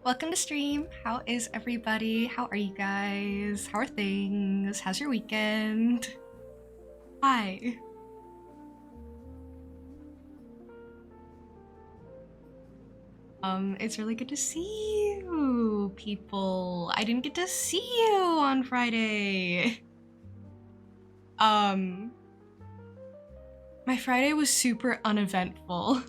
Welcome to stream. How is everybody? How are you guys? How are things? How's your weekend? Hi. It's really good to see you, people. I didn't get to see you on Friday. My Friday was super uneventful.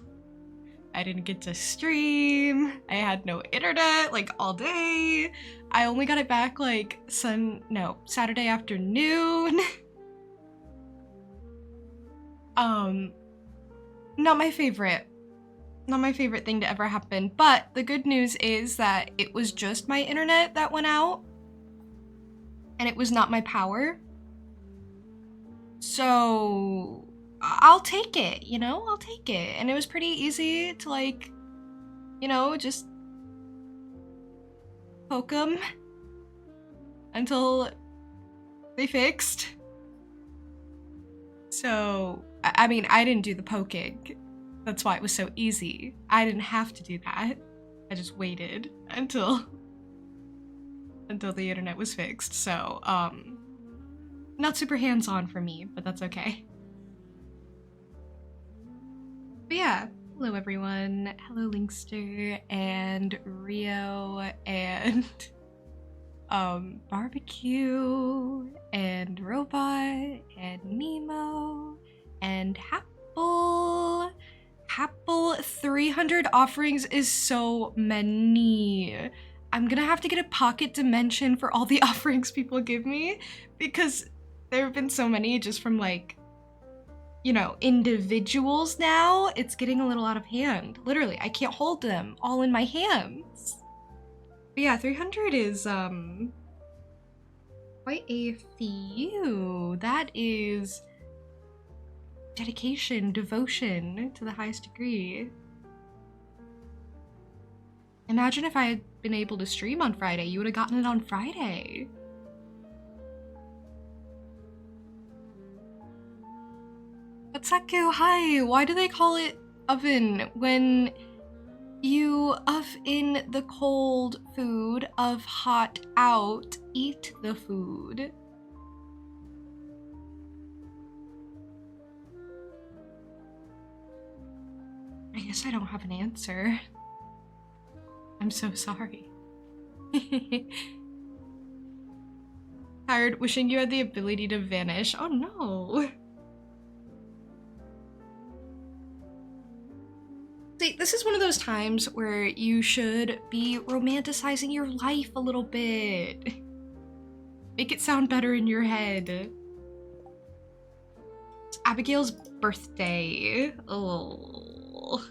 I didn't get to stream. I had no internet like all day. I only got it back like Saturday afternoon. Not my favorite. Not my favorite thing to ever happen, but the good news is that it was just my internet that went out and it was not my power. So I'll take it, I'll take it. And it was pretty easy to just poke them until they fixed. So, I mean, I didn't do the poking. That's why it was so easy. I didn't have to do that. I just waited until the internet was fixed. So, not super hands-on for me, but that's okay. But yeah, hello everyone. Hello Linkster and Rio and Barbecue and Robot and Nemo and Happle. Happle, 300 offerings is so many. I'm gonna have to get a pocket dimension for all the offerings people give me because there have been so many just from individuals now. It's getting a little out of hand. Literally, I can't hold them all in my hands. But yeah, 300 is quite a few. That is dedication, devotion to the highest degree. Imagine if I had been able to stream on Friday. You would have gotten it on Friday. Atsaku, hi! Why do they call it oven when you in the cold food of hot out, eat the food? I guess I don't have an answer. I'm so sorry. Tired, wishing you had the ability to vanish. Oh no. See, this is one of those times where you should be romanticizing your life a little bit. Make it sound better in your head. It's Abigail's birthday. Oh.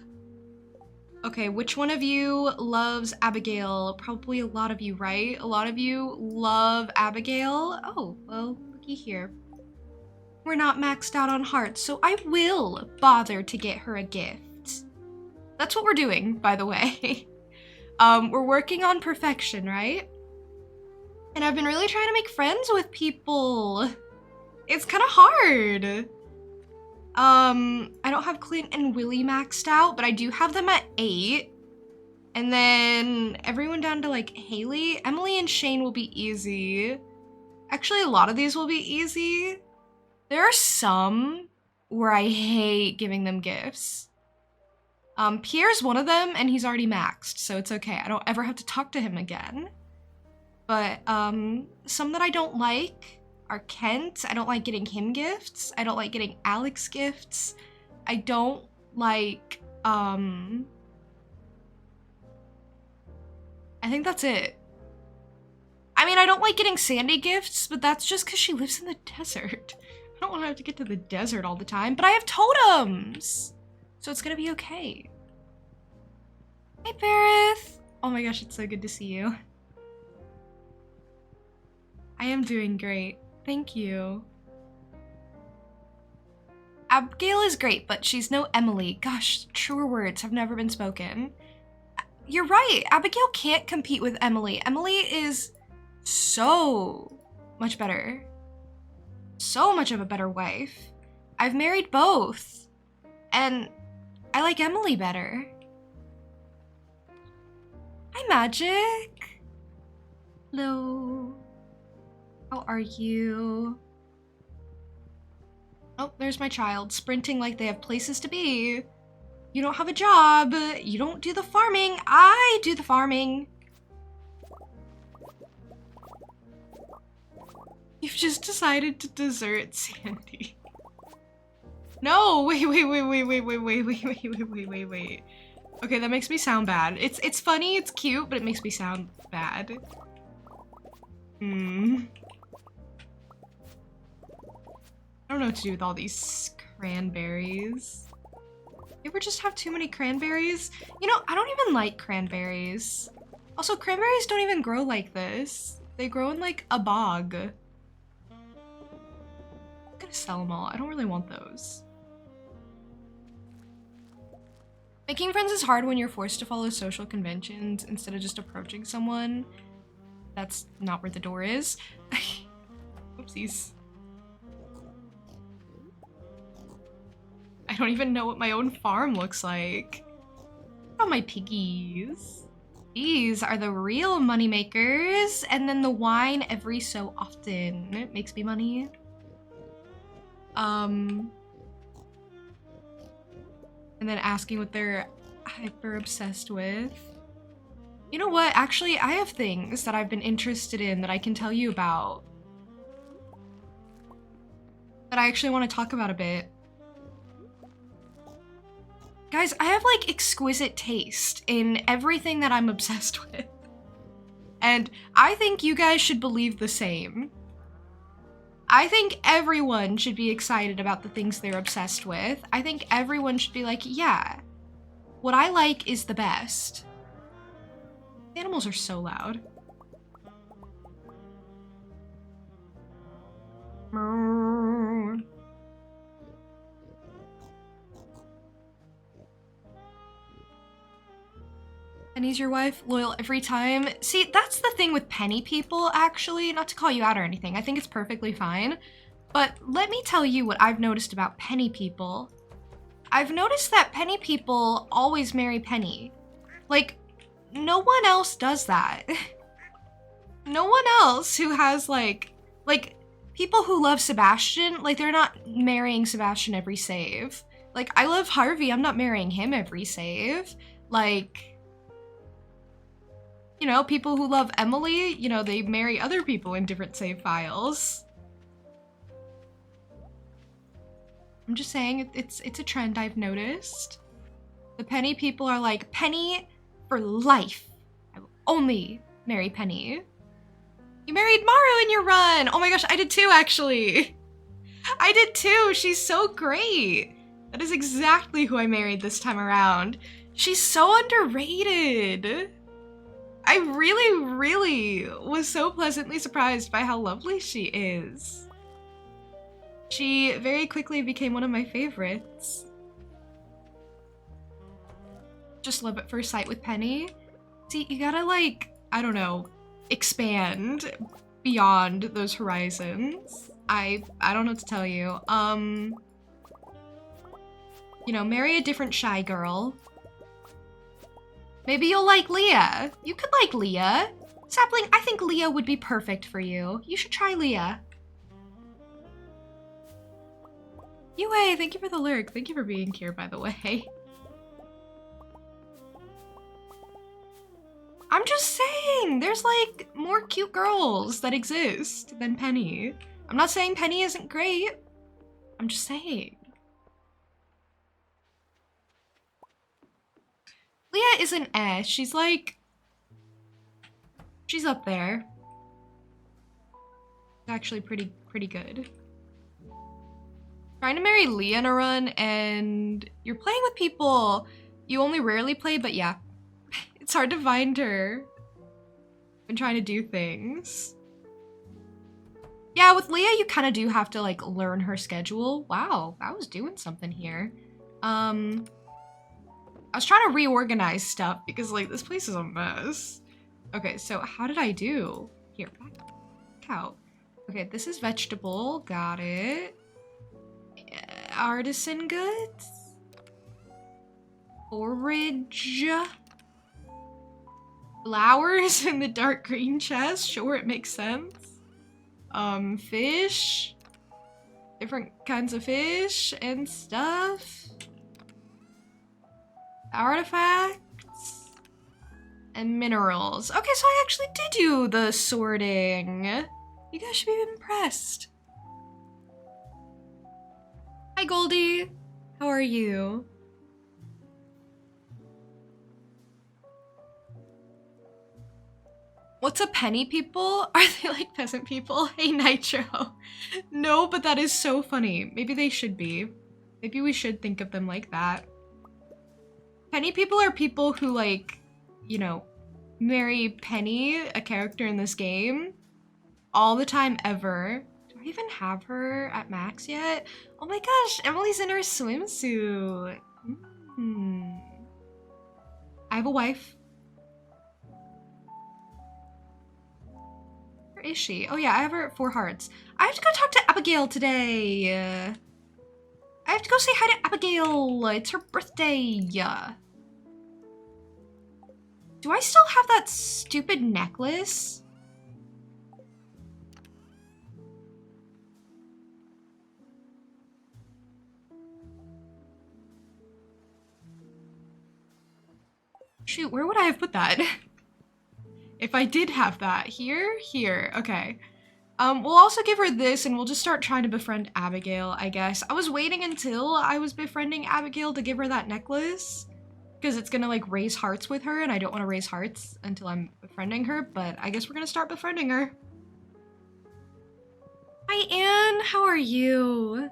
Okay, which one of you loves Abigail? Probably a lot of you, right? A lot of you love Abigail? Oh, well, looky here. We're not maxed out on hearts, so I will bother to get her a gift. That's what we're doing, by the way. We're working on perfection, right? And I've been really trying to make friends with people. It's kind of hard. I don't have Clint and Willie maxed out, but I do have them at 8. And then everyone down to Haley. Emily and Shane will be easy. Actually, a lot of these will be easy. There are some where I hate giving them gifts. Pierre's one of them, and he's already maxed, so it's okay. I don't ever have to talk to him again. But, some that I don't like are Kent. I don't like getting him gifts. I don't like getting Alex gifts. I don't like, I think that's it. I mean, I don't like getting Sandy gifts, but that's just because she lives in the desert. I don't want to have to get to the desert all the time, but I have totems! So it's gonna be okay. Hey, Bareth! Oh my gosh, it's so good to see you. I am doing great. Thank you. Abigail is great, but she's no Emily. Gosh, truer words have never been spoken. You're right, Abigail can't compete with Emily. Emily is so much better. So much of a better wife. I've married both. And I like Emily better. Hi, Magic. Hello. How are you? Oh, there's my child, sprinting like they have places to be. You don't have a job. You don't do the farming. I do the farming. You've just decided to desert Sandy. No, wait. Okay, that makes me sound bad. It's funny, it's cute, but it makes me sound bad. I don't know what to do with all these cranberries. You ever just have too many cranberries? You know, I don't even like cranberries. Also, cranberries don't even grow like this. They grow in like a bog. I'm gonna sell them all. I don't really want those. Making friends is hard when you're forced to follow social conventions instead of just approaching someone. That's not where the door is. Oopsies. I don't even know what my own farm looks like. Oh, my piggies. These are the real money makers, and then the wine every so often. It makes me money. And then asking what they're hyper obsessed with. You know what? Actually, I have things that I've been interested in that I can tell you about. That I actually want to talk about a bit. Guys, I have like exquisite taste in everything that I'm obsessed with. And I think you guys should believe the same. I think everyone should be excited about the things they're obsessed with. I think everyone should be like, yeah, what I like is the best. Animals are so loud. Penny's your wife, loyal every time. See, that's the thing with Penny people, actually. Not to call you out or anything. I think it's perfectly fine. But let me tell you what I've noticed about Penny people. I've noticed that Penny people always marry Penny. Like, no one else does that. No one else who has like people who love Sebastian, like they're not marrying Sebastian every save. Like, I love Harvey, I'm not marrying him every save. Like, you know, people who love Emily, you know, they marry other people in different save files. I'm just saying, it's a trend I've noticed. The Penny people are like, Penny for life. I will only marry Penny. You married Maru in your run! Oh my gosh, I did too, actually. I did too, she's so great. That is exactly who I married this time around. She's so underrated. I really was so pleasantly surprised by how lovely she is. She very quickly became one of my favorites. Just love at first sight with Penny. See, you gotta like, I don't know, expand beyond those horizons. I don't know what to tell you. You know, marry a different shy girl. Maybe you'll like Leah. You could like Leah. Sapling, I think Leah would be perfect for you. You should try Leah. Yue, thank you for the lurk. Thank you for being here, by the way. I'm just saying, there's like more cute girls that exist than Penny. I'm not saying Penny isn't great. I'm just saying. Leah isn't she's like, she's up there. Actually pretty good. Trying to marry Leah in a run and you're playing with people you only rarely play, but yeah. It's hard to find her when trying to do things. Yeah, with Leah, you kind of do have to like learn her schedule. Wow, I was doing something here. I was trying to reorganize stuff because like this place is a mess. Okay, so how did I do? Here, back out. Okay, this is vegetable, got it. Artisan goods. Forage. Flowers in the dark green chest. Sure, it makes sense. Fish. Different kinds of fish and stuff. Artifacts. And minerals. Okay, so I actually did do the sorting. You guys should be impressed. Hi, Goldie. How are you? What's a penny people? Are they like peasant people? Hey, Nitro. No, but that is so funny. Maybe they should be. Maybe we should think of them like that. Penny people are people who, like, you know, marry Penny, a character in this game, all the time ever. Do I even have her at max yet? Oh my gosh, Emily's in her swimsuit. I have a wife. Where is she? Oh yeah, I have her at 4 hearts. I have to go talk to Abigail today. I have to go say hi to Abigail. It's her birthday. Do I still have that stupid necklace? Shoot, where would I have put that? If I did have that. Here? Here. Okay. We'll also give her this and we'll just start trying to befriend Abigail, I guess. I was waiting until I was befriending Abigail to give her that necklace, because it's gonna like raise hearts with her and I don't want to raise hearts until I'm befriending her, but I guess we're gonna start befriending her. Hi, Anne. How are you?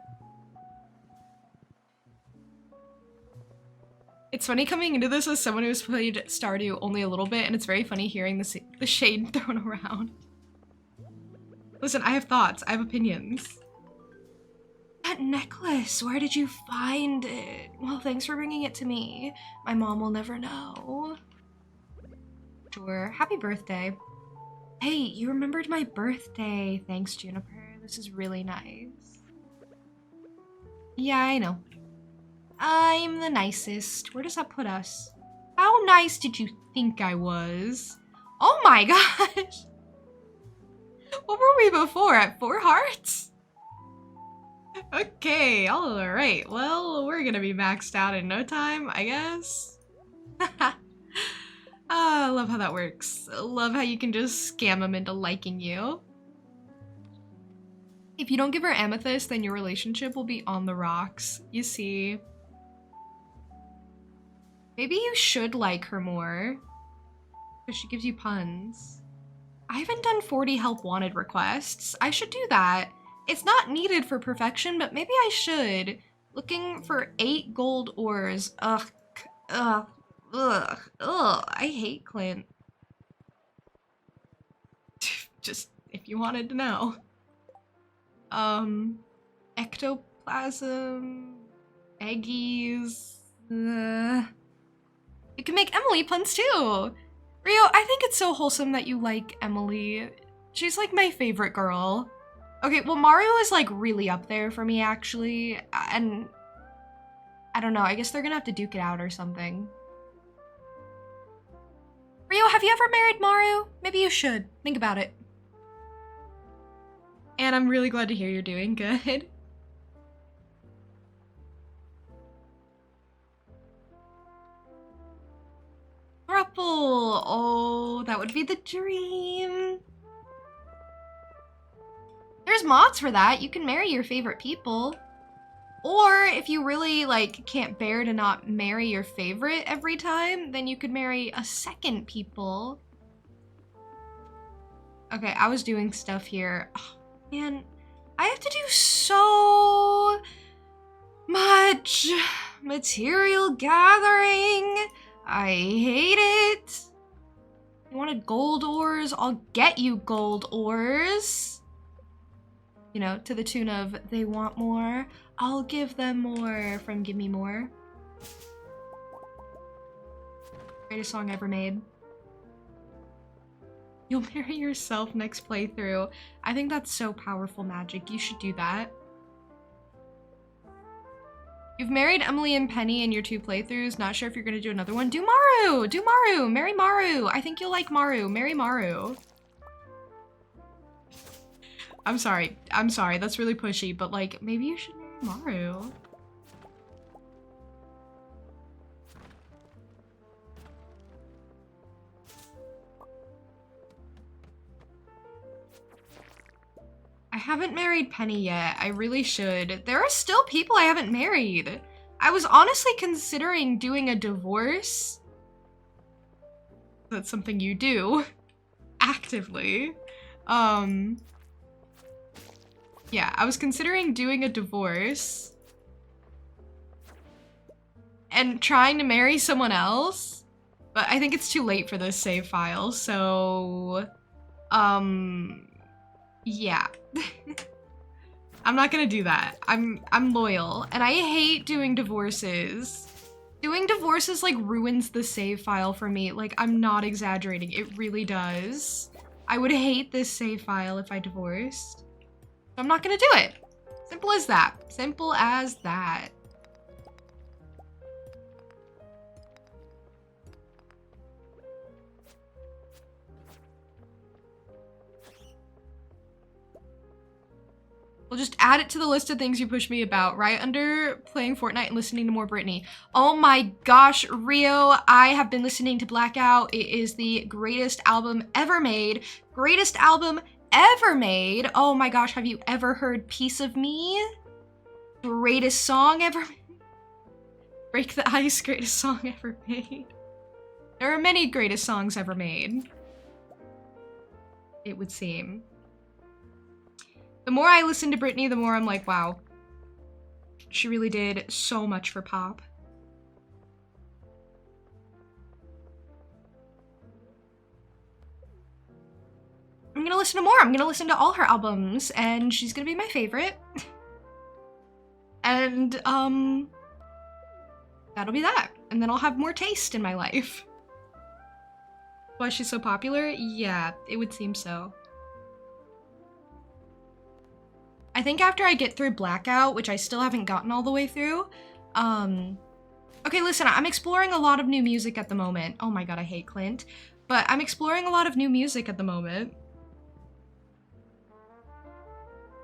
It's funny coming into this as someone who's played Stardew only a little bit, and it's very funny hearing the shade thrown around. Listen, I have thoughts. I have opinions. That necklace, where did you find it? Well, thanks for bringing it to me. My mom will never know. Sure. Happy birthday. Hey, you remembered my birthday. Thanks, Juniper. This is really nice. Yeah, I know. I'm the nicest. Where does that put us? How nice did you think I was? Oh my gosh! What were we before? At 4 hearts? Okay, alright. Well, we're gonna be maxed out in no time, I guess. I love how that works. I love how you can just scam them into liking you. If you don't give her amethyst, then your relationship will be on the rocks. You see. Maybe you should like her more, because she gives you puns. I haven't done 40 help wanted requests. I should do that. It's not needed for perfection, but maybe I should. Looking for 8 gold ores. Ugh. Ugh. Ugh. Ugh. I hate Clint. Just if you wanted to know. Ectoplasm. Eggies. You can make Emily puns too! Rio, I think it's so wholesome that you like Emily. She's like my favorite girl. Okay, well Mario is like really up there for me actually, and I don't know, I guess they're gonna have to duke it out or something. Rio, have you ever married Mario? Maybe you should. Think about it. And I'm really glad to hear you're doing good. Thruple! Oh, that would be the dream. There's mods for that. You can marry your favorite people. Or if you really like can't bear to not marry your favorite every time, then you could marry a second people. Okay, I was doing stuff here. Oh, man, I have to do so much material gathering. I hate it. You wanted gold ores? I'll get you gold ores. You know, to the tune of, they want more, I'll give them more from Give Me More. Greatest song ever made. You'll marry yourself next playthrough. I think that's so powerful magic. You should do that. You've married Emily and Penny in your 2 playthroughs. Not sure if you're gonna do another one. Do Maru! Do Maru! Marry Maru! I think you'll like Maru. Marry Maru. I'm sorry. I'm sorry. That's really pushy, but like, maybe you should marry Maru. I haven't married Penny yet. I really should. There are still people I haven't married. I was honestly considering doing a divorce. That's something you do. Actively. Yeah, I was considering doing a divorce. And trying to marry someone else. But I think it's too late for this save file, so... yeah. I'm not gonna do that. I'm loyal, and I hate doing divorces. Doing divorces like ruins the save file for me. Like, I'm not exaggerating. It really does. I would hate this save file if I divorced. So I'm not gonna do it. Simple as that. Simple as that. We'll just add it to the list of things you push me about, right under playing Fortnite and listening to more Britney. Oh my gosh, Rio, I have been listening to Blackout. It is the greatest album ever made. Greatest album ever made. Oh my gosh, have you ever heard Piece of Me? Greatest song ever made. Break the Ice, greatest song ever made. There are many greatest songs ever made, it would seem. The more I listen to Britney, the more I'm like, wow. She really did so much for pop. I'm gonna listen to more. I'm gonna listen to all her albums, and she's gonna be my favorite. And, that'll be that. And then I'll have more taste in my life. Why she's so popular? Yeah, it would seem so. I think after I get through Blackout, which I still haven't gotten all the way through, okay, listen, I'm exploring a lot of new music at the moment. Oh my god, I hate Clint. But I'm exploring a lot of new music at the moment.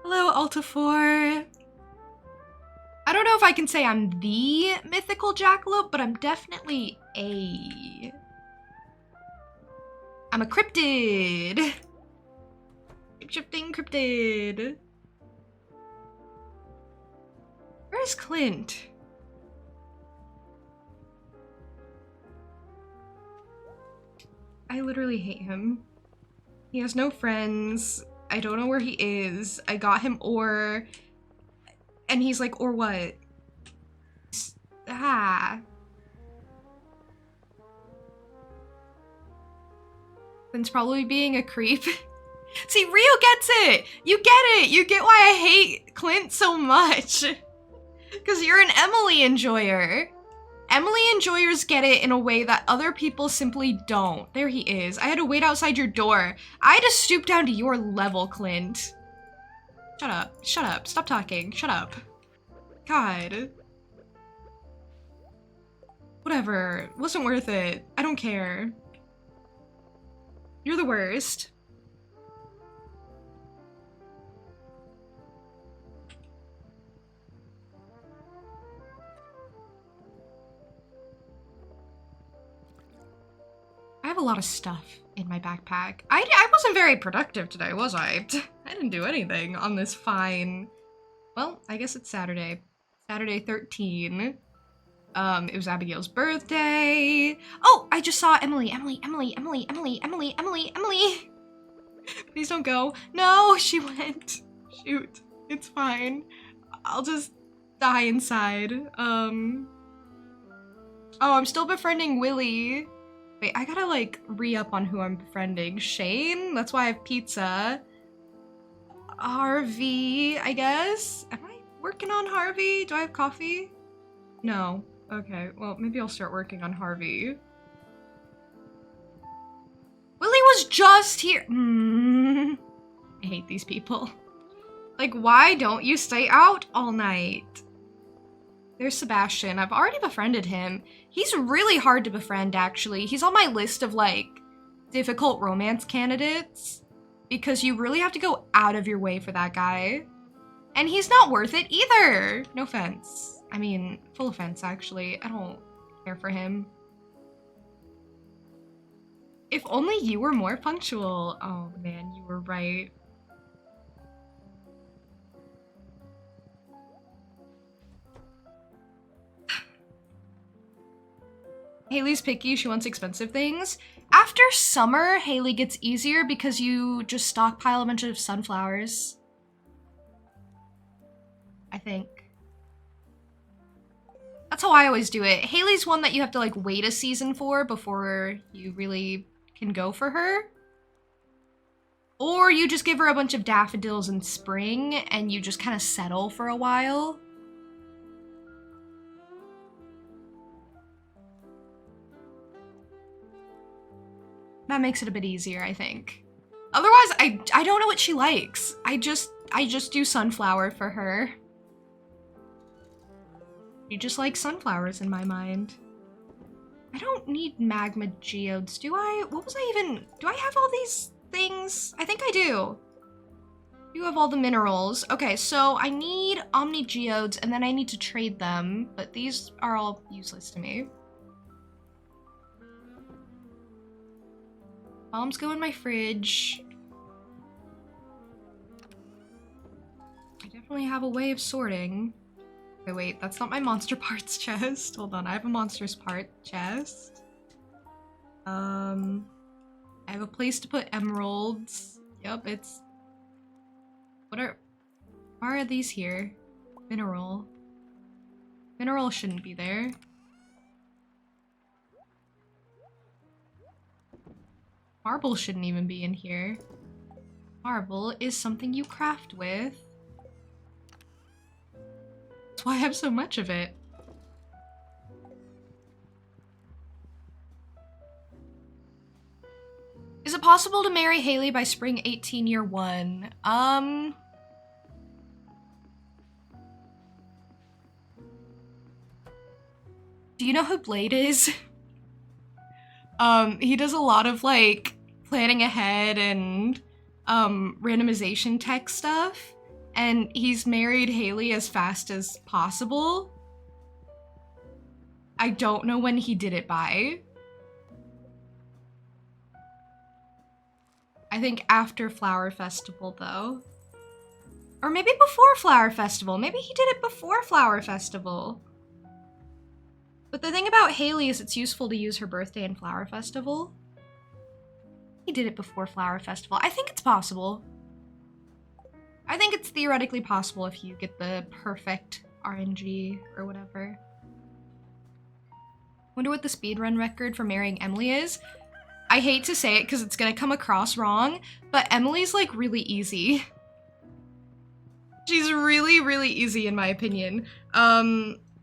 Hello, Alta4. I don't know if I can say I'm the mythical jackalope, but I'm definitely a... I'm a cryptid. Shifting cryptid. Where's Clint? I literally hate him. He has no friends. I don't know where he is. I got him ore. And he's like, or what? Ah. Clint's probably being a creep. See, Rio gets it! You get it! You get why I hate Clint so much. Because you're an Emily enjoyer. Emily enjoyers get it in a way that other people simply don't. There he is. I had to wait outside your door. I had to stoop down to your level, Clint. Shut up. Shut up. Stop talking. Shut up. God. Whatever. It wasn't worth it. I don't care. You're the worst. I have a lot of stuff in my backpack. I wasn't very productive today, was I? I didn't do anything on this fine... Well, I guess it's Saturday. Saturday 13. It was Abigail's birthday. Oh, I just saw Emily. Please don't go. No, she went. Shoot. It's fine. I'll just die inside. Oh, I'm still befriending Willie. Wait, I gotta, like, re-up on who I'm befriending. Shane? That's why I have pizza. Harvey, I guess? Am I working on Harvey? Do I have coffee? No. Okay, well, maybe I'll start working on Harvey. Willie was just here. I hate these people. Like, why don't you stay out all night? There's Sebastian. I've already befriended him. He's really hard to befriend, actually. He's on my list of, like, difficult romance candidates because you really have to go out of your way for that guy. And he's not worth it either. No offense. I mean, full offense, actually. I don't care for him. If only you were more punctual. Oh, man, you were right. Haley's picky, she wants expensive things. After summer, Haley gets easier because you just stockpile a bunch of sunflowers. I think. That's how I always do it. Haley's one that you have to like wait a season for before you really can go for her. Or you just give her a bunch of daffodils in spring and you just kind of settle for a while. That makes it a bit easier, I think. Otherwise, I don't know what she likes. I just do sunflower for her. She just likes sunflowers in my mind. I don't need magma geodes, do I? What was I even... Do I have all these things? I think I do. You have all the minerals. Okay, so I need omni geodes and then I need to trade them, but these are all useless to me. Bombs go in my fridge. I definitely have a way of sorting. Okay, wait, that's not my monster parts chest. Hold on, I have a monsters part chest. I have a place to put emeralds. Yep, it's... Why are these here? Mineral. Mineral shouldn't be there. Marble shouldn't even be in here. Marble is something you craft with. That's why I have so much of it. Is it possible to marry Haley by spring 18 year 1? Do you know who Blade is? He does a lot of, like, planning ahead and, randomization tech stuff, and he's married Haley as fast as possible. I don't know when he did it by. I think after Flower Festival, though. Or maybe before Flower Festival. Maybe he did it before Flower Festival. But the thing about Haley is it's useful to use her birthday in Flower Festival. He did it before Flower Festival. I think it's possible. I think it's theoretically possible if you get the perfect RNG or whatever. Wonder what the speedrun record for marrying Emily is. I hate to say it because it's gonna come across wrong, but Emily's like really easy. She's really, really easy in my opinion.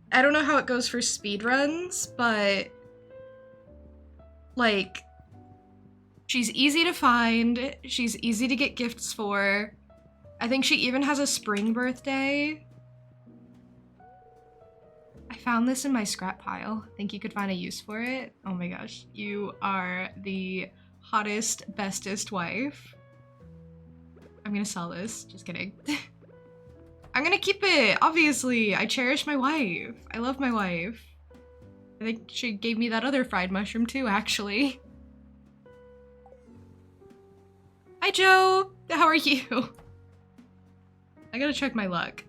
I don't know how it goes for speedruns, but like, she's easy to find, she's easy to get gifts for. I think she even has a spring birthday. I found this in my scrap pile. Think you could find a use for it? Oh my gosh, you are the hottest, bestest wife. I'm gonna sell this, just kidding. I'm gonna keep it, obviously. I cherish my wife. I love my wife. I think she gave me that other fried mushroom too, actually. Hi, Joe. How are you? I gotta check my luck.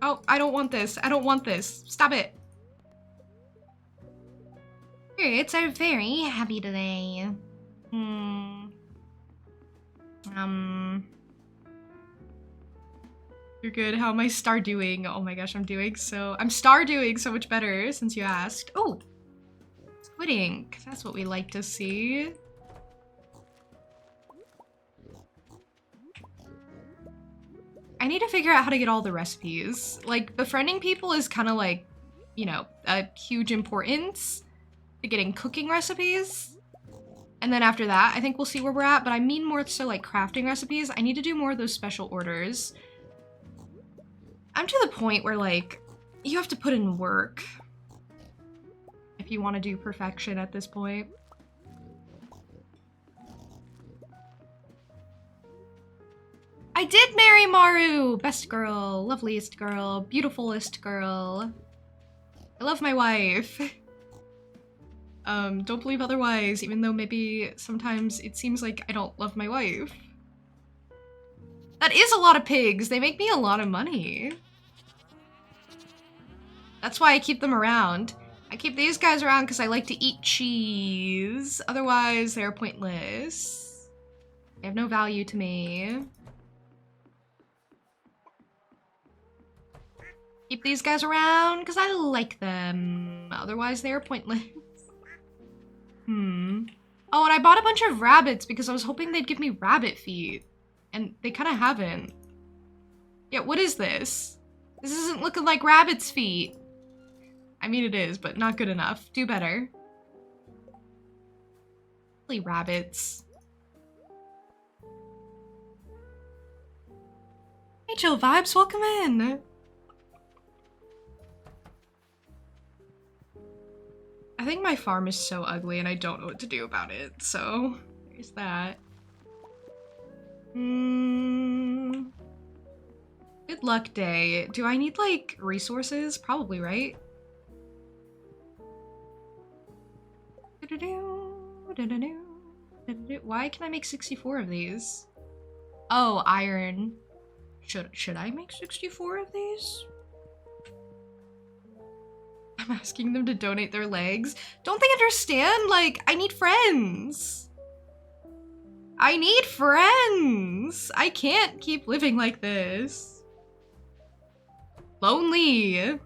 Oh, I don't want this. I don't want this. Stop it. Spirits are very happy today. You're good. How am I star doing? Oh my gosh, I'm star doing so much better since you asked. Oh, squid ink. That's what we like to see. I need to figure out how to get all the recipes. Like, befriending people is kind of like, you know, a huge importance to getting cooking recipes. And then after that, I think we'll see where we're at, but I mean more so like crafting recipes. I need to do more of those special orders. I'm to the point where like, You have to put in work if you want to do perfection at this point. I did marry Maru! Best girl, loveliest girl, beautifulest girl. I love my wife. Don't believe otherwise, even though maybe sometimes it seems like I don't love my wife. That is a lot of pigs. They make me a lot of money. That's why I keep them around. I keep these guys around because I like to eat cheese. Otherwise, they're pointless. They have no value to me. Keep these guys around because I like them. Otherwise, they're pointless. Oh, and I bought a bunch of rabbits because I was hoping they'd give me rabbit feet. And they kind of haven't. Yeah, what is this? This isn't looking like rabbit's feet. I mean, it is, but not good enough. Do better. Silly rabbits. Hey, Chill Vibes, welcome in. I think my farm is so ugly and I don't know what to do about it, so there's that. Good luck day. Do I need, like, resources? Probably, right? Why can I make 64 of these? Oh, iron. Should I make 64 of these? I'm asking them to donate their legs. Don't they understand? Like, I need friends. I need friends. I can't keep living like this. Lonely. I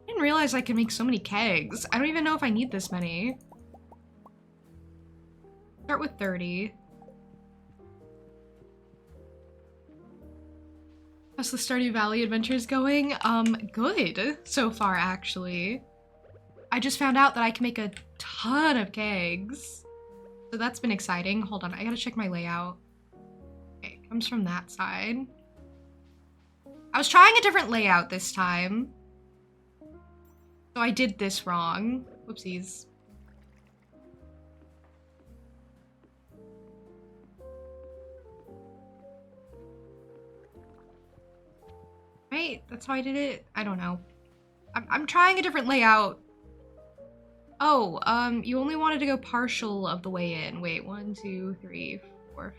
didn't realize I could make so many kegs. I don't even know if I need this many. Start with 30. How's the Stardew Valley adventures going? Good so far, actually. I just found out that I can make a ton of kegs. So that's been exciting. Hold on, I gotta check my layout. Okay, it comes from that side. I was trying a different layout this time. So I did this wrong. Whoopsies. Right? That's how I did it? I don't know. I'm trying a different layout. Oh, you only wanted to go partial of the way in. Wait, 1, 2, 3, 4,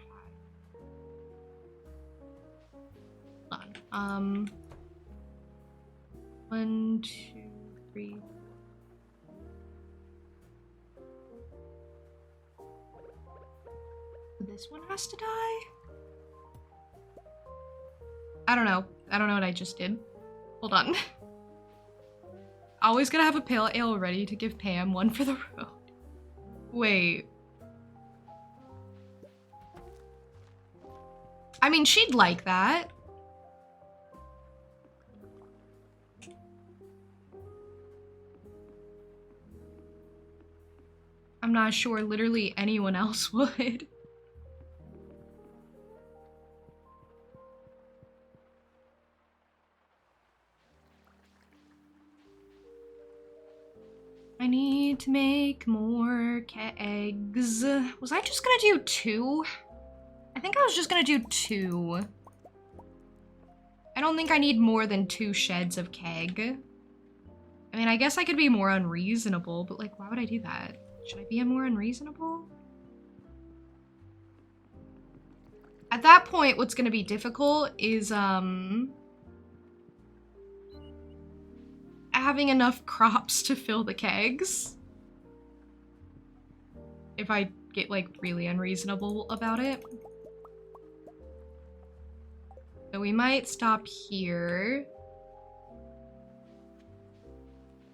5. Hold on. 1, 2, 3. This one has to die? I don't know. I don't know what I just did. Hold on. Always gonna have a pale ale ready to give Pam one for the road. Wait. I mean, she'd like that. I'm not sure literally anyone else would. I need to make more kegs. Was I just gonna do 2? I think I was just gonna do 2. I don't think I need more than 2 sheds of keg. I mean, I guess I could be more unreasonable, but like, why would I do that? Should I be more unreasonable? At that point, what's gonna be difficult is, having enough crops to fill the kegs. If I get, like, really unreasonable about it. So we might stop here.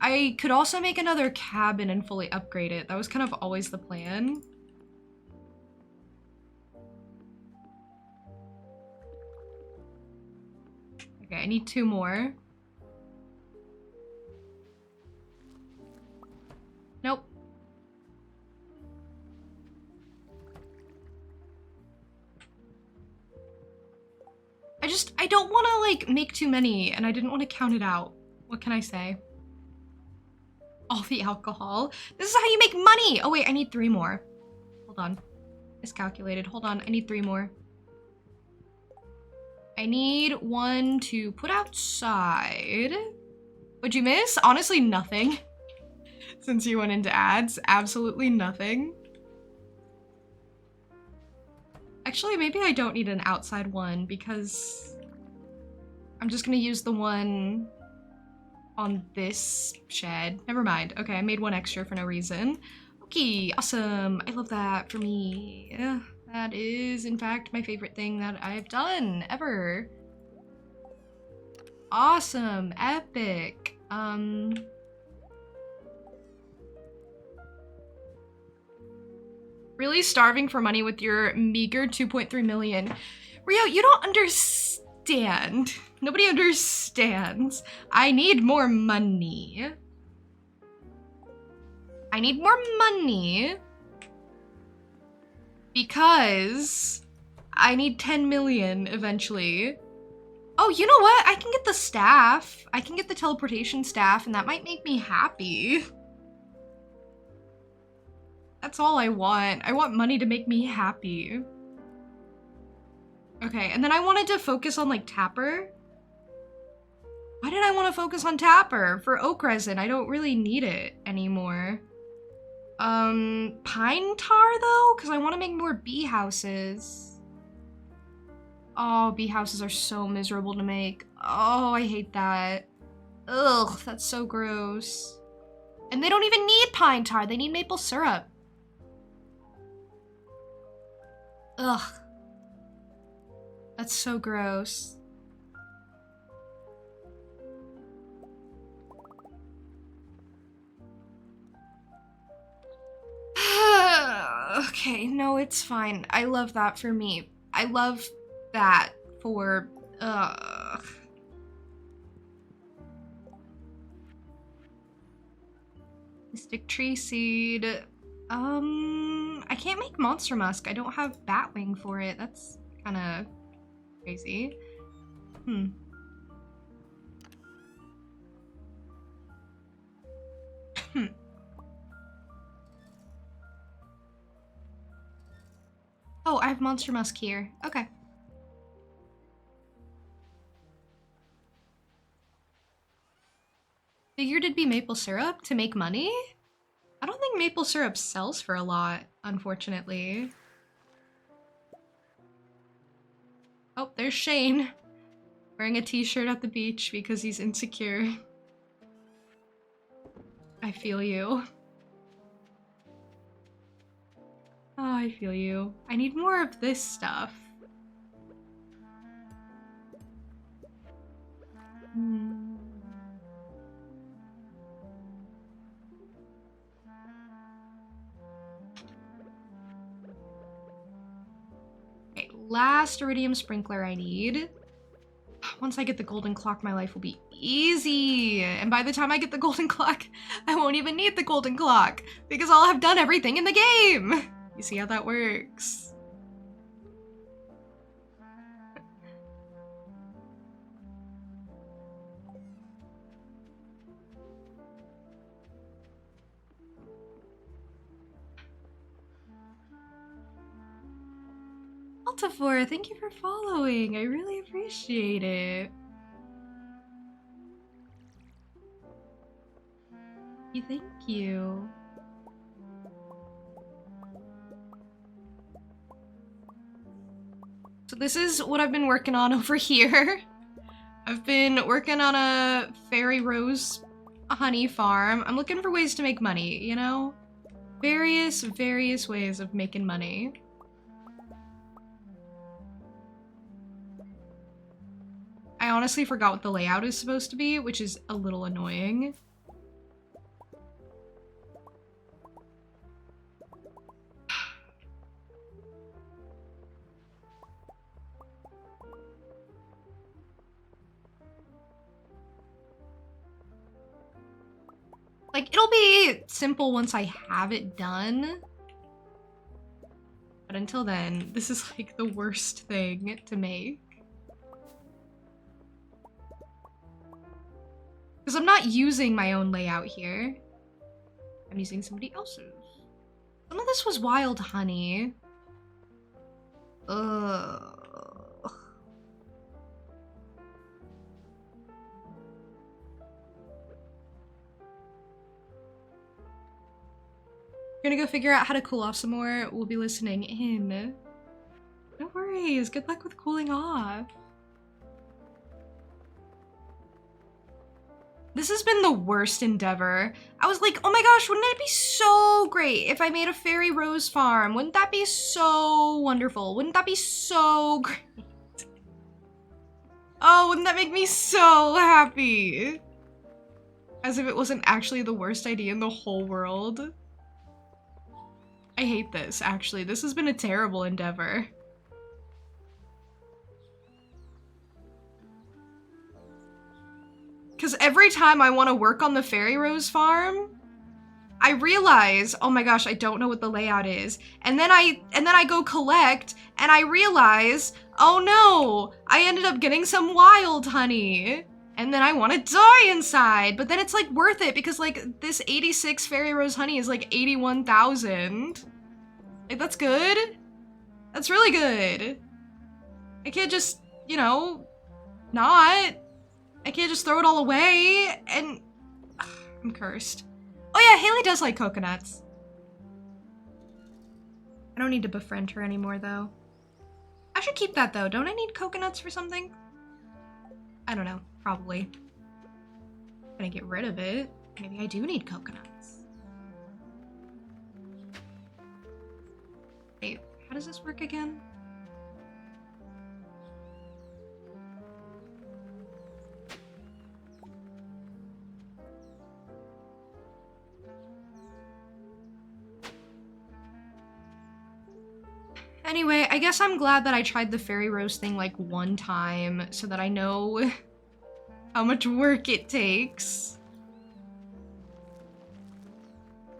I could also make another cabin and fully upgrade it. That was kind of always the plan. Okay, I need 2 more. Nope. I don't want to like make too many and I didn't want to count it out. What can I say? All the alcohol. This is how you make money. Oh wait, I need 3 more. Hold on. Miscalculated. Hold on, I need 3 more. I need 1 to put outside. What'd you miss? Honestly, nothing. Since you went into ads, absolutely nothing. Actually, maybe I don't need an outside one because I'm just gonna use the one on this shed. Never mind. Okay, I made 1 extra for no reason. Okay, awesome. I love that for me. Yeah, that is, in fact, my favorite thing that I've done ever. Awesome. Epic. Really starving for money with your meager 2.3 million. Rio, you don't understand. Nobody understands. I need more money. I need more money because I need 10 million eventually. Oh, you know what? I can get the staff. I can get the teleportation staff and that might make me happy. That's all I want. I want money to make me happy. Okay, and then I wanted to focus on like Tapper. Why did I want to focus on Tapper? For oak resin, I don't really need it anymore. Pine tar though? Because I want to make more bee houses. Oh, bee houses are so miserable to make. Oh, I hate that. Ugh, that's so gross. And they don't even need pine tar, they need maple syrup. Ugh. That's so gross. Okay, no, it's fine. I love that for me. I love that for, Mystic tree seed. I can't make monster musk. I don't have batwing for it. That's kind of crazy. Oh, I have monster musk here. Okay. Figured it'd be maple syrup to make money? I don't think maple syrup sells for a lot, unfortunately. Oh, there's Shane. Wearing a t-shirt at the beach because he's insecure. I feel you. Oh, I feel you. I need more of this stuff. Okay, last iridium sprinkler I need. Once I get the golden clock, my life will be easy. And by the time I get the golden clock, I won't even need the golden clock because I'll have done everything in the game. You see how that works? Altifor, thank you for following. I really appreciate it. Thank you. So this is what I've been working on over here. I've been working on a fairy rose honey farm. I'm looking for ways to make money, you know? Various ways of making money. I honestly forgot what the layout is supposed to be, which is a little annoying. Like, it'll be simple once I have it done. But until then, this is like the worst thing to make. Because I'm not using my own layout here. I'm using somebody else's. Some of this was wild honey. Ugh. We're gonna go figure out how to cool off some more. We'll be listening in. No worries. Good luck with cooling off. This has been the worst endeavor. I was like, oh my gosh, wouldn't it be so great if I made a fairy rose farm? Wouldn't that be so wonderful? Wouldn't that be so great? Oh, wouldn't that make me so happy? As if it wasn't actually the worst idea in the whole world. I hate this, actually. This has been a terrible endeavor. Because every time I want to work on the fairy rose farm, I realize, oh my gosh, I don't know what the layout is. And then I go collect and I realize, oh no, I ended up getting some wild honey. And then I want to die inside. But then it's like worth it because like this 86 fairy rose honey is like 81,000. Like that's good. That's really good. I can't just, you know, not. I can't just throw it all away, and I'm cursed. Oh yeah, Haley does like coconuts. I don't need to befriend her anymore, though. I should keep that, though. Don't I need coconuts for something? I don't know. Probably. I'm gonna get rid of it. Maybe I do need coconuts. Wait, how does this work again? Anyway, I guess I'm glad that I tried the fairy rose thing like one time so that I know how much work it takes.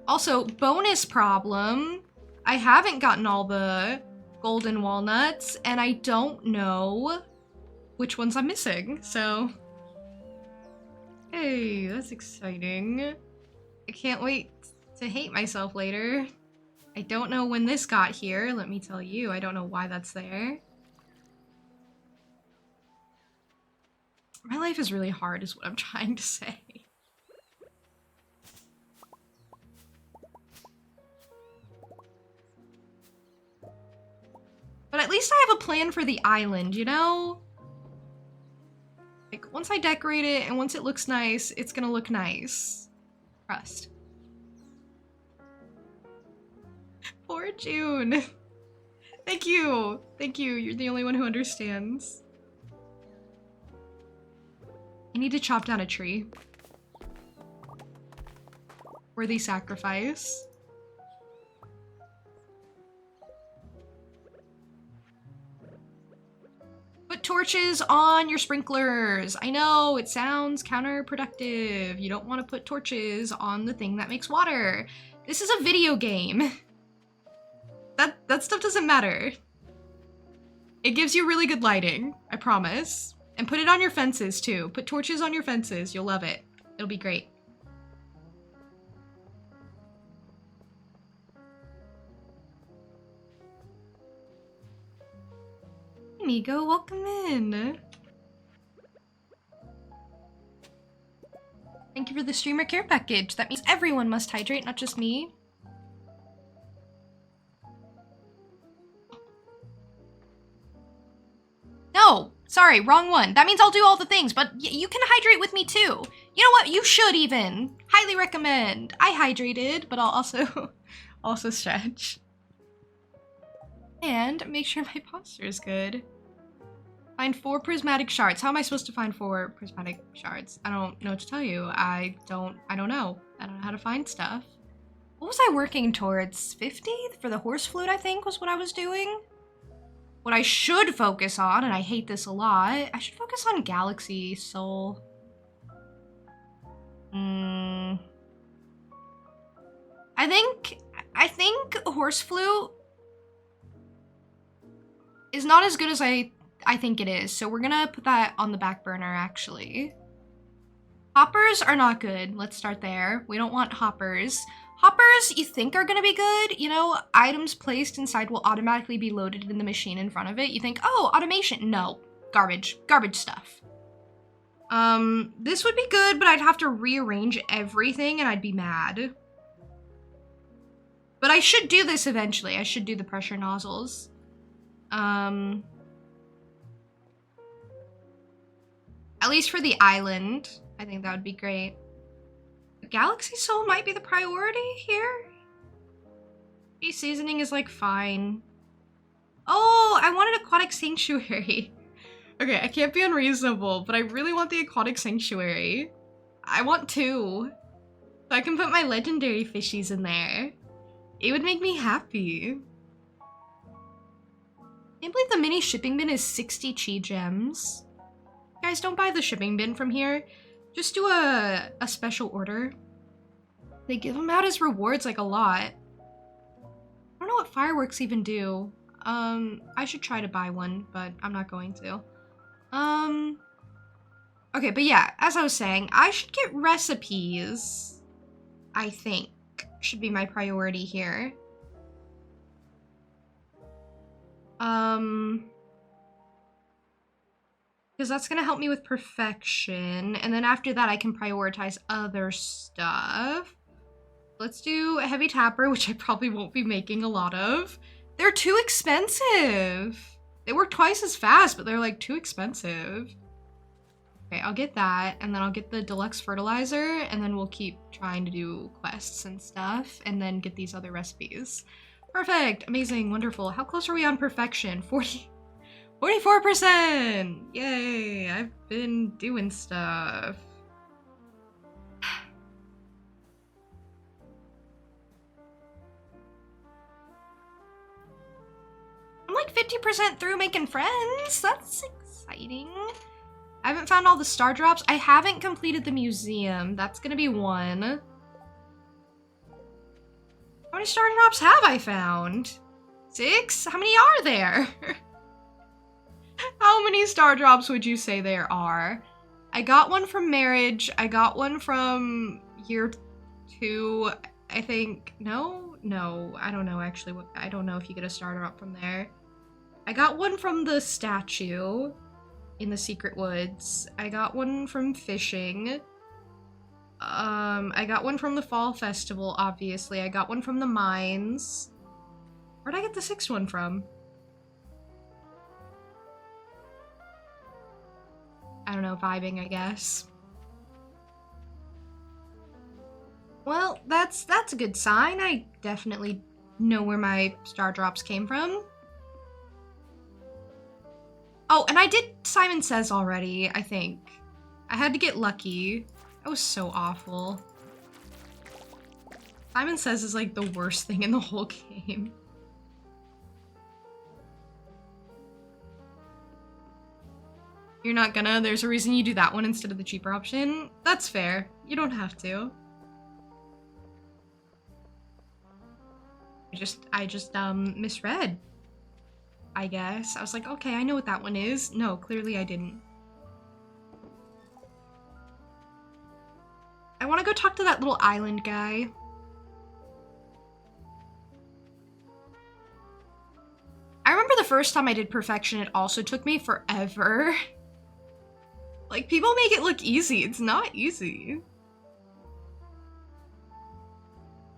Also, bonus problem, I haven't gotten all the golden walnuts and I don't know which ones I'm missing, so. Hey, that's exciting. I can't wait to hate myself later. I don't know when this got here, let me tell you. I don't know why that's there. My life is really hard is what I'm trying to say. But at least I have a plan for the island, you know? Like, once I decorate it and once it looks nice, it's gonna look nice. Trust. Poor June. Thank you. Thank you. You're the only one who understands. I need to chop down a tree. Worthy sacrifice. Put torches on your sprinklers. I know, it sounds counterproductive. You don't want to put torches on the thing that makes water. This is a video game. That stuff doesn't matter. It gives you really good lighting, I promise. And put it on your fences too. Put torches on your fences, you'll love it. It'll be great. Hey Nico, welcome in. Thank you for the streamer care package. That means everyone must hydrate, not just me. No, sorry, wrong one. That means I'll do all the things, but you can hydrate with me too. You know what? You should even. Highly recommend. I hydrated, but I'll also stretch. And make sure my posture is good. Find 4 prismatic shards. How am I supposed to find 4 prismatic shards? I don't know what to tell you. I don't know. I don't know how to find stuff. What was I working towards? 50 for the horse flute, I think, was what I was doing. What I should focus on, and I hate this a lot, I should focus on Galaxy Soul. I think horse flute is not as good as I think it is, so we're gonna put that on the back burner, actually. Hoppers are not good. Let's start there. We don't want hoppers. Hoppers you think are gonna be good. You know, items placed inside will automatically be loaded in the machine in front of it. You think, oh, automation. No, garbage. Garbage stuff. This would be good, but I'd have to rearrange everything and I'd be mad. But I should do this eventually. I should do the pressure nozzles. At least for the island. I think that would be great. Galaxy Soul might be the priority here. Bee seasoning is like fine. Oh, I wanted Aquatic Sanctuary. Okay, I can't be unreasonable, but I really want the Aquatic Sanctuary. I want 2. So I can put my legendary fishies in there. It would make me happy. I can't believe the mini shipping bin is 60 chi gems. Guys, don't buy the shipping bin from here. Just do a special order. They give them out as rewards like a lot. I don't know what fireworks even do. I should try to buy one, but I'm not going to. Okay, but yeah, as I was saying, I should get recipes. I think should be my priority here. Because that's gonna help me with perfection, and then after that I can prioritize other stuff. Let's do a heavy tapper, which I probably won't be making a lot of. They're too expensive. They work twice as fast, but they're like too expensive. Okay, I'll get that, and then I'll get the deluxe fertilizer, and then we'll keep trying to do quests and stuff, and then get these other recipes. Perfect, amazing, wonderful. How close are we on perfection? 44%! Yay, I've been doing stuff. I'm like 50% through making friends. That's exciting. I haven't found all the star drops. I haven't completed the museum. That's gonna be 1. How many star drops have I found? 6? How many are there? How many star drops would you say there are? I got one from marriage. I got one from year 2. I think, no, I don't know actually. I don't know if you get a star drop from there. I got one from the statue in the secret woods. I got one from fishing. I got one from the fall festival, obviously. I got one from the mines. Where'd I get the 6th one from? I don't know, vibing, I guess. Well, that's a good sign. I definitely know where my star drops came from. Oh, and I did Simon Says already, I think. I had to get lucky. That was so awful. Simon Says is like the worst thing in the whole game. You're not gonna? There's a reason you do that one instead of the cheaper option? That's fair. You don't have to. I just misread. I guess. I was like, okay, I know what that one is. No, clearly I didn't. I want to go talk to that little island guy. I remember the first time I did perfection, it also took me forever. Like, people make it look easy. It's not easy.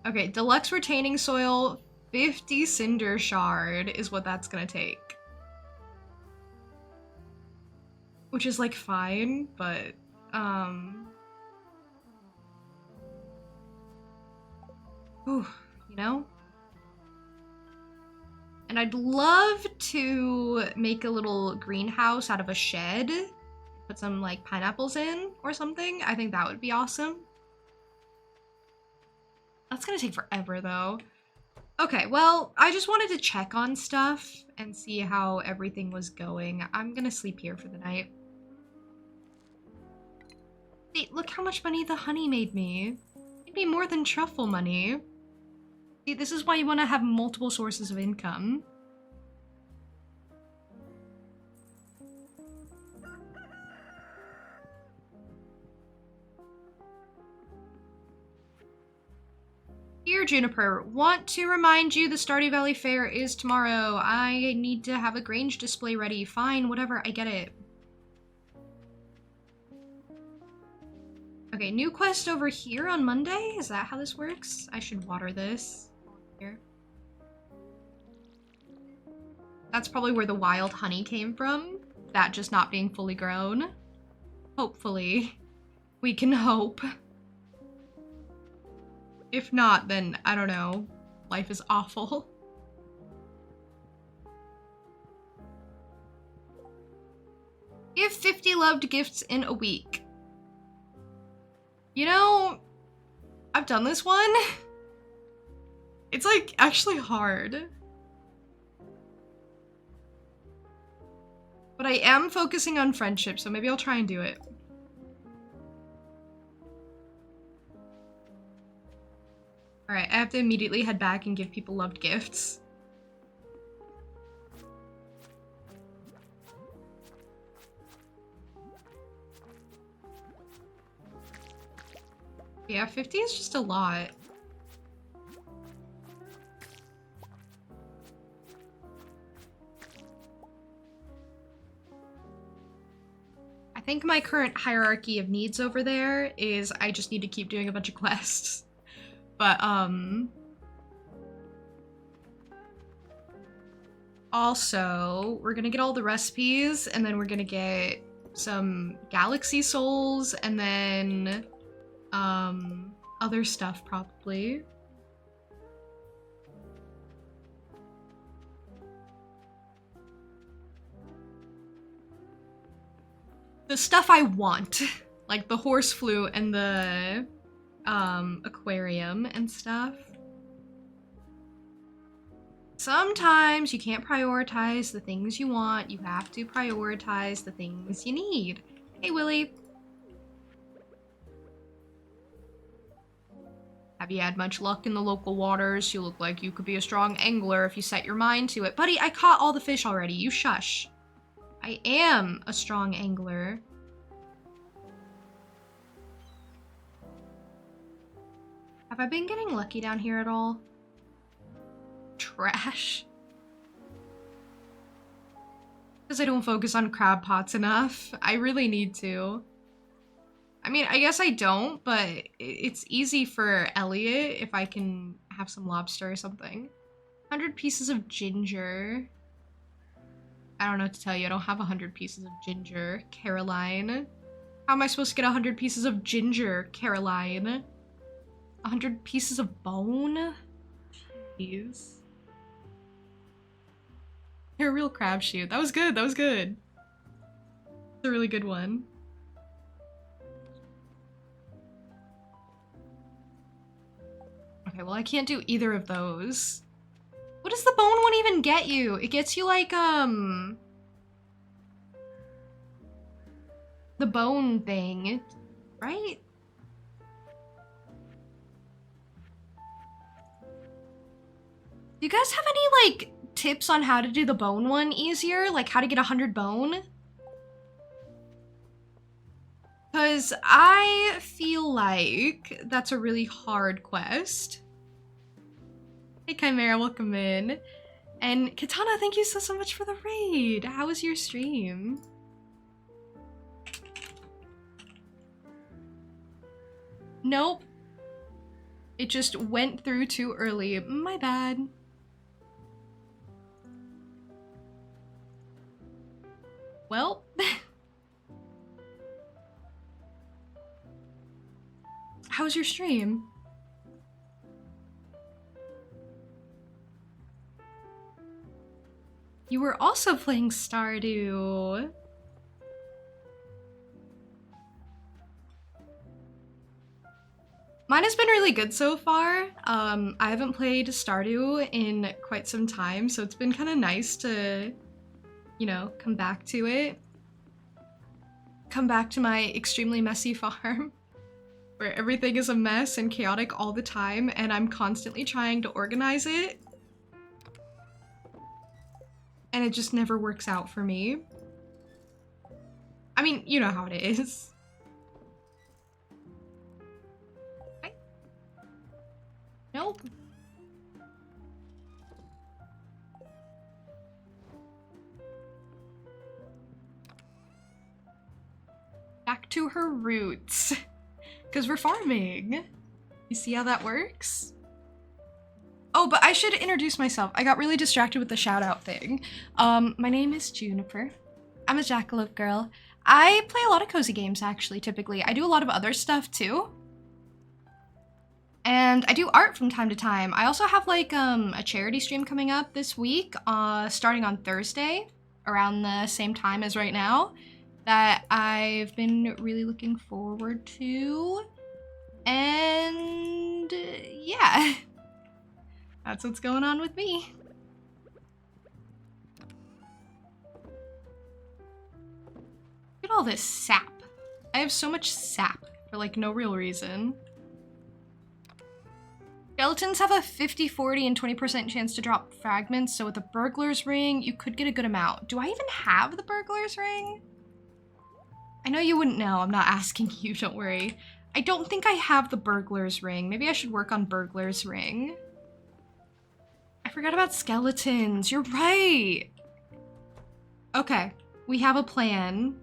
Okay, deluxe retaining soil, 50 cinder shard is what that's gonna take. Which is, like, fine, but, ooh, you know? And I'd love to make a little greenhouse out of a shed. Put some, like, pineapples in or something. I think that would be awesome. That's gonna take forever, though. Okay, well, I just wanted to check on stuff and see how everything was going. I'm gonna sleep here for the night. Wait, look how much money the honey made me. It made me more than truffle money. See, this is why you want to have multiple sources of income. Dear Juniper, want to remind you the Stardew Valley Fair is tomorrow. I need to have a Grange display ready. Fine, whatever, I get it. Okay, new quest over here on Monday? Is that how this works? I should water this. Here. That's probably where the wild honey came from. That just not being fully grown. Hopefully. We can hope. If not, then I don't know. Life is awful. Give 50 loved gifts in a week. You know, I've done this one. It's like actually hard. But I am focusing on friendship, so maybe I'll try and do it. Alright, I have to immediately head back and give people loved gifts. Yeah, 50 is just a lot. I think my current hierarchy of needs over there is I just need to keep doing a bunch of quests. But, also, we're gonna get all the recipes, and then we're gonna get some galaxy souls, and then, other stuff, probably. The stuff I want. Like the horse flute and the, aquarium and stuff. Sometimes you can't prioritize the things you want. You have to prioritize the things you need. Hey, Willy. Have you had much luck in the local waters? You look like you could be a strong angler if you set your mind to it. Buddy, I caught all the fish already. You shush. I am a strong angler. Have I been getting lucky down here at all? Trash. Because I don't focus on crab pots enough. I really need to. I mean, I guess I don't, but it's easy for Elliot if I can have some lobster or something. 100 pieces of ginger. I don't know what to tell you. I don't have 100 pieces of ginger, Caroline. How am I supposed to get 100 pieces of ginger, Caroline? 100 pieces of bone? Jeez. You're a real crapshoot. That was good. That was good. It's a really good one. Okay, well, I can't do either of those. What does the bone one even get you? It gets you, like, the bone thing, right? Do you guys have any, like, tips on how to do the bone one easier? Like, how to get 100 bone? Because I feel like that's a really hard quest. Hey Chimera, welcome in. And Katana, thank you so much for the raid. How was your stream? Nope. It just went through too early. My bad. Well. How was your stream? You were also playing Stardew. Mine has been really good so far. I haven't played Stardew in quite some time, so it's been kind of nice to, you know, come back to it. Come back to my extremely messy farm, where everything is a mess and chaotic all the time, and I'm constantly trying to organize it. And it just never works out for me. I mean, you know how it is. Okay. Nope. Nope. Back to her roots. Because we're farming. You see how that works? Oh, but I should introduce myself. I got really distracted with the shout out thing. My name is Juniper. I'm a jackalope girl. I play a lot of cozy games, actually, typically. I do a lot of other stuff, too. And I do art from time to time. I also have, like, a charity stream coming up this week, starting on Thursday, around the same time as right now, that I've been really looking forward to. And, yeah. That's what's going on with me. Look at all this sap. I have so much sap for like no real reason. Skeletons have a 50, 40, and 20% chance to drop fragments, so with a burglar's ring, you could get a good amount. Do I even have the burglar's ring? I know you wouldn't know, I'm not asking you, don't worry. I don't think I have the burglar's ring. Maybe I should work on burglar's ring. I forgot about skeletons, you're right! Okay, we have a plan.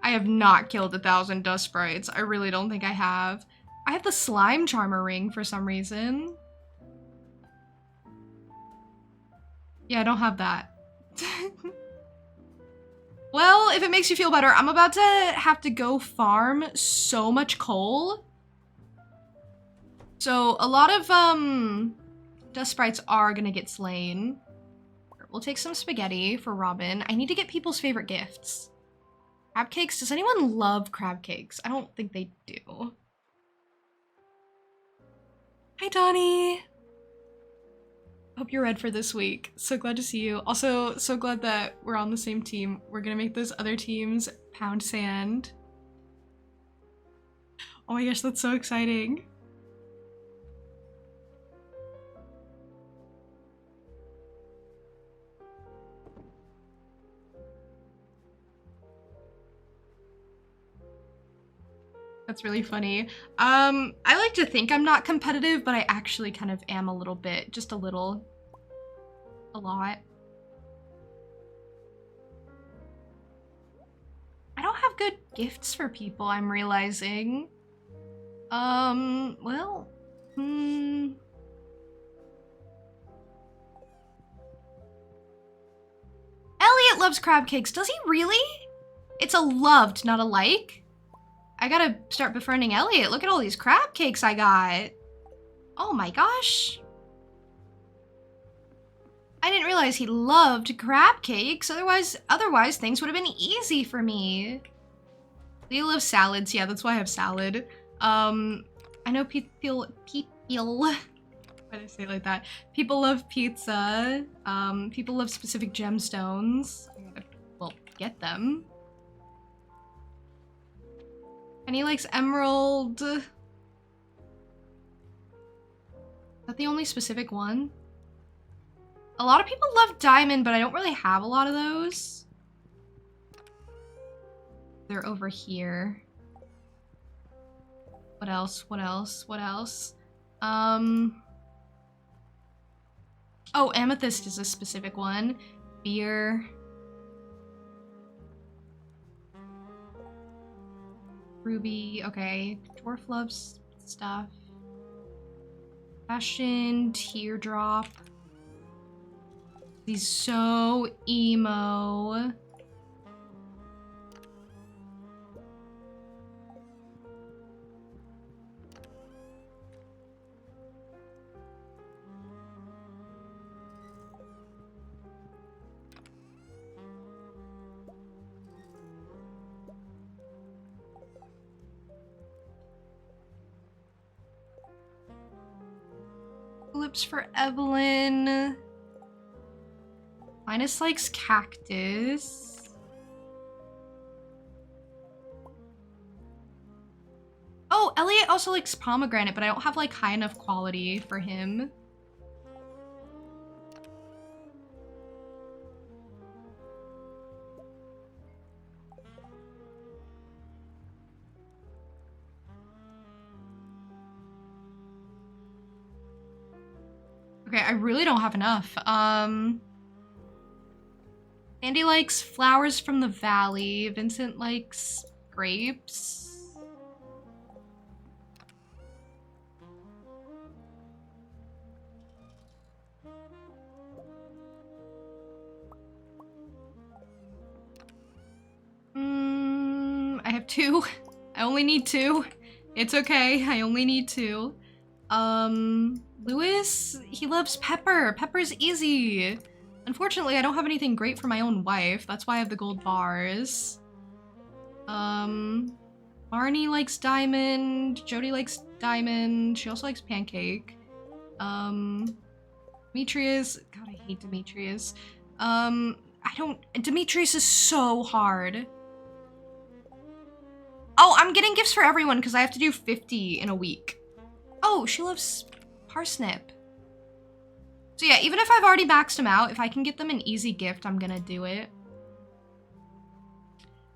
I have not killed 1,000 dust sprites. I really don't think I have. I have the slime charmer ring for some reason. Yeah, I don't have that. Well, if it makes you feel better, I'm about to have to go farm so much coal. So a lot of dust sprites are gonna get slain. We'll take some spaghetti for Robin. I need to get people's favorite gifts. Crab cakes? Does anyone love crab cakes? I don't think they do. Hi, Donnie. Hope you're ready for this week. So glad to see you. Also, so glad that we're on the same team. We're gonna make those other teams pound sand. Oh my gosh, that's so exciting. That's really funny. I like to think I'm not competitive, but I actually kind of am a little bit. Just a little. A lot. I don't have good gifts for people, I'm realizing. Well, Elliot loves crab cakes. Does he really? It's a loved, not a like. I gotta start befriending Elliot. Look at all these crab cakes I got. Oh my gosh. I didn't realize he loved crab cakes. Otherwise things would have been easy for me. Leo loves salads. Yeah, that's why I have salad. I know people, why did I say it like that? People love pizza. People love specific gemstones. I gotta, well, get them. And he likes emerald. Is that the only specific one? A lot of people love diamond, but I don't really have a lot of those. They're over here. What else? What else? What else? Oh, amethyst is a specific one. Beer. Ruby, okay. Dwarf loves stuff. Passion, teardrop. He's so emo. Tulips for Evelyn. Linus likes cactus. Oh, Elliot also likes pomegranate, but I don't have like high enough quality for him. Okay, I really don't have enough. Sandy likes flowers from the valley. Vincent likes grapes. I have 2. I only need 2. It's okay, I only need 2. Lewis, he loves pepper. Pepper's easy. Unfortunately, I don't have anything great for my own wife. That's why I have the gold bars. Barney likes diamond. Jody likes diamond. She also likes pancake. Demetrius. God, I hate Demetrius. Demetrius is so hard. Oh, I'm getting gifts for everyone because I have to do 50 in a week. Oh, she loves parsnip. So yeah, even if I've already maxed them out, if I can get them an easy gift, I'm gonna do it.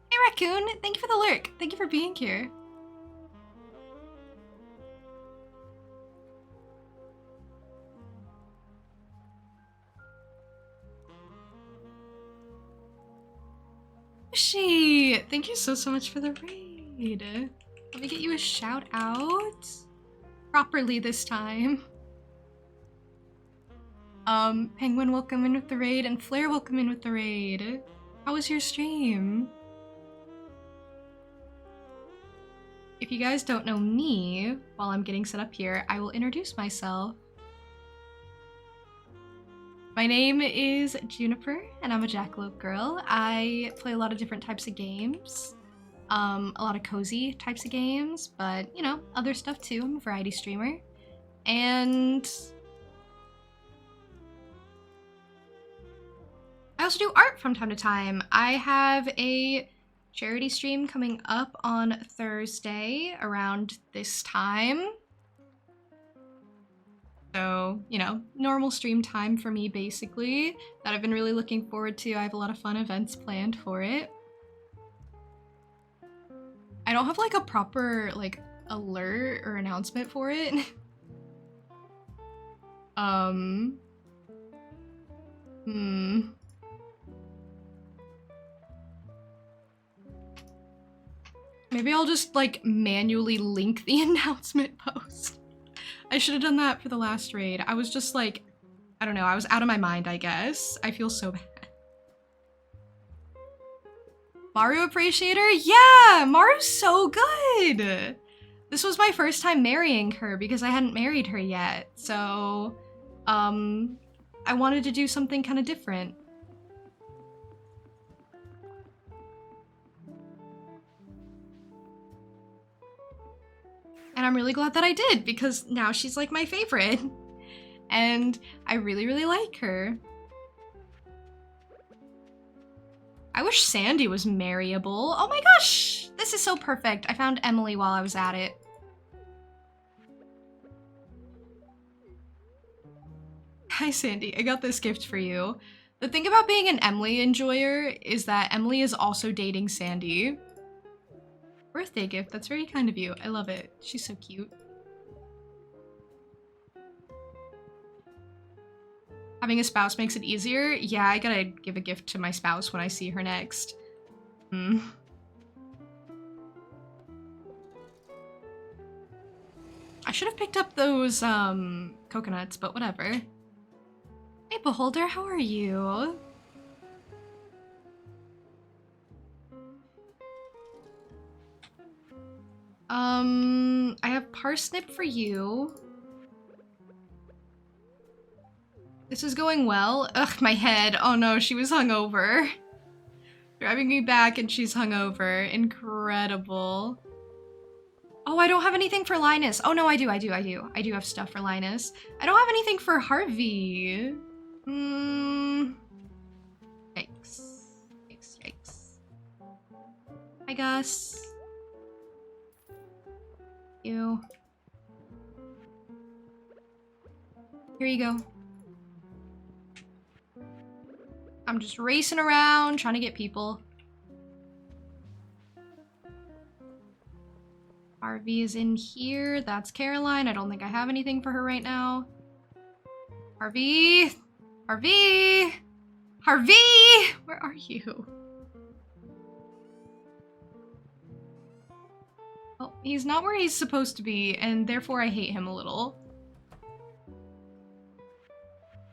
Hey, Raccoon, thank you for the lurk. Thank you for being here. She, thank you so much for the raid. Let me get you a shout out. Properly this time. Penguin will come in with the raid, and Flair will come in with the raid. How was your stream? If you guys don't know me, while I'm getting set up here, I will introduce myself. My name is Juniper, and I'm a Jackalope girl. I play a lot of different types of games. A lot of cozy types of games, but, you know, other stuff too. I'm a variety streamer. And I also do art from time to time. I have a charity stream coming up on Thursday around this time. So, you know, normal stream time for me, basically, that I've been really looking forward to. I have a lot of fun events planned for it. I don't have, like, a proper, like, alert or announcement for it. Maybe I'll just, like, manually link the announcement post. I should have done that for the last raid. I was just like, I don't know, I was out of my mind, I guess. I feel so bad. Maru Appreciator? Yeah! Maru's so good! This was my first time marrying her because I hadn't married her yet. So, I wanted to do something kind of different. And I'm really glad that I did because now she's like my favorite. And I really, really like her. I wish Sandy was marryable. Oh my gosh, this is so perfect. I found Emily while I was at it. Hi Sandy, I got this gift for you. The thing about being an Emily enjoyer is that Emily is also dating Sandy. Birthday gift, that's very kind of you. I love it. She's so cute. Having a spouse makes it easier? Yeah, I gotta give a gift to my spouse when I see her next. I should have picked up those, coconuts, but whatever. Hey, Beholder, how are you? I have parsnip for you. This is going well. Ugh, my head. Oh no, she was hungover. Driving me back and she's hungover. Incredible. Oh, I don't have anything for Linus. Oh no, I do. I do have stuff for Linus. I don't have anything for Harvey. Yikes. Yikes. Hi, Gus. You. Here you go. I'm just racing around, trying to get people. Harvey is in here. That's Caroline. I don't think I have anything for her right now. Harvey! Harvey! Harvey! Where are you? Well, he's not where he's supposed to be, and therefore I hate him a little.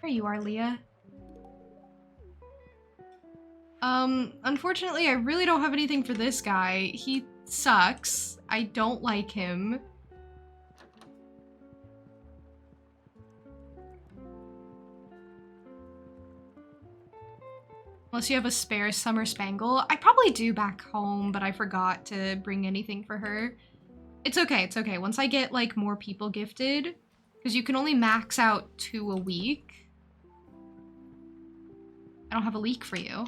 There you are, Leah. Unfortunately, I really don't have anything for this guy. He sucks. I don't like him. Unless you have a spare summer spangle. I probably do back home, but I forgot to bring anything for her. It's okay, it's okay. Once I get, like, more people gifted, because you can only max out 2 a week. I don't have a leek for you.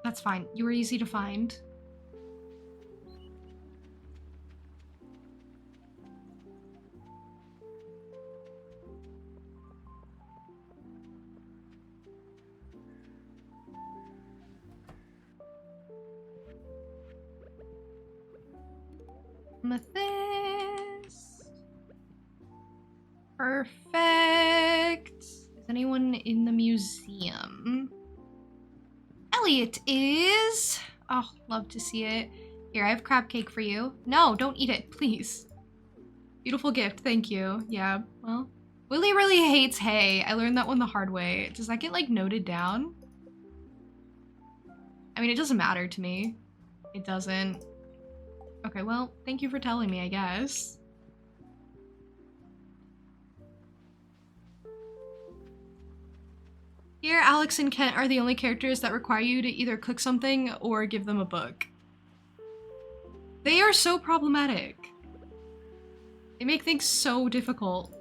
That's fine. You were easy to find. Amethyst. Perfect. Is anyone in the museum? Elliot is. Oh, love to see it. Here, I have crab cake for you. No, don't eat it, please. Beautiful gift, thank you. Yeah, well, Willie really hates hay. I learned that one the hard way. Does that get, like, noted down? I mean, it doesn't matter to me. It doesn't. Okay, well, thank you for telling me, I guess. Here, Alex and Kent are the only characters that require you to either cook something or give them a book. They are so problematic. They make things so difficult.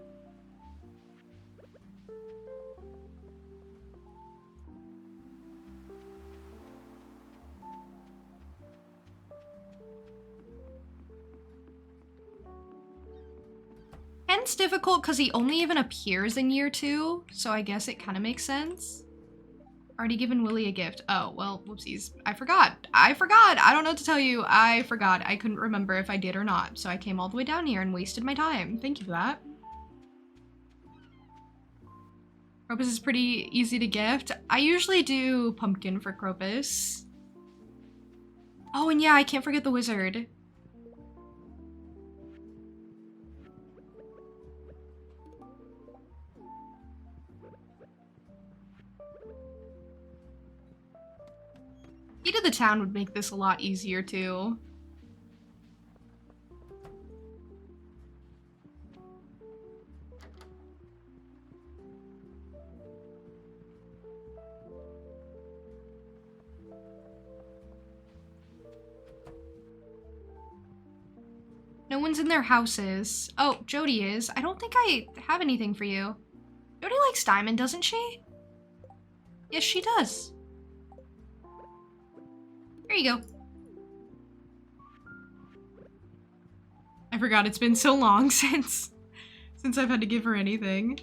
Kent's difficult because he only even appears in year 2, so I guess it kind of makes sense. Already given Willie a gift. Oh, well, whoopsies. I forgot. I don't know what to tell you. I forgot. I couldn't remember if I did or not, so I came all the way down here and wasted my time. Thank you for that. Crocus is pretty easy to gift. I usually do pumpkin for Crocus. Oh, and yeah, I can't forget the wizard. Key to the town would make this a lot easier too. No one's in their houses. Oh, Jody is. I don't think I have anything for you. Jody likes diamond, doesn't she? Yes, she does. Here you go. I forgot it's been so long since I've had to give her anything.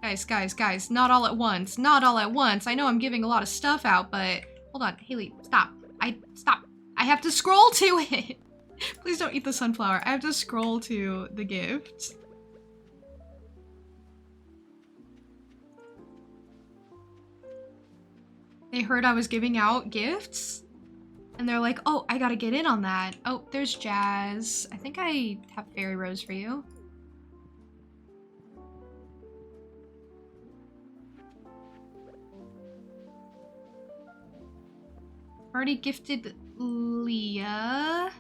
Guys, not all at once. Not all at once. I know I'm giving a lot of stuff out, but hold on, Haley, stop. Stop. I have to scroll to it. Please don't eat the sunflower. I have to scroll to the gift. They heard I was giving out gifts, and they're like, oh, I gotta get in on that. Oh, there's Jazz. I think I have Fairy Rose for you. Already gifted Leah.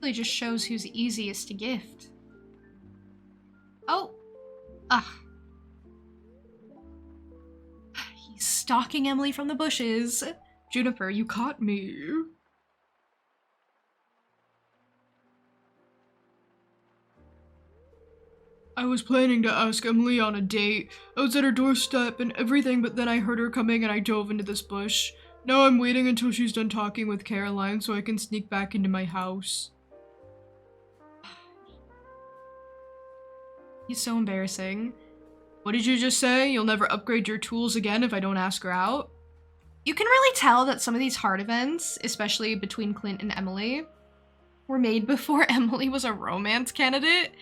Really just shows who's easiest to gift. Oh. Ugh. He's stalking Emily from the bushes. Juniper, you caught me. I was planning to ask Emily on a date. I was at her doorstep and everything, but then I heard her coming and I dove into this bush. Now I'm waiting until she's done talking with Caroline so I can sneak back into my house. He's so embarrassing. What did you just say? You'll never upgrade your tools again if I don't ask her out? You can really tell that some of these heart events, especially between Clint and Emily, were made before Emily was a romance candidate.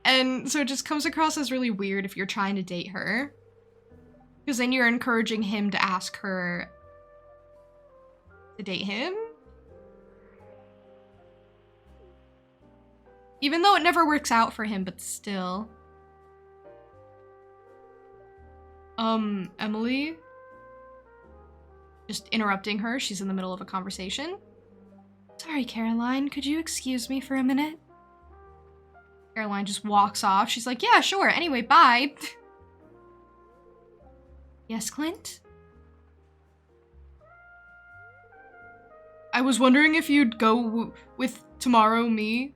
And so it just comes across as really weird if you're trying to date her. Because then you're encouraging him to ask her to date him? Even though it never works out for him, but still. Emily? Just interrupting her, she's in the middle of a conversation. Sorry, Caroline, could you excuse me for a minute? Caroline just walks off. She's like, yeah, sure, anyway, bye. Yes, Clint? I was wondering if you'd go with Tomorrow Me.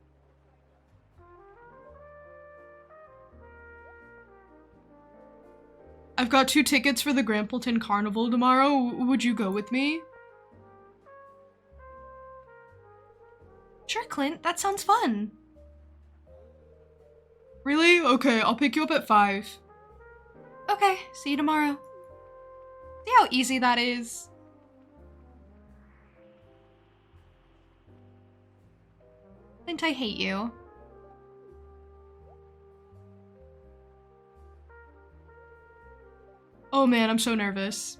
I've got 2 tickets for the Grampleton Carnival tomorrow. Would you go with me? Sure, Clint. That sounds fun. Really? Okay, I'll pick you up at 5. Okay, see you tomorrow. See how easy that is? Clint, I hate you. Oh man, I'm so nervous.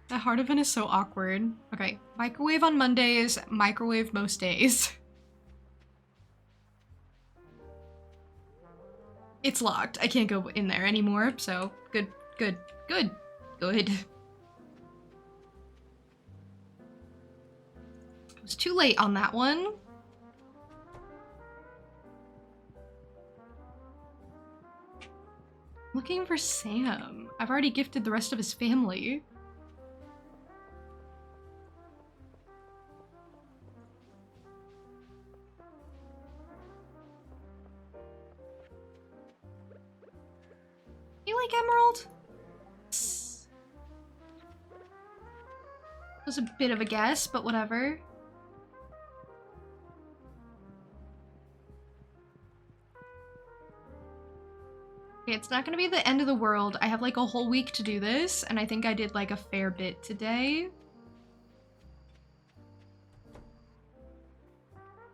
That heart event is so awkward. Okay, microwave on Mondays, microwave most days. It's locked. I can't go in there anymore, so good, good, good, good. It was too late on that one. Looking for Sam. I've already gifted the rest of his family. You like Emerald? Was a bit of a guess, but whatever. Okay, it's not gonna be the end of the world. I have like a whole week to do this, and I think I did like a fair bit today.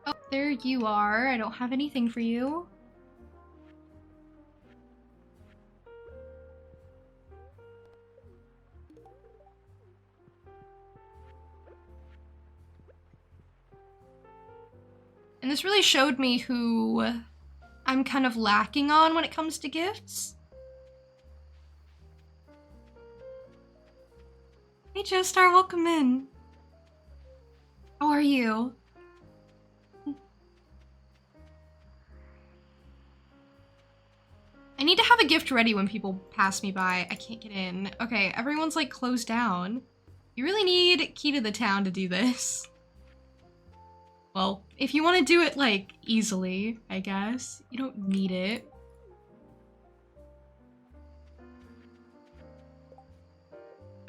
Oh, there you are. I don't have anything for you. And this really showed me who I'm kind of lacking on when it comes to gifts. Hey Joestar, welcome in. How are you? I need to have a gift ready when people pass me by. I can't get in. Okay, everyone's like closed down. You really need key to the town to do this. Well, if you want to do it, like, easily, I guess. You don't need it.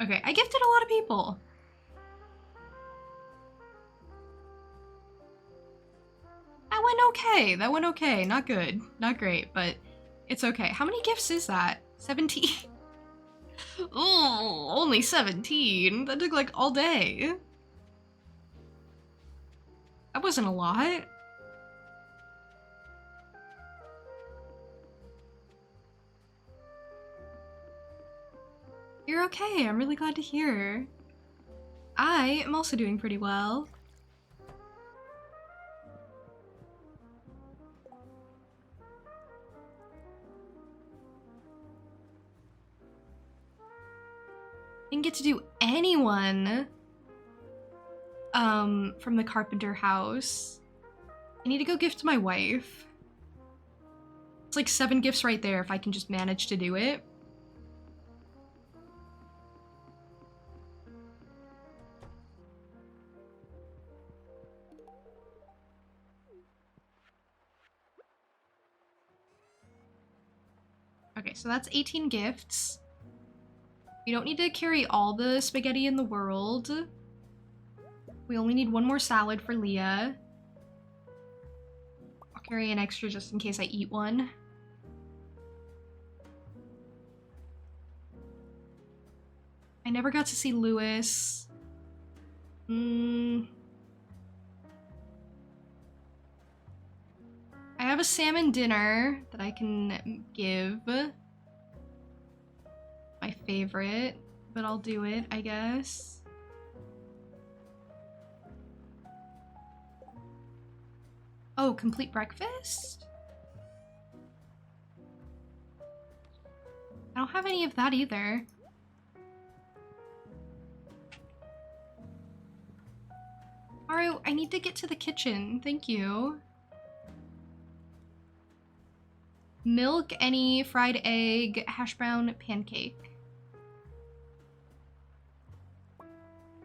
Okay, I gifted a lot of people. That went okay. That went okay. Not good. Not great, but it's okay. How many gifts is that? 17? Oh, only 17. That took, like, all day. That wasn't a lot. You're okay. I'm really glad to hear. I am also doing pretty well. Didn't get to do anyone from the carpenter house. I need to go gift to my wife. It's like 7 gifts right there if I can just manage to do it. Okay, so that's 18 gifts. You don't need to carry all the spaghetti in the world. We only need 1 more salad for Leah. I'll carry an extra just in case I eat one. never got to see Lewis. I have a salmon dinner that I can give. My favorite, but I'll do it, I guess. Oh, complete breakfast? I don't have any of that either. Alright, I need to get to the kitchen. Thank you. Milk, any fried egg, hash brown, pancake.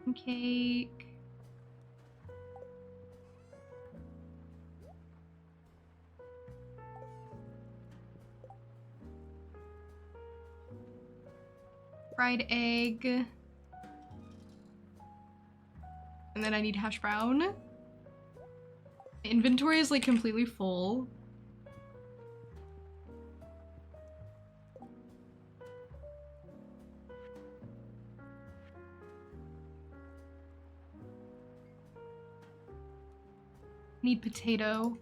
Pancake. Fried egg. And then I need hash brown. Inventory is like completely full. Need potato.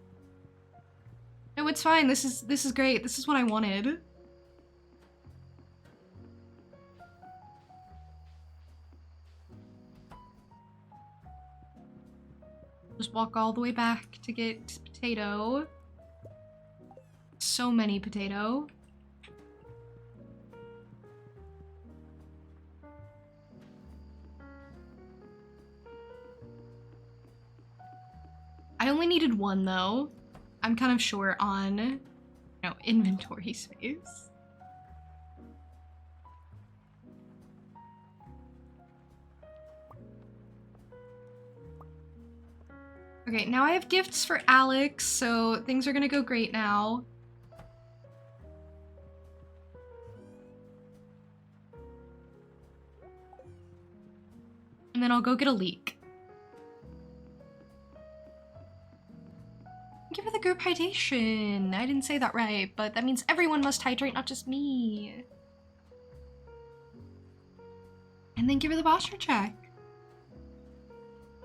No, it's fine. This is great. This is what I wanted. Just walk all the way back to get potato. So many potato. I only needed one though. I'm kind of short on, inventory space. Okay, now I have gifts for Alex, so things are gonna go great now. And then I'll go get a leek. Give her the group hydration. I didn't say that right, but that means everyone must hydrate, not just me. And then give her the posture check.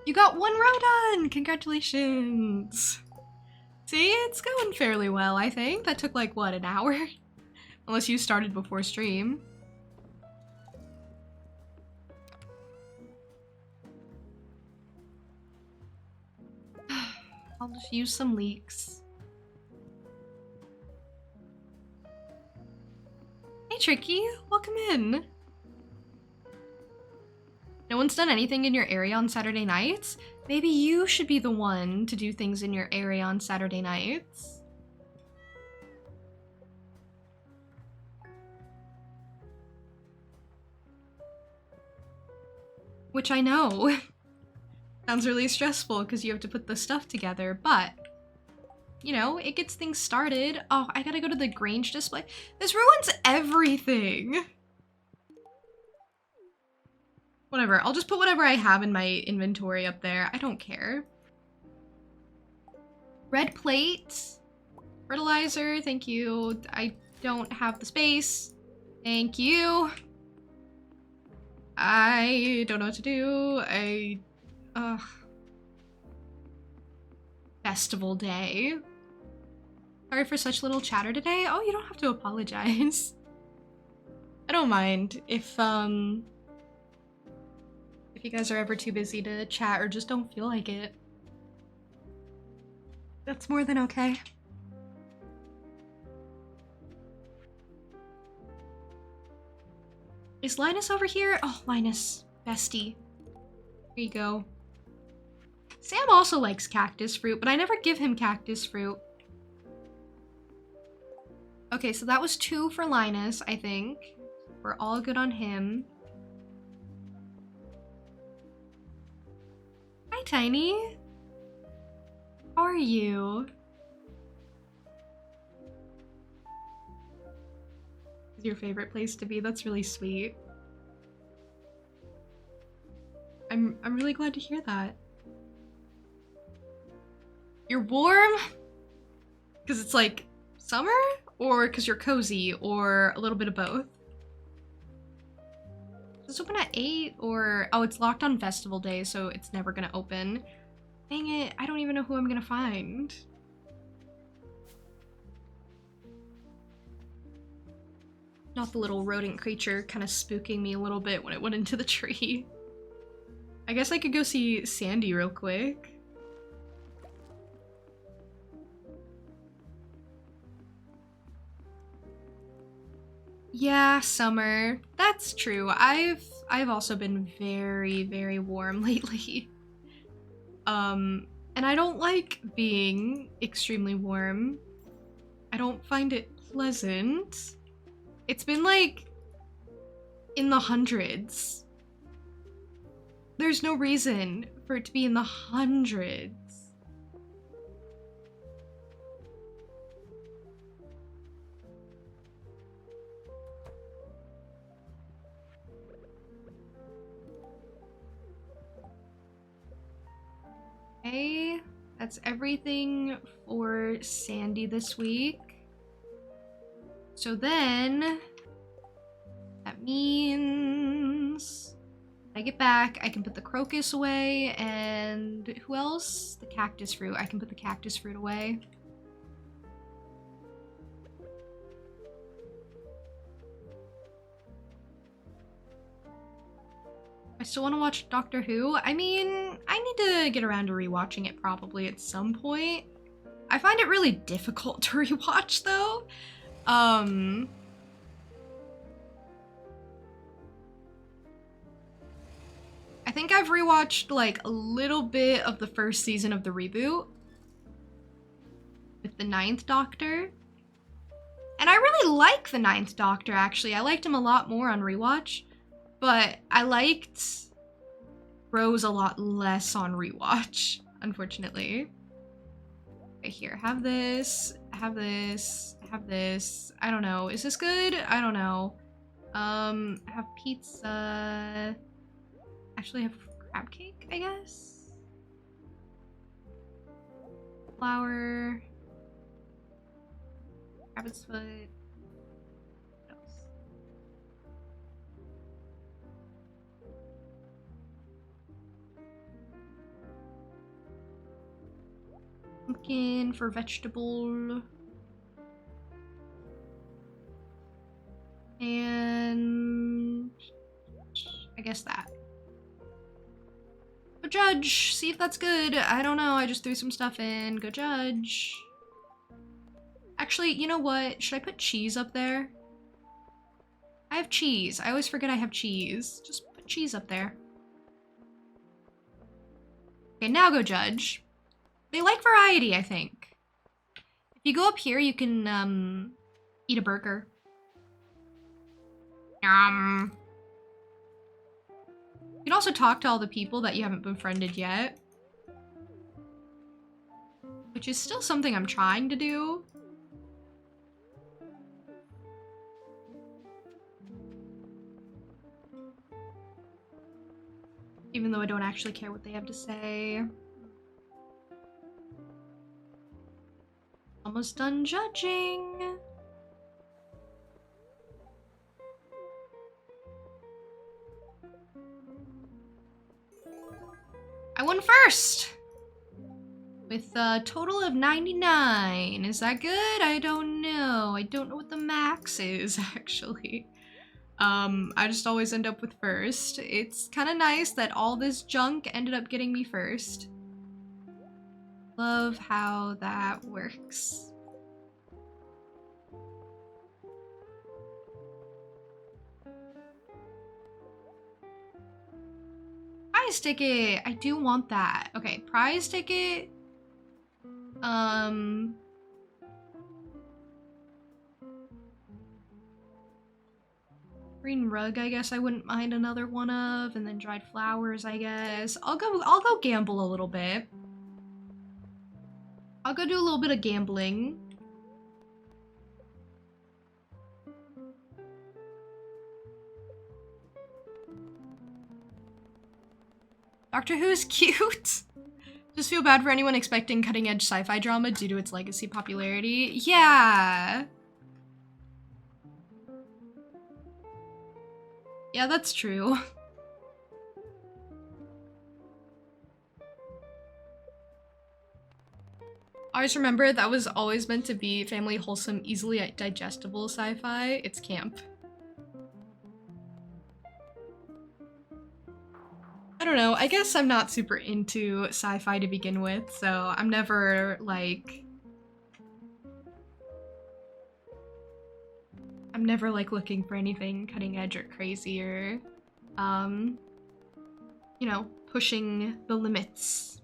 You got 1 row done! Congratulations! See, it's going fairly well, I think. That took like, what, an hour? Unless you started before stream. I'll just use some leeks. Hey Tricky, welcome in. No one's done anything in your area on Saturday nights? Maybe you should be the one to do things in your area on Saturday nights. Which I know. Sounds really stressful because you have to put the stuff together, but, it gets things started. Oh, I gotta go to the Grange display. This ruins everything. Whatever, I'll just put whatever I have in my inventory up there. I don't care. Red plate. Fertilizer, thank you. I don't have the space. Thank you. I don't know what to do. Festival day. Sorry for such little chatter today. Oh, you don't have to apologize. I don't mind if you guys are ever too busy to chat or just don't feel like it. That's more than okay. Is Linus over here? Oh, Linus, bestie. There you go. Sam also likes cactus fruit, but I never give him cactus fruit. Okay, so that was 2 for Linus, I think. We're all good on him. Hi, Tiny. How are you? Is your favorite place to be? That's really sweet. I'm really glad to hear that. You're warm? Because it's like summer? Or because you're cozy? Or a little bit of both? Does this open at 8 or... Oh, it's locked on festival day, so it's never gonna open. Dang it, I don't even know who I'm gonna find. Not the little rodent creature kind of spooking me a little bit when it went into the tree. I guess I could go see Sandy real quick. Yeah, summer. That's true. I've also been very, very warm lately. And I don't like being extremely warm. I don't find it pleasant. It's been like in the hundreds. There's no reason for it to be in the hundreds. Okay, that's everything for Sandy this week. So then, that means when I get back, I can put the crocus away, and who else? The cactus fruit. I can put the cactus fruit away. I still want to watch Doctor Who. I mean, I need to get around to rewatching it probably at some point. I find it really difficult to rewatch though. I think I've rewatched like a little bit of the first season of the reboot with the 9th Doctor. And I really like the 9th Doctor actually. I liked him a lot more on rewatch. But I liked Rose a lot less on rewatch, unfortunately. Okay, here, have this, have this, have this. I don't know. Is this good? I don't know. Have pizza. Actually have crab cake, I guess. Flour. Rabbit's foot. Pumpkin for vegetable. And I guess that. Go judge, see if that's good. I don't know, I just threw some stuff in. Go judge. Actually, you know what? Should I put cheese up there? I have cheese. I always forget I have cheese. Just put cheese up there. Okay, now go judge. They like variety, I think. If you go up here, you can, eat a burger. You can also talk to all the people that you haven't befriended yet. Which is still something I'm trying to do. Even though I don't actually care what they have to say. Almost done judging. I won first! With a total of 99. Is that good? I don't know. I don't know what the max is, actually. I just always end up with first. It's kind of nice that all this junk ended up getting me first. Love how that works. Prize ticket! I do want that. Okay, prize ticket. Green rug, I guess I wouldn't mind another one of, and then dried flowers, I guess. I'll go gamble a little bit. I'll go do a little bit of gambling. Doctor Who is cute. Just feel bad for anyone expecting cutting-edge sci-fi drama due to its legacy popularity. Yeah. Yeah, that's true. I always remember that was always meant to be family wholesome, easily digestible sci-fi. It's camp. I don't know, I guess I'm not super into sci-fi to begin with, so I'm never like... looking for anything cutting edge or crazy or, you know, pushing the limits.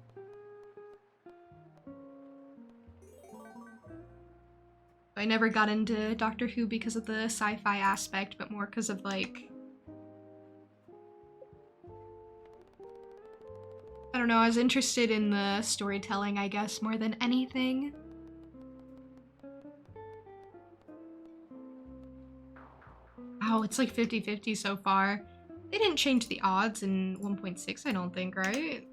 I never got into Doctor Who because of the sci-fi aspect, but more because of like... I don't know, I was interested in the storytelling, I guess, more than anything. Wow, it's like 50-50 so far. They didn't change the odds in 1.6, I don't think, right?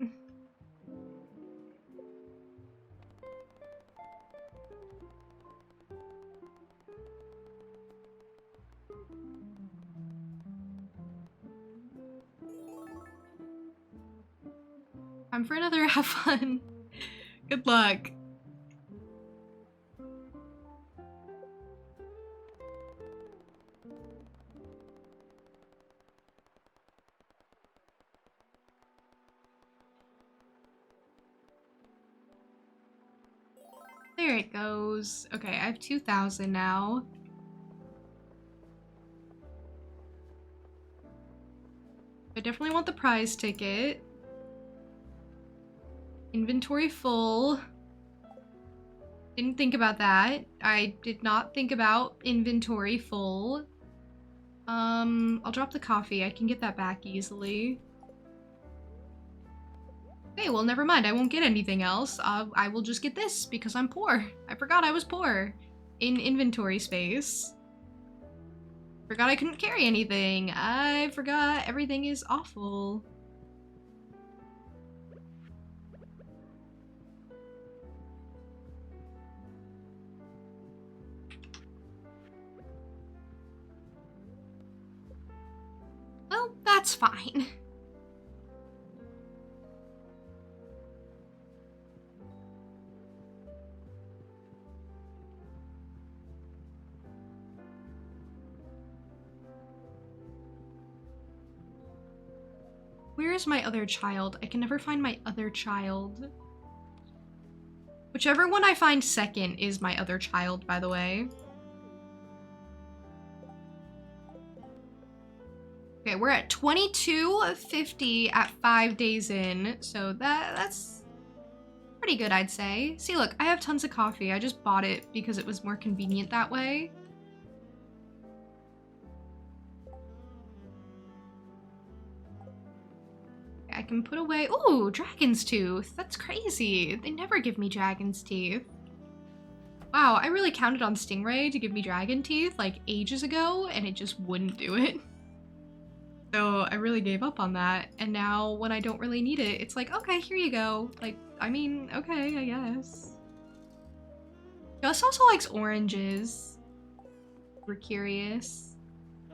Time for another have fun. Good luck. There it goes. Okay, I have 2,000 now. I definitely want the prize ticket. Inventory full. Didn't think about that. I did not think about inventory full. I'll drop the coffee. I can get that back easily. Okay, well, never mind. I won't get anything else. I will just get this because I'm poor. I forgot I was poor in inventory space. Forgot I couldn't carry anything. I forgot everything is awful. Well, that's fine. Where is my other child? I can never find my other child. Whichever one I find second is my other child, by the way. Okay, we're at 2250 at 5 days in, so that's pretty good, I'd say. See, look, I have tons of coffee. I just bought it because it was more convenient that way. I can put away... Ooh, dragon's tooth. That's crazy. They never give me dragon's teeth. Wow, I really counted on Stingray to give me dragon teeth like ages ago, and it just wouldn't do it. So I really gave up on that, and now when I don't really need it, it's like, okay, here you go. Like, I mean, okay, I guess. Gus also likes oranges. We're curious.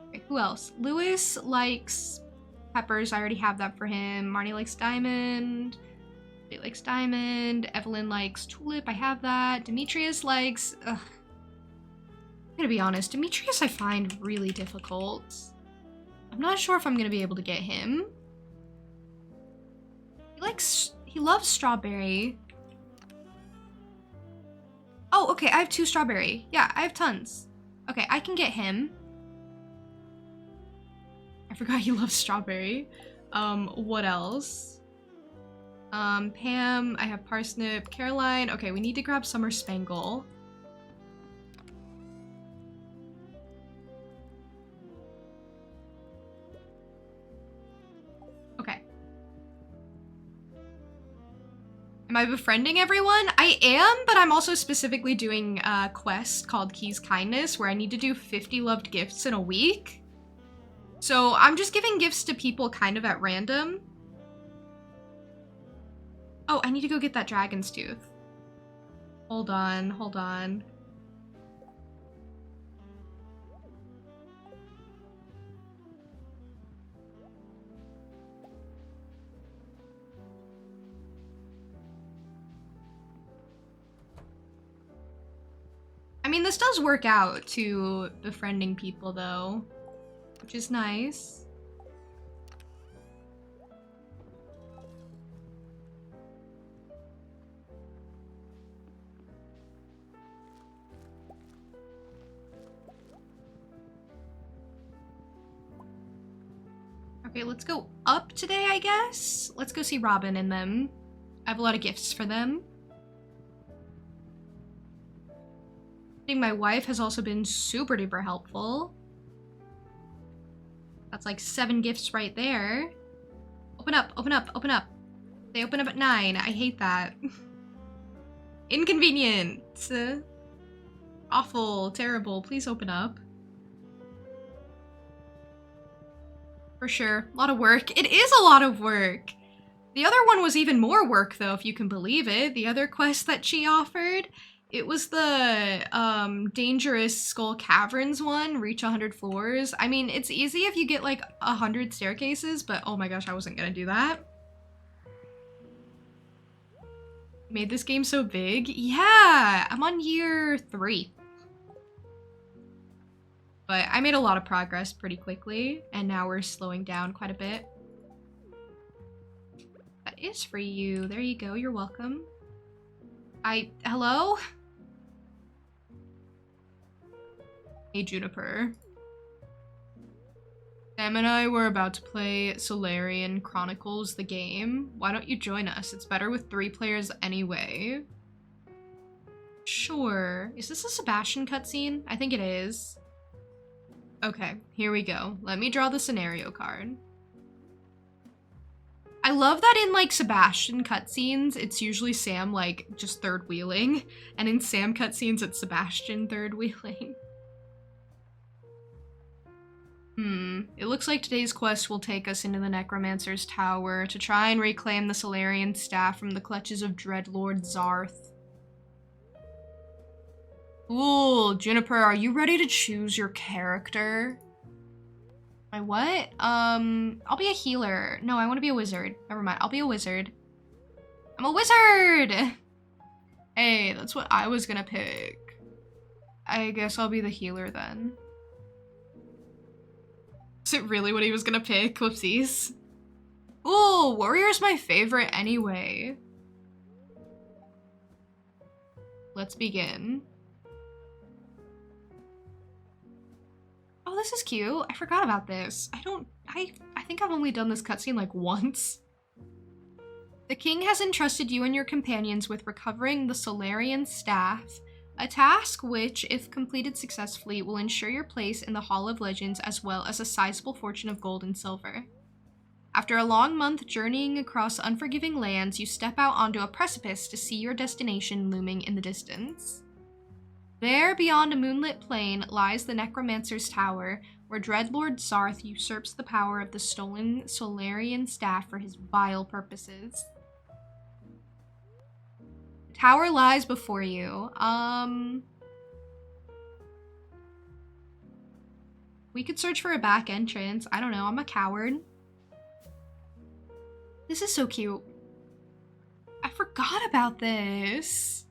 Okay, who else? Lewis likes peppers. I already have that for him. Marnie likes diamond. He likes diamond. Evelyn likes tulip. I have that. Demetrius likes... Ugh. I'm gonna be honest. Demetrius I find really difficult. I'm not sure if I'm gonna be able to get him. He loves strawberry. Oh, okay, I have 2 strawberry. Yeah, I have tons. Okay, I can get him. I forgot he loves strawberry. What else? Pam, I have parsnip. Caroline, okay, we need to grab Summer Spangle. Okay. Am I befriending everyone? I am, but I'm also specifically doing a quest called Key's Kindness where I need to do 50 loved gifts in a week. So I'm just giving gifts to people kind of at random. Oh, I need to go get that dragon's tooth. Hold on, hold on. mean, this does work out to befriending people, though, which is nice. Okay, let's go up today, I guess? Let's go see Robin and them. I have a lot of gifts for them. I think my wife has also been super duper helpful. That's like 7 gifts right there. Open up, open up, open up. They open up at 9. I hate that. Inconvenient. Awful, terrible. Please open up. For sure. A lot of work. It is a lot of work. The other one was even more work, though, if you can believe it. The other quest that she offered, it was the dangerous Skull Caverns one, reach 100 floors. I mean, it's easy if you get like 100 staircases, but oh my gosh, I wasn't gonna do that. Made this game so big. Yeah, I'm on year 3. But I made a lot of progress pretty quickly, and now we're slowing down quite a bit. That is for you. There you go. You're welcome. Hello? Hey, Juniper. Sam and I were about to play Solarian Chronicles, the game. Why don't you join us? It's better with 3 players anyway. Sure. Is this a Sebastian cutscene? I think it is. Okay, here we go. Let me draw the scenario card. I love that in, like, Sebastian cutscenes, it's usually Sam, like, just third wheeling, and in Sam cutscenes, it's Sebastian third wheeling. It looks like today's quest will take us into the Necromancer's Tower to try and reclaim the Solarian staff from the clutches of Dreadlord Zarth. Cool, Juniper, are you ready to choose your character? My what? I'll be a healer. No, I want to be a wizard. Never mind, I'll be a wizard. I'm a wizard! Hey, that's what I was gonna pick. I guess I'll be the healer then. Is it really what he was gonna pick? Whoopsies. Ooh, warrior's my favorite anyway. Let's begin. Oh, this is cute. I forgot about this. I think I've only done this cutscene like once. The king has entrusted you and your companions with recovering the Solarian staff, a task which, if completed successfully, will ensure your place in the Hall of Legends as well as a sizable fortune of gold and silver. After a long month journeying across unforgiving lands, you step out onto a precipice to see your destination looming in the distance. There, beyond a moonlit plain, lies the Necromancer's Tower, where Dreadlord Zarth usurps the power of the stolen Solarian staff for his vile purposes. The tower lies before you. We could search for a back entrance. I don't know, I'm a coward. This is so cute. I forgot about this.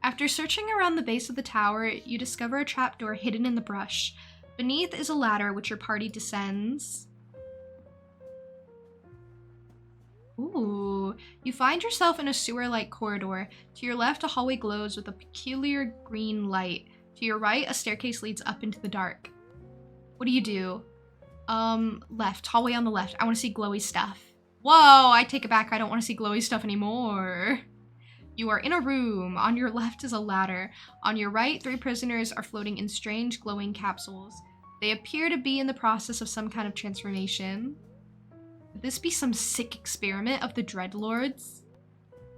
After searching around the base of the tower, you discover a trapdoor hidden in the brush. Beneath is a ladder which your party descends. Ooh. You find yourself in a sewer-like corridor. To your left, a hallway glows with a peculiar green light. To your right, a staircase leads up into the dark. What do you do? Left. Hallway on the left. I want to see glowy stuff. Whoa, I take it back. I don't want to see glowy stuff anymore. You are in a room. On your left is a ladder. On your right, 3 prisoners are floating in strange glowing capsules. They appear to be in the process of some kind of transformation. Could this be some sick experiment of the Dreadlords?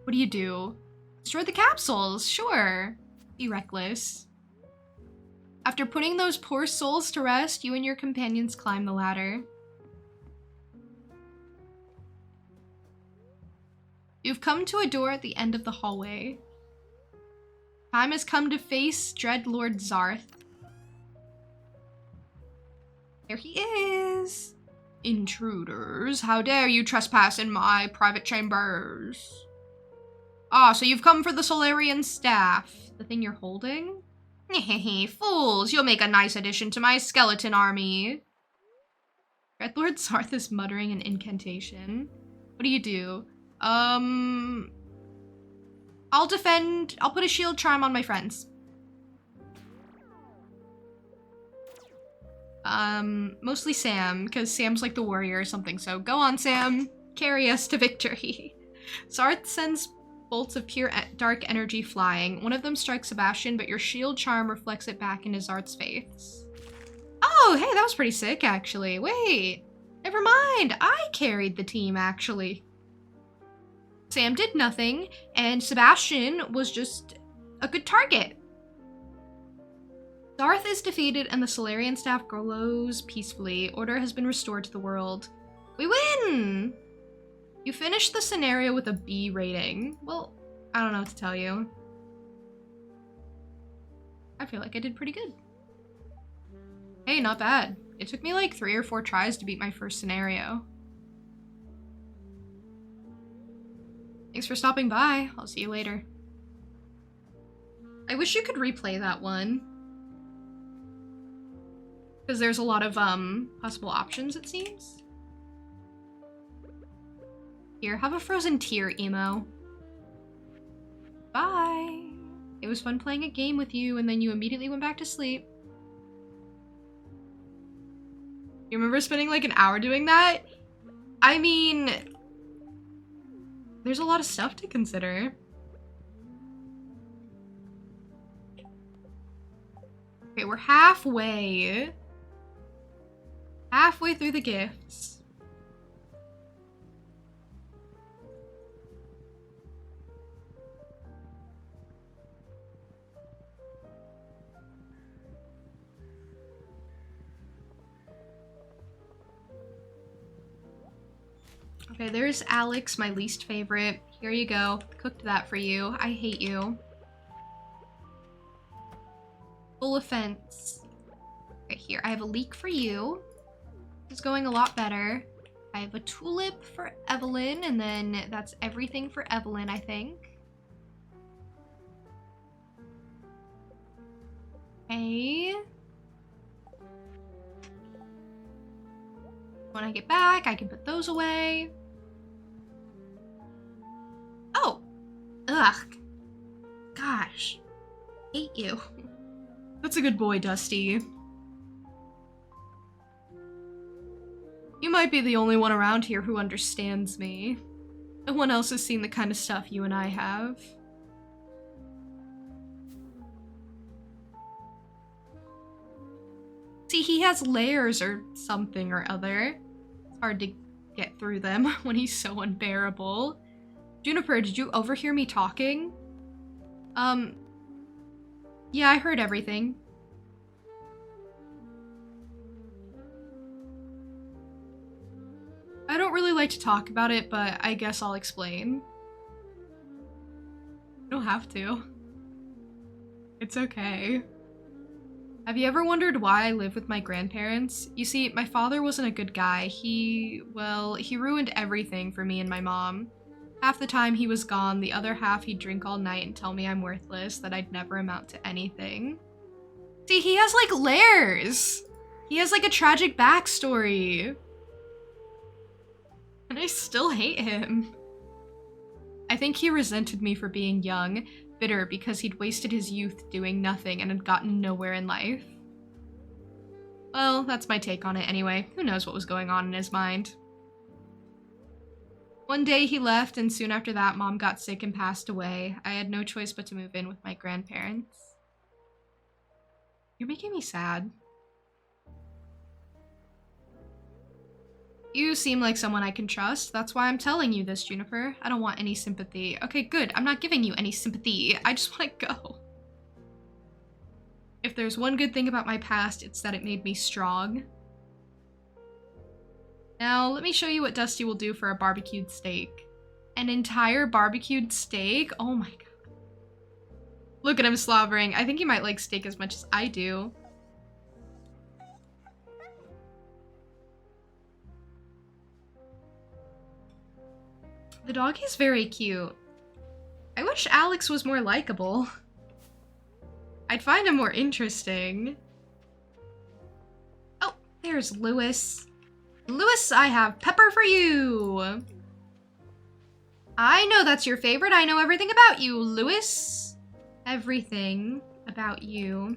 What do you do? Destroy the capsules, sure. Be reckless. After putting those poor souls to rest, you and your companions climb the ladder. You've come to a door at the end of the hallway. Time has come to face Dreadlord Zarth. There he is. Intruders, how dare you trespass in my private chambers? Ah, so you've come for the Solarian staff. The thing you're holding? Fools, you'll make a nice addition to my skeleton army. Dreadlord Sarth is muttering an incantation. What do you do? I'll defend. I'll put a shield charm on my friends. Mostly Sam, because Sam's like the warrior or something, so go on, Sam. Carry us to victory. Sarth sends bolts of pure dark energy flying. One of them strikes Sebastian, but your shield charm reflects it back into Zart's face. Oh, hey, that was pretty sick, actually. Wait, never mind. I carried the team, actually. Sam did nothing, and Sebastian was just a good target. Zarth is defeated, and the Solarian staff glows peacefully. Order has been restored to the world. We win! You finished the scenario with a B rating. Well, I don't know what to tell you. I feel like I did pretty good. Hey, not bad. It took me like 3 or 4 tries to beat my first scenario. Thanks for stopping by. I'll see you later. I wish you could replay that one. Because there's a lot of possible options, it seems. Here, have a frozen tear, emo. Bye. It was fun playing a game with you, and then you immediately went back to sleep. You remember spending like an hour doing that? I mean, there's a lot of stuff to consider. Okay, we're halfway through the gifts. Okay, there's Alex, my least favorite. Here you go. Cooked that for you. I hate you. Full offense. Right here. I have a leek for you. It's going a lot better. I have a tulip for Evelyn, and then that's everything for Evelyn, I think. Okay. When I get back, I can put those away. Oh! Ugh. Gosh. Hate you. That's a good boy, Dusty. You might be the only one around here who understands me. No one else has seen the kind of stuff you and I have. See, he has layers or something or other. It's hard to get through them when he's so unbearable. Juniper, did you overhear me talking? Yeah, I heard everything. I don't really like to talk about it, but I guess I'll explain. You don't have to. It's okay. Have you ever wondered why I live with my grandparents? You see, my father wasn't a good guy. He ruined everything for me and my mom. Half the time he was gone, the other half he'd drink all night and tell me I'm worthless, that I'd never amount to anything. See, he has like layers. He has like a tragic backstory. And I still hate him. I think he resented me for being young, bitter because he'd wasted his youth doing nothing and had gotten nowhere in life. Well, that's my take on it anyway. Who knows what was going on in his mind. One day he left, and soon after that, Mom got sick and passed away. I had no choice but to move in with my grandparents. You're making me sad. You seem like someone I can trust. That's why I'm telling you this, Juniper. I don't want any sympathy. Okay, good. I'm not giving you any sympathy. I just want to go. If there's one good thing about my past, it's that it made me strong. Now, let me show you what Dusty will do for a barbecued steak. An entire barbecued steak? Oh my god. Look at him slobbering. I think he might like steak as much as I do. The dog is very cute. I wish Alex was more likable. I'd find him more interesting. Oh, there's Lewis. Lewis, I have pepper for you. I know that's your favorite. I know everything about you, Lewis. Everything about you.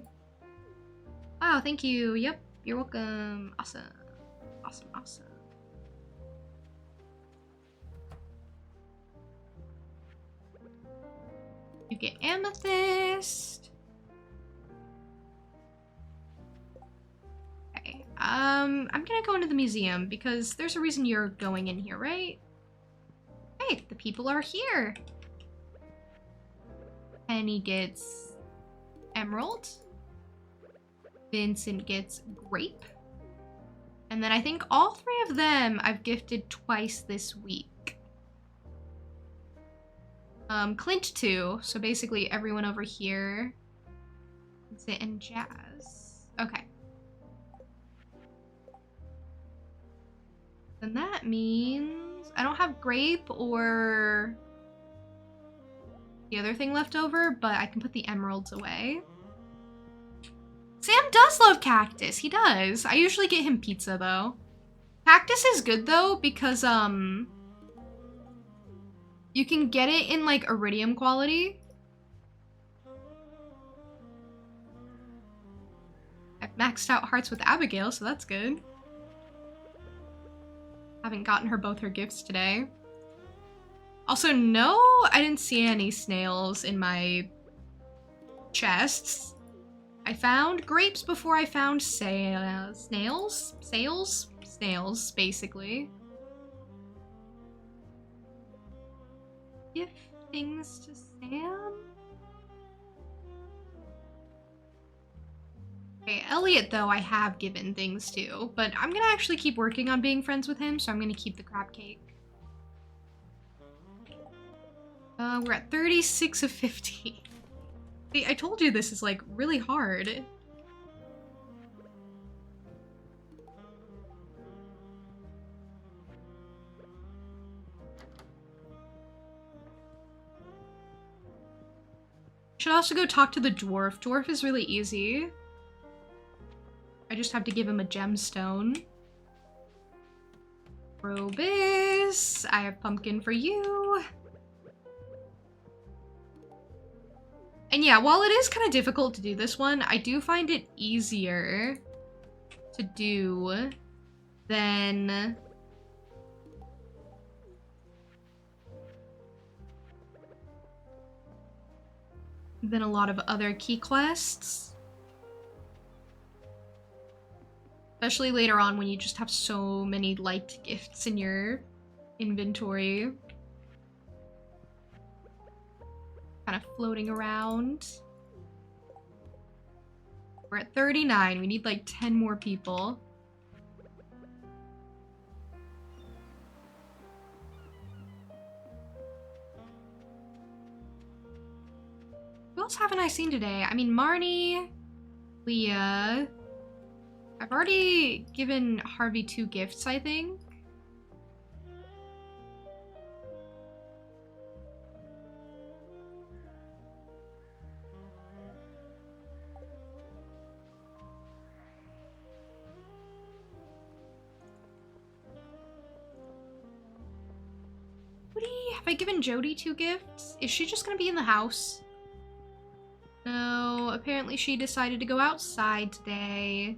Wow, thank you. Yep, you're welcome. Awesome. Awesome, awesome. You get amethyst. Okay, I'm gonna go into the museum because there's a reason you're going in here, right? Hey, the people are here. Penny gets emerald. Vincent gets grape. And then I think all three of them I've gifted twice this week. Clint too, so basically everyone over here. Vincent and Jazz. Okay. Then that means I don't have grape or the other thing left over, but I can put the emeralds away. Sam does love cactus. He does. I usually get him pizza though. Cactus is good though because you can get it in like iridium quality. I've maxed out hearts with Abigail, so that's good. Haven't gotten her both her gifts today. Also, no, I didn't see any snails in my chests. I found grapes before I found snails? Snails, basically. Give things to Sam? Okay, Elliot, though, I have given things to, but I'm gonna actually keep working on being friends with him, so I'm gonna keep the crab cake. We're at 36 of 50. See, I told you this is, like, really hard. Should also go talk to the dwarf. Dwarf is really easy. I just have to give him a gemstone. Robus, I have pumpkin for you. And yeah, while it is kind of difficult to do this one, I do find it easier to do than a lot of other key quests. Especially later on when you just have so many liked gifts in your inventory. Kind of floating around. We're at 39. We need like 10 more people. Who else haven't I seen today? I mean, Marnie, Leah. I've already given Harvey 2 gifts, I think. Have I given Jody 2 gifts? Is she just gonna be in the house? No, apparently she decided to go outside today.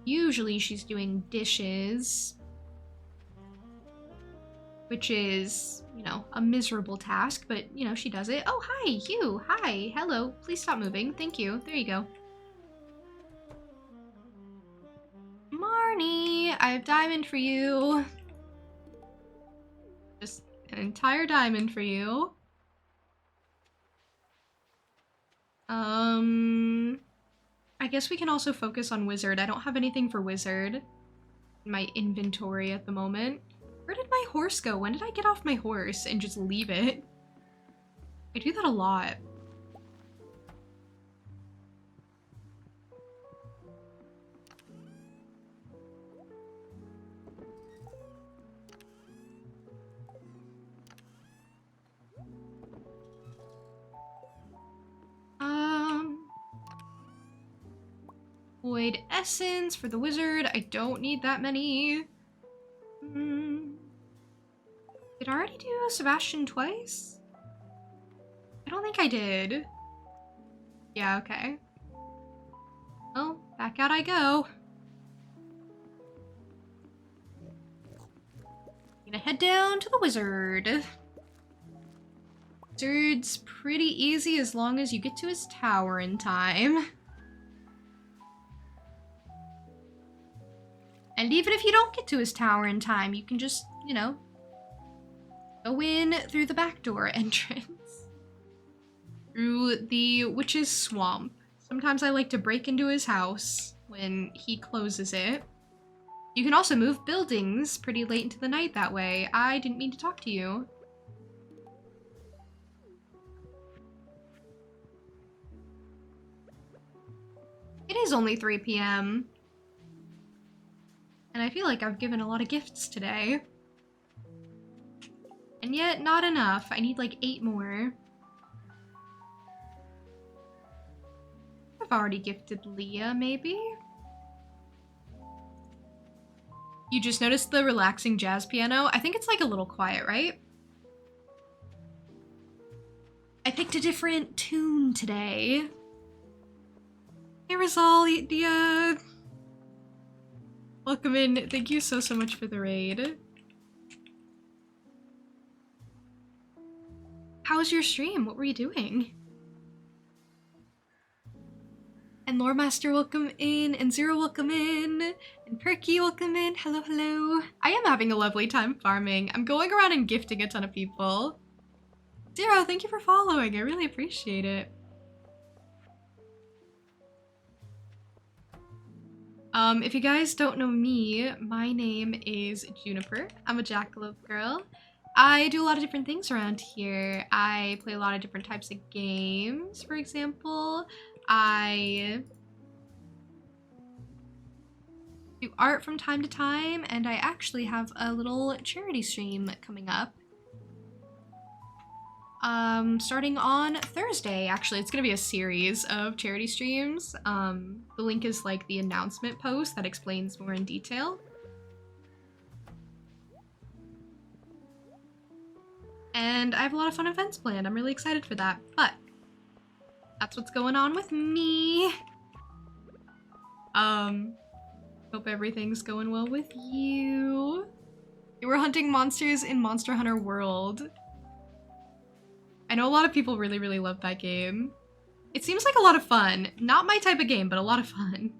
Usually she's doing dishes. Which is, you know, a miserable task, but, you know, she does it. Oh, hi, Hugh. Hi. Hello. Please stop moving. Thank you. There you go. Marnie, I have diamond for you. Just an entire diamond for you. I guess we can also focus on wizard. I don't have anything for wizard in my inventory at the moment. Where did my horse go? When did I get off my horse and just leave it? I do that a lot. Void essence for the wizard. I don't need that many. Did I already do Sebastian twice? I don't think I did. Yeah, okay. Well, back out I go. Gonna head down to the wizard. Wizard's pretty easy as long as you get to his tower in time. And even if you don't get to his tower in time, you can just, you know, go in through the back door entrance. Through the witch's swamp. Sometimes I like to break into his house when he closes it. You can also move buildings pretty late into the night that way. I didn't mean to talk to you. It is only 3 p.m. And I feel like I've given a lot of gifts today. And yet, not enough. I need like 8 more. I've already gifted Leah, maybe? You just noticed the relaxing jazz piano? I think it's like a little quiet, right? I picked a different tune today. Hey, Rosalia. Welcome in. Thank you so much for the raid. How was your stream? What were you doing? And Loremaster, welcome in. And Zero, welcome in. And Perky, welcome in. Hello, hello. I am having a lovely time farming. I'm going around and gifting a ton of people. Zero, thank you for following. I really appreciate it. If you guys don't know me, my name is Juniper. I'm a jackalope girl. I do a lot of different things around here. I play a lot of different types of games, for example. I do art from time to time, and I actually have a little charity stream coming up. Starting on Thursday, actually. It's gonna be a series of charity streams. The link is like the announcement post that explains more in detail. And I have a lot of fun events planned. I'm really excited for that, but that's what's going on with me. Hope everything's going well with you. You were hunting monsters in Monster Hunter World. I know a lot of people really, really love that game. It seems like a lot of fun. Not my type of game, but a lot of fun.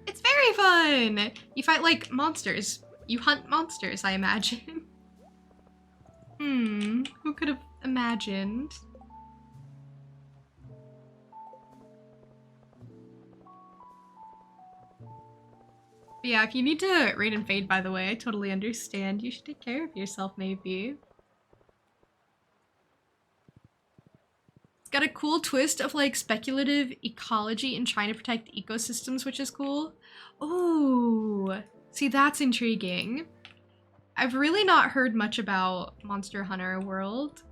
It's very fun! You fight, like, monsters. You hunt monsters, I imagine. Who could have imagined? But yeah, if you need to raid and fade, by the way, I totally understand. You should take care of yourself, maybe. It's got a cool twist of, like, speculative ecology and trying to protect ecosystems, which is cool. Oh, see, that's intriguing. I've really not heard much about Monster Hunter World,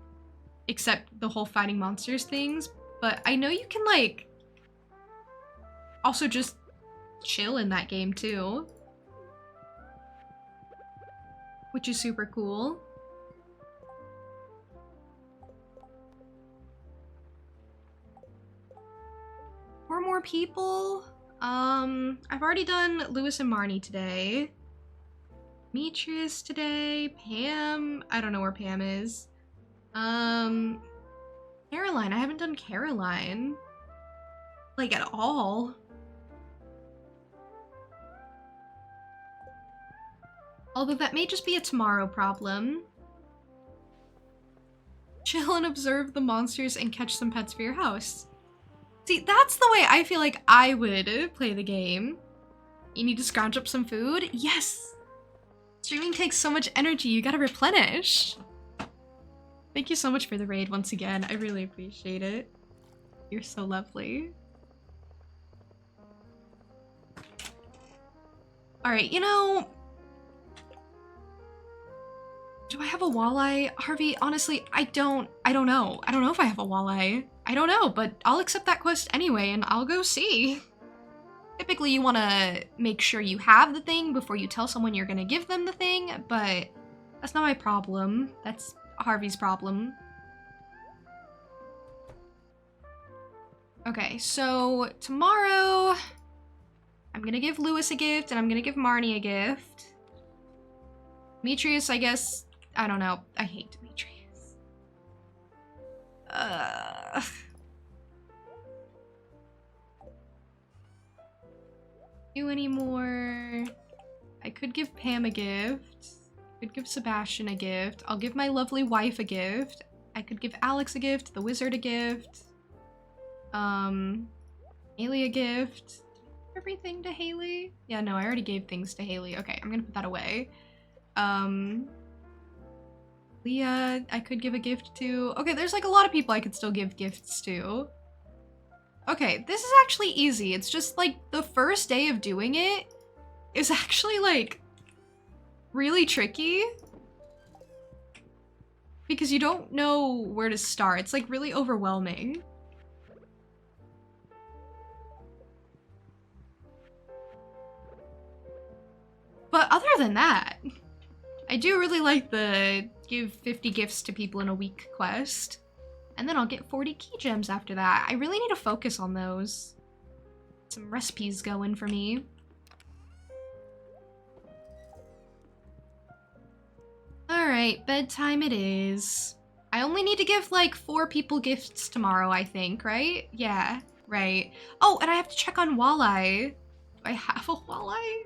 except the whole fighting monsters things, but I know you can, like, also just chill in that game too, which is super cool. Four more people. I've already done Lewis and Marnie today. Demetrius today. Pam. I don't know where Pam is. Caroline. I haven't done Caroline. Like, at all. Although that may just be a tomorrow problem. Chill and observe the monsters and catch some pets for your house. See, that's the way I feel like I would play the game. You need to scrounge up some food? Yes! Streaming takes so much energy, you gotta replenish. Thank you so much for the raid once again. I really appreciate it. You're so lovely. Alright, you know, Do I have a walleye? Harvey, honestly, I don't know. I don't know if I have a walleye. I don't know, but I'll accept that quest anyway and I'll go see. Typically, you want to make sure you have the thing before you tell someone you're going to give them the thing, but that's not my problem. That's Harvey's problem. Okay, so tomorrow, I'm going to give Lewis a gift and I'm going to give Marnie a gift. Demetrius, I guess, I don't know. I hate Demetrius. Do any more? I could give Pam a gift. Could give Sebastian a gift. I'll give my lovely wife a gift. I could give Alex a gift, the wizard a gift. Haley a gift. Everything to Haley? Yeah, no, I already gave things to Haley. Okay, I'm gonna put that away. Leah, I could give a gift to. Okay, there's like a lot of people I could still give gifts to. Okay, this is actually easy. It's just like the first day of doing it is actually like really tricky because you don't know where to start. It's like really overwhelming. But other than that, I do really like the give 50 gifts to people in a week quest. And then I'll get 40 key gems after that. I really need to focus on those. Some recipes going for me. Alright, bedtime it is. I only need to give like 4 people gifts tomorrow, I think, right? Yeah, right. Oh, and I have to check on walleye. Do I have a walleye?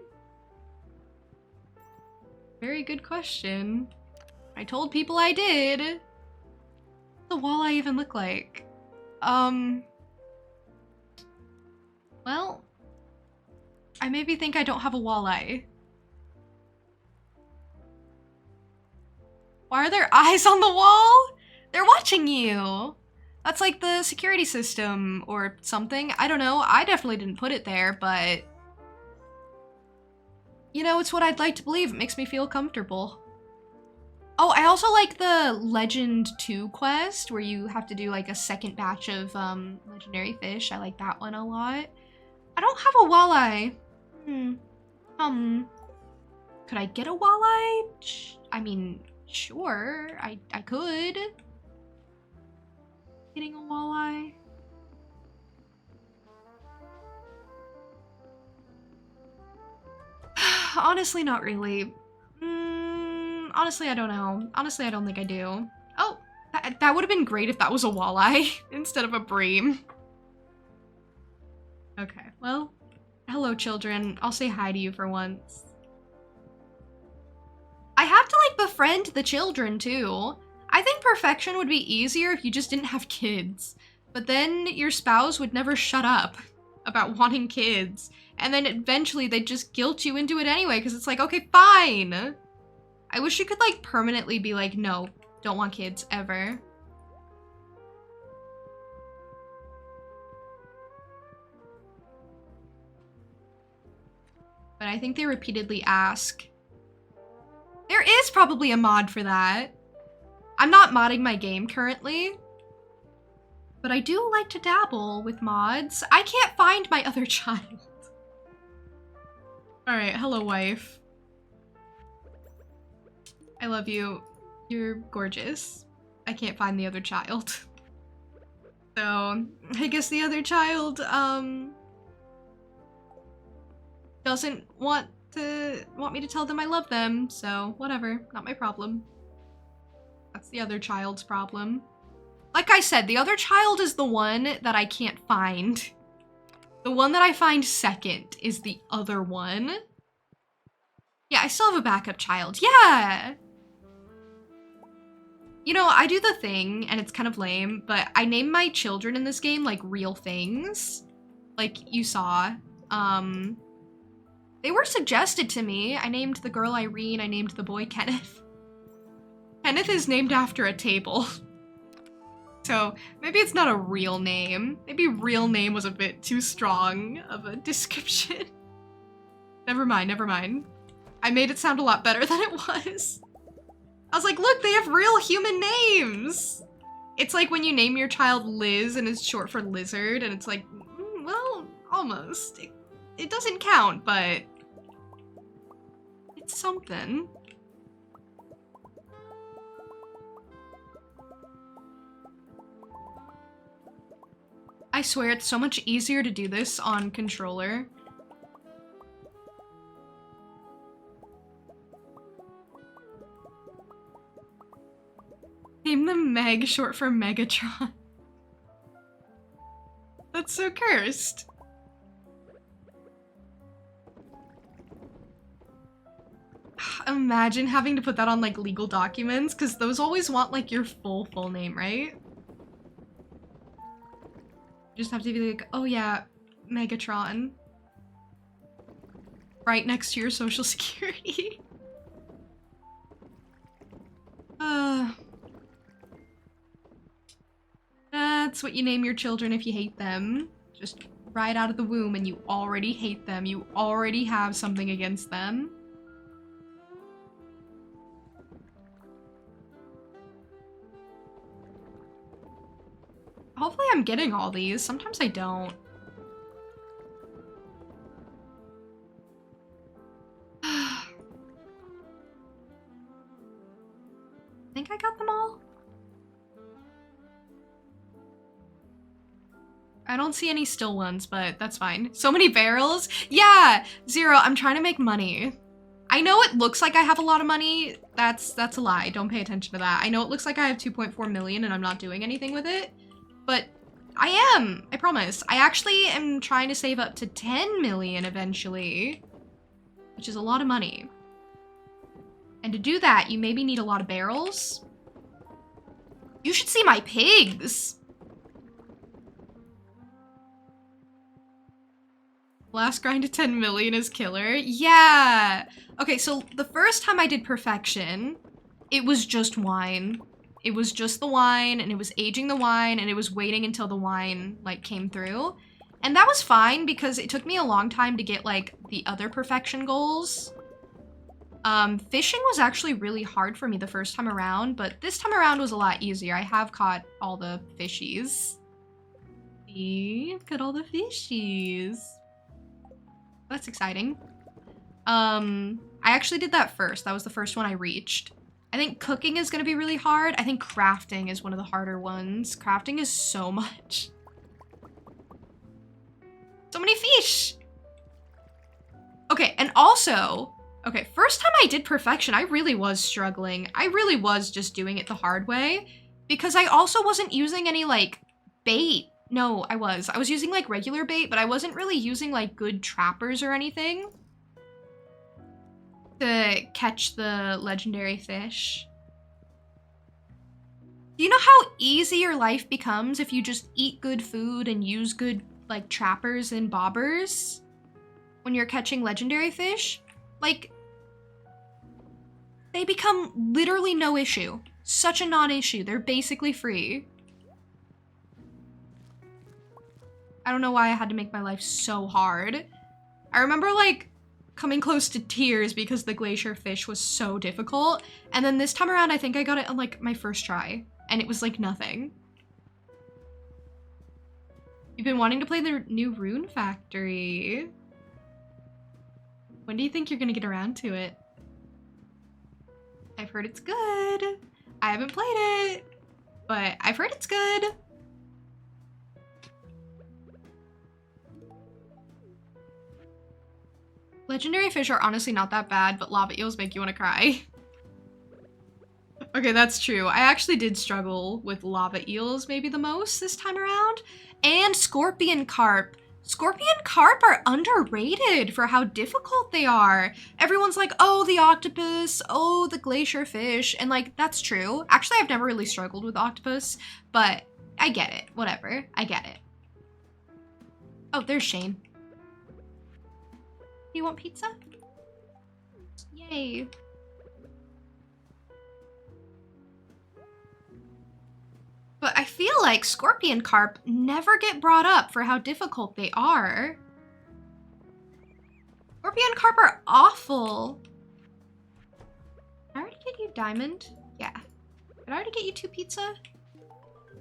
Very good question. I told people I did. What does the walleye even look like? Well, I maybe think I don't have a walleye. Why are there eyes on the wall? They're watching you. That's like the security system or something. I don't know. I definitely didn't put it there, but you know, it's what I'd like to believe. It makes me feel comfortable. Oh, I also like the Legend 2 quest where you have to do like a second batch of legendary fish. I like that one a lot. I don't have a walleye. Could I get a walleye? I mean, sure, I could. Getting a walleye. Honestly, not really. Honestly, I don't know. Honestly, I don't think I do. Oh, that would have been great if that was a walleye instead of a bream. Okay, well, hello, children. I'll say hi to you for once. I have to, like, befriend the children, too. I think perfection would be easier if you just didn't have kids. But then your spouse would never shut up about wanting kids. And then eventually they'd just guilt you into it anyway, because it's like, okay, fine. I wish you could, like, permanently be like, no, don't want kids, ever. But I think they repeatedly ask. There is probably a mod for that. I'm not modding my game currently, but I do like to dabble with mods. I can't find my other child. All right, hello, wife. I love you. You're gorgeous. I can't find the other child. So, I guess the other child, doesn't want me to tell them I love them, so whatever, not my problem. That's the other child's problem. Like I said, the other child is the one that I can't find. The one that I find second is the other one. Yeah, I still have a backup child. Yeah! You know, I do the thing, and it's kind of lame, but I name my children in this game, like, real things. Like, you saw. They were suggested to me. I named the girl Irene, I named the boy Kenneth. Kenneth is named after a table. So, maybe it's not a real name. Maybe real name was a bit too strong of a description. Never mind, never mind. I made it sound a lot better than it was. I was like, look, they have real human names. It's like when you name your child Liz and it's short for lizard, and it's like, well, almost. It doesn't count, but it's something. I swear it's so much easier to do this on controller. Name them Meg, short for Megatron. That's so cursed. Imagine having to put that on like legal documents, because those always want like your full name, right? You just have to be like, oh yeah, Megatron. Right next to your social security. That's what you name your children if you hate them. Just right out of the womb and you already hate them. You already have something against them. Hopefully I'm getting all these. Sometimes I don't. I think I got them all. I don't see any still ones, but that's fine. So many barrels? Yeah, Zero, I'm trying to make money. I know it looks like I have a lot of money. That's a lie. Don't pay attention to that. I know it looks like I have 2.4 million and I'm not doing anything with it, but I am, I promise. I actually am trying to save up to 10 million eventually, which is a lot of money. And to do that, you maybe need a lot of barrels. You should see my pigs. Last grind to 10 million is killer. Yeah. Okay, so the first time I did perfection, it was just wine. It was just the wine, and it was aging the wine, and it was waiting until the wine, like, came through. And that was fine because it took me a long time to get, like, the other perfection goals. Fishing was actually really hard for me the first time around, but this time around was a lot easier. I have caught all the fishies. See? I've got all the fishies. That's exciting. I actually did that first. That was the first one I reached. I think cooking is gonna be really hard. I think crafting is one of the harder ones. Crafting is so much. So many fish! Okay, and also, okay, first time I did perfection, I really was struggling. I really was just doing it the hard way because I also wasn't using any, like, bait. No, I was using like regular bait, but I wasn't really using like good trappers or anything to catch the legendary fish. Do you know how easy your life becomes if you just eat good food and use good like trappers and bobbers when you're catching legendary fish? Like, they become literally no issue. Such a non-issue. They're basically free. I don't know why I had to make my life so hard. I remember like coming close to tears because the glacier fish was so difficult. And then this time around, I think I got it on like my first try and it was like nothing. You've been wanting to play the new Rune Factory. When do you think you're gonna get around to it? I've heard it's good. I haven't played it, but I've heard it's good. Legendary fish are honestly not that bad, but lava eels make you want to cry. Okay, that's true. I actually did struggle with lava eels maybe the most this time around. And scorpion carp. Scorpion carp are underrated for how difficult they are. Everyone's like, oh, the octopus, oh, the glacier fish. And like, that's true. Actually, I've never really struggled with octopus, but I get it. Whatever. I get it. Oh, there's Shane. Do you want pizza? Yay. But I feel like scorpion carp never get brought up for how difficult they are. Scorpion carp are awful. I already gave you diamond. Did I already get you 2 pizza?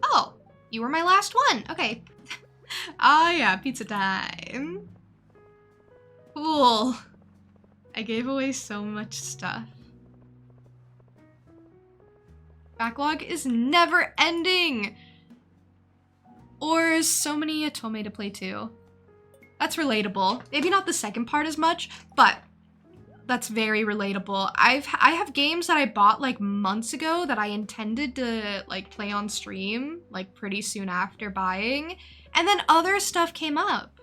Oh, you were my last one. Okay. Ah, yeah, pizza time. Cool. I gave away so much stuff. Backlog is never ending. Or so many Atome to play too. That's relatable. Maybe not the second part as much, but that's very relatable. I have games that I bought like months ago that I intended to like play on stream like pretty soon after buying, and then other stuff came up.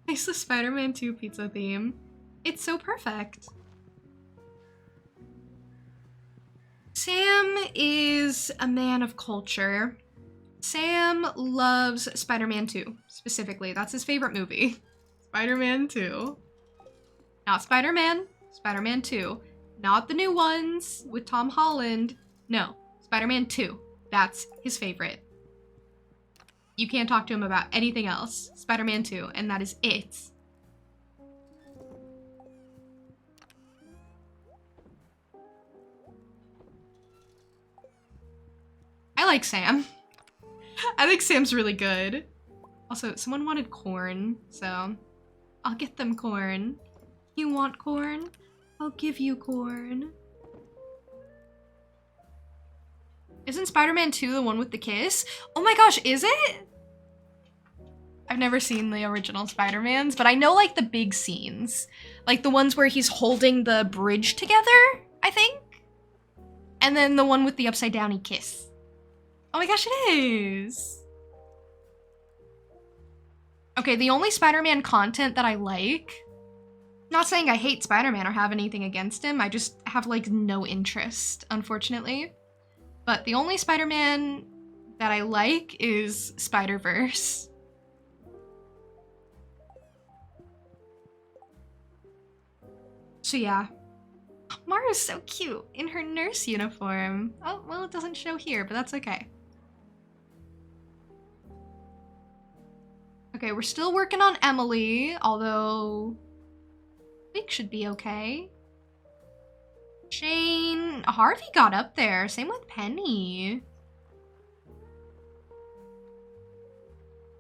It's the Spider-Man 2 pizza theme. It's so perfect. Sam is a man of culture. Sam loves Spider-Man 2, specifically. That's his favorite movie. Spider-Man 2. Not Spider-Man, Spider-Man 2. Not the new ones with Tom Holland. No, Spider-Man 2. That's his favorite. You can't talk to him about anything else. Spider-Man 2, and that is it. I like Sam. I think Sam's really good. Also, someone wanted corn, so I'll get them corn. You want corn? I'll give you corn. Isn't Spider-Man 2 the one with the kiss? Oh my gosh, is it? I've never seen the original Spider-Mans, but I know like the big scenes. Like the ones where he's holding the bridge together, I think? And then the one with the upside downy kiss. Oh my gosh, it is! Okay, the only Spider-Man content that I like, not saying I hate Spider-Man or have anything against him, I just have like no interest, unfortunately. But the only Spider-Man that I like is Spider-Verse. So yeah. Mara's so cute in her nurse uniform. Oh, well, it doesn't show here, but that's okay. Okay, we're still working on Emily, although Week should be okay. Shane, Harvey got up there. Same with Penny.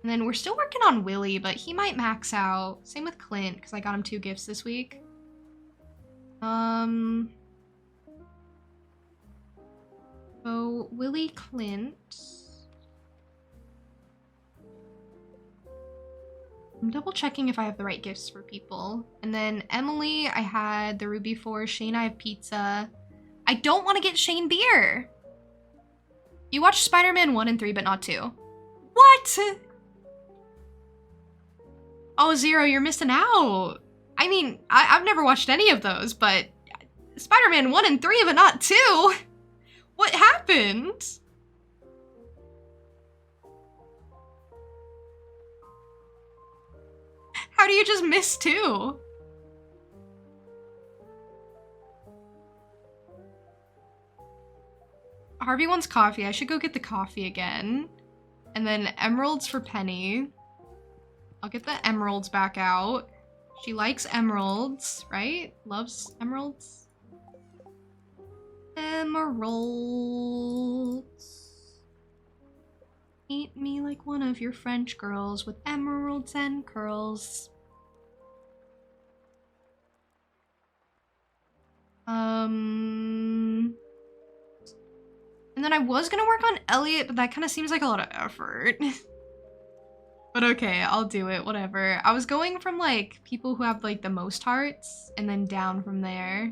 And then we're still working on Willie, but he might max out. Same with Clint, because I got him 2 gifts this week. So Willie, Clint. I'm double checking if I have the right gifts for people. And then Emily, I had the Ruby for. Shane, I have pizza. I don't want to get Shane beer. You watched Spider-Man 1 and 3, but not 2. What? Oh, Zero, you're missing out. I mean, I've never watched any of those, but Spider-Man 1 and 3, but not 2? What happened? How do you just miss 2? Harvey wants coffee. I should go get the coffee again. And then emeralds for Penny. I'll get the emeralds back out. She likes emeralds, right? Loves emeralds. Emeralds. Eat me like one of your French girls with emeralds and curls. And then I was gonna work on Elliot, but that kind of seems like a lot of effort. But okay, I'll do it, whatever. I was going from like people who have like the most hearts and then down from there.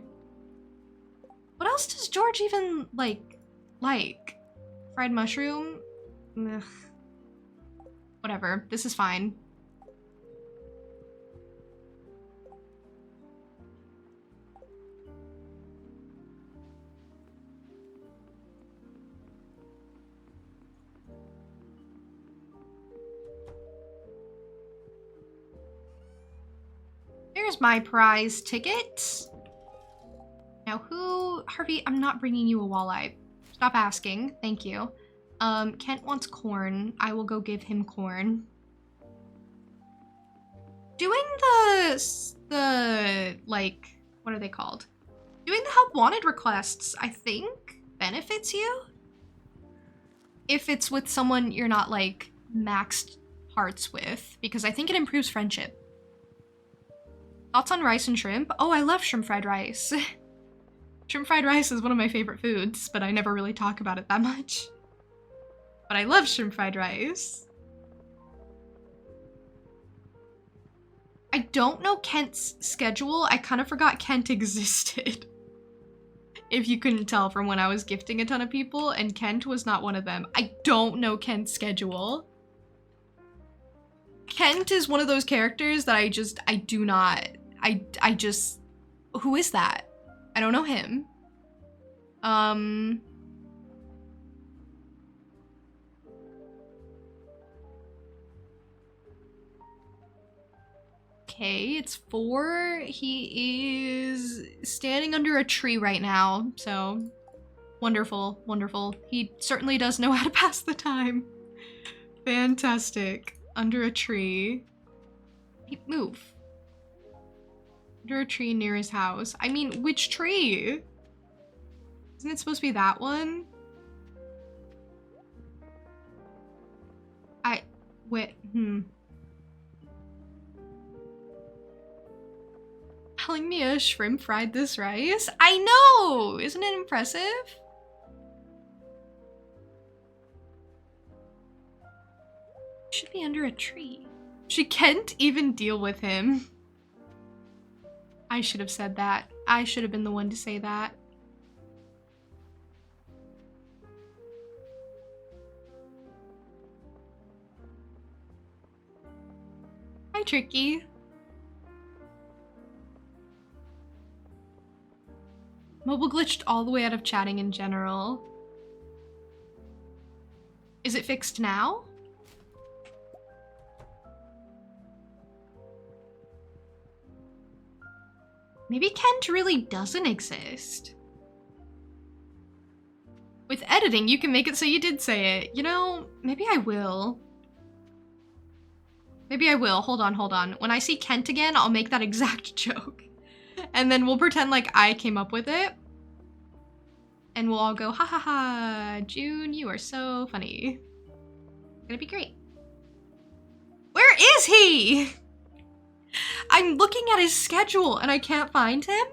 What else does George even like? Fried mushroom? Ugh. Whatever, this is fine. Here's my prize ticket. Now who, Harvey, I'm not bringing you a walleye. Stop asking, thank you. Kent wants corn. I will go give him corn. Doing the like, what are they called? Doing the help wanted requests, I think, benefits you. If it's with someone you're not, like, maxed hearts with, because I think it improves friendship. Thoughts on rice and shrimp? Oh, I love shrimp fried rice. Shrimp fried rice is one of my favorite foods, but I never really talk about it that much. But I love shrimp fried rice. I don't know Kent's schedule. I kind of forgot Kent existed. If you couldn't tell from when I was gifting a ton of people, and Kent was not one of them. I don't know Kent's schedule. Kent is one of those characters that I do not, who is that? I don't know him. Okay, it's 4. He is standing under a tree right now, so wonderful, wonderful. He certainly does know how to pass the time. Fantastic. Under a tree. Hey, move. Under a tree near his house. I mean, which tree? Isn't it supposed to be that one? Telling me a shrimp fried this rice? I know! Isn't it impressive? Should be under a tree. She can't even deal with him. I should have said that. I should have been the one to say that. Hi, Tricky. Mobile glitched all the way out of chatting in general. Is it fixed now? Maybe Kent really doesn't exist. With editing, you can make it so you did say it. You know, maybe I will. Maybe I will. Hold on. When I see Kent again, I'll make that exact joke. And then we'll pretend like I came up with it. And we'll all go, ha ha ha, June, you are so funny. It's gonna be great. Where is he? I'm looking at his schedule and I can't find him.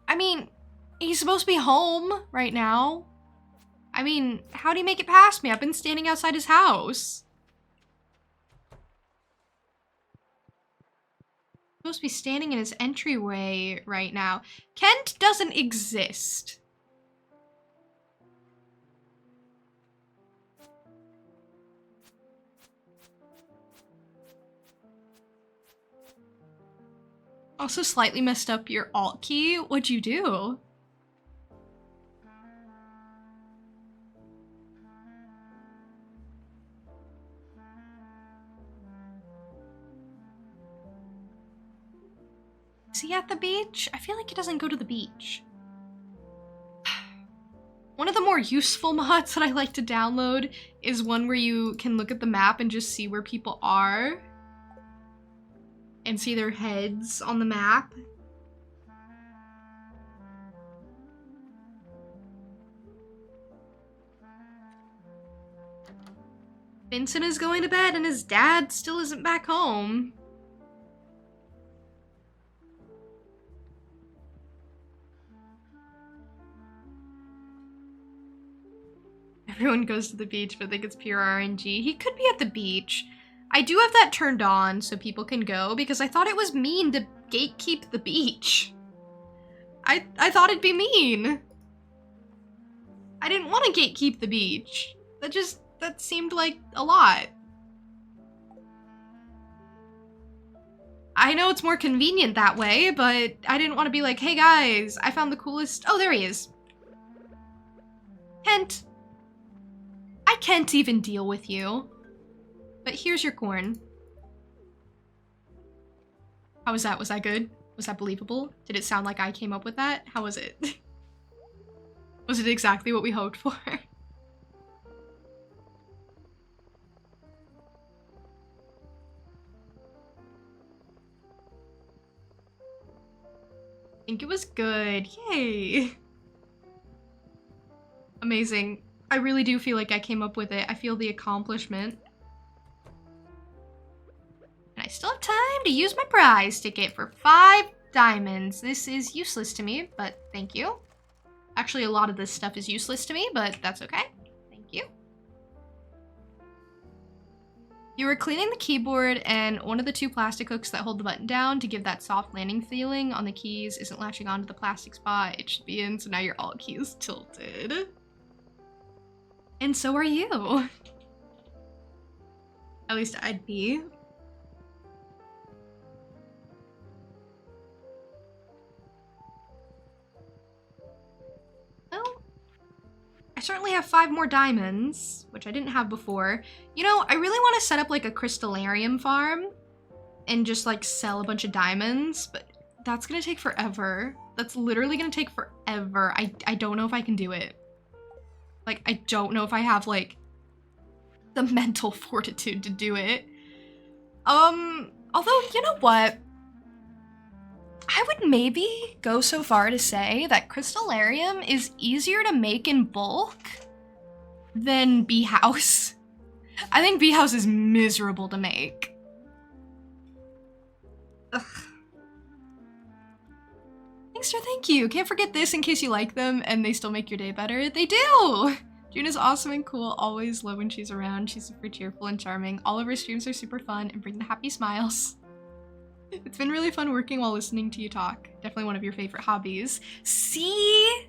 I mean, he's supposed to be home right now. I mean, how'd he make it past me? I've been standing outside his house. Supposed to be standing in his entryway right now. Kent doesn't exist. Also slightly messed up your alt key. What'd you do? Is he at the beach? I feel like he doesn't go to the beach. One of the more useful mods that I like to download is one where you can look at the map and just see where people are. And see their heads on the map. Vincent is going to bed and his dad still isn't back home. Everyone goes to the beach but think it's pure RNG. He could be at the beach. I do have that turned on so people can go because I thought it was mean to gatekeep the beach. I thought it'd be mean. I didn't want to gatekeep the beach. That seemed like a lot. I know it's more convenient that way, but I didn't want to be like, hey guys, I found the coolest... Oh, there he is. Kent. I can't even deal with you. But here's your corn. How was that? Was that good? Was that believable? Did it sound like I came up with that? How was it? Was it exactly what we hoped for? think it was good. Yay. Amazing. I really do feel like I came up with it. I feel the accomplishment. And I still have time to use my prize ticket for 5 diamonds. This is useless to me, but thank you. Actually, a lot of this stuff is useless to me, but that's okay. Thank you. You were cleaning the keyboard and one of the 2 plastic hooks that hold the button down to give that soft landing feeling on the keys isn't latching onto the plastic spot it should be in, so now your alt key is tilted. And so are you. At least I'd be. Well, I certainly have 5 more diamonds, which I didn't have before. You know, I really want to set up like a crystallarium farm and just like sell a bunch of diamonds, but that's gonna take forever. That's literally gonna take forever. I don't know if I can do it. Like, I don't know if I have like the mental fortitude to do it. Although, you know what? I would maybe go so far to say that crystallarium is easier to make in bulk than bee house. I think bee house is miserable to make. Ugh. Thanks, thank you. Can't forget this in case you like them and they still make your day better. They do! June is awesome and cool. Always love when she's around. She's super cheerful and charming. All of her streams are super fun and bring the happy smiles. It's been really fun working while listening to you talk. Definitely one of your favorite hobbies. See?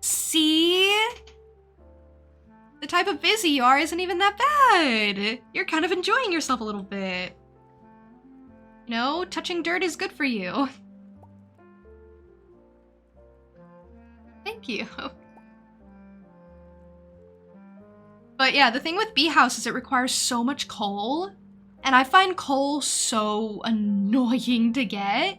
See? The type of busy you are isn't even that bad. You're kind of enjoying yourself a little bit. You know, touching dirt is good for you. Thank you. But yeah, the thing with bee house is it requires so much coal. And I find coal so annoying to get.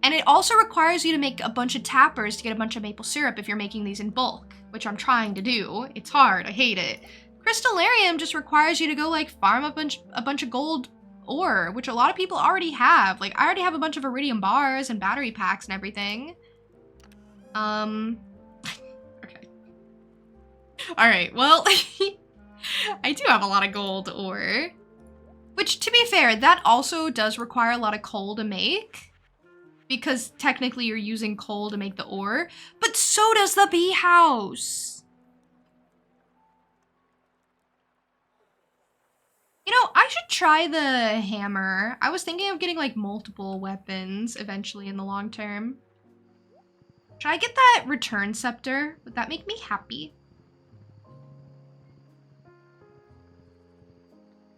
And it also requires you to make a bunch of tappers to get a bunch of maple syrup if you're making these in bulk, which I'm trying to do. It's hard, I hate it. Crystallarium just requires you to go like farm a bunch of gold ore, which a lot of people already have. Like, I already have a bunch of iridium bars and battery packs and everything. Okay. Alright, well, I do have a lot of gold ore. Which, to be fair, that also does require a lot of coal to make. Because technically you're using coal to make the ore. But so does the bee house. You know, I should try the hammer. I was thinking of getting like multiple weapons eventually in the long term. Should I get that return scepter? Would that make me happy?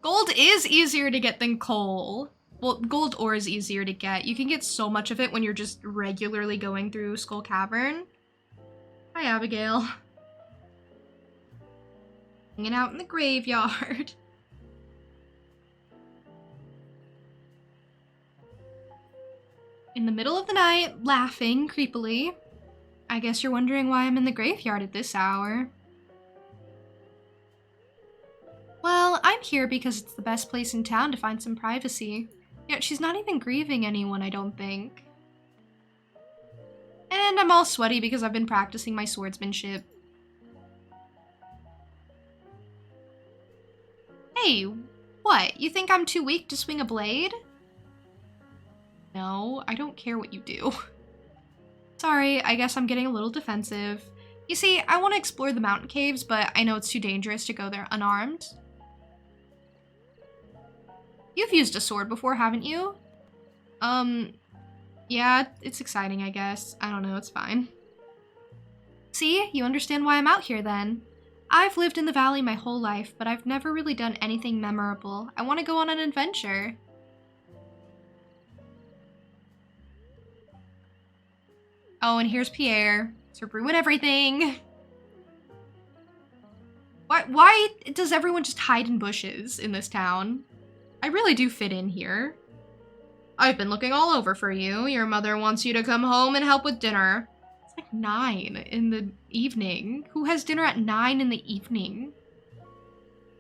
Gold is easier to get than coal. Well, gold ore is easier to get. You can get so much of it when you're just regularly going through Skull Cavern. Hi, Abigail. Hanging out in the graveyard. In the middle of the night, laughing creepily. I guess you're wondering why I'm in the graveyard at this hour. Well, I'm here because it's the best place in town to find some privacy. Yet she's not even grieving anyone, I don't think. And I'm all sweaty because I've been practicing my swordsmanship. Hey, what? You think I'm too weak to swing a blade? No, I don't care what you do. Sorry, I guess I'm getting a little defensive. You see, I want to explore the mountain caves, but I know it's too dangerous to go there unarmed. You've used a sword before, haven't you? Yeah, it's exciting, I guess. I don't know, it's fine. See, you understand why I'm out here then. I've lived in the valley my whole life, but I've never really done anything memorable. I want to go on an adventure. Oh, and here's Pierre to ruin everything. Why does everyone just hide in bushes in this town? I really do fit in here. I've been looking all over for you. Your mother wants you to come home and help with dinner. It's like 9 in the evening. Who has dinner at 9 in the evening?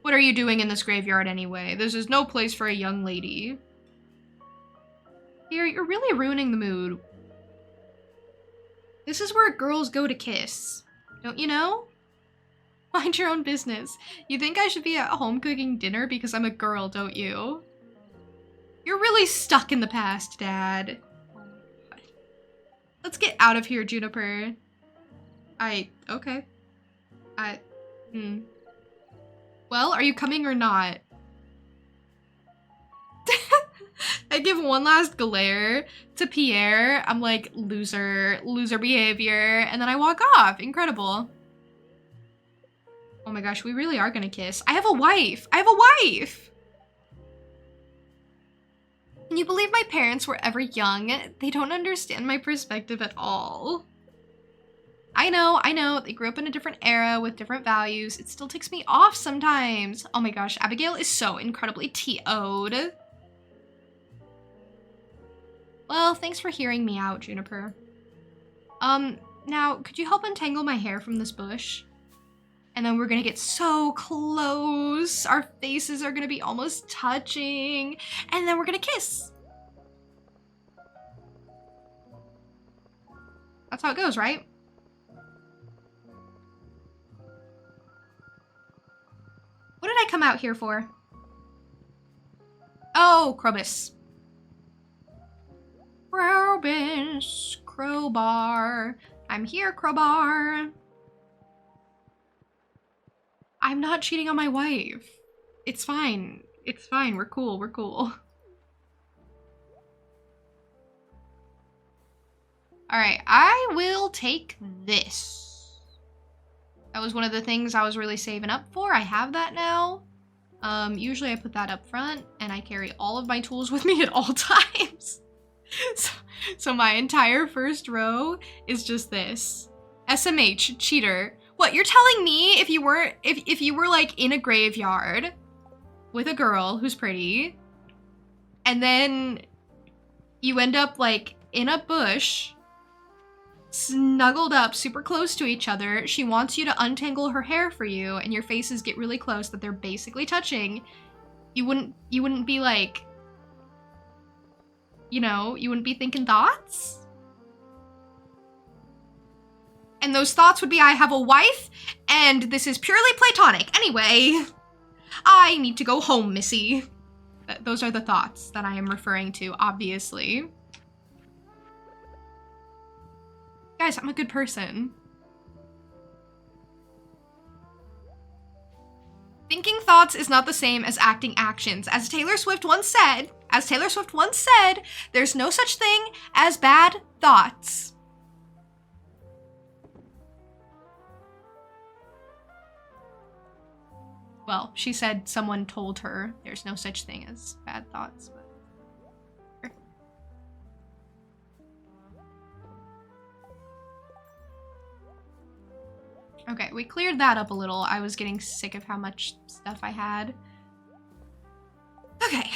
What are you doing in this graveyard anyway? This is no place for a young lady. Here, you're really ruining the mood. This is where girls go to kiss. Don't you know? Mind your own business. You think I should be at home cooking dinner because I'm a girl, don't you? You're really stuck in the past, Dad. Oh my God. Let's get out of here, Juniper. Okay. Well, are you coming or not? I give one last glare to Pierre. I'm like, loser behavior. And then I walk off. Incredible. Oh my gosh, we really are gonna kiss. I have a wife. Can you believe my parents were ever young? They don't understand my perspective at all. I know. They grew up in a different era with different values. It still ticks me off sometimes. Oh my gosh, Abigail is so incredibly TO'd. Well, thanks for hearing me out, Juniper. Now, could you help untangle my hair from this bush? And then we're gonna get so close. Our faces are gonna be almost touching. And then we're gonna kiss. That's how it goes, right? What did I come out here for? Oh, Krobus. Crowbar. I'm here, Crowbar. I'm not cheating on my wife. It's fine. We're cool. Alright, I will take this. That was one of the things I was really saving up for. I have that now. Usually I put that up front, and I carry all of my tools with me at all times. So my entire first row is just this. SMH, cheater. What, you're telling me if you were like in a graveyard with a girl who's pretty, and then you end up like in a bush, snuggled up super close to each other, she wants you to untangle her hair for you, and your faces get really close that they're basically touching, you wouldn't be like, you know, you wouldn't be thinking thoughts? And those thoughts would be, I have a wife, and this is purely platonic. Anyway, I need to go home, Missy. Those are the thoughts that I am referring to, obviously. Guys, I'm a good person. Thinking thoughts is not the same as acting actions. As Taylor Swift once said, there's no such thing as bad thoughts. Well, she said someone told her there's no such thing as bad thoughts, but... Okay, we cleared that up a little. I was getting sick of how much stuff I had. Okay.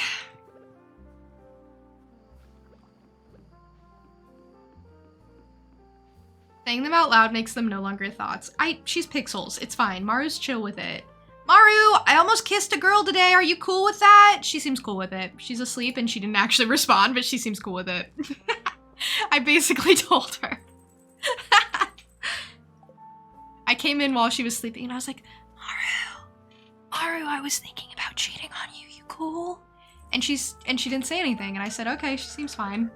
Saying them out loud makes them no longer thoughts. She's pixels. It's fine. Maru's chill with it. Maru, I almost kissed a girl today. Are you cool with that? She seems cool with it. She's asleep and she didn't actually respond, but she seems cool with it. I basically told her. I came in while she was sleeping and I was like, Maru, I was thinking about cheating on you. You cool? And she didn't say anything. And I said, okay, she seems fine.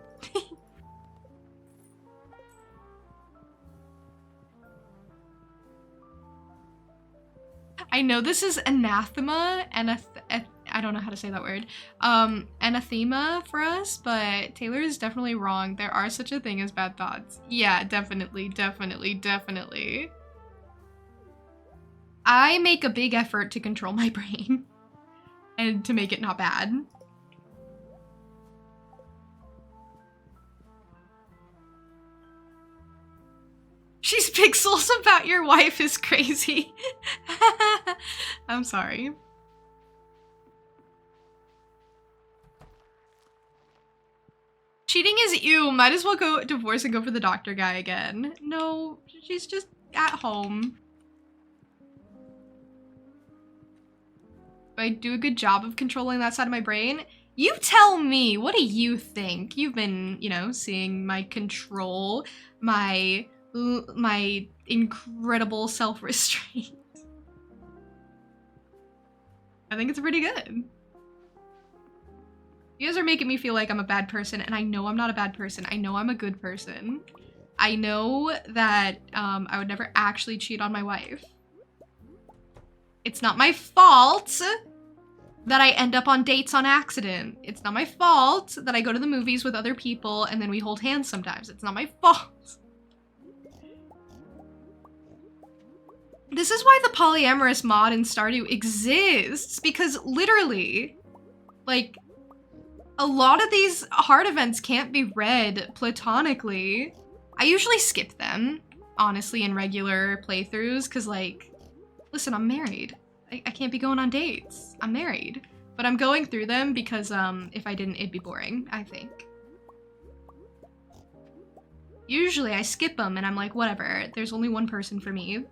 I know this is anathema and I don't know how to say that word. Anathema for us, but Taylor is definitely wrong. There are such a thing as bad thoughts. Yeah, definitely. I make a big effort to control my brain and to make it not bad. She's pixels about your wife is crazy. I'm sorry. Cheating is ew. Might as well go divorce and go for the doctor guy again. No, she's just at home. Do I do a good job of controlling that side of my brain? You tell me, what do you think? You've been, you know, seeing my control, my incredible self-restraint. I think it's pretty good. You guys are making me feel like I'm a bad person, and I know I'm not a bad person. I know I'm a good person. I know that I would never actually cheat on my wife. It's not my fault that I end up on dates on accident. It's not my fault that I go to the movies with other people and then we hold hands sometimes. It's not my fault. This is why the polyamorous mod in Stardew exists, because literally, like, a lot of these hard events can't be read platonically. I usually skip them, honestly, in regular playthroughs, because, like, listen, I'm married. I can't be going on dates. I'm married. But I'm going through them because, if I didn't, it'd be boring, I think. Usually I skip them and I'm like, whatever, there's only one person for me.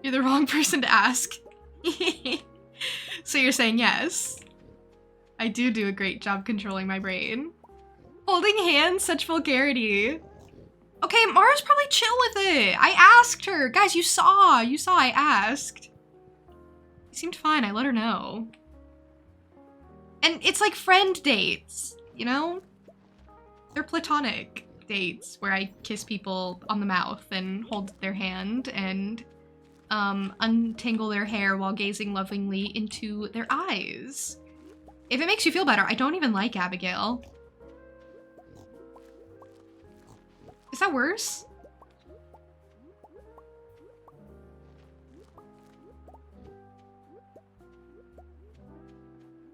You're the wrong person to ask. So you're saying yes. I do a great job controlling my brain. Holding hands, such vulgarity. Okay, Mara's probably chill with it. I asked her. Guys, you saw I asked. It seemed fine, I let her know. And it's like friend dates, you know? They're platonic dates where I kiss people on the mouth and hold their hand and untangle their hair while gazing lovingly into their eyes. If it makes you feel better, I don't even like Abigail. Is that worse?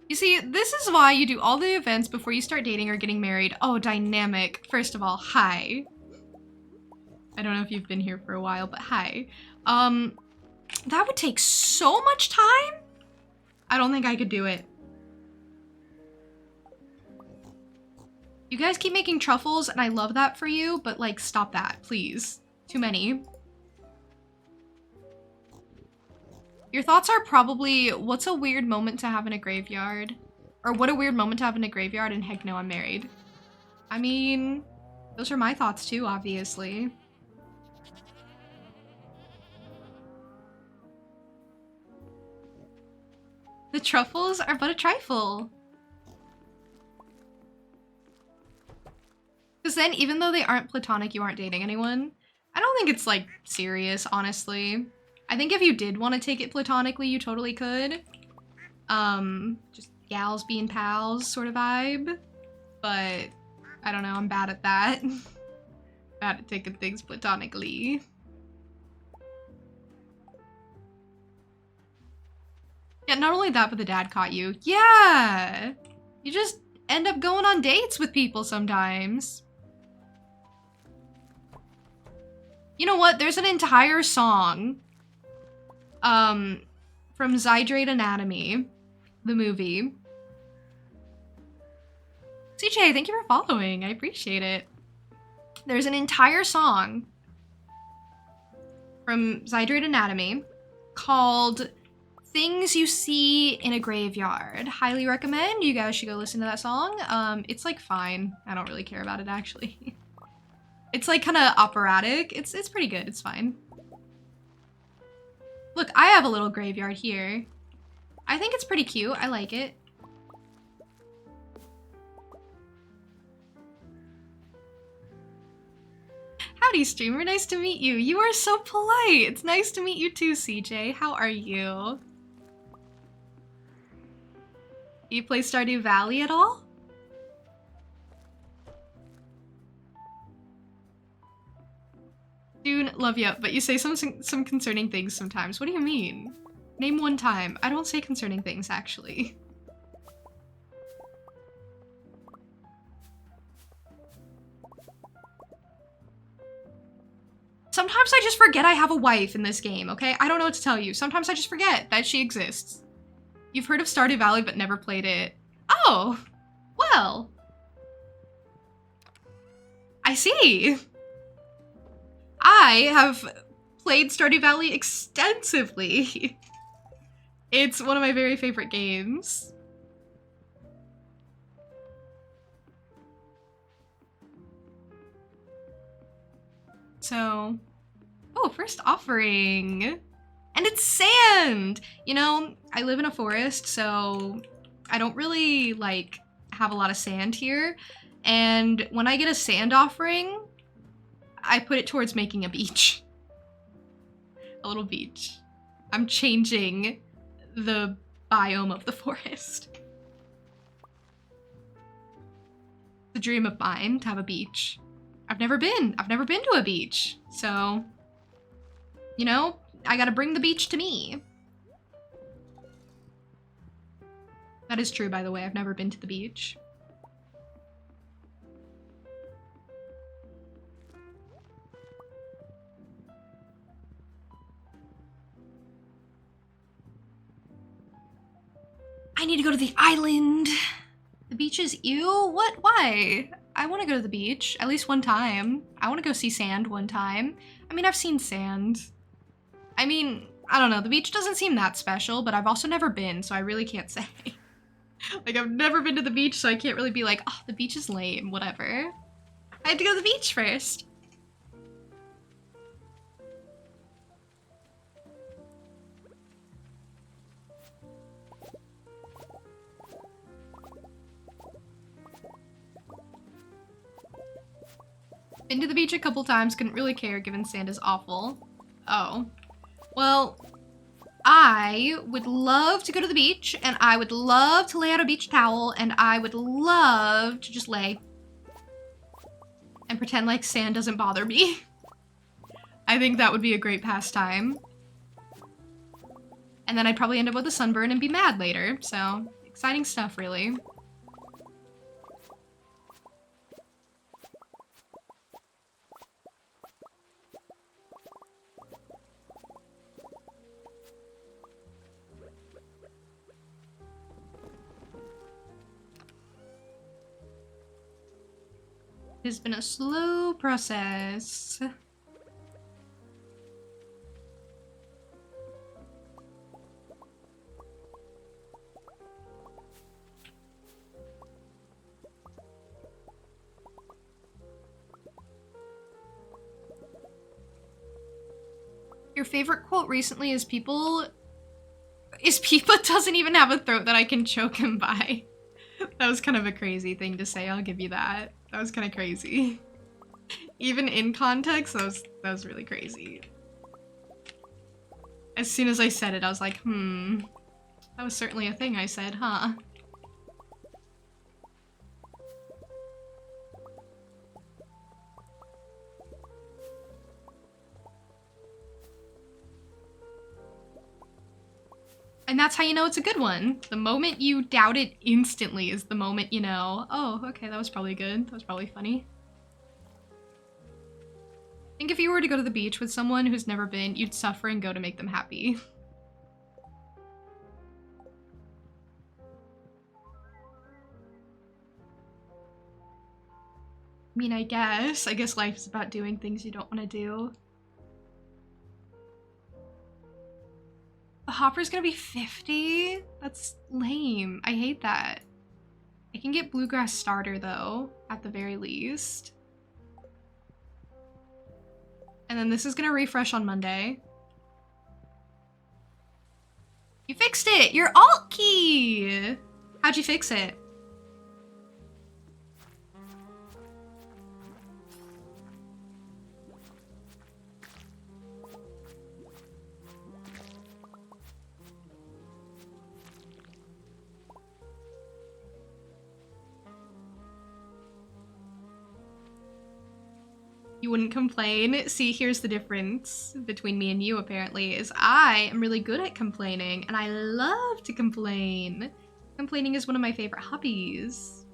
You see, this is why you do all the events before you start dating or getting married. Oh, dynamic. First of all, hi. I don't know if you've been here for a while, but hi. That would take so much time. I don't think I could do it. You guys keep making truffles, and I love that for you, but, like, stop that, please. Too many. Your thoughts are probably, what's a weird moment to have in a graveyard? Or what a weird moment to have in a graveyard, and heck no, I'm married. I mean, those are my thoughts too, obviously. The truffles are but a trifle. Because then, even though they aren't platonic, you aren't dating anyone. I don't think it's, like, serious, honestly. I think if you did want to take it platonically, you totally could. Just gals being pals sort of vibe. But, I don't know, I'm bad at that. Bad at taking things platonically. Yeah, not only that, but the dad caught you. Yeah! You just end up going on dates with people sometimes. You know what? There's an entire song from Zydrate Anatomy, the movie. CJ, thank you for following. I appreciate it. There's an entire song from Zydrate Anatomy called Things You See in a Graveyard. Highly recommend. You guys should go listen to that song. It's like fine. I don't really care about it actually. It's like kind of operatic. It's pretty good. It's fine. Look, I have a little graveyard here. I think it's pretty cute. I like it. Howdy, streamer. Nice to meet you. You are so polite. It's nice to meet you too, CJ. How are you? You play Stardew Valley at all? Dude, love ya, but you say some concerning things sometimes. What do you mean? Name one time. I don't say concerning things, actually. Sometimes I just forget I have a wife in this game, okay? I don't know what to tell you. Sometimes I just forget that she exists. You've heard of Stardew Valley but never played it. Oh! Well. I see. I have played Stardew Valley extensively. It's one of my very favorite games. So, oh, first offering. And it's sand! You know, I live in a forest, so I don't really, like, have a lot of sand here. And when I get a sand offering, I put it towards making a beach. A little beach. I'm changing the biome of the forest. It's a dream of mine to have a beach. I've never been to a beach. So, you know, I gotta bring the beach to me. That is true, by the way. I've never been to the beach. I need to go to the island. The beach is ew? What? Why? I want to go to the beach at least one time. I want to go see sand one time. I mean, I've seen sand. I mean, I don't know. The beach doesn't seem that special, but I've also never been, so I really can't say. Like, I've never been to the beach, so I can't really be like, oh, the beach is lame, whatever. I had to go to the beach first. Been to the beach a couple times, couldn't really care given sand is awful. Oh. Well, I would love to go to the beach, and I would love to lay out a beach towel, and I would love to just lay and pretend like sand doesn't bother me. I think that would be a great pastime. And then I'd probably end up with a sunburn and be mad later, so exciting stuff, really. It has been a slow process. Your favorite quote recently is Peepa doesn't even have a throat that I can choke him by. That was kind of a crazy thing to say, I'll give you that. That was kind of crazy. Even in context, that was really crazy. As soon as I said it, I was like, that was certainly a thing I said, huh? And that's how you know it's a good one. The moment you doubt it instantly is the moment you know, oh, okay, that was probably good. That was probably funny. I think if you were to go to the beach with someone who's never been, you'd suffer and go to make them happy. I mean, I guess life is about doing things you don't want to do. The hopper's gonna be 50? That's lame. I hate that. I can get bluegrass starter though, at the very least. And then this is gonna refresh on Monday. You fixed it! Your alt key! How'd you fix it? You wouldn't complain. See, here's the difference between me and you, apparently, is I am really good at complaining, and I love to complain. Complaining is one of my favorite hobbies.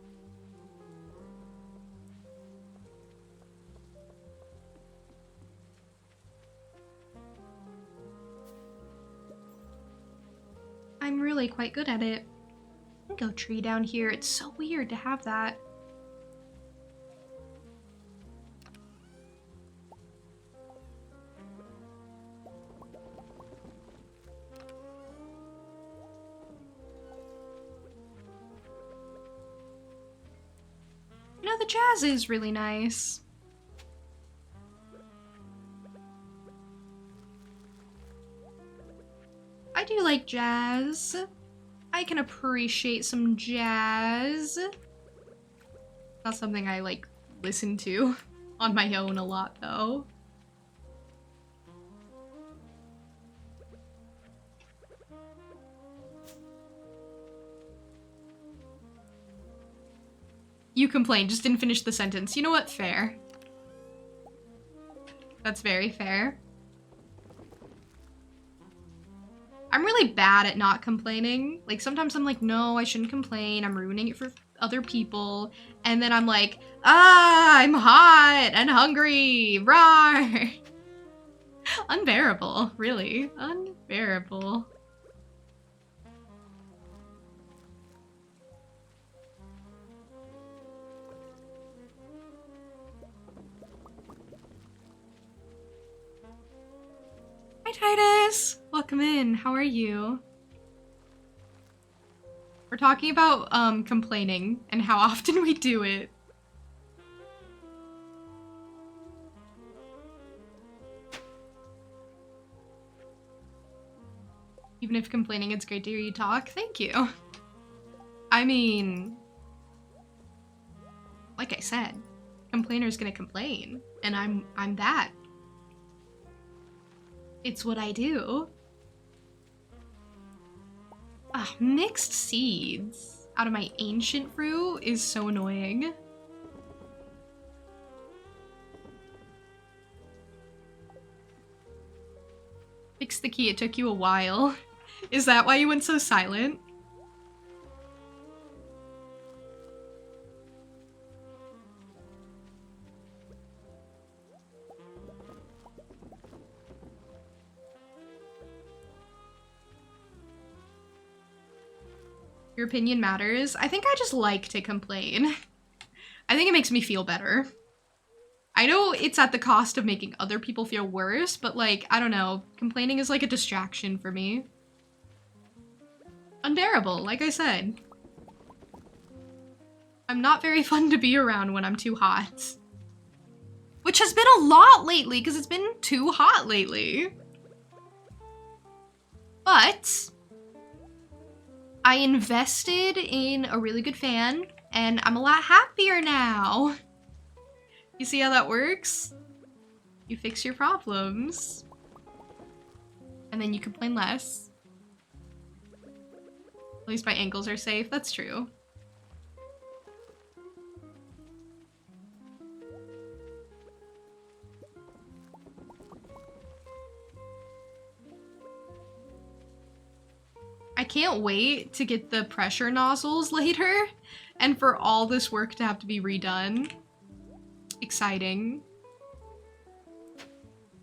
I'm really quite good at it. Go tree down here. It's so weird to have that. jazz is really nice. I do like jazz. I can appreciate some jazz. Not something I like listen to on my own a lot though. You complained, just didn't finish the sentence. You know what? Fair. That's very fair. I'm really bad at not complaining. Like, sometimes I'm like, no, I shouldn't complain. I'm ruining it for other people. And then I'm like, I'm hot and hungry. Rawr. Unbearable, really. Unbearable. Hi, Titus. Welcome in. How are you? We're talking about complaining and how often we do it. Even if complaining, it's great to hear you talk. Thank you. I mean, like I said, complainer's gonna complain, and I'm that. It's what I do. Ah, mixed seeds out of my ancient fruit is so annoying. Fix the key, it took you a while. Is that why you went so silent? Your opinion matters. I think I just like to complain. I think it makes me feel better. I know it's at the cost of making other people feel worse, but like, I don't know. Complaining is like a distraction for me. Unbearable, like I said. I'm not very fun to be around when I'm too hot. Which has been a lot lately, because it's been too hot lately. But I invested in a really good fan, and I'm a lot happier now. You see how that works? You fix your problems, and then you complain less. At least my ankles are safe, that's true. I can't wait to get the pressure nozzles later and for all this work to have to be redone. Exciting.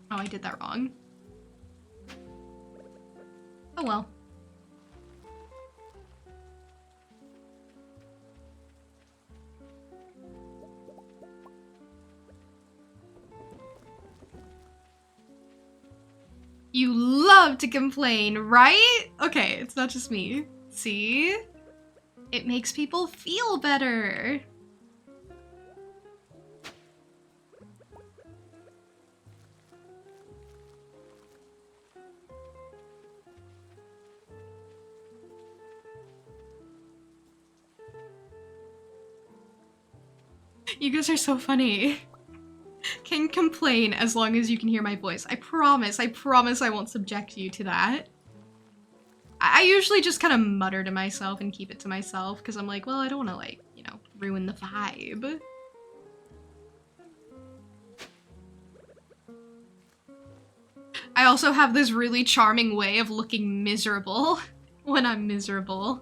Oh, I did that wrong. Oh well. You love to complain, right? Okay, it's not just me. See? It makes people feel better. You guys are so funny. Can complain as long as you can hear my voice. I promise I won't subject you to that. I usually just kind of mutter to myself and keep it to myself because I'm like, well, I don't want to like, you know, ruin the vibe. I also have this really charming way of looking miserable when I'm miserable.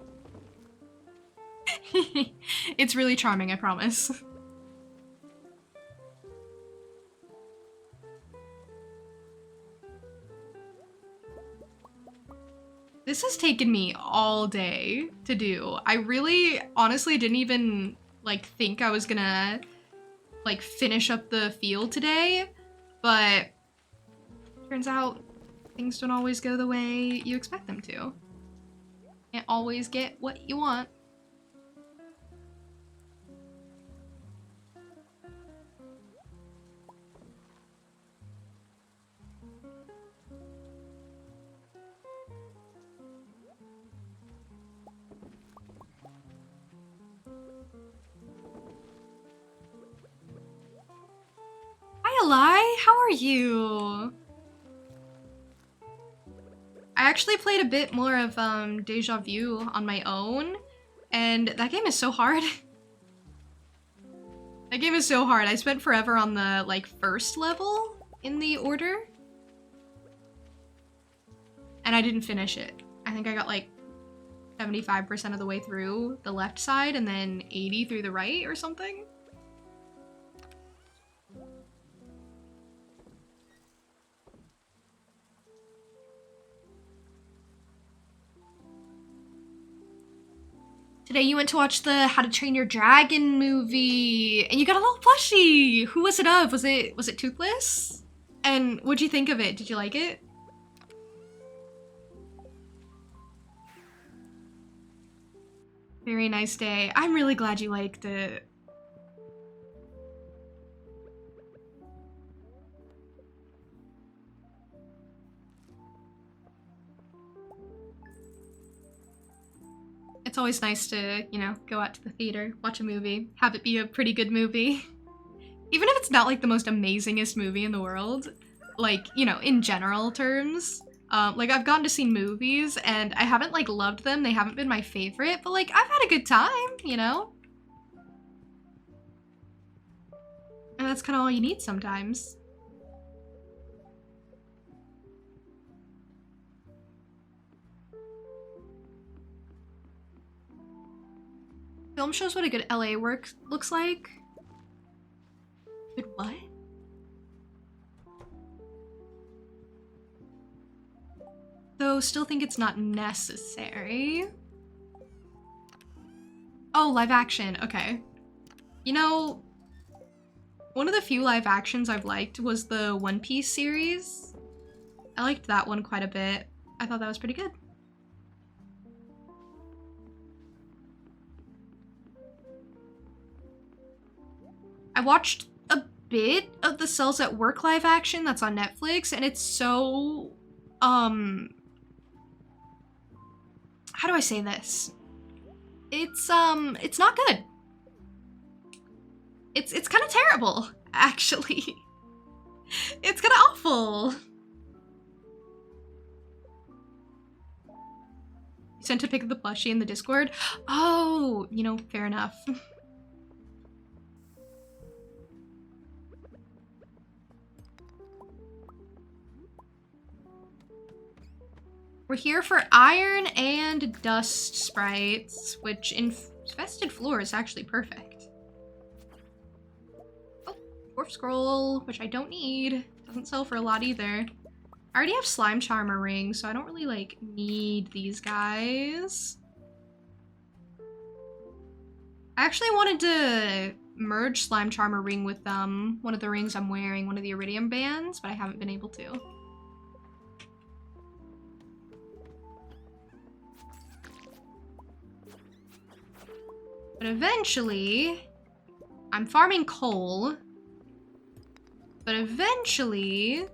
It's really charming, I promise. This has taken me all day to do. I really, honestly didn't even, like, think I was gonna, like, finish up the field today, but turns out things don't always go the way you expect them to. Can't always get what you want. are you? I actually played a bit more of Deja Vu on my own, and that game is so hard. That game is so hard. I spent forever on the, like, first level in the order. And I didn't finish it. I think I got, like, 75% of the way through the left side and then 80 through the right or something. Today you went to watch the How to Train Your Dragon movie, and you got a little plushie. Who was it of? Was it Toothless? And what'd you think of it? Did you like it? Very nice day. I'm really glad you liked it. It's always nice to, you know, go out to the theater, watch a movie, have it be a pretty good movie. Even if it's not like the most amazingest movie in the world, like, you know, in general terms. Like, I've gone to see movies and I haven't, like, loved them. They haven't been my favorite, but, like, I've had a good time, you know? And that's kind of all you need sometimes. Film shows what a good LA work looks like. Good what? Though still think it's not necessary. Oh, live action, okay. You know, one of the few live actions I've liked was the One Piece series. I liked that one quite a bit. I thought that was pretty good. I watched a bit of the Cells at Work live action that's on Netflix, and it's so, how do I say this? It's not good. It's kind of terrible, actually. It's kind of awful. You sent a pic of the plushie in the Discord? Oh, you know, fair enough. We're here for Iron and Dust sprites, which Infested Floor is actually perfect. Oh, Dwarf Scroll, which I don't need. Doesn't sell for a lot either. I already have Slime Charmer rings, so I don't really, like, need these guys. I actually wanted to merge Slime Charmer ring with one of the rings I'm wearing, one of the Iridium bands, but I haven't been able to. But eventually, I'm farming coal, but eventually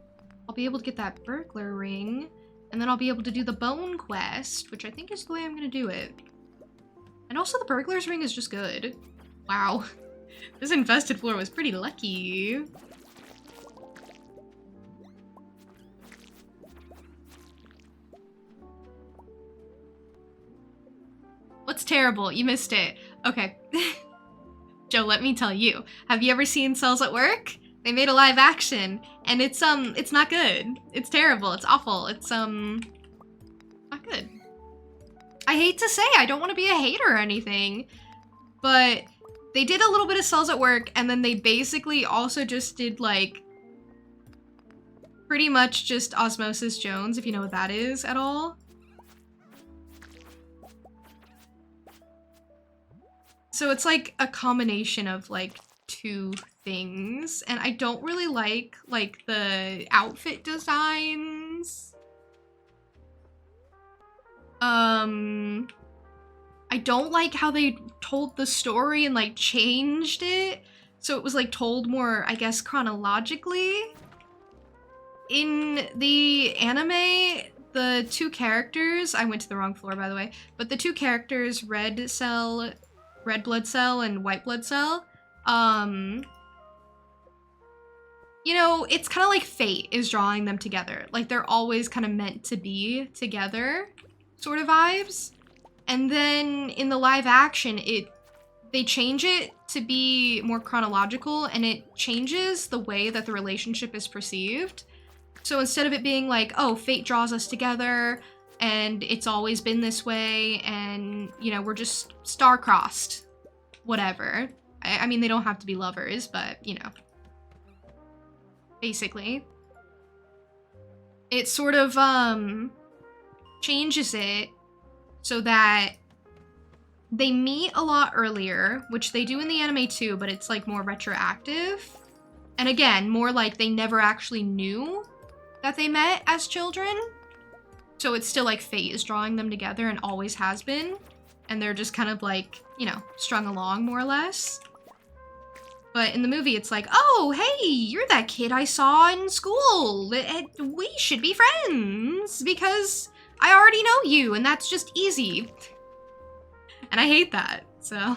I'll be able to get that burglar ring, and then I'll be able to do the bone quest, which I think is the way I'm gonna do it. And also the burglar's ring is just good. Wow, this infested floor was pretty lucky. What's terrible? You missed it. Okay. Joe, let me tell you. Have you ever seen Cells at Work? They made a live action, and it's not good. It's terrible. It's awful. It's, not good. I hate to say, I don't want to be a hater or anything, but they did a little bit of Cells at Work, and then they basically also just did, like, pretty much just Osmosis Jones, if you know what that is at all. So it's like a combination of like two things, and I don't really like the outfit designs. I don't like how they told the story and like changed it. So it was like told more, I guess, chronologically. In the anime, the two characters, I went to the wrong floor by the way, but the two characters, Red Blood Cell and White Blood Cell, you know, it's kind of like fate is drawing them together. Like they're always kind of meant to be together sort of vibes. And then in the live action, they change it to be more chronological, and it changes the way that the relationship is perceived. So instead of it being like, oh, fate draws us together and it's always been this way and, you know, we're just star-crossed, whatever. I mean, they don't have to be lovers, but, you know. Basically. It sort of, changes it so that they meet a lot earlier, which they do in the anime too, but it's like more retroactive. And again, more like they never actually knew that they met as children. So it's still like fate is drawing them together and always has been. And they're just kind of like, you know, strung along more or less. But in the movie, it's like, oh, hey, you're that kid I saw in school. We should be friends because I already know you and that's just easy. And I hate that, so.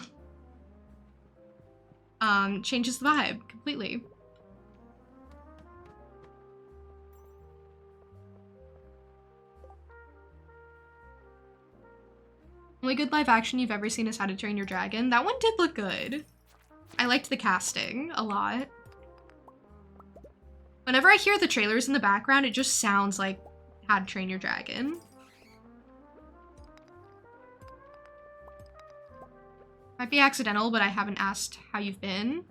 Changes the vibe completely. Only good live action you've ever seen is How to Train Your Dragon. That one did look good. I liked the casting a lot. Whenever I hear the trailers in the background, it just sounds like How to Train Your Dragon. Might be accidental, but I haven't asked how you've been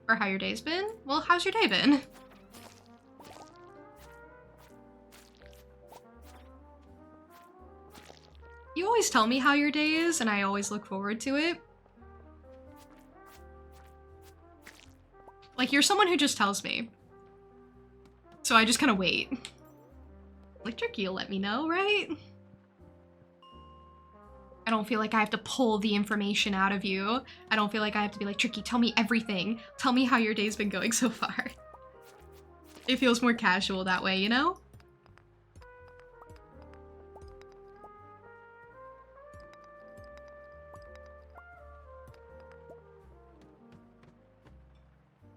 or how your day's been. Well, how's your day been? You always tell me how your day is, and I always look forward to it. Like, you're someone who just tells me. So I just kind of wait. Like, Tricky will let me know, right? I don't feel like I have to pull the information out of you. I don't feel like I have to be like, Tricky, tell me everything. Tell me how your day's been going so far. It feels more casual that way, you know?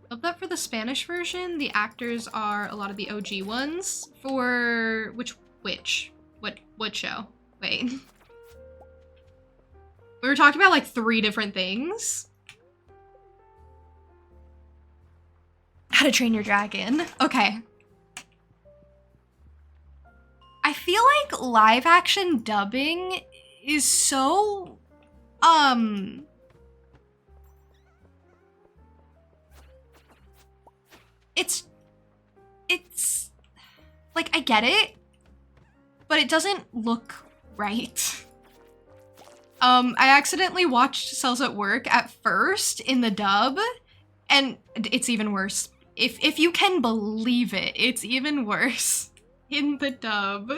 Love that for the Spanish version, the actors are a lot of the OG ones. For what show? Wait. We were talking about like 3 different things. How to Train Your Dragon. Okay. I feel like live action dubbing is so, it's like, I get it, but it doesn't look right. I accidentally watched Cells at Work at first in the dub, and it's even worse. If you can believe it, it's even worse in the dub.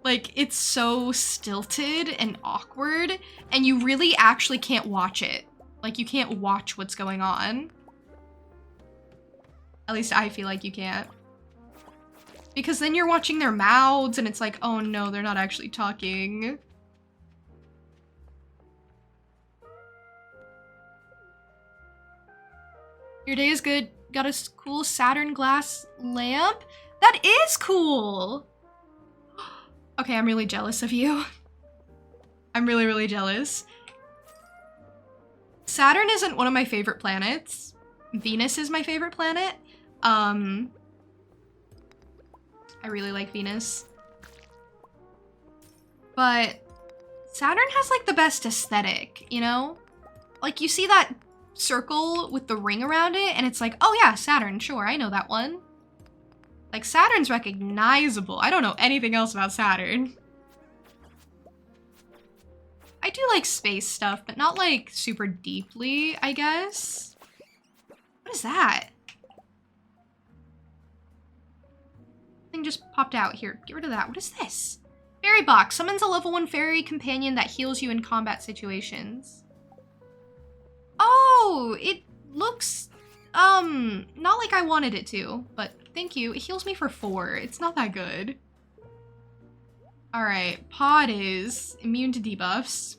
Like, it's so stilted and awkward, and you really actually can't watch it. Like, you can't watch what's going on. At least I feel like you can't. Because then you're watching their mouths, and it's like, oh no, they're not actually talking. Your day is good. Got a cool Saturn glass lamp? That is cool! Okay, I'm really jealous of you. I'm really, really jealous. Saturn isn't one of my favorite planets. Venus is my favorite planet. I really like Venus. But Saturn has like the best aesthetic, you know? Like you see that circle with the ring around it and it's like, oh yeah, Saturn, sure, I know that one. Like Saturn's recognizable. I don't know anything else about Saturn. I do like space stuff, but not like super deeply, I guess. What is that? Thing just popped out here. Get rid of that. What is this? Fairy box. Summons a level 1 fairy companion that heals you in combat situations. Oh, it looks, not like I wanted it to, but thank you. It heals me for 4. It's not that good. All right, Pod is immune to debuffs.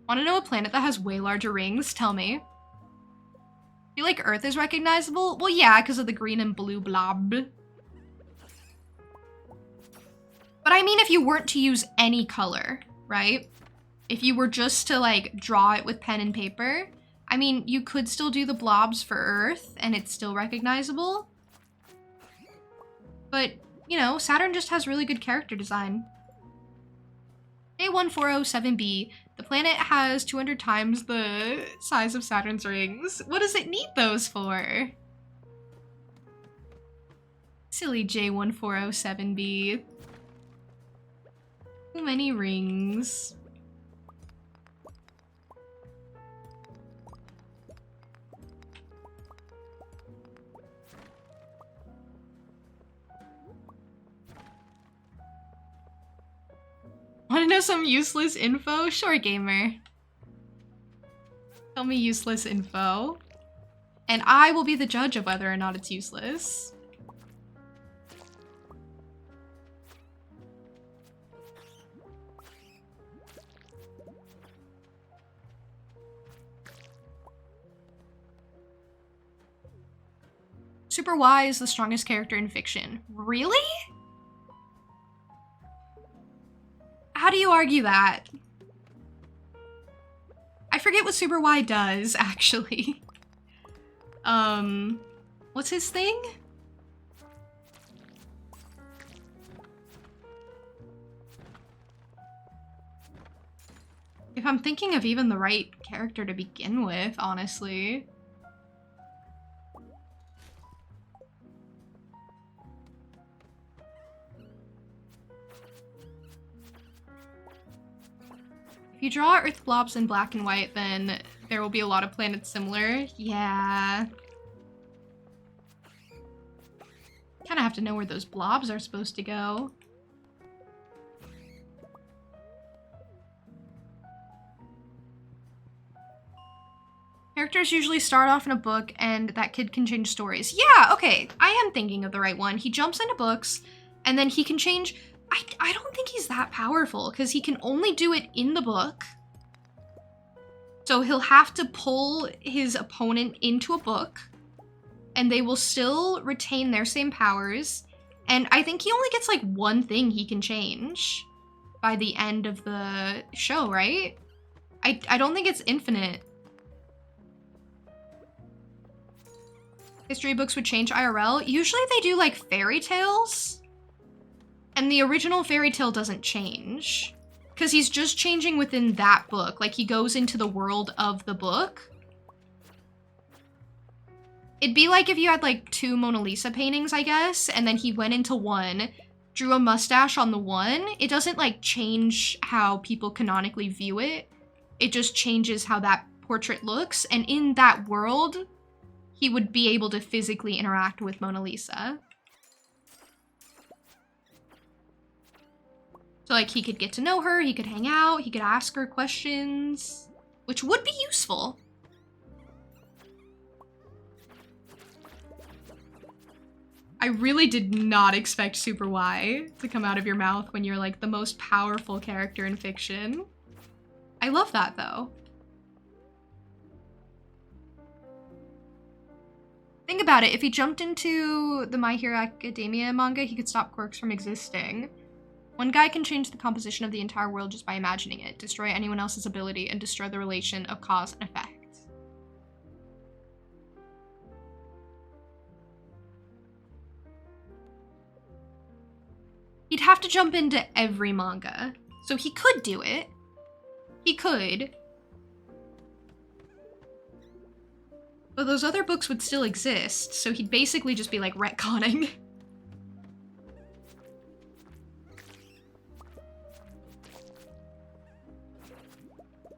Want to know a planet that has way larger rings? Tell me. I feel like Earth is recognizable. Well, yeah, because of the green and blue blob. But I mean, if you weren't to use any color, right? If you were just to like draw it with pen and paper, I mean, you could still do the blobs for Earth and it's still recognizable. But, you know, Saturn just has really good character design. A1407b, the planet has 200 times the size of Saturn's rings. What does it need those for? Silly J1407b. Too many rings. Want to know some useless info? Sure, gamer. Tell me useless info. And I will be the judge of whether or not it's useless. Super Y is the strongest character in fiction. Really? How do you argue that? I forget what Super Y does, actually. What's his thing? If I'm thinking of even the right character to begin with, honestly. If you draw Earth blobs in black and white, then there will be a lot of planets similar. Yeah. Kind of have to know where those blobs are supposed to go. Characters usually start off in a book and that kid can change stories. Yeah, okay, I am thinking of the right one. He jumps into books and then he can change. I don't think he's that powerful because he can only do it in the book. So he'll have to pull his opponent into a book and they will still retain their same powers. And I think he only gets like one thing he can change by the end of the show, right? I don't think it's infinite. History books would change IRL. Usually they do like fairy tales. And the original fairy tale doesn't change. Because he's just changing within that book. Like he goes into the world of the book. It'd be like if you had like 2 Mona Lisa paintings, I guess. And then he went into one, drew a mustache on the one. It doesn't like change how people canonically view it. It just changes how that portrait looks. And in that world, he would be able to physically interact with Mona Lisa. So like he could get to know her, he could hang out, he could ask her questions, which would be useful. I really did not expect Super Y to come out of your mouth when you're like the most powerful character in fiction. I love that though. Think about it, if he jumped into the My Hero Academia manga, he could stop quirks from existing. One guy can change the composition of the entire world just by imagining it, destroy anyone else's ability, and destroy the relation of cause and effect. He'd have to jump into every manga. So he could do it. He could. But those other books would still exist, so he'd basically just be like retconning.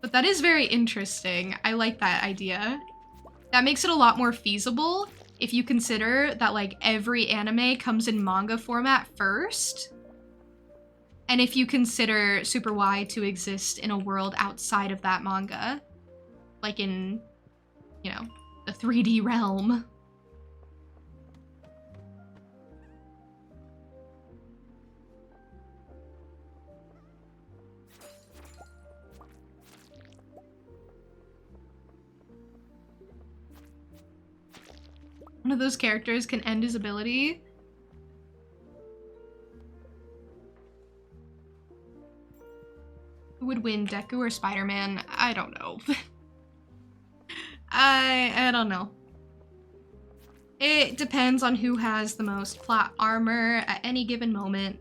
But that is very interesting. I like that idea. That makes it a lot more feasible if you consider that like every anime comes in manga format first. And if you consider Super Y to exist in a world outside of that manga, like in, you know, the 3D realm. One of those characters can end his ability. Who would win, Deku or Spider-Man? I don't know. I don't know. It depends on who has the most plot armor at any given moment.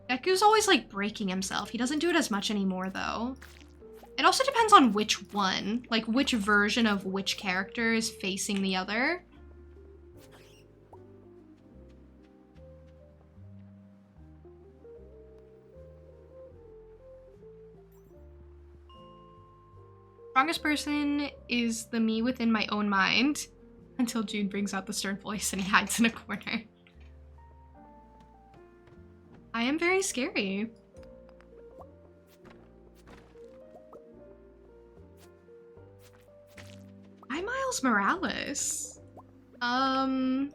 Deku's always like breaking himself. He doesn't do it as much anymore though. It also depends on which one, like which version of which character is facing the other. Strongest person is the me within my own mind until June brings out the stern voice and he hides in a corner. I am very scary. I'm Miles Morales. Miles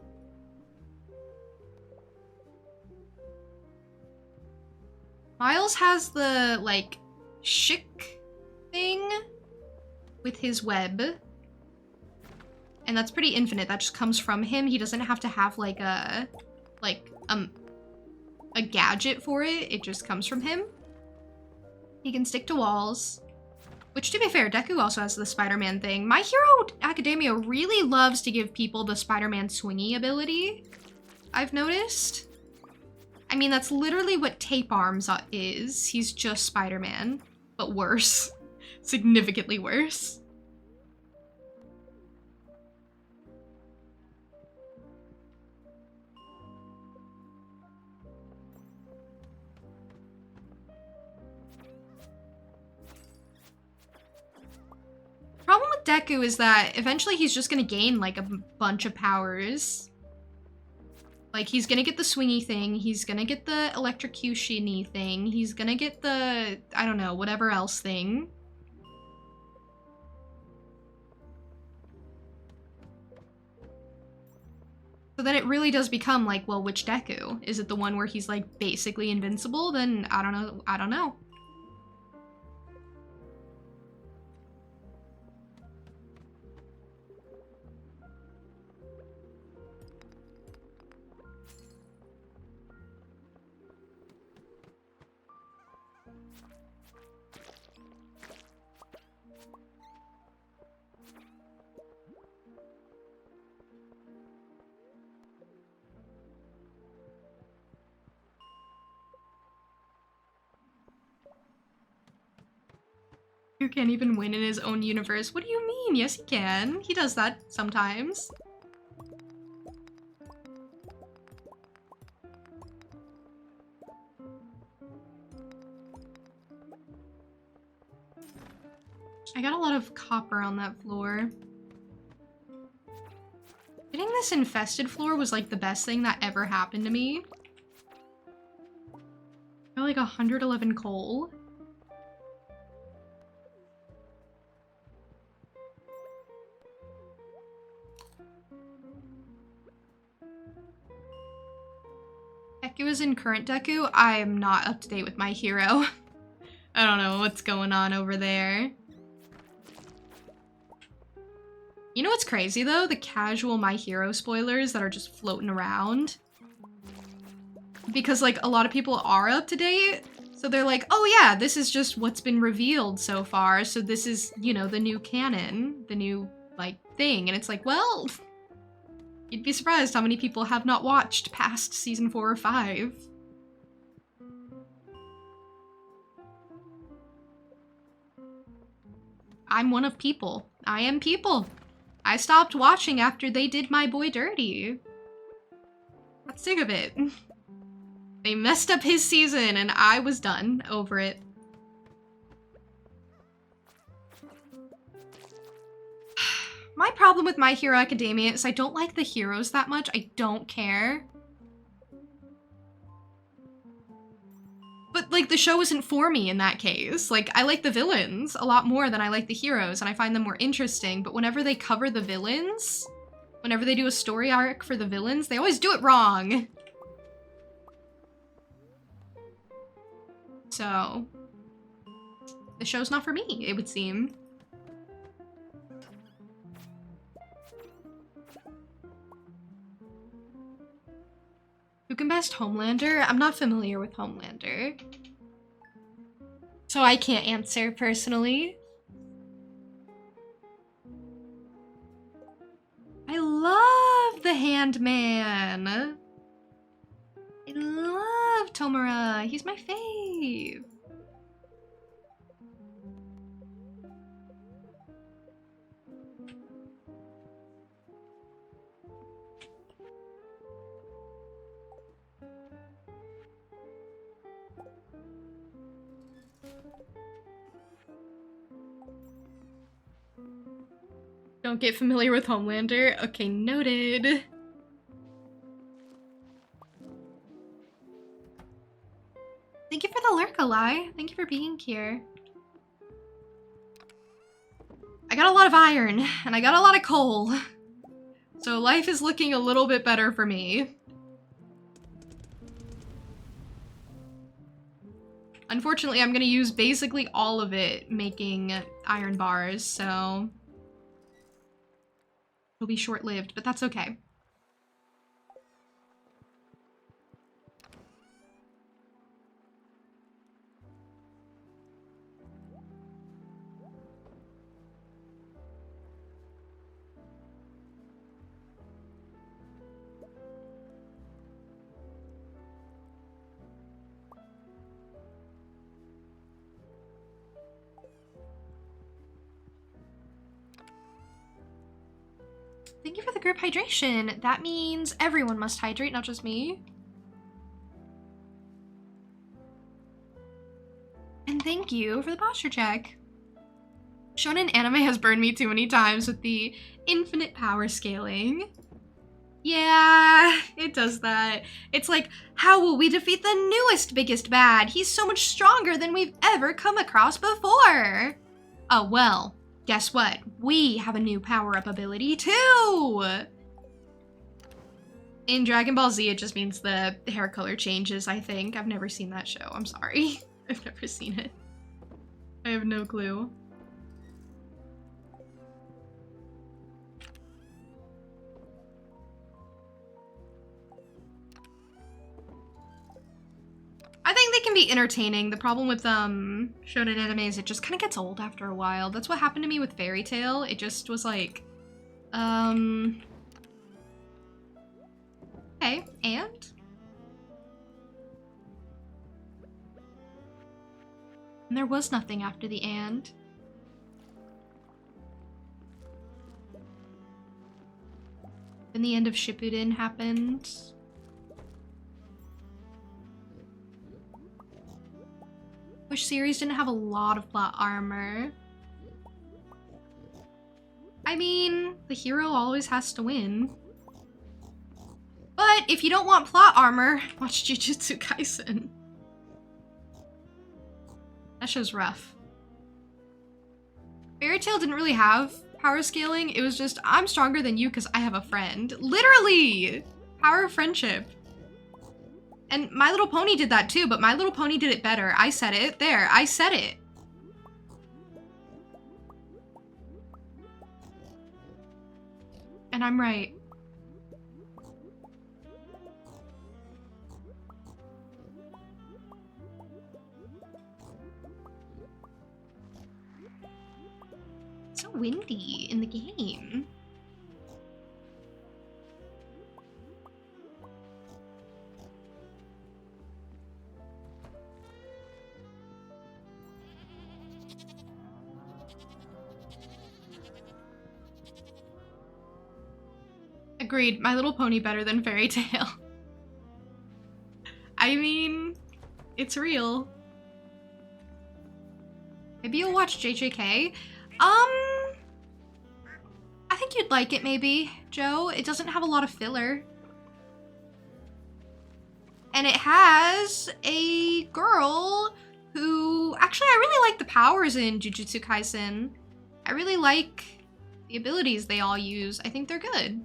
has the, like, chic thing with his web. And that's pretty infinite. That just comes from him. He doesn't have to have, like, a gadget for it. It just comes from him. He can stick to walls. Which, to be fair, Deku also has the Spider-Man thing. My Hero Academia really loves to give people the Spider-Man swingy ability, I've noticed. I mean, that's literally what Tape Arms is. He's just Spider-Man, but worse. Significantly worse. Problem with Deku is that eventually he's just gonna gain like a bunch of powers. Like he's gonna get the swingy thing, he's gonna get the electrocution-y thing, he's gonna get the, I don't know, whatever else thing. So then it really does become like, well, which Deku? Is it the one where he's like basically invincible? Then I don't know. Who can't even win in his own universe? What do you mean? Yes, he can. He does that sometimes. I got a lot of copper on that floor. Getting this infested floor was like the best thing that ever happened to me. I got like 111 coal. Deku is in current Deku. I am not up to date with my hero. I don't know what's going on over there. You know what's crazy though? The casual My Hero spoilers that are just floating around. Because like a lot of people are up to date. So they're like, oh yeah, this is just what's been revealed so far. So this is, you know, the new canon, the new like thing. And it's like, well, you'd be surprised how many people have not watched past season 4 or 5. I'm one of people. I am people. I stopped watching after they did my boy dirty. Got sick of it. They messed up his season and I was done over it. My problem with My Hero Academia is I don't like the heroes that much. I don't care. But, like, the show isn't for me in that case. Like, I like the villains a lot more than I like the heroes, and I find them more interesting, but whenever they cover the villains, whenever they do a story arc for the villains, they always do it wrong. So, the show's not for me, it would seem. best Homelander? I'm not familiar with Homelander, so I can't answer personally. I love the Handman. I love Tomura. He's my fave. Don't get familiar with Homelander. Okay, noted. Thank you for the lurk, Eli. Thank you for being here. I got a lot of iron, and I got a lot of coal. So life is looking a little bit better for me. Unfortunately, I'm gonna use basically all of it making iron bars, so it'll be short-lived, but that's okay. Thank you for the group hydration. That means everyone must hydrate, not just me. And thank you for the posture check. Shonen anime has burned me too many times with the infinite power scaling. Yeah, it does that. It's like, how will we defeat the newest biggest bad? He's so much stronger than we've ever come across before. Oh, well. Guess what? We have a new power-up ability, too! In Dragon Ball Z, it just means the hair color changes, I think. I've never seen that show. I'm sorry. I've never seen it. I have no clue. I think they can be entertaining. The problem with shonen anime is it just kind of gets old after a while. That's what happened to me with Fairy Tail. It just was like, okay, and? And there was nothing after the and. Then the end of Shippuden happened. Which series didn't have a lot of plot armor. I mean, the hero always has to win. But if you don't want plot armor, watch Jujutsu Kaisen. That show's rough. Fairy Tail didn't really have power scaling. It was just, I'm stronger than you because I have a friend. Literally! Power of friendship. And My Little Pony did that too, but My Little Pony did it better. I said it. There, I said it. And I'm right. It's so windy in the game. Agreed. My Little Pony better than Fairy Tail. I mean, it's real. Maybe you'll watch JJK. I think you'd like it maybe, Joe. It doesn't have a lot of filler. And it has a girl who... Actually, I really like the powers in Jujutsu Kaisen. I really like the abilities they all use. I think they're good.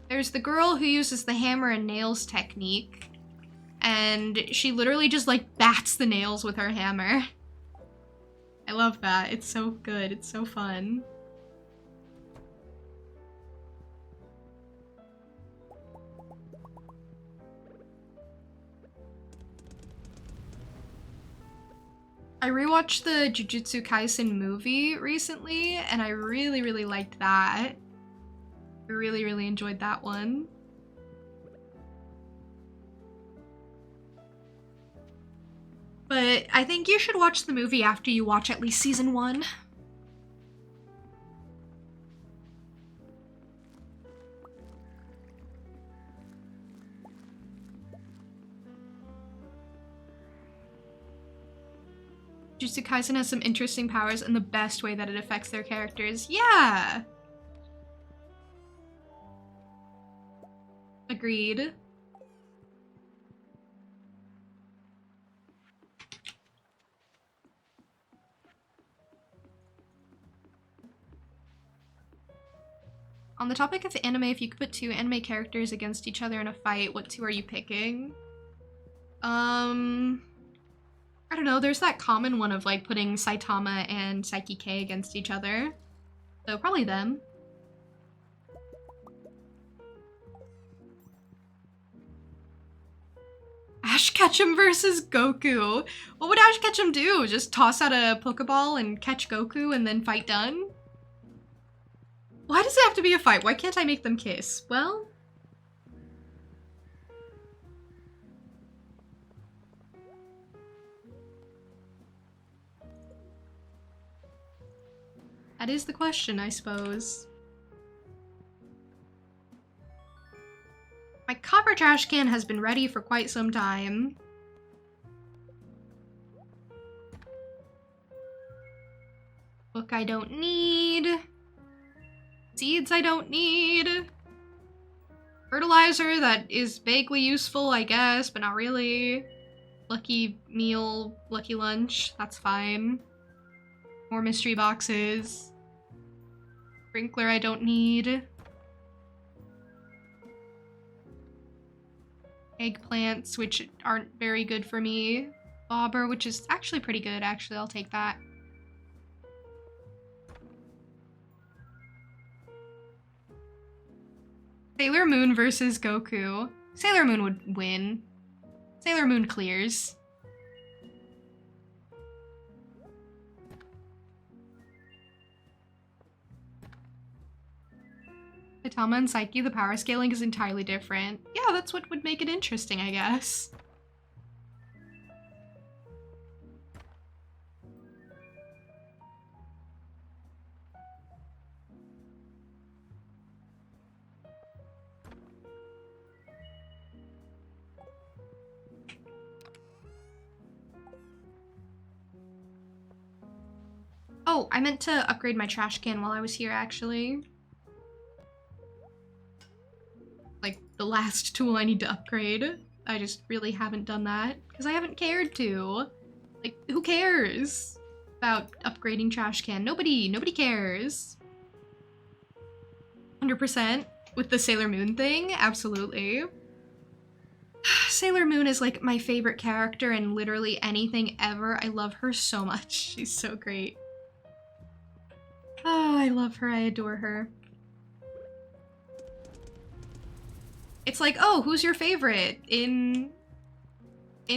There's the girl who uses the hammer and nails technique, and she literally just like bats the nails with her hammer. I love that. It's so good. It's so fun. I rewatched the Jujutsu Kaisen movie recently, and I really, really liked that. I really, really enjoyed that one. But I think you should watch the movie after you watch at least season 1. Jujutsu Kaisen has some interesting powers and the best way that it affects their characters. Yeah! Agreed. On the topic of anime, if you could put 2 anime characters against each other in a fight, what 2 are you picking? I don't know, there's that common one of like putting Saitama and Saiki K against each other. So probably them. Ash Ketchum versus Goku. What would Ash Ketchum do? Just toss out a Pokeball and catch Goku and then fight done? Why does it have to be a fight? Why can't I make them kiss? Well... that is the question, I suppose. My copper trash can has been ready for quite some time. Book I don't need. Seeds I don't need. Fertilizer that is vaguely useful, I guess, but not really. Lucky meal, lucky lunch, that's fine. More mystery boxes. Sprinkler I don't need. Eggplants, which aren't very good for me. Bobber, which is actually pretty good, actually, I'll take that. Sailor Moon versus Goku. Sailor Moon would win. Sailor Moon clears. Saitama and Saiki, the power scaling is entirely different. Yeah, that's what would make it interesting, I guess. Oh, I meant to upgrade my trash can while I was here, actually. Like, the last tool I need to upgrade. I just really haven't done that, because I haven't cared to. Like, who cares about upgrading trash can? Nobody cares. 100% with the Sailor Moon thing, absolutely. Sailor Moon is like my favorite character in literally anything ever. I love her so much. She's so great. Oh, I love her, I adore her. It's like, oh, who's your favorite in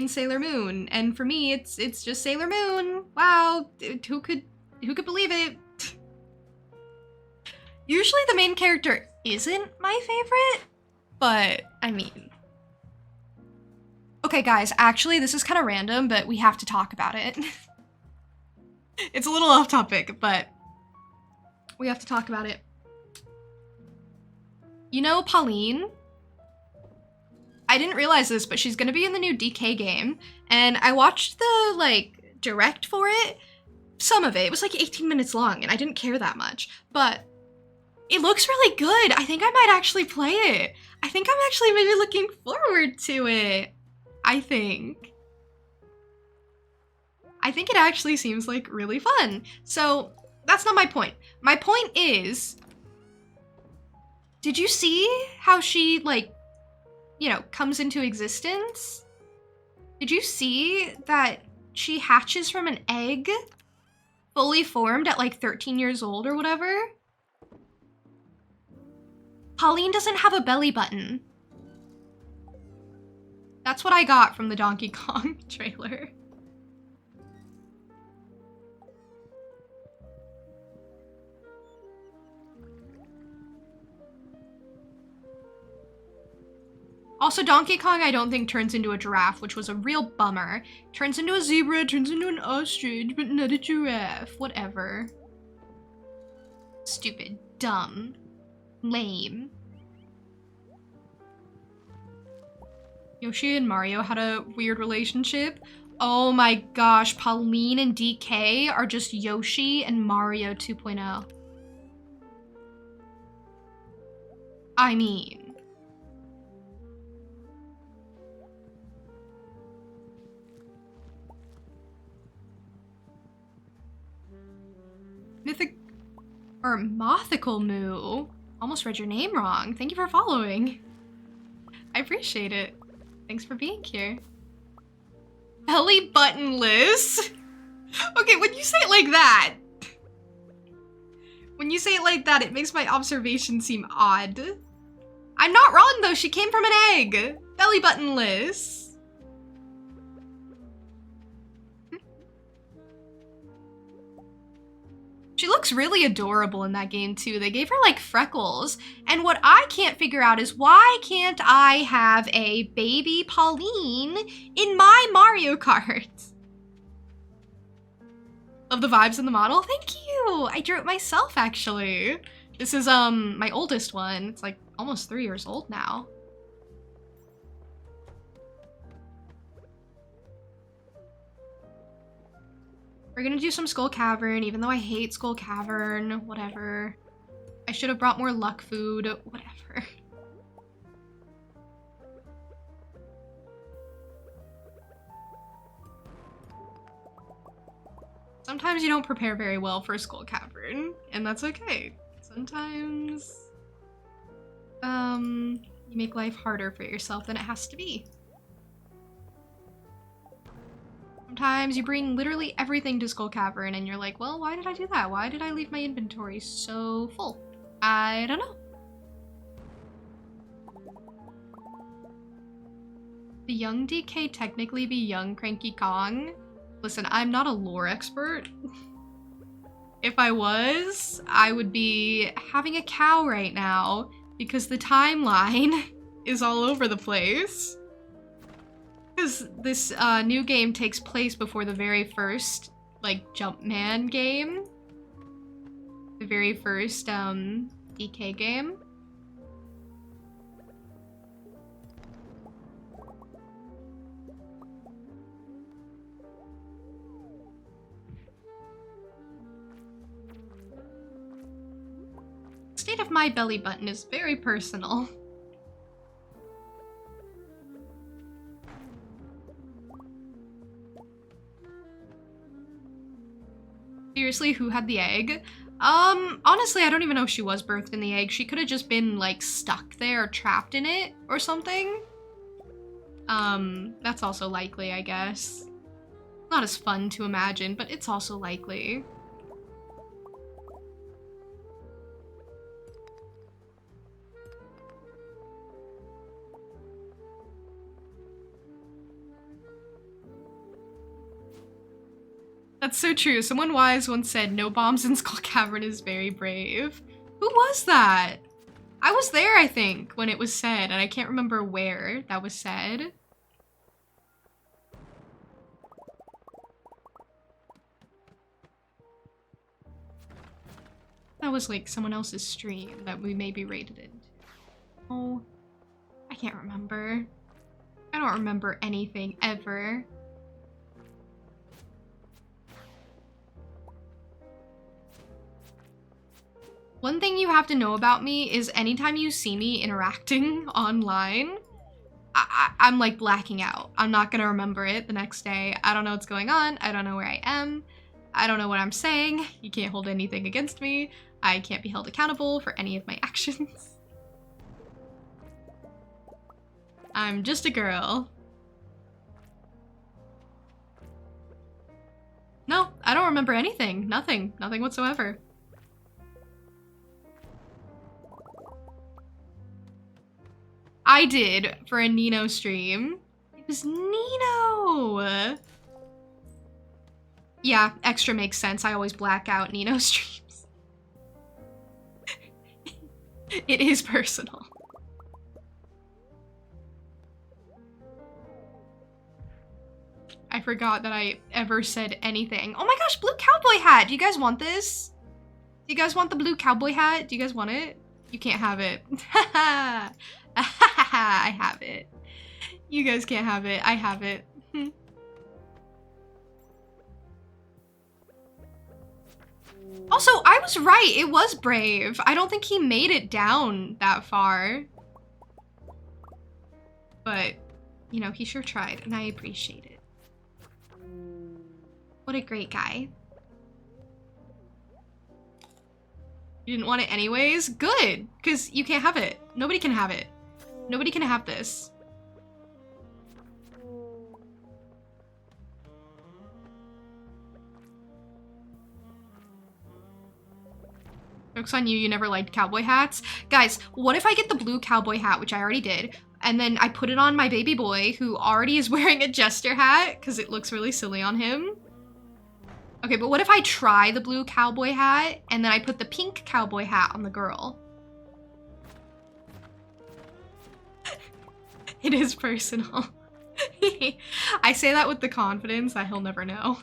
Sailor Moon? And for me, it's just Sailor Moon. Wow, who could believe it? Usually the main character isn't my favorite, but I mean. Okay, guys, actually, this is kind of random, but we have to talk about it. It's a little off topic, but we have to talk about it. You know Pauline? I didn't realize this, but she's gonna be in the new DK game, and I watched the, like, direct for it. Some of it. It was like 18 minutes long, and I didn't care that much, but it looks really good. I think I might actually play it. I think I'm actually maybe looking forward to it. I think it actually seems like really fun. So that's not my point. My point is, did you see how she, like, you know, comes into existence? Did you see that she hatches from an egg fully formed at like 13 years old or whatever? Pauline doesn't have a belly button. That's what I got from the Donkey Kong trailer. Also, Donkey Kong, I don't think turns into a giraffe, which was a real bummer. Turns into a zebra, turns into an ostrich, but not a giraffe. Whatever. Stupid. Dumb. Lame. Yoshi and Mario had a weird relationship. Oh my gosh, Pauline and DK are just Yoshi and Mario 2.0. I mean... Mythic... or Mothical Moo. Almost read your name wrong. Thank you for following. I appreciate it. Thanks for being here. Belly buttonless? Okay, when you say it like that... When you say it like that, it makes my observation seem odd. I'm not wrong though, she came from an egg! Belly buttonless. She looks really adorable in that game too. They gave her like freckles. And what I can't figure out is why can't I have a baby Pauline in my Mario Kart? Love the vibes in the model. Thank you. I drew it myself actually. This is my oldest one. It's like almost 3 years old now. We're gonna do some Skull Cavern, even though I hate Skull Cavern. Whatever. I should have brought more luck food. Whatever. Sometimes you don't prepare very well for Skull Cavern, and that's okay. Sometimes, you make life harder for yourself than it has to be. Sometimes you bring literally everything to Skull Cavern and you're like, well, why did I do that? Why did I leave my inventory so full? I don't know. The young DK technically be young Cranky Kong? Listen, I'm not a lore expert. If I was, I would be having a cow right now because the timeline is all over the place. Because this new game takes place before the very first, like, Jumpman game. The very first, DK game. The state of my belly button is very personal. Seriously, who had the egg? Honestly, I don't even know if she was birthed in the egg. She could have just been, like, stuck there or trapped in it or something. That's also likely, I guess. Not as fun to imagine, but it's also likely. That's so true. Someone wise once said, no bombs in Skull Cavern is very brave. Who was that? I was there, I think, when it was said, and I can't remember where that was said. That was like someone else's stream that we maybe rated into. Oh, I can't remember. I don't remember anything ever. One thing you have to know about me is anytime you see me interacting online, I'm like blacking out. I'm not gonna remember it the next day. I don't know what's going on. I don't know where I am. I don't know what I'm saying. You can't hold anything against me. I can't be held accountable for any of my actions. I'm just a girl. No, I don't remember anything. Nothing. Nothing whatsoever. I did for a Nino stream. It was Nino! Yeah, extra makes sense. I always black out Nino streams. It is personal. forgot that I ever said anything. Oh my gosh, blue cowboy hat. Do you guys want this? Do you guys want the blue cowboy hat? Do you guys want it? You can't have it. I have it. You guys can't have it. I have it. Also, I was right. It was brave. I don't think he made it down that far. But, you know, he sure tried, and I appreciate it. What a great guy. You didn't want it anyways? Good, because you can't have it. Nobody can have it. Nobody can have this. Joke's on you, you never liked cowboy hats. Guys, what if I get the blue cowboy hat, which I already did, and then I put it on my baby boy, who already is wearing a jester hat, because it looks really silly on him. Okay, but what if I try the blue cowboy hat, and then I put the pink cowboy hat on the girl? It is personal. I say that with the confidence that he'll never know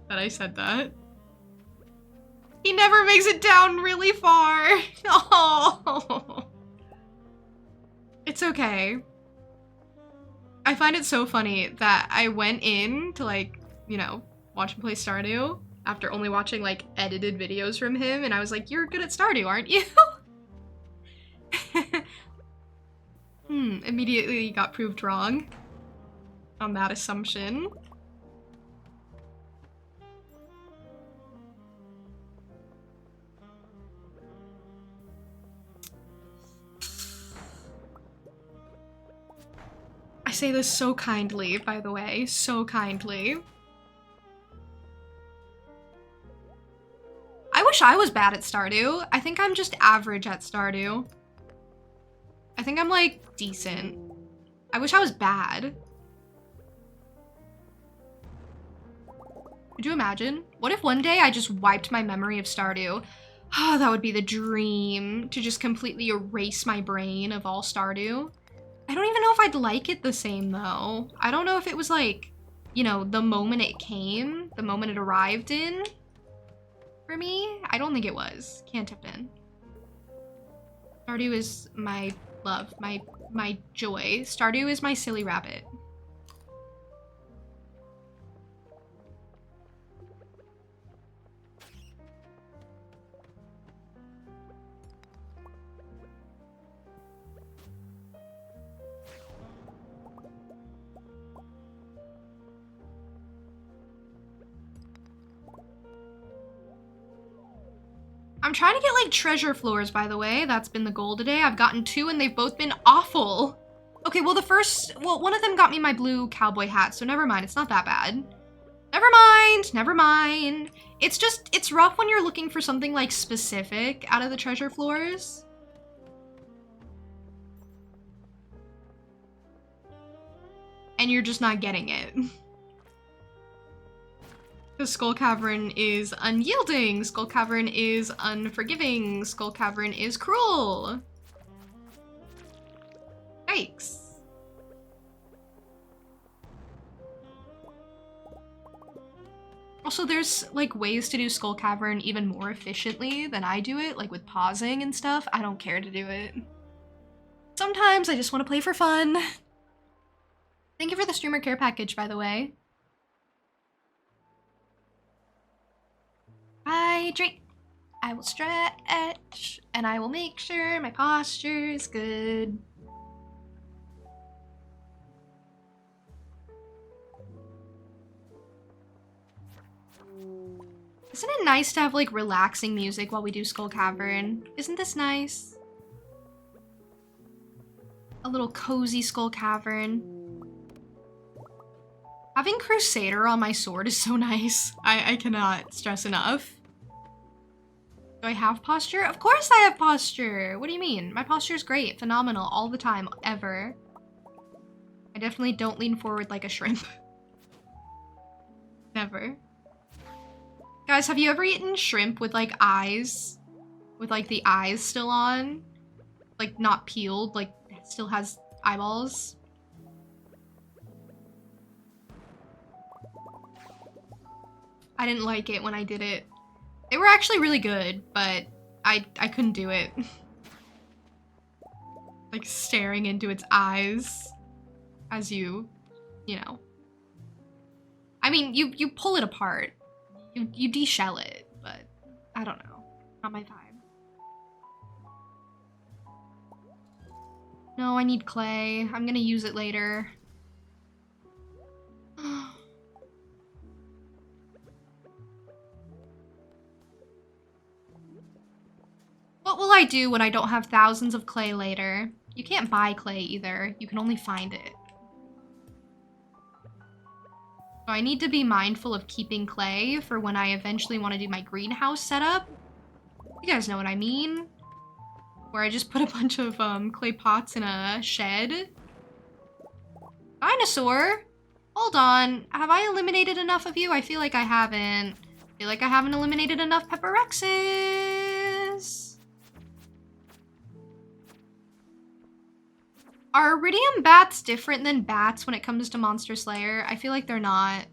that I said that. He never makes it down really far. Oh. It's okay. I find it so funny that I went in to, like, you know, watch him play Stardew after only watching, like, edited videos from him, and I was like, you're good at Stardew, aren't you? Immediately got proved wrong on that assumption. I say this so kindly, by the way, so kindly. I wish I was bad at Stardew. I think I'm just average at Stardew. I think I'm, like, decent. I wish I was bad. Could you imagine? What if one day I just wiped my memory of Stardew? Oh, that would be the dream, to just completely erase my brain of all Stardew. I don't even know if I'd like it the same, though. I don't know if it was, like, you know, the moment it came, the moment it arrived in, for me. I don't think it was. Can't have been. Stardew is my love, my joy. Stardew is my silly rabbit. I'm trying to get, like, treasure floors, by the way. That's been the goal today. I've gotten 2 and they've both been awful. Okay, well, one of them got me my blue cowboy hat, so never mind. It's not that bad. Never mind, never mind. It's rough when you're looking for something, like, specific out of the treasure floors. And you're just not getting it. Because Skull Cavern is unyielding, Skull Cavern is unforgiving, Skull Cavern is cruel. Yikes. Also, there's, like, ways to do Skull Cavern even more efficiently than I do it, like with pausing and stuff. I don't care to do it. Sometimes I just want to play for fun. Thank you for the streamer care package, by the way. Hydrate. I will stretch, and I will make sure my posture is good. Isn't it nice to have, like, relaxing music while we do Skull Cavern? Isn't this nice? A little cozy Skull Cavern. Having Crusader on my sword is so nice. I cannot stress enough. Do I have posture? Of course I have posture! What do you mean? My posture is great, phenomenal, all the time, ever. I definitely don't lean forward like a shrimp. Never. Guys, have you ever eaten shrimp with, like, eyes? With, like, the eyes still on? Like, not peeled, like, it still has eyeballs? I didn't like it when I did it. They were actually really good, but I couldn't do it. Like staring into its eyes as you know. I mean, you pull it apart. You de-shell it, but I don't know. Not my vibe. No, I need clay. I'm gonna use it later. What will I do when I don't have thousands of clay later? You can't buy clay either. You can only find it. So I need to be mindful of keeping clay for when I eventually want to do my greenhouse setup. You guys know what I mean? Where I just put a bunch of clay pots in a shed. Dinosaur? Hold on. Have I eliminated enough of you? I feel like I haven't. I feel like I haven't eliminated enough Pepperexes. Are iridium bats different than bats when it comes to Monster Slayer? I feel like they're not.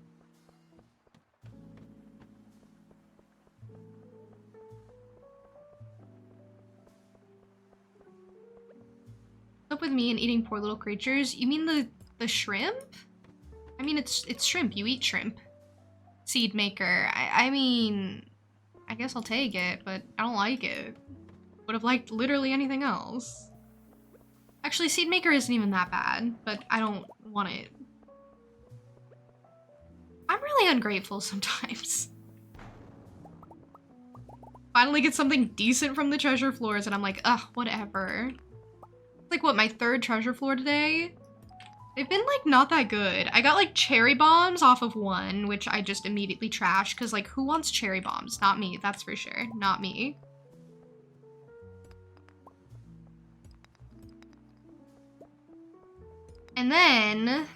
What's up with me and eating poor little creatures? You mean the shrimp? I mean, it's shrimp. You eat shrimp. Seed maker. I mean, I guess I'll take it, but I don't like it. Would have liked literally anything else. Actually, seed maker isn't even that bad, but I don't want it. I'm really ungrateful sometimes. Finally get something decent from the treasure floors and I'm like, ugh, whatever. Like, what, my third treasure floor today? They've been, like, not that good. I got, like, cherry bombs off of one, which I just immediately trashed, because, like, who wants cherry bombs? Not me, that's for sure. Not me. And then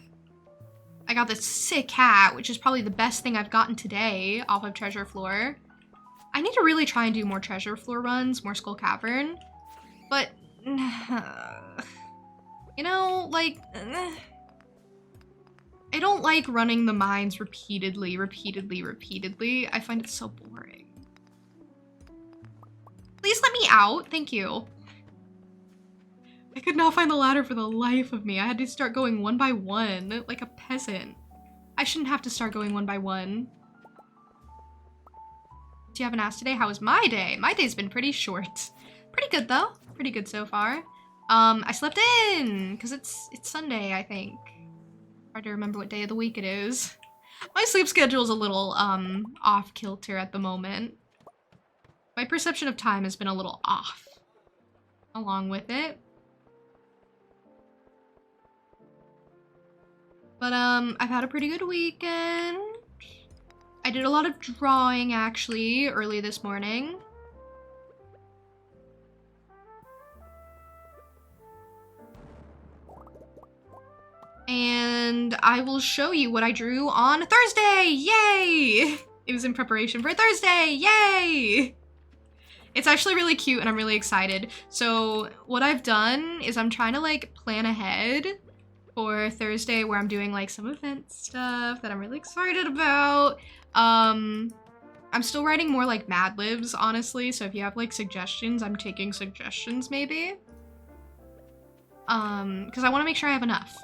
I got this sick hat, which is probably the best thing I've gotten today off of treasure floor. I need to really try and do more treasure floor runs, more Skull Cavern, but you know, like, I don't like running the mines repeatedly. I find it so boring. Please let me out. Thank you. I could not find the ladder for the life of me. I had to start going one by one, like a peasant. I shouldn't have to start going one by one. Do you have an ass today? How was my day? My day's been pretty short. Pretty good though. Pretty good so far. I slept in because it's Sunday, I think. Hard to remember what day of the week it is. My sleep schedule is a little off kilter at the moment. My perception of time has been a little off along with it. But I've had a pretty good weekend. I did a lot of drawing actually early this morning. And I will show you what I drew on Thursday. Yay! It was in preparation for Thursday. Yay! It's actually really cute and I'm really excited. So what I've done is I'm trying to like plan ahead for Thursday where I'm doing like some event stuff that I'm really excited about. I'm still writing more like Mad Libs, honestly. So if you have like suggestions, I'm taking suggestions maybe. Because I want to make sure I have enough.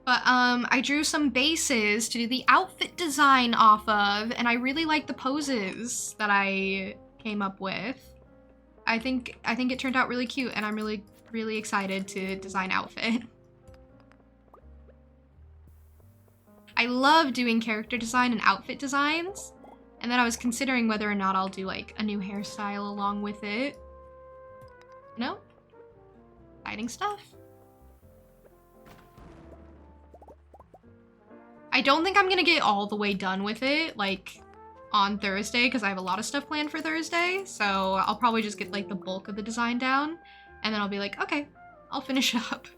But I drew some bases to do the outfit design off of, and I really like the poses that I came up with. I think it turned out really cute, and I'm really excited to design outfit. I love doing character design and outfit designs, and then I was considering whether or not I'll do like a new hairstyle along with it. You know? Exciting stuff. I don't think I'm gonna get all the way done with it, like, on Thursday, because I have a lot of stuff planned for Thursday, so I'll probably just get, like, the bulk of the design down, and then I'll be like, okay, I'll finish up.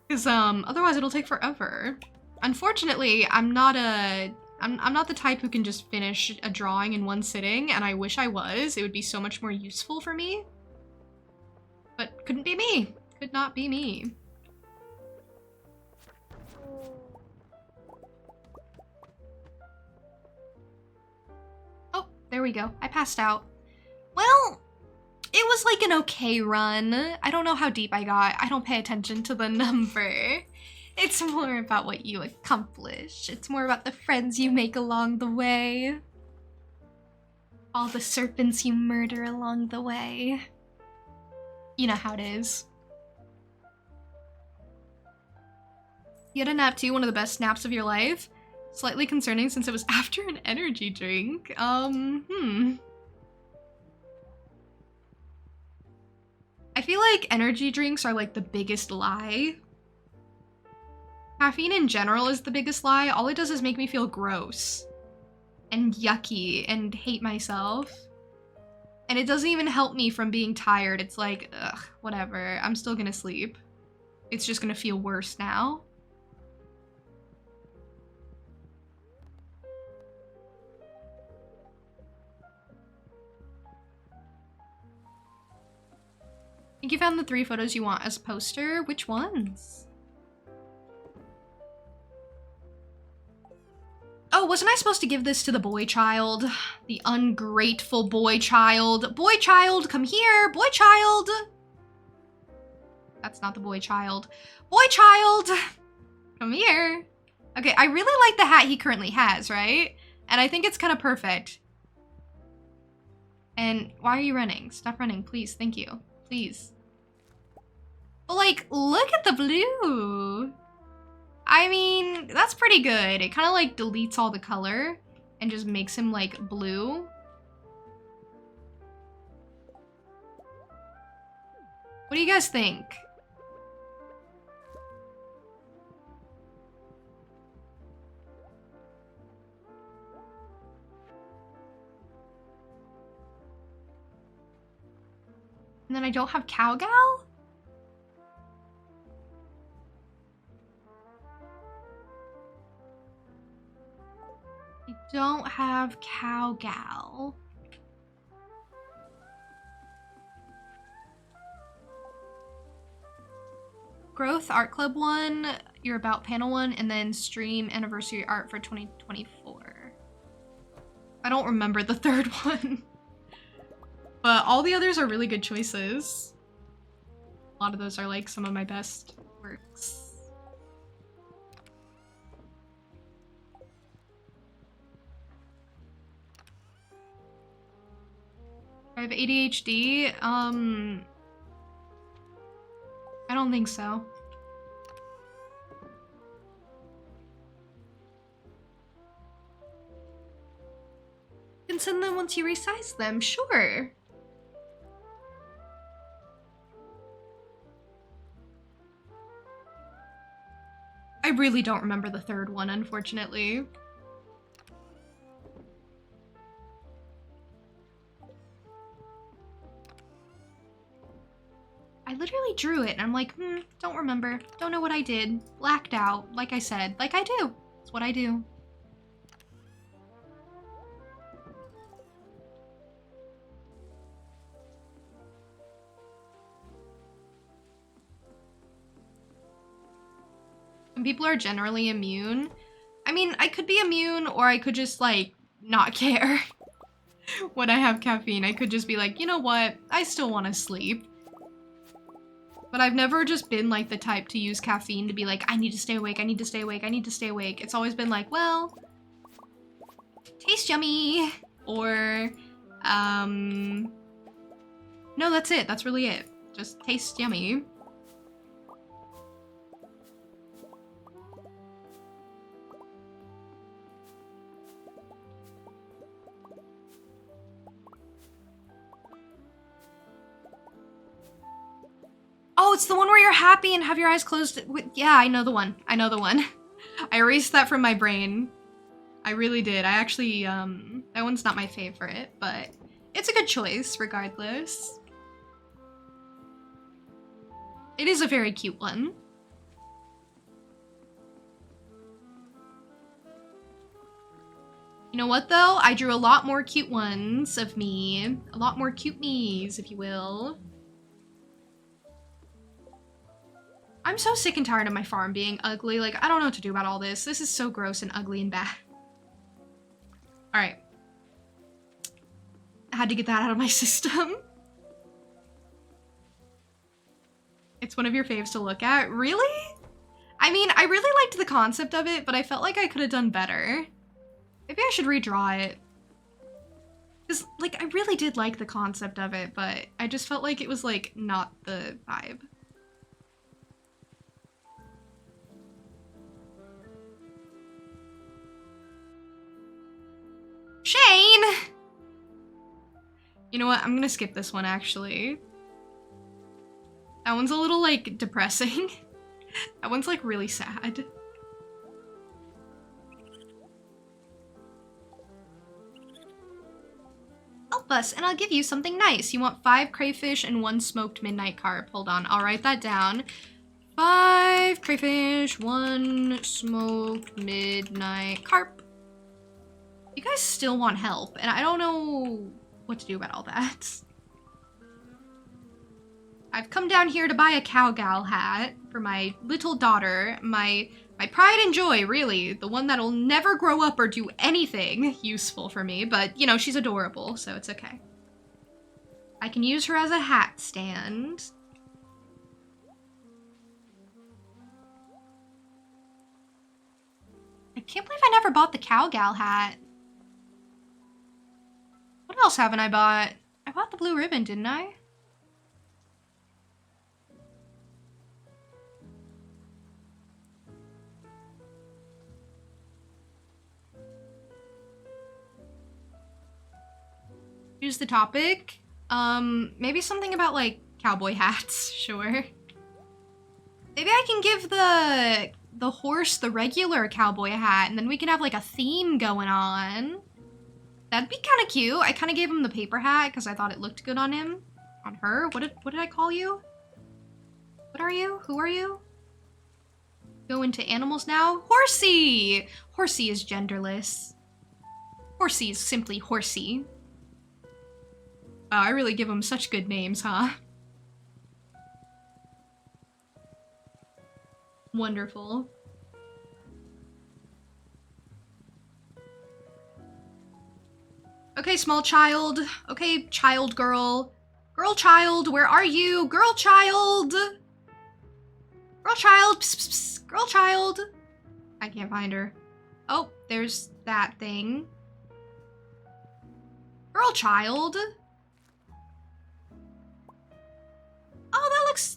Because, otherwise it'll take forever. Unfortunately, I'm not the type who can just finish a drawing in one sitting, and I wish I was. It would be so much more useful for me. couldn't be me. Could not be me. Oh, there we go. I passed out. Well, it was like an okay run. I don't know how deep I got. I don't pay attention to the number. It's more about what you accomplish. It's more about the friends you make along the way. All the serpents you murder along the way. You know how it is. You had a nap too, one of the best naps of your life. Slightly concerning since it was after an energy drink. I feel like energy drinks are like the biggest lie. Caffeine in general is the biggest lie. All it does is make me feel gross and yucky and hate myself. And it doesn't even help me from being tired. It's like, ugh, whatever. I'm still gonna sleep. It's just gonna feel worse now. I think you found the 3 photos you want as a poster. Which ones? Oh, wasn't I supposed to give this to the boy child? The ungrateful boy child. Boy child, come here. Boy child. That's not the boy child. Boy child, come here. Okay, I really like the hat he currently has, right? And I think it's kind of perfect. And why are you running? Stop running, please. Thank you. Please. But like, look at the blue. I mean, that's pretty good. It kind of like deletes all the color and just makes him like blue. What do you guys think? And then I don't have Cowgal? I don't have Cowgal. Growth Art Club 1, You're About Panel 1, and then Stream Anniversary Art for 2024. I don't remember the third one. But all the others are really good choices. A lot of those are like some of my best works. I have ADHD. I don't think so. You can send them once you resize them, sure. I really don't remember the third one, unfortunately. I literally drew it and I'm like, don't remember. Don't know what I did. Blacked out, like I said. Like I do. It's what I do. And people are generally immune. I mean, I could be immune or I could just like not care when I have caffeine. I could just be like, you know what? I still want to sleep. But I've never just been like the type to use caffeine to be like, I need to stay awake, I need to stay awake, I need to stay awake. It's always been like, well, tastes yummy, or, no, that's it. That's really it. Just tastes yummy. Oh, it's the one where you're happy and have your eyes closed. Yeah, I know the one. I know the one. I erased that from my brain. I really did. I actually, that one's not my favorite, but it's a good choice regardless. It is a very cute one. You know what though? I drew a lot more cute ones of me. A lot more cute me's, if you will. I'm so sick and tired of my farm being ugly. Like, I don't know what to do about all this. This is so gross and ugly and bad. All right. I had to get that out of my system. It's one of your faves to look at. Really? I mean, I really liked the concept of it, but I felt like I could have done better. Maybe I should redraw it. Because, like, I really did like the concept of it, but I just felt like it was, like, not the vibe. Shane! You know what? I'm gonna skip this one, actually. That one's a little, like, depressing. That one's, like, really sad. Help us, and I'll give you something nice. You want 5 crayfish and 1 smoked midnight carp. Hold on, I'll write that down. 5 crayfish, 1 smoked midnight carp. You guys still want help, and I don't know what to do about all that. I've come down here to buy a cowgal hat for my little daughter, my pride and joy, really. The one that'll never grow up or do anything useful for me, but, you know, she's adorable, so it's okay. I can use her as a hat stand. I can't believe I never bought the cowgal hat. What else haven't I bought? I bought the blue ribbon, didn't I? Choose the topic. Maybe something about, like, cowboy hats, sure. Maybe I can give the horse the regular cowboy hat, and then we can have, like, a theme going on. That'd be kind of cute. I kind of gave him the paper hat because I thought it looked good on him. On her? What did I call you? What are you? Who are you? Go into animals now? Horsey! Horsey is genderless. Horsey is simply horsey. Wow, I really give them such good names, huh? Wonderful. Okay, small child. Okay, child girl. Girl child, where are you? Girl child! Girl child! Psst, psst, psst. Girl child! I can't find her. Oh, there's that thing. Girl child! Oh, that looks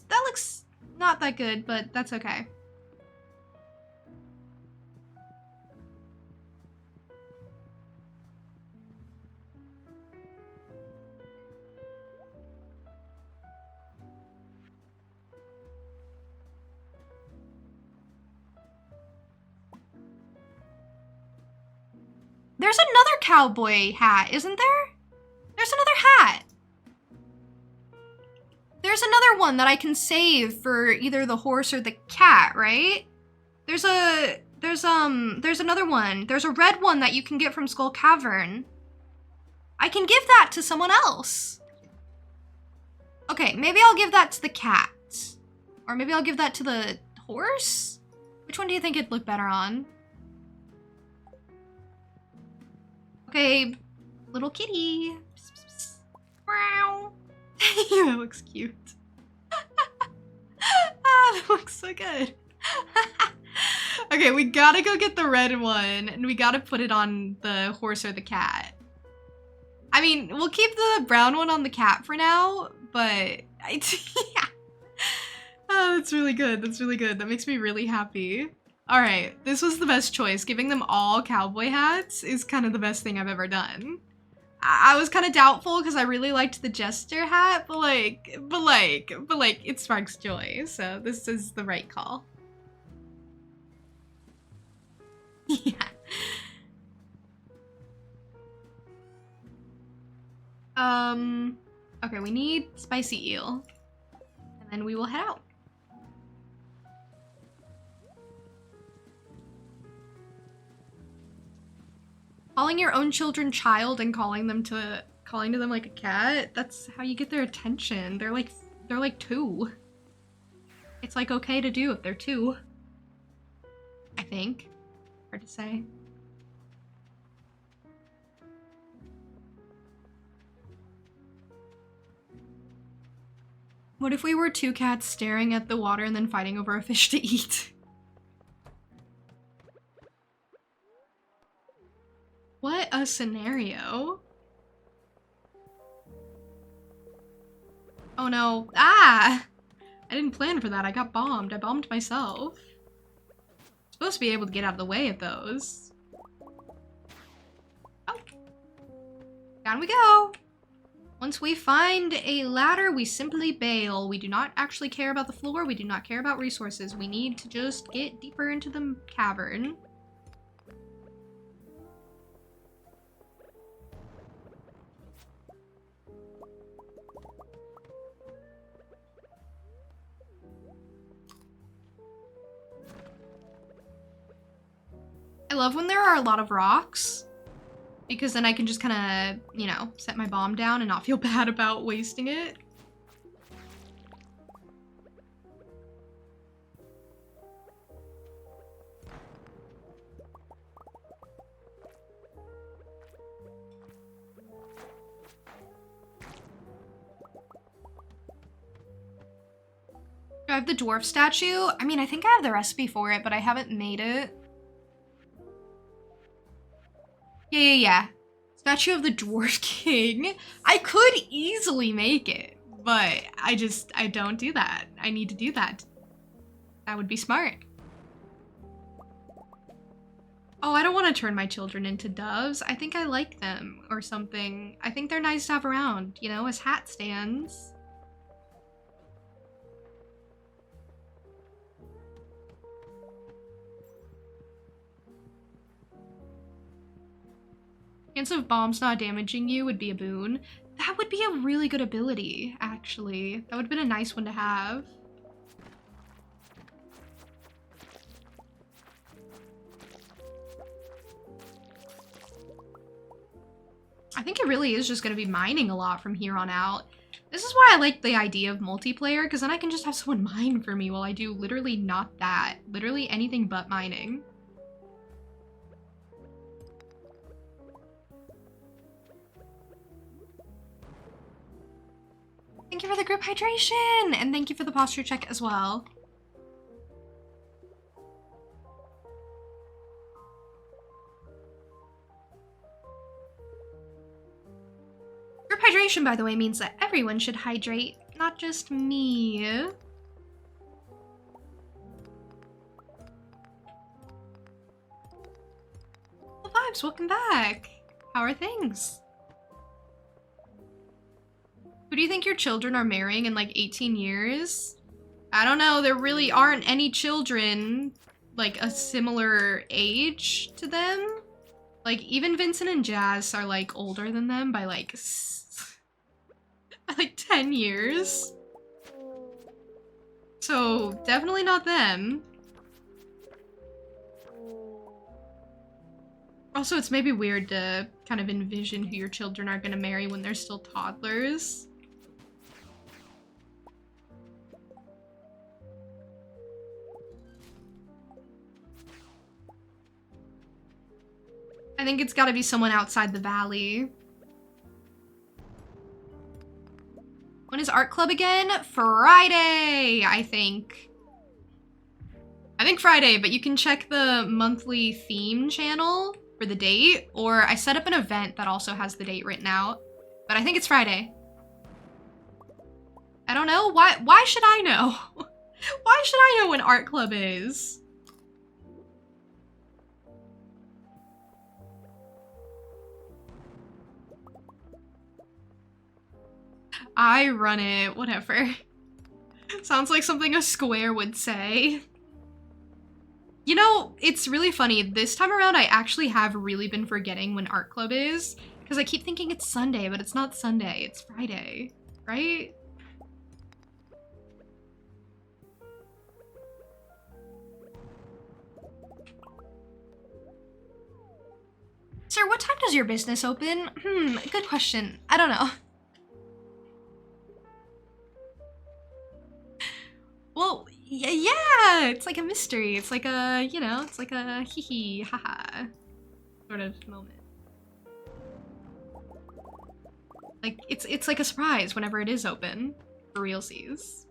not that good, but that's okay. There's another cowboy hat, isn't there? There's another hat. There's another one that I can save for either the horse or the cat, right? There's another one. There's a red one that you can get from Skull Cavern. I can give that to someone else. Okay, maybe I'll give that to the cat. Or maybe I'll give that to the horse? Which one do you think it'd look better on? Okay, little kitty. Wow. Yeah, that looks cute. That looks so good. Okay, we gotta go get the red one, and we gotta put it on the horse or the cat. I mean, we'll keep the brown one on the cat for now, but yeah. Oh, that's really good. That's really good. That makes me really happy. All right, this was the best choice. Giving them all cowboy hats is kind of the best thing I've ever done. I was kind of doubtful because I really liked the jester hat, but it sparks joy, so this is the right call. Yeah. Okay, we need spicy eel, and then we will head out. Calling your own children child and calling to them like a cat, that's how you get their attention. They're like 2. It's like okay to do if they're two. I think. Hard to say. What if we were two cats staring at the water and then fighting over a fish to eat? What a scenario. Oh no. Ah! I didn't plan for that. I got bombed. I bombed myself. I'm supposed to be able to get out of the way of those. Oh. Down we go. Once we find a ladder, we simply bail. We do not actually care about the floor. We do not care about resources. We need to just get deeper into the cavern. I love when there are a lot of rocks, because then I can just kind of, you know, set my bomb down and not feel bad about wasting it. Do I have the dwarf statue? I mean, I think I have the recipe for it, but I haven't made it. Yeah. Statue of the Dwarf King. I could easily make it, but I don't do that. I need to do that. That would be smart. Oh, I don't want to turn my children into doves. I think I like them or something. I think they're nice to have around, you know, as hat stands. Chance of bombs not damaging you would be a boon. That would be a really good ability, actually. That would have been a nice one to have. I think it really is just going to be mining a lot from here on out. This is why I like the idea of multiplayer, because then I can just have someone mine for me while I do literally not that. Literally anything but mining. Thank you for the group hydration, and thank you for the posture check as well. Group hydration, by the way, means that everyone should hydrate, not just me. Well, vibes, welcome back. How are things? Who do you think your children are marrying in like 18 years? I don't know, there really aren't any children like a similar age to them. Like even Vincent and Jazz are like older than them by like 10 years. So definitely not them. Also, it's maybe weird to kind of envision who your children are gonna marry when they're still toddlers. I think it's gotta be someone outside the valley. When is art club again? Friday, I think. I think Friday, but you can check the monthly theme channel for the date, or I set up an event that also has the date written out, but I think it's Friday. I don't know. Why should I know? Why should I know when art club is? I run it, whatever. Sounds like something a square would say. You know, it's really funny. This time around, I actually have really been forgetting when art club is, because I keep thinking it's Sunday, but it's not Sunday, it's Friday, right? Sir, what time does your business open? Good question. I don't know. Well, Yeah, it's like a mystery. It's like a, you know, it's like a hee hee, haha sort of moment. Like, it's like a surprise whenever it is open, for realsies.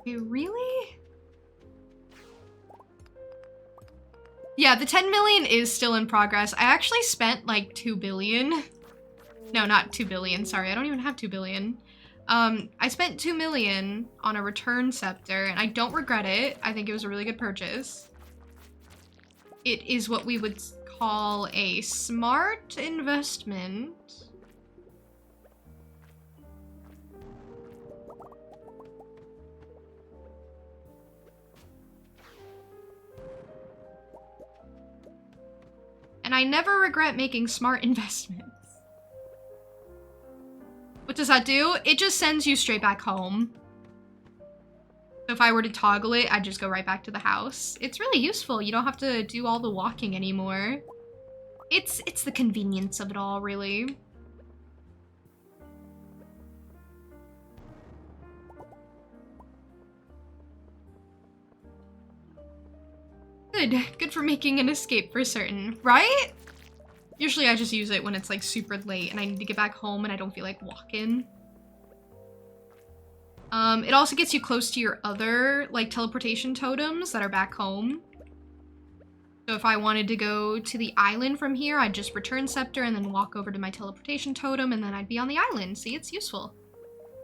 Okay, really? Yeah, the 10 million is still in progress. I actually spent like 2 billion. No, not 2 billion, sorry, I don't even have 2 billion. I spent 2 million on a return scepter, and I don't regret it. I think it was a really good purchase. It is what we would call a smart investment. And I never regret making smart investments. What does that do? It just sends you straight back home. So if I were to toggle it, I'd just go right back to the house. It's really useful. You don't have to do all the walking anymore. It's the convenience of it all, really. Good for making an escape for certain, right? Usually I just use it when it's like super late and I need to get back home and I don't feel like walking. It also gets you close to your other like teleportation totems that are back home. So if I wanted to go to the island from here, I'd just return scepter and then walk over to my teleportation totem and then I'd be on the island. See, it's useful.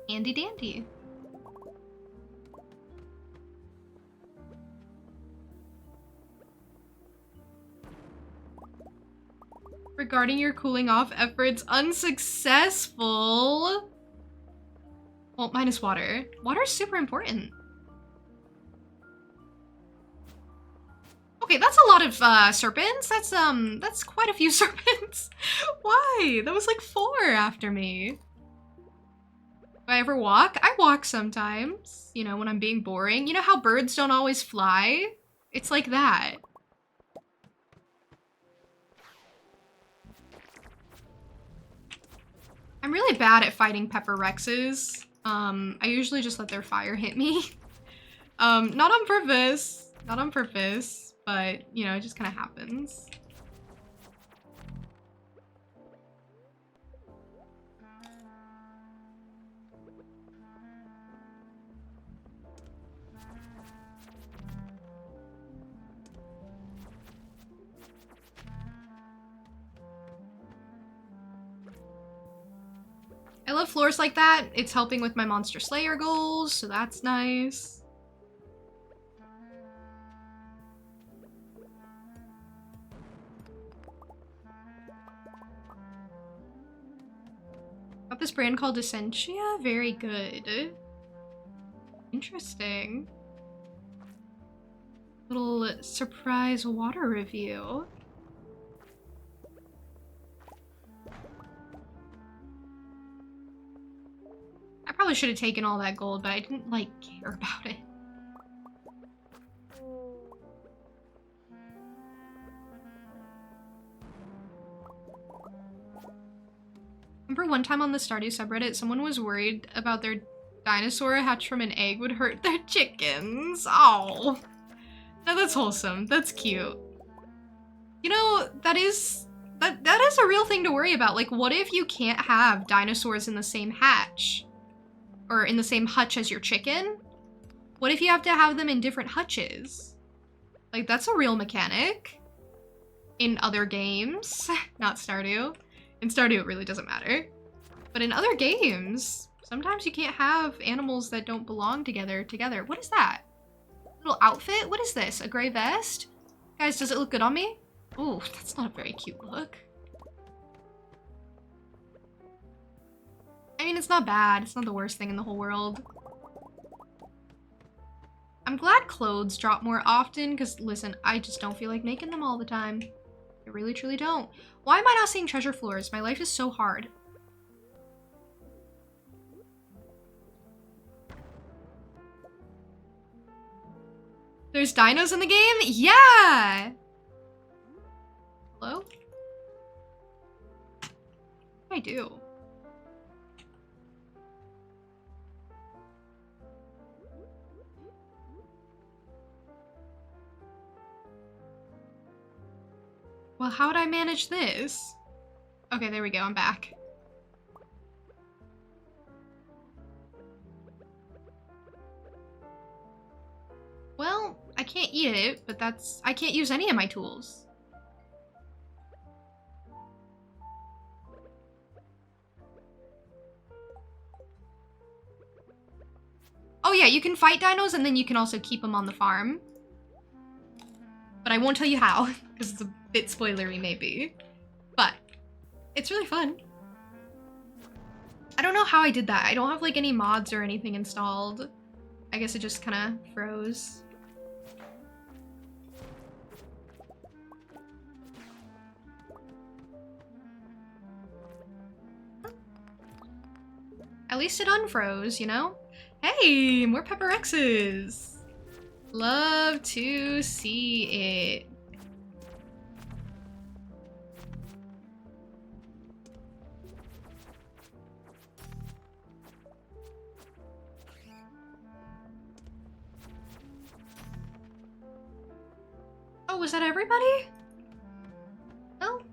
Handy dandy. Regarding your cooling off efforts, unsuccessful. Well, minus water. Water's super important. Okay, that's a lot of serpents. That's quite a few serpents. Why? That was like 4 after me. Do I ever walk? I walk sometimes, you know, when I'm being boring. You know how birds don't always fly? It's like that. I'm really bad at fighting Pepper Rexes. I usually just let their fire hit me. Not on purpose. Not on purpose, but, you know, it just kind of happens. I love floors like that. It's helping with my Monster Slayer goals, so that's nice. Got this brand called Essentia. Very good. Interesting. Little surprise water review. I probably should have taken all that gold, but I didn't, like, care about it. Remember one time on the Stardew subreddit, someone was worried about their dinosaur hatched from an egg would hurt their chickens. Oh. No, that's wholesome. That's cute. You know, that is a real thing to worry about. Like, what if you can't have dinosaurs in the same hatch? Or in the same hutch as your chicken? What if you have to have them in different hutches? Like, that's a real mechanic. In other games. Not Stardew. In Stardew, it really doesn't matter. But in other games, sometimes you can't have animals that don't belong together. What is that? Little outfit? What is this? A gray vest? Guys, does it look good on me? Ooh, that's not a very cute look. I mean, it's not bad. It's not the worst thing in the whole world. I'm glad clothes drop more often, because, listen, I just don't feel like making them all the time. I really, truly don't. Why am I not seeing treasure floors? My life is so hard. There's dinos in the game? Yeah! Hello? I do? Well, how would I manage this? Okay, there we go, I'm back. Well, I can't eat it, but I can't use any of my tools. Oh yeah, you can fight dinos and then you can also keep them on the farm. But I won't tell you how, because it's a bit spoilery maybe. But it's really fun. I don't know how I did that. I don't have like any mods or anything installed. I guess it just kind of froze. At least it unfroze, you know? Hey, more Pepper X's! Love to see it. Oh, was that everybody? Well,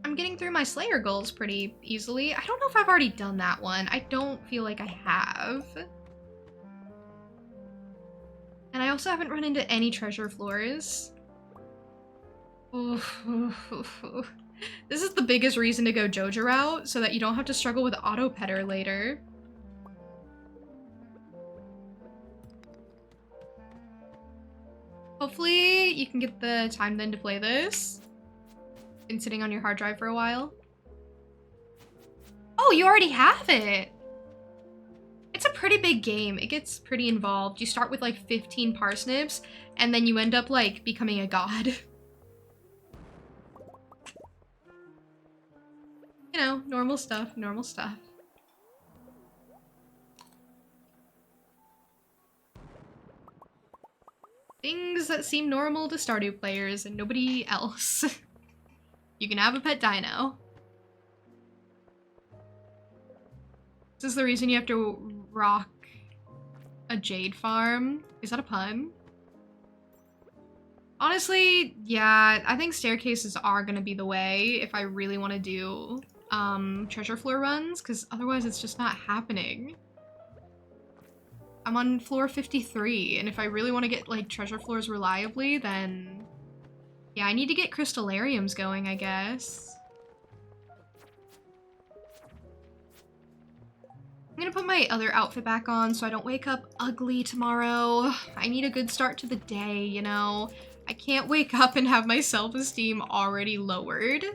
I'm getting through my Slayer goals pretty easily. I don't know if I've already done that one. I don't feel like I have. And I also haven't run into any treasure floors. Oof, oof, oof, oof. This is the biggest reason to go Joja route, so that you don't have to struggle with auto petter later. Hopefully you can get the time then to play this. Been sitting on your hard drive for a while. Oh, you already have it! It's a pretty big game. It gets pretty involved. You start with like 15 parsnips, and then you end up like becoming a god. You know, normal stuff, normal stuff. Things that seem normal to Stardew players and nobody else. You can have a pet dino. This is the reason you have to rock a jade farm. Is that a pun? Honestly, yeah, I think staircases are gonna be the way if I really want to do treasure floor runs, because otherwise it's just not happening. I'm on floor 53, and if I really want to get like treasure floors reliably, then yeah, I need to get crystallariums going, I guess. I'm gonna put my other outfit back on so I don't wake up ugly tomorrow. I need a good start to the day, you know? I can't wake up and have my self-esteem already lowered.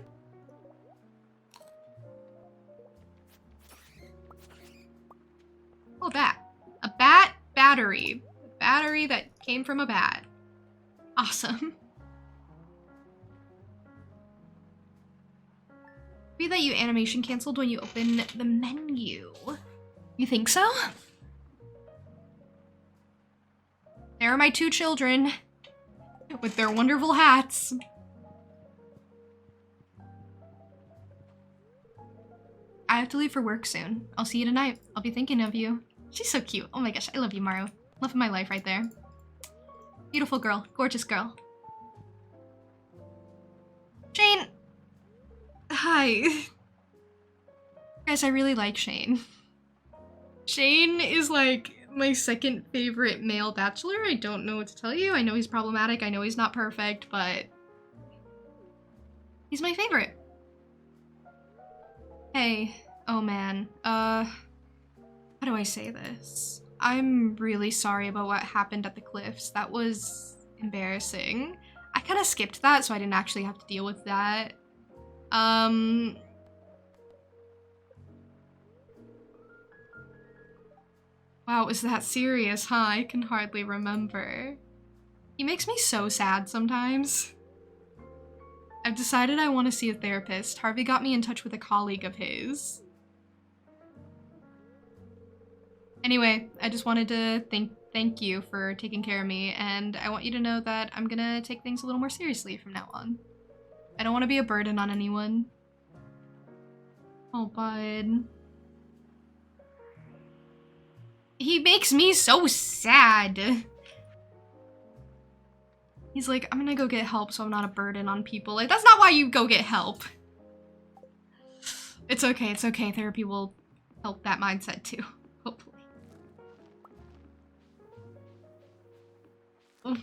Oh, bat. A bat battery. A battery that came from a bat. Awesome. Maybe that you animation canceled when you open the menu. You think so? There are my two children with their wonderful hats. I have to leave for work soon. I'll see you tonight. I'll be thinking of you. She's so cute. Oh my gosh, I love you, Maru. Love of my life right there. Beautiful girl. Gorgeous girl. Shane! Hi. Guys, I really like Shane. Shane is like my second favorite male bachelor. I don't know what to tell you. I know he's problematic. I know he's not perfect, but he's my favorite. Hey. Oh man. How do I say this? I'm really sorry about what happened at the cliffs. That was embarrassing. I kind of skipped that, so I didn't actually have to deal with that. Wow, it was that serious, huh? I can hardly remember. He makes me so sad sometimes. I've decided I want to see a therapist. Harvey got me in touch with a colleague of his. Anyway, I just wanted to thank you for taking care of me, and I want you to know that I'm gonna take things a little more seriously from now on. I don't want to be a burden on anyone. Oh, bud. He makes me so sad. He's like, I'm gonna go get help so I'm not a burden on people. Like, that's not why you go get help. It's okay, it's okay. Therapy will help that mindset too, hopefully. Oh.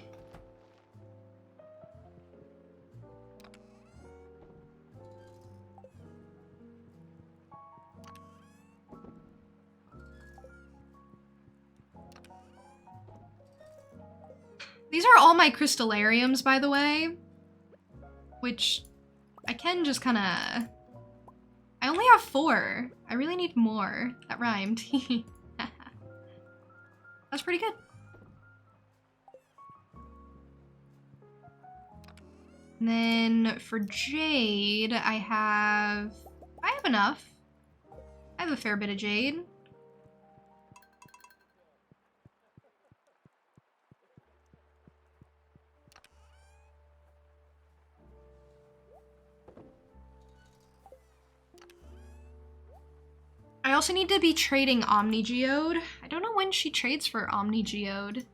These are all my crystallariums, by the way, which I can just kind of... I only have 4. I really need more. That rhymed. That's pretty good. And then for jade, I have enough. I have a fair bit of jade. I also need to be trading Omnigeode. I don't know when she trades for Omnigeode.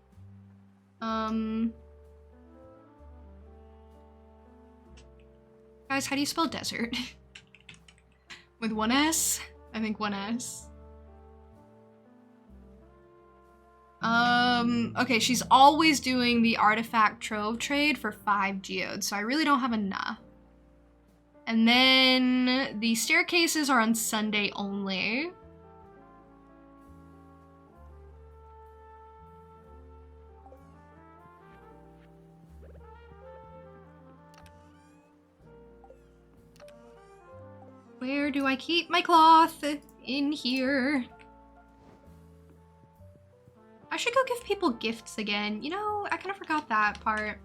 Guys, how do you spell desert? With 1 S? I think 1 S. Okay, she's always doing the artifact trove trade for 5 geodes, so I really don't have enough. And then the staircases are on Sunday only. Where do I keep my cloth? In here. I should go give people gifts again. You know, I kind of forgot that part.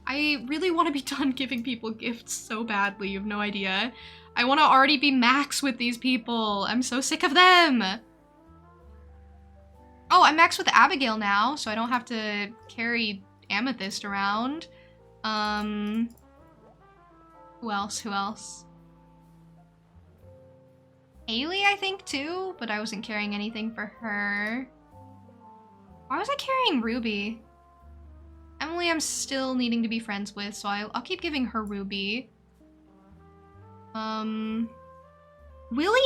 I really want to be done giving people gifts so badly, you have no idea. I want to already be max with these people. I'm so sick of them. Oh, I'm max with Abigail now, so I don't have to carry Amethyst around. Who else? Who else? Haley, I think, too, but I wasn't carrying anything for her. Why was I carrying Ruby? Emily, I'm still needing to be friends with, so I'll keep giving her Ruby. Willie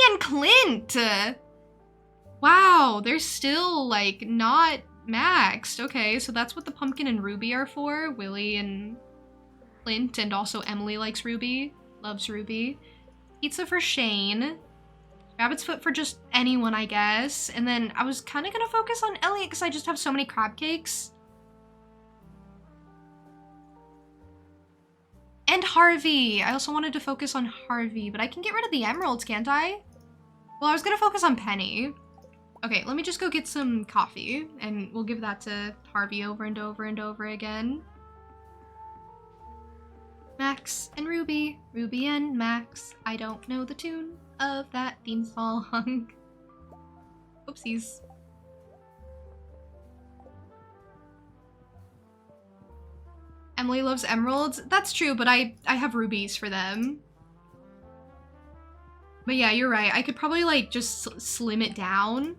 and Clint! Wow, they're still, like, not maxed. Okay, so that's what the pumpkin and Ruby are for. Willie and Clint, and also Emily likes Ruby. Loves Ruby. Pizza for Shane. Rabbit's foot for just anyone, I guess. And then I was kind of gonna focus on Elliot because I just have so many crab cakes. And Harvey. I also wanted to focus on Harvey, but I can get rid of the emeralds, can't I? Well, I was gonna focus on Penny. Okay, let me just go get some coffee, and we'll give that to Harvey over and over and over again. Max and Ruby, Ruby and Max. I don't know the tune of that theme song. Oopsies. Emily loves emeralds. That's true, but I have rubies for them. But yeah, you're right. I could probably like just slim it down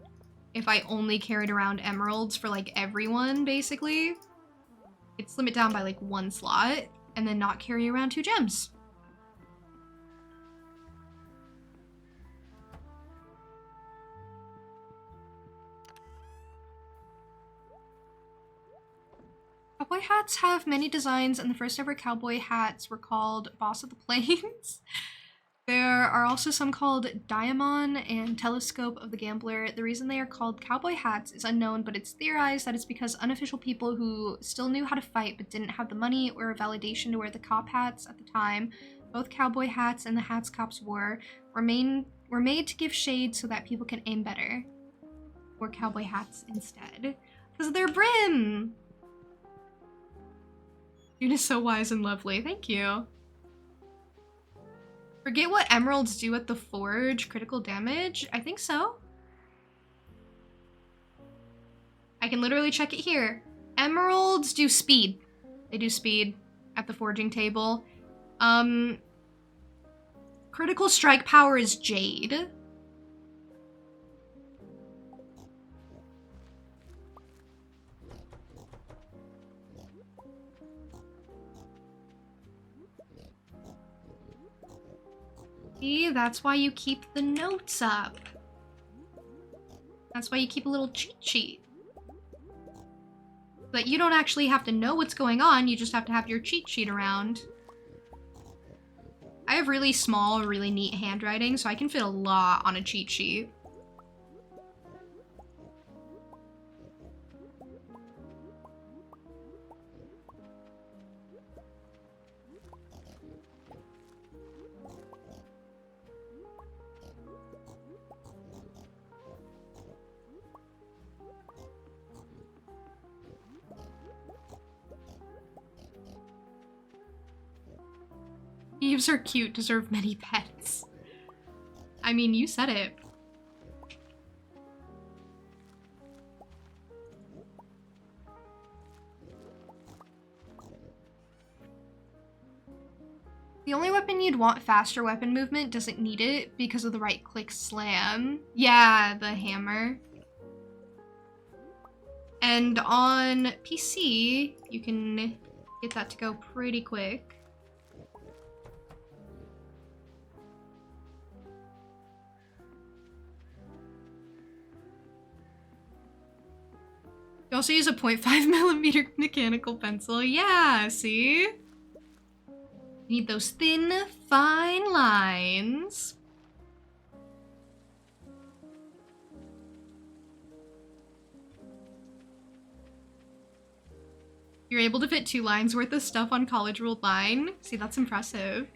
if I only carried around emeralds for like everyone, basically. I'd slim it down by like 1 slot and then not carry around 2 gems. Cowboy hats have many designs, and the first ever cowboy hats were called Boss of the Plains. There are also some called Diamond and Telescope of the Gambler. The reason they are called cowboy hats is unknown, but it's theorized that it's because unofficial people who still knew how to fight but didn't have the money or a validation to wear the cop hats at the time, both cowboy hats and the hats cops wore, were made to give shade so that people can aim better. Or cowboy hats instead. Because of their brim! June is so wise and lovely. Thank you. Forget what emeralds do at the forge. Critical damage? I think so. I can literally check it here. Emeralds do speed. They do speed at the forging table. Critical strike power is Jade. See, that's why you keep the notes up. That's why you keep a little cheat sheet. But you don't actually have to know what's going on, you just have to have your cheat sheet around. I have really small, really neat handwriting, so I can fit a lot on a cheat sheet. Thieves are cute, deserve many pets. I mean, you said it. The only weapon you'd want faster weapon movement doesn't need it because of the right click slam. Yeah, the hammer. And on PC, you can get that to go pretty quick. You also use a 0.5mm mechanical pencil. Yeah, see? You need those thin, fine lines. You're able to fit 2 lines worth of stuff on college ruled line. See, that's impressive.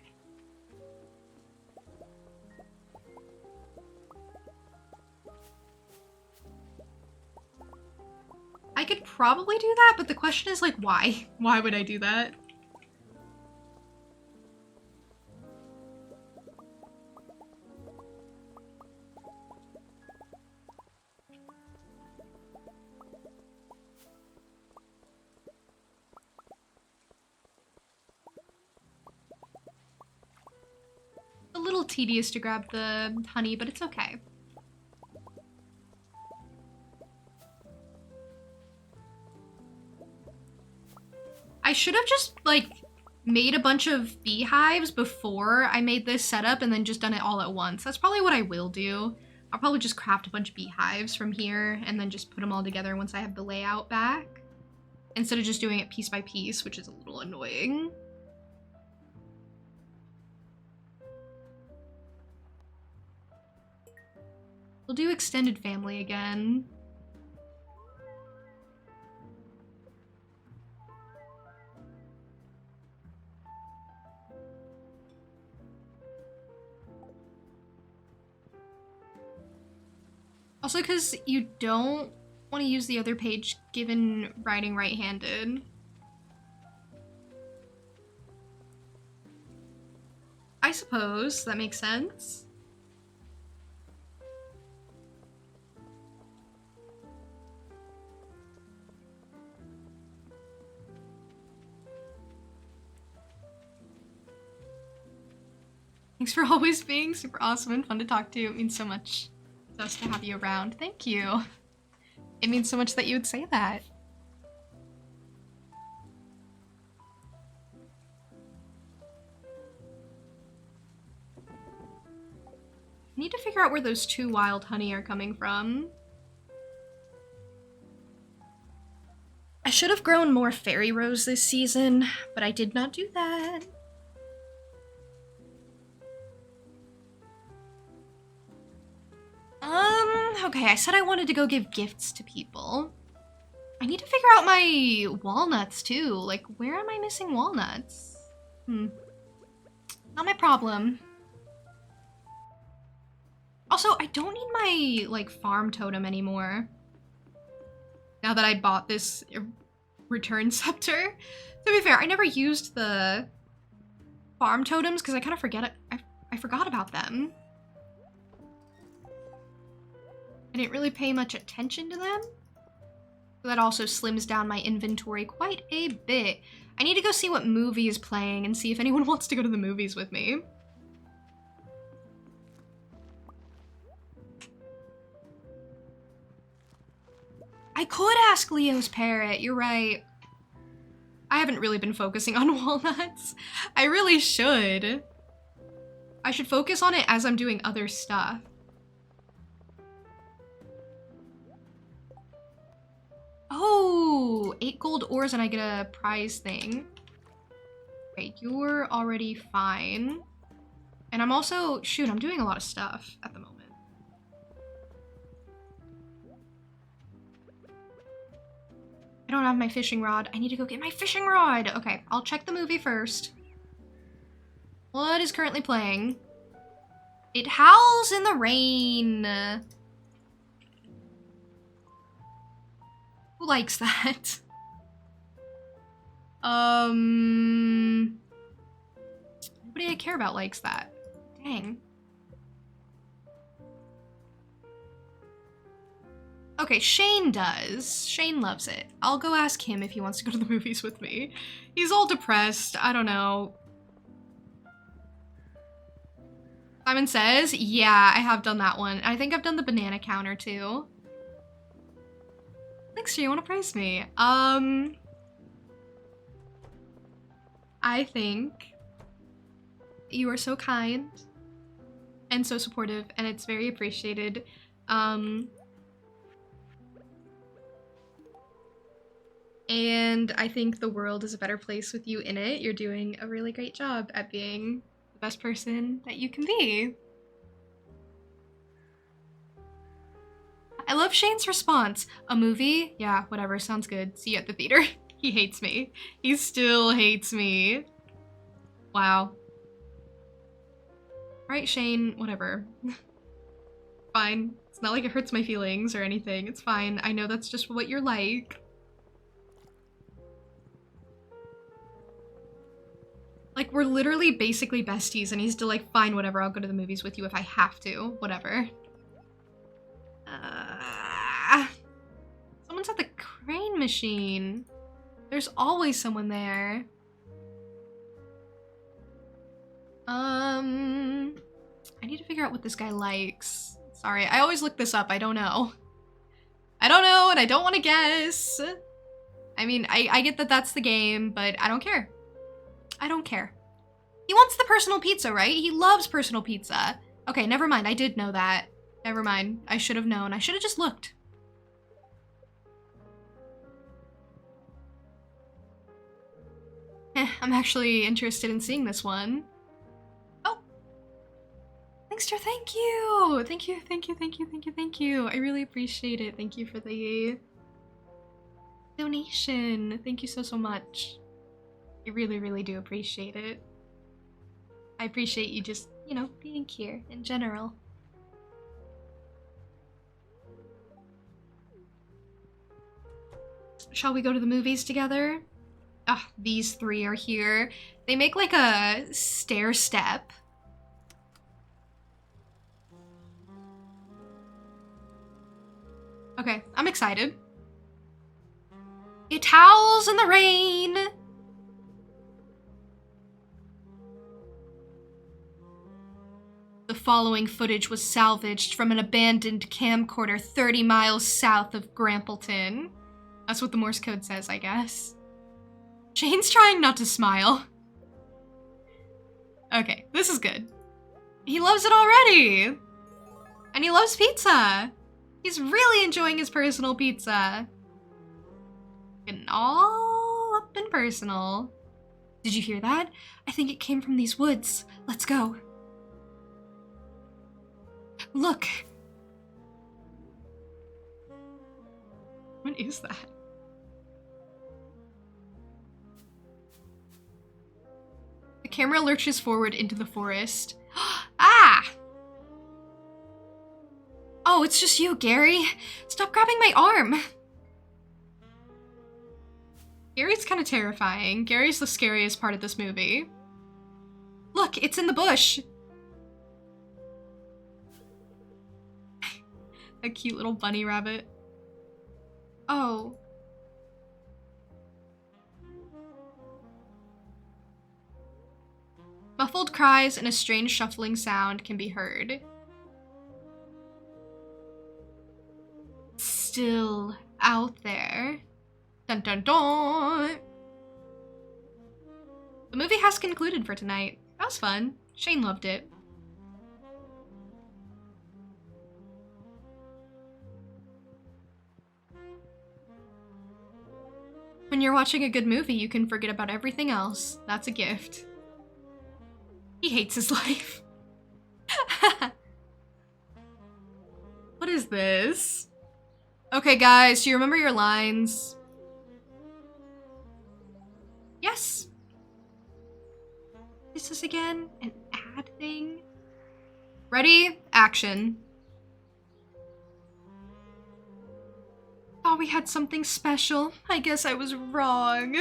I could probably do that, but the question is like, why? Why would I do that? A little tedious to grab the honey, but it's okay. I should have just, like, made a bunch of beehives before I made this setup and then just done it all at once. That's probably what I will do. I'll probably just craft a bunch of beehives from here and then just put them all together once I have the layout back, instead of just doing it piece by piece, which is a little annoying. We'll do extended family again. Also, because you don't want to use the other page given writing right-handed. I suppose that makes sense. Thanks for always being super awesome and fun to talk to. It means so much to us to have you around. Thank you. It means so much that you would say that. I need to figure out where those 2 wild honey are coming from. I should have grown more fairy rose this season, but I did not do that. Okay, I said I wanted to go give gifts to people. I need to figure out my walnuts too. Like, where am I missing walnuts? Not my problem. Also, I don't need my, like, farm totem anymore. Now that I bought this return scepter. To be fair, I never used the farm totems because I kind of I forgot about them. I didn't really pay much attention to them. So that also slims down my inventory quite a bit. I need to go see what movie is playing and see if anyone wants to go to the movies with me. I could ask Leo's parrot. You're right. I haven't really been focusing on walnuts. I really should. I should focus on it as I'm doing other stuff. Oh, 8 gold ores and I get a prize thing. Okay, you're already fine. And I'm also, shoot, I'm doing a lot of stuff at the moment. I don't have my fishing rod. I need to go get my fishing rod. Okay, I'll check the movie first. What is currently playing? It Howls in the Rain. Who likes that? Nobody I care about likes that. Dang. Okay, Shane does. Shane loves it. I'll go ask him if he wants to go to the movies with me. He's all depressed. I don't know. Simon says, yeah, I have done that one. I think I've done the banana counter too. Thanks, you wanna praise me? I think you are so kind and so supportive, and it's very appreciated. And I think the world is a better place with you in it. You're doing a really great job at being the best person that you can be. I love Shane's response. A movie? Yeah, whatever, sounds good. See you at the theater. He hates me. He still hates me. Wow. Alright, Shane, whatever. Fine. It's not like it hurts my feelings or anything. It's fine. I know that's just what you're like. Like, we're literally basically besties, and he's still like, fine, whatever, I'll go to the movies with you if I have to. Whatever. Someone's at the crane machine. There's always someone there. I need to figure out what this guy likes. Sorry, I always look this up. I don't know. I don't know, and I don't want to guess. I mean, I get that that's the game, but I don't care. I don't care. He wants the personal pizza, right? He loves personal pizza. Okay, never mind. I did know that. Never mind. I should have known. I should have just looked. I'm actually interested in seeing this one. Oh. Thanks, Joe. Thank you. Thank you, thank you, thank you, thank you, thank you. I really appreciate it. Thank you for the donation. Thank you so, so much. I really, really do appreciate it. I appreciate you just, you know, being here in general. Shall we go to the movies together? Ah, these three are here. They make like a stair step. Okay, I'm excited. It howls in the rain. The following footage was salvaged from an abandoned camcorder 30 miles south of Grampleton. That's what the Morse code says, I guess. Shane's trying not to smile. Okay, this is good. He loves it already! And he loves pizza! He's really enjoying his personal pizza. Getting all up and personal. Did you hear that? I think it came from these woods. Let's go. Look! What is that? The camera lurches forward into the forest. Ah! Oh, it's just you, Gary. Stop grabbing my arm. Gary's kind of terrifying. Gary's the scariest part of this movie. Look, it's in the bush. A cute little bunny rabbit. Oh. Muffled cries and a strange shuffling sound can be heard. Still out there. Dun dun dun. The movie has concluded for tonight. That was fun. Shane loved it. When you're watching a good movie, you can forget about everything else. That's a gift. He hates his life. What is this? Okay, guys, do you remember your lines? Yes. Is this again an ad thing? Ready? Action. Thought we had something special. I guess I was wrong.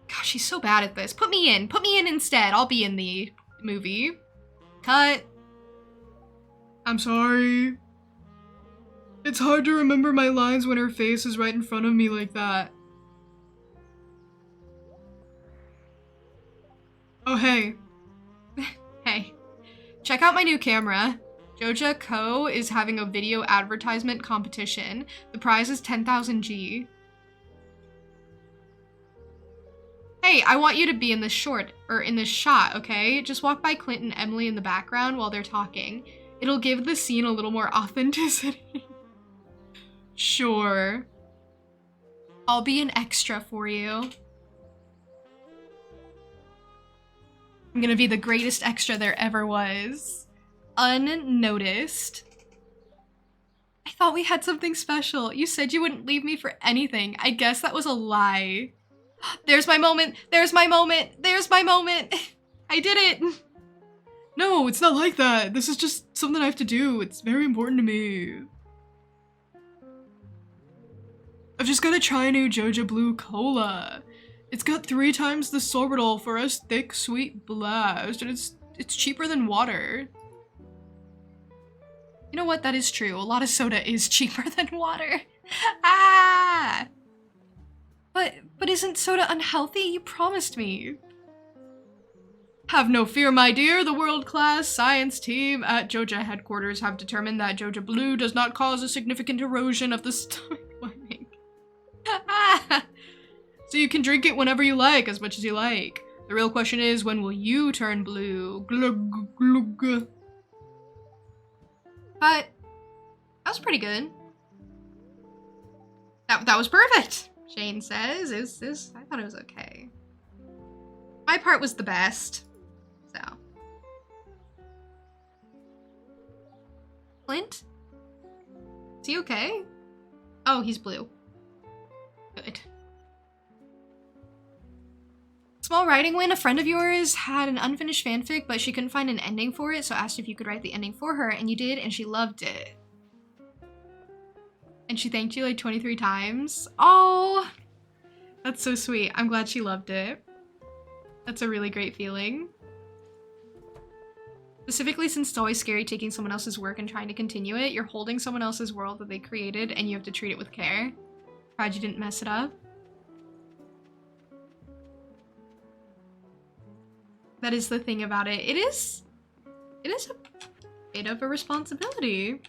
Gosh, she's so bad at this. Put me in. Put me in instead. I'll be in the movie. Cut. I'm sorry. It's hard to remember my lines when her face is right in front of me like that. Oh, hey. Hey. Check out my new camera. Joja Co. is having a video advertisement competition. The prize is 10,000 G. Hey, I want you to be in this in this shot, okay? Just walk by Clint and Emily in the background while they're talking. It'll give the scene a little more authenticity. Sure. I'll be an extra for you. I'm gonna be the greatest extra there ever was. Unnoticed. I thought we had something special. You said you wouldn't leave me for anything. I guess that was a lie. There's my moment. There's my moment. There's my moment. I did it. No, it's not like that. This is just something I have to do. It's very important to me. I've just gotta try a new Joja Blue Cola. It's got 3 times the sorbitol for a thick, sweet blast, and it's cheaper than water. You know what? That is true. A lot of soda is cheaper than water. Ah! But isn't soda unhealthy? You promised me. Have no fear, my dear. The world-class science team at Joja headquarters have determined that Joja Blue does not cause a significant erosion of the stomach lining. So you can drink it whenever you like, as much as you like. The real question is, when will you turn blue? Glug, glug. But that was pretty good. That was perfect, Shane says. I thought it was okay. My part was the best. So. Clint? Is he okay? Oh, he's blue. Good. Small writing win. A friend of yours had an unfinished fanfic, but she couldn't find an ending for it, so asked if you could write the ending for her, and you did, and she loved it. And she thanked you like 23 times. Oh, that's so sweet. I'm glad she loved it. That's a really great feeling. Specifically, since it's always scary taking someone else's work and trying to continue it, you're holding someone else's world that they created, and you have to treat it with care. Proud you didn't mess it up. That is the thing about it. It is a bit of a responsibility.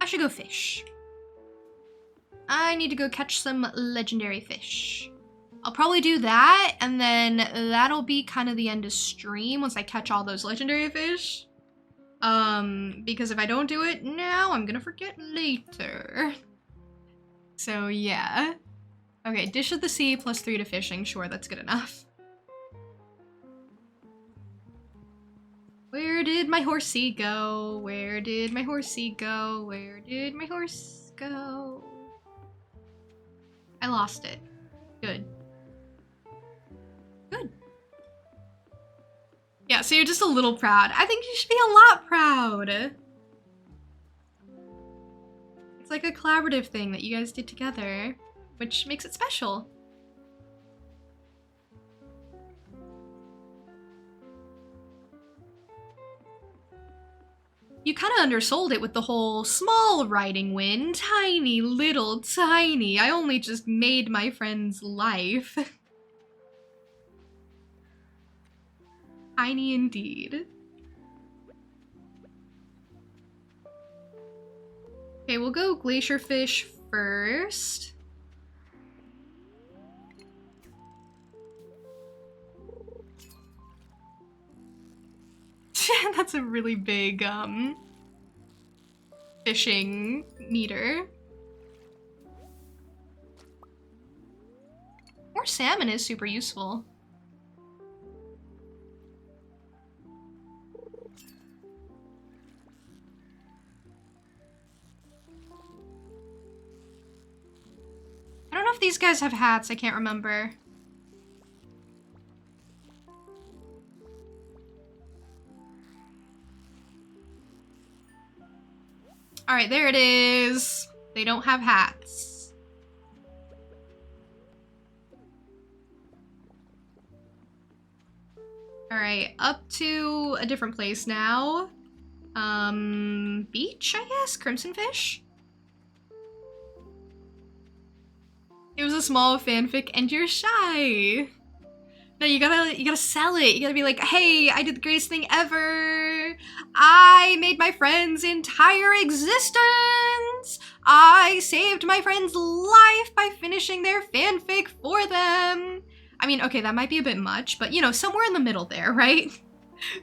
I should go fish. I need to go catch some legendary fish. I'll probably do that, and then that'll be kind of the end of stream once I catch all those legendary fish. Because if I don't do it now, I'm gonna forget later. So yeah. Okay, dish of the sea plus 3 to fishing. Sure, that's good enough. Where did my horsey go? Where did my horsey go? Where did my horse go? I lost it. Good. Good. Yeah, so you're just a little proud. I think you should be a lot proud. like a collaborative thing that you guys did together, which makes it special. You kind of undersold it with the whole small riding wind, tiny, little, tiny. I only just made my friend's life. Tiny indeed. Okay, we'll go glacier fish first. That's a really big, fishing meter. More salmon is super useful. I don't know if these guys have hats, I can't remember. All right, there it is. They don't have hats. All right, up to a different place now. Beach, I guess? Crimson fish? It was a small fanfic and you're shy. No, you gotta sell it. You gotta be like, hey, I did the greatest thing ever. I made my friend's entire existence. I saved my friend's life by finishing their fanfic for them. I mean, okay, that might be a bit much, but you know, somewhere in the middle there, right?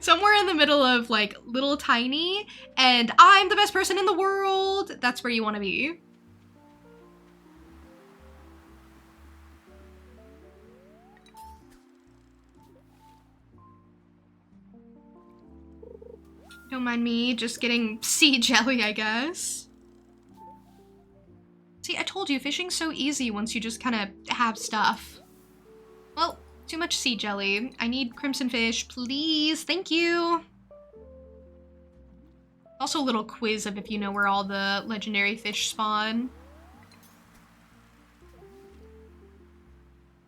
Somewhere in the middle of like little tiny and I'm the best person in the world. That's where you want to be. Don't mind me just getting sea jelly, I guess. See, I told you, fishing's so easy once you just kind of have stuff. Well, too much sea jelly. I need crimson fish, please. Thank you. Also a little quiz of if you know where all the legendary fish spawn.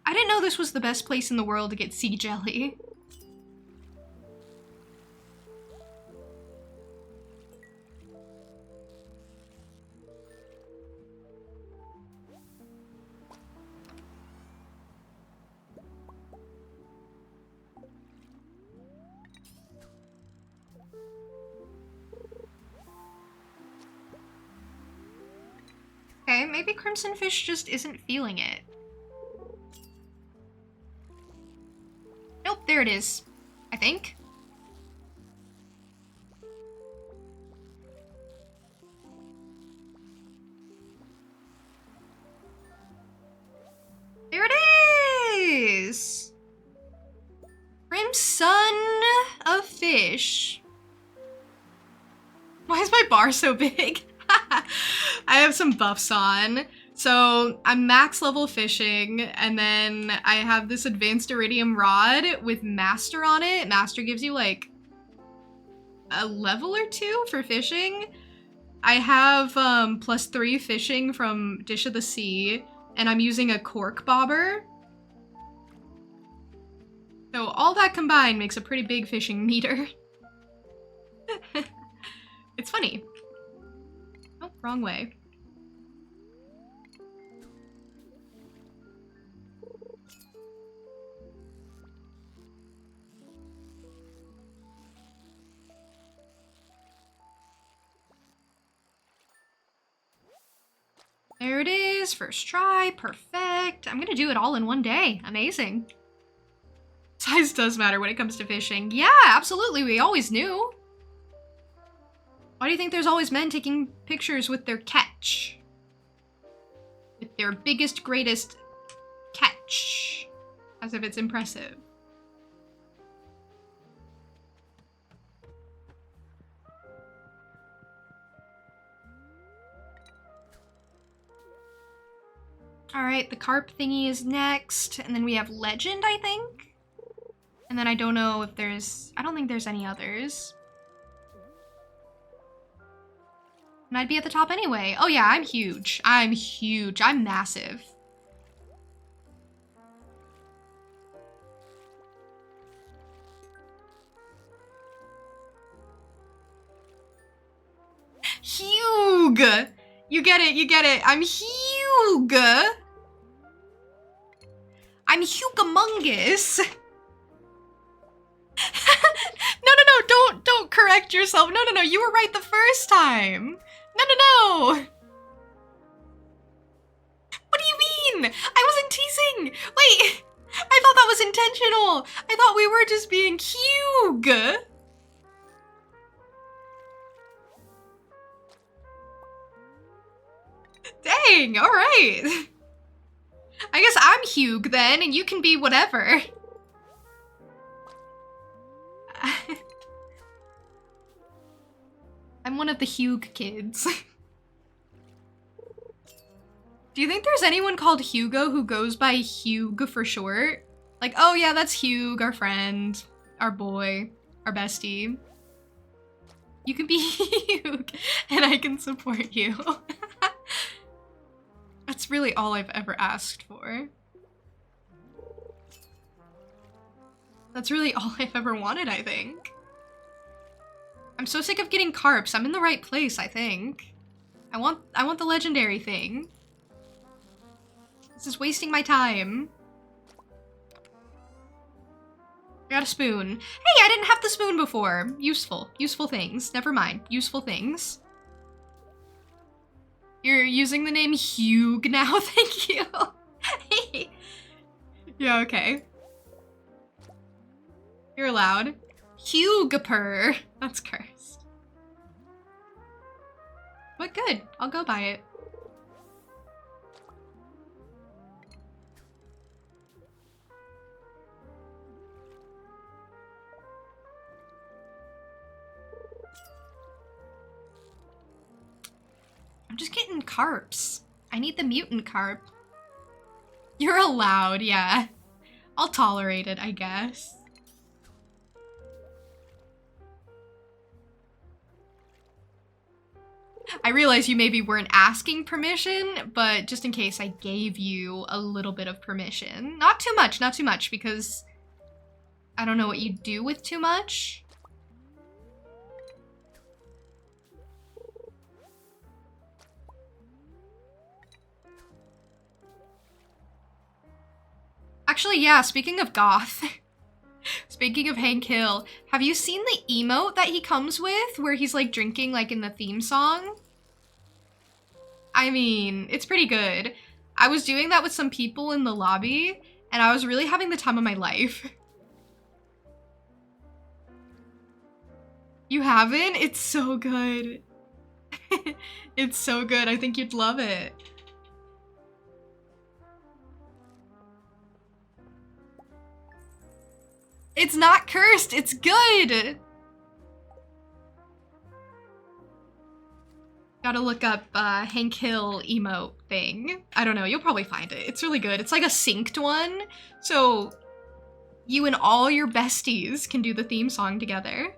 I didn't know this was the best place in the world to get sea jelly. Okay, maybe Crimson Fish just isn't feeling it. Nope, there it is. I think. There it is! Crimson of Fish. Why is my bar so big? I have some buffs on. So I'm max level fishing, and then I have this advanced iridium rod with master on it. Master gives you like a level or 2 for fishing. I have +3 fishing from Dish of the Sea, and I'm using a cork bobber. So all that combined makes a pretty big fishing meter. It's funny. Oh, wrong way. There it is, first try, perfect. I'm gonna do it all in one day, amazing. Size does matter when it comes to fishing. Yeah, absolutely, we always knew. Why do you think there's always men taking pictures with their catch? With their biggest, greatest catch. As if it's impressive. Alright, the carp thingy is next, and then we have legend, I think? And then I don't know if there's... I don't think there's any others. And I'd be at the top anyway. Oh yeah, I'm huge. I'm huge. I'm massive. Huge! You get it, you get it. I'm huge! I'm hugemungus! No, don't correct yourself. No, you were right the first time. No. What do you mean? I wasn't teasing. Wait, I thought that was intentional. I thought we were just being huge. Dang, all right. I guess I'm Hugh then, and you can be whatever. I'm one of the Hugh kids. Do you think there's anyone called Hugo who goes by Hugh for short? Like, oh yeah, that's Hugh, our friend, our boy, our bestie. You can be Hugh, and I can support you. That's really all I've ever asked for. That's really all I've ever wanted, I think. I'm so sick of getting carps. I'm in the right place, I think. I want the legendary thing. This is wasting my time. I got a spoon. Hey, I didn't have the spoon before. Useful things. Never mind. Useful things. You're using the name Hugh now, thank you. Hey. Yeah, okay. You're allowed. Hugaper. That's cursed. But good. I'll go buy it. I'm just getting carps. I need the mutant carp. You're allowed, yeah. I'll tolerate it, I guess. I realize you maybe weren't asking permission, but just in case I gave you a little bit of permission. Not too much, because I don't know what you do with too much. Actually, yeah, speaking of goth, speaking of Hank Hill, have you seen the emote that he comes with where he's like drinking like in the theme song? I mean, it's pretty good. I was doing that with some people in the lobby and I was really having the time of my life. You haven't? It's so good. It's so good. I think you'd love it. It's not cursed, it's good! Gotta look up Hank Hill emote thing. I don't know, you'll probably find it. It's really good. It's like a synced one, so you and all your besties can do the theme song together.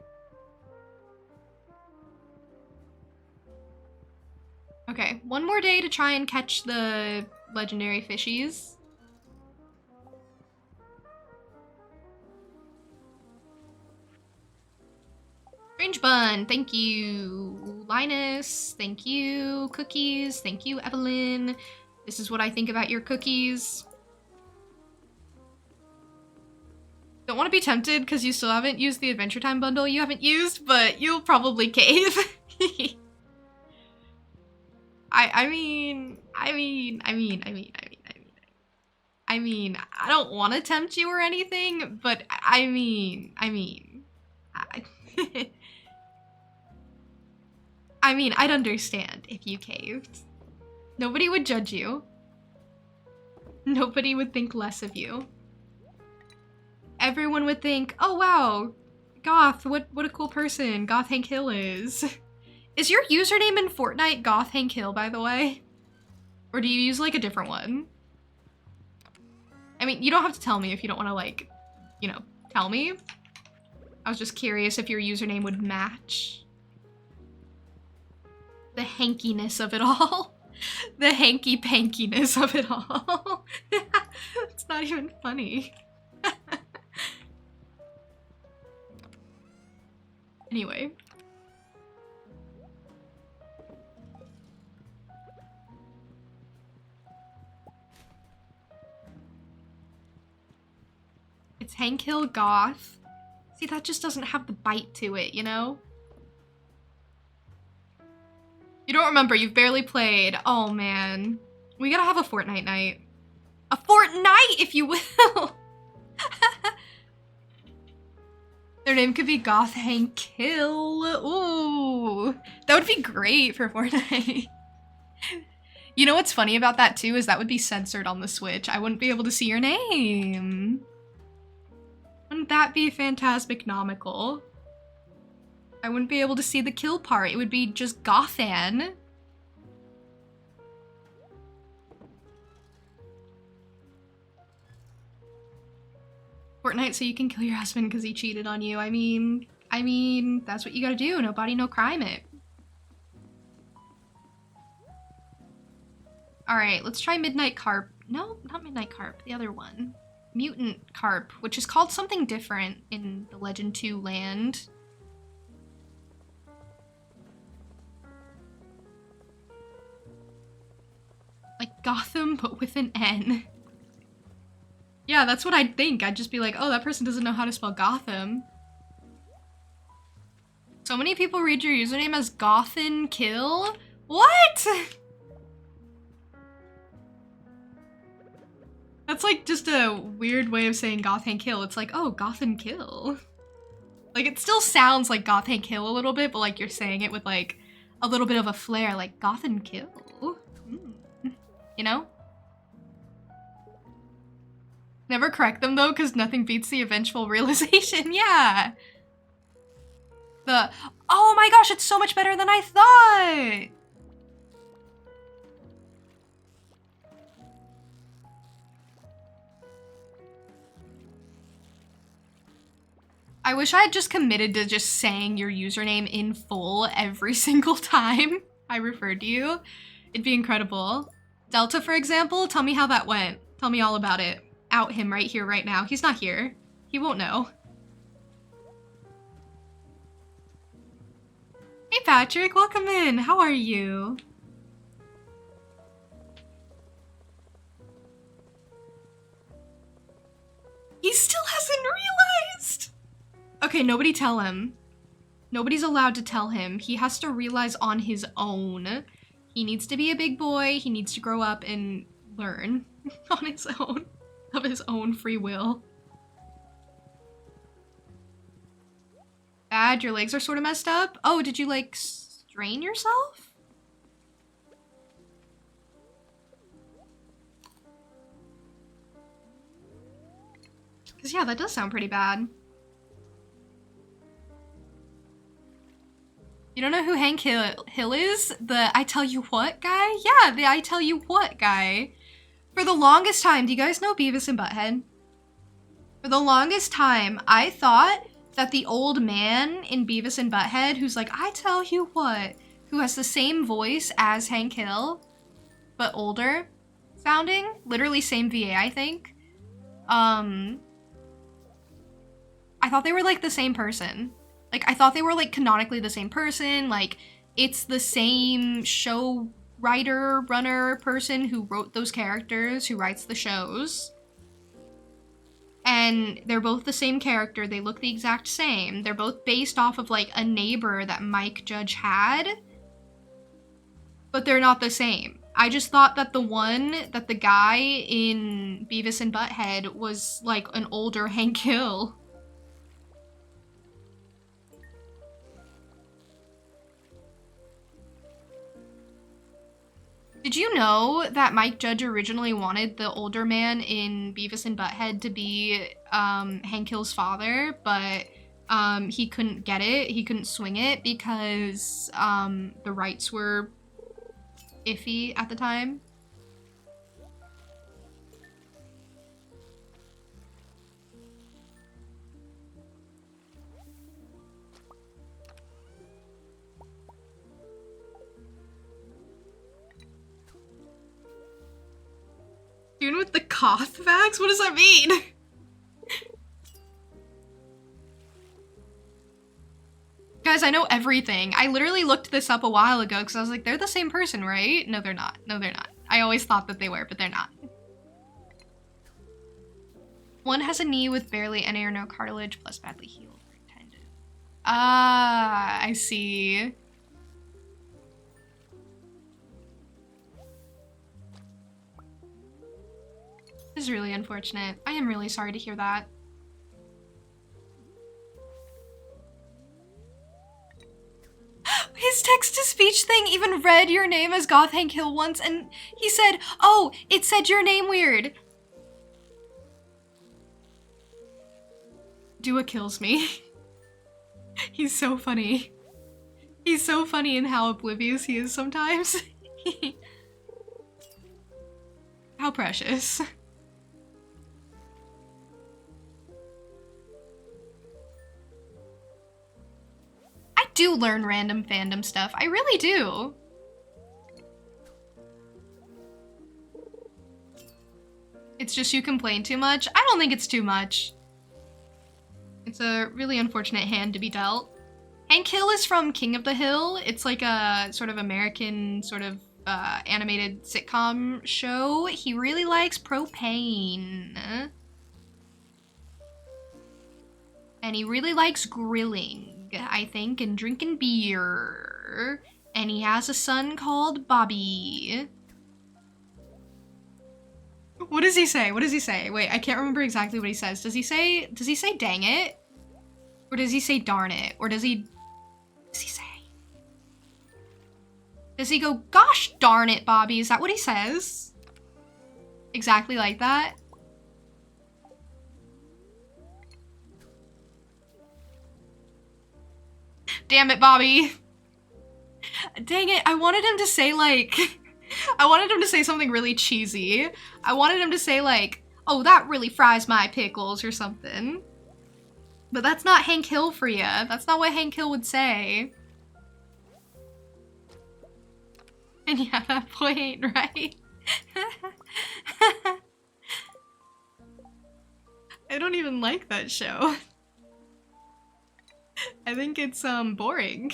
Okay, one more day to try and catch the legendary fishies. Orange bun, thank you. Linus, thank you. Cookies, thank you. Evelyn, this is what I think about your cookies. Don't want to be tempted because you still haven't used the Adventure Time bundle you haven't used, but you'll probably cave. I mean, I don't want to tempt you or anything, but I mean, I'd understand if you caved. Nobody would judge you. Nobody would think less of you. Everyone would think, oh wow, Goth, what a cool person Goth Hank Hill is. Is your username in Fortnite Goth Hank Hill, by the way? Or do you use like a different one? I mean, you don't have to tell me if you don't want to like, you know, tell me. I was just curious if your username would match. the hankiness of it all. The hanky-pankiness of it all. It's not even funny. Anyway. It's Hank Hill Goth. See, that just doesn't have the bite to it, you know? You don't remember, you've barely played. Oh man. We gotta have a Fortnite night. A Fortnite, if you will! Their name could be Goth Hank Hill. Ooh. That would be great for Fortnite. You know what's funny about that too is that would be censored on the Switch. I wouldn't be able to see your name. Wouldn't that be phantasmagnomical? I wouldn't be able to see the kill part. It would be just Gothan. Fortnite so you can kill your husband because he cheated on you. I mean, that's what you gotta do. No body, no crime it. Alright, let's try Midnight Carp. No, not Midnight Carp. The other one. Mutant Carp, which is called something different in the Legend 2 land. Like Gotham, but with an N. Yeah, that's what I'd think. I'd just be like, oh, that person doesn't know how to spell Gotham. So many people read your username as Gothan Kill? What? That's like just a weird way of saying Gothan Kill. It's like, oh, Gothan Kill. Like, it still sounds like Gothan Kill a little bit, but like you're saying it with like a little bit of a flair, like Gothan Kill. You know? Never correct them though, because nothing beats the eventual realization. Yeah. Oh my gosh, it's so much better than I thought. I wish I had just committed to just saying your username in full every single time I referred to you. It'd be incredible. Delta, for example, tell me how that went. Tell me all about it. Out him right here, right now. He's not here. He won't know. Hey Patrick, welcome in. How are you? He still hasn't realized! Okay, nobody tell him. Nobody's allowed to tell him. He has to realize on his own. He needs to be a big boy. He needs to grow up and learn on his own. Of his own free will. Bad, your legs are sort of messed up? Oh, did you like strain yourself? Because yeah, that does sound pretty bad. You don't know who Hank Hill is? The I tell you what guy? Yeah, the I tell you what guy. For the longest time, do you guys know Beavis and Butthead? For the longest time, I thought that the old man in Beavis and Butthead, who's like, I tell you what, who has the same voice as Hank Hill, but older sounding, literally same VA, I think. I thought they were like the same person. Like, I thought they were like canonically the same person, like it's the same show writer, runner person who wrote those characters, who writes the shows. And they're both the same character, they look the exact same. They're both based off of like a neighbor that Mike Judge had. But they're not the same. I just thought that the guy in Beavis and Butthead was like an older Hank Hill. Did you know that Mike Judge originally wanted the older man in Beavis and Butthead to be Hank Hill's father, but he couldn't get it, he couldn't swing it because the rights were iffy at the time? Doing with the Koth facts? What does that mean? Guys, I know everything. I literally looked this up a while ago because I was like, they're the same person, right? No, they're not. No, they're not. I always thought that they were, but they're not. One has a knee with barely any or no cartilage, plus badly healed tendon. Ah, I see. This is really unfortunate. I am really sorry to hear that. His text-to-speech thing even read your name as Goth Hank Hill once, and he said, oh, it said your name weird. Dua kills me. He's so funny. He's so funny in how oblivious he is sometimes. How precious. I do learn random fandom stuff. I really do. It's just you complain too much. I don't think it's too much. It's a really unfortunate hand to be dealt. Hank Hill is from King of the Hill. It's like a sort of American sort of animated sitcom show. He really likes propane. And he really likes grilling, I think, and drinking beer. And he has a son called Bobby. What does he say? What does he say? Wait, I can't remember exactly what he says. Does he say dang it? Or does he say darn it? Or does he say? Does he go, gosh darn it, Bobby? Is that what he says? Exactly like that? Damn it, Bobby. Dang it, I wanted him to say like, I wanted him to say something really cheesy. I wanted him to say like, oh, that really fries my pickles or something. But that's not Hank Hill for you. That's not what Hank Hill would say. And yeah, that boy ain't right. I don't even like that show. I think it's boring.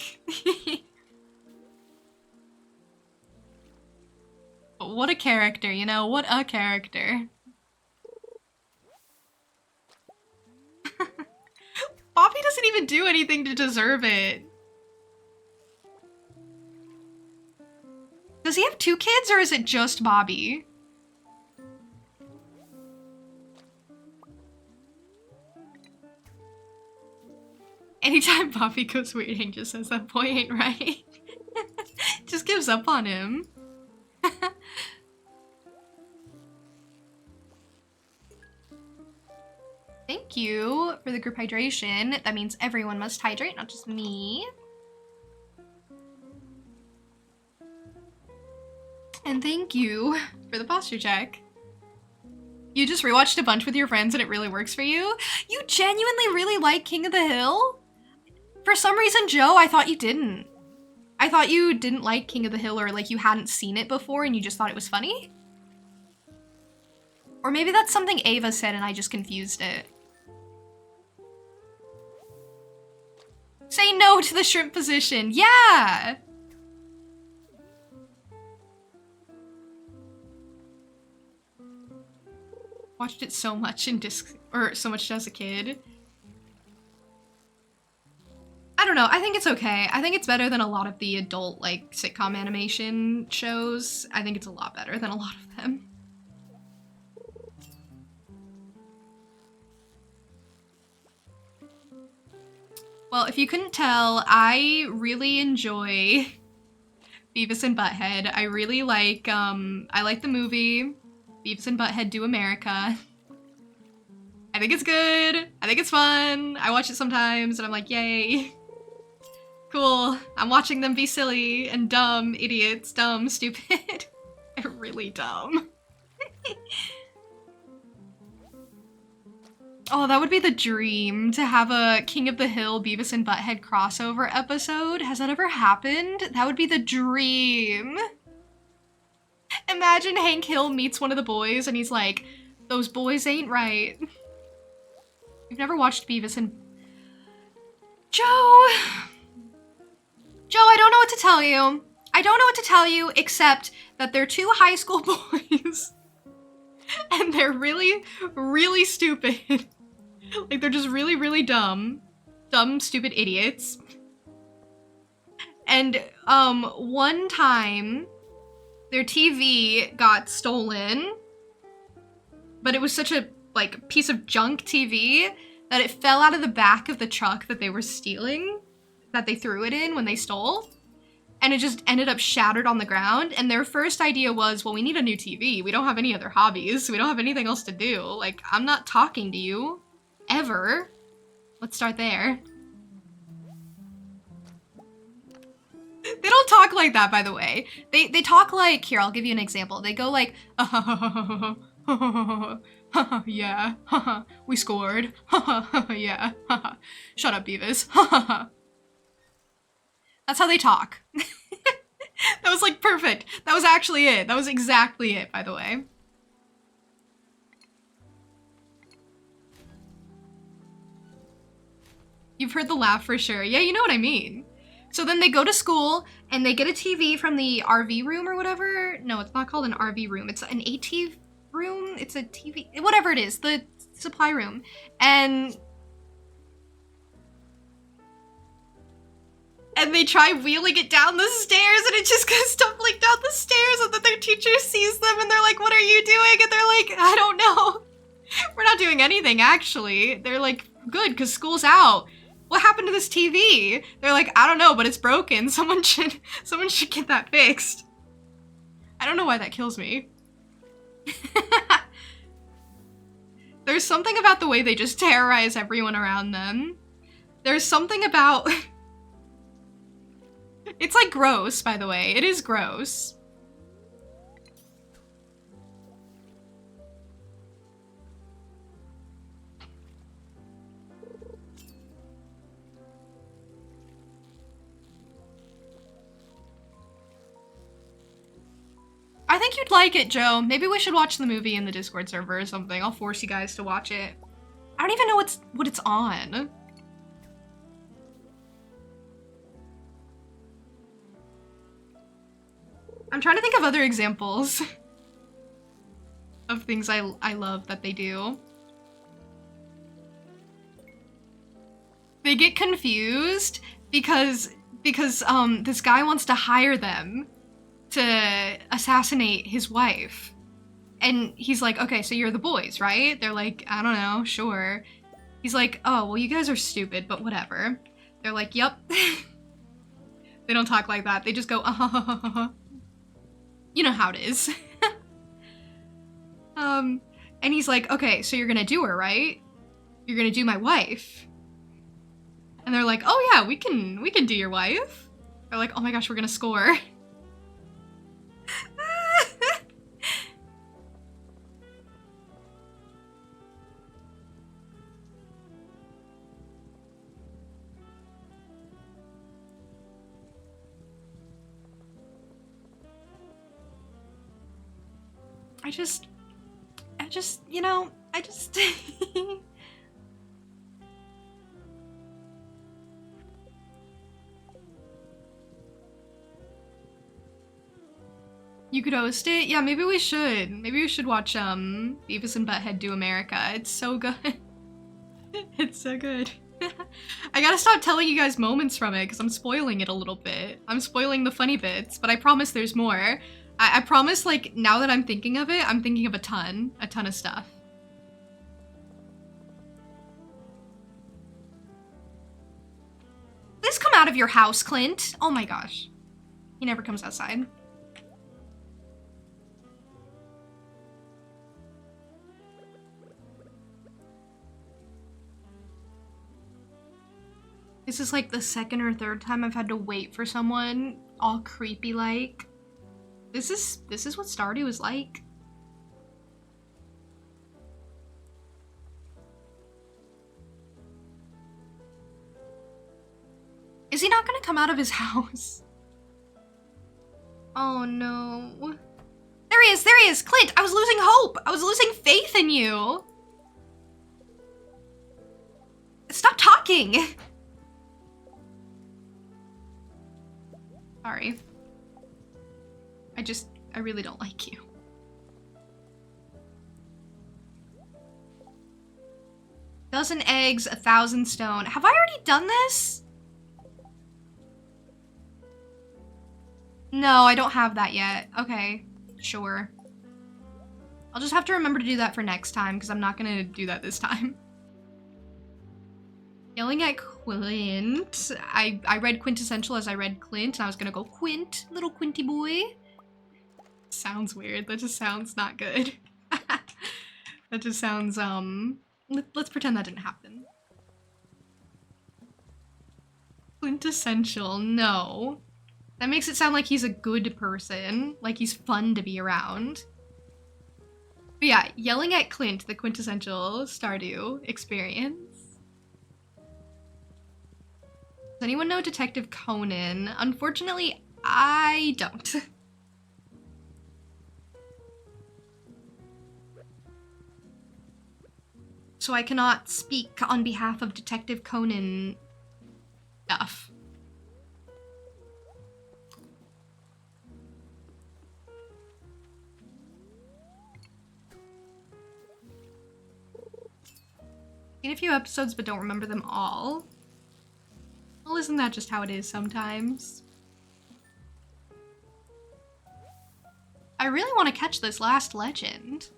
What a character, you know? What a character. Bobby doesn't even do anything to deserve it. Does he have 2 kids or is it just Bobby? Anytime Bobby goes weird, Hank just says that boy ain't right. Just gives up on him. Thank you for the group hydration. That means everyone must hydrate, not just me. And thank you for the posture check. You just rewatched a bunch with your friends and it really works for you? You genuinely really like King of the Hill? For some reason, Joe, I thought you didn't. I thought you didn't like King of the Hill, or like you hadn't seen it before and you just thought it was funny? Or maybe that's something Ava said and I just confused it. Say no to the shrimp position. Yeah! Watched it so much so much as a kid. I don't know, I think it's okay. I think it's better than a lot of the adult, like, sitcom animation shows. I think it's a lot better than a lot of them. Well, if you couldn't tell, I really enjoy Beavis and Butthead. I really like, I like the movie Beavis and Butthead Do America. I think it's good. I think it's fun. I watch it sometimes and I'm like, yay. Cool. I'm watching them be silly and dumb idiots. Dumb, stupid. They're really dumb. Oh, that would be the dream, to have a King of the Hill Beavis and Butthead crossover episode. Has that ever happened? That would be the dream. Imagine imagine Hank Hill meets one of the boys and he's like, those boys ain't right. You've never watched Beavis and... Joe, I don't know what to tell you. I don't know what to tell you except that they're two high school boys and they're really, really stupid. Like, they're just really, really dumb. Dumb, stupid idiots. And, one time, their TV got stolen, but it was such a, like, piece of junk TV that it fell out of the back of the truck that they were stealing, that they threw it in when they stole, and it just ended up shattered on the ground, and their first idea was, well, we need a new TV. We don't have any other hobbies. We don't have anything else to do. Like, I'm not talking to you. Ever. Let's start there. They don't talk like that, by the way. They talk like, here, I'll give you an example. They go like, yeah, we scored, yeah, shut up, Beavis, That's how they talk. That was like perfect. That was actually it. That was exactly it, by the way. You've heard the laugh for sure. Yeah, you know what I mean. So then they go to school and they get a TV from the RV room or whatever. No, it's not called an RV room. It's an ATV room. It's a TV, whatever it is, the supply room. And they try wheeling it down the stairs and it just goes stumbling down the stairs, and then their teacher sees them and they're like, what are you doing? And they're like, I don't know. We're not doing anything, actually. They're like, good, because school's out. What happened to this TV? They're like, I don't know, but it's broken. Someone should get that fixed. I don't know why that kills me. There's something about the way they just terrorize everyone around them. There's something about... It's like gross, by the way. It is gross. I think you'd like it, Joe. Maybe we should watch the movie in the Discord server or something. I'll force you guys to watch it. I don't even know what it's on. I'm trying to think of other examples of things I love that they do. They get confused because this guy wants to hire them to assassinate his wife. And he's like, okay, so you're the boys, right? They're like, I don't know, sure. He's like, oh, well, you guys are stupid, but whatever. They're like, yep. They don't talk like that. They just go, you know how it is. And he's like, okay, so you're gonna do her, right? You're gonna do my wife. And they're like, oh yeah, we can do your wife. They're like, oh my gosh, we're gonna score. I just, you know, You could host it? Yeah, maybe we should. Maybe we should watch, Beavis and Butthead Do America. It's so good. It's so good. I gotta stop telling you guys moments from it, because I'm spoiling it a little bit. I'm spoiling the funny bits, but I promise there's more. I promise, like, now that I'm thinking of it, I'm thinking of a ton of stuff. Please come out of your house, Clint. Oh my gosh. He never comes outside. This is like the second or third time I've had to wait for someone, all creepy like. This is what Stardew is like. Is he not gonna come out of his house? Oh no. There he is! is, there he is. Clint, I was losing hope. I was losing faith in you. Stop talking. Sorry. I really don't like you. Dozen eggs, 1,000 stone. Have I already done this? No, I don't have that yet. Okay, sure. I'll just have to remember to do that for next time because I'm not gonna do that this time. Yelling at Quint. I read quintessential as I read Clint, and I was gonna go Quint, little Quinty boy. Sounds weird. That just sounds not good. That just sounds, let's pretend that didn't happen. Quintessential, no. That makes it sound like he's a good person, like he's fun to be around. But yeah, yelling at Clint, the quintessential Stardew experience. Does anyone know Detective Conan? Unfortunately, I don't. So I cannot speak on behalf of Detective Conan stuff. Seen a few episodes but don't remember them all. Well, isn't that just how it is sometimes? I really want to catch this last legend.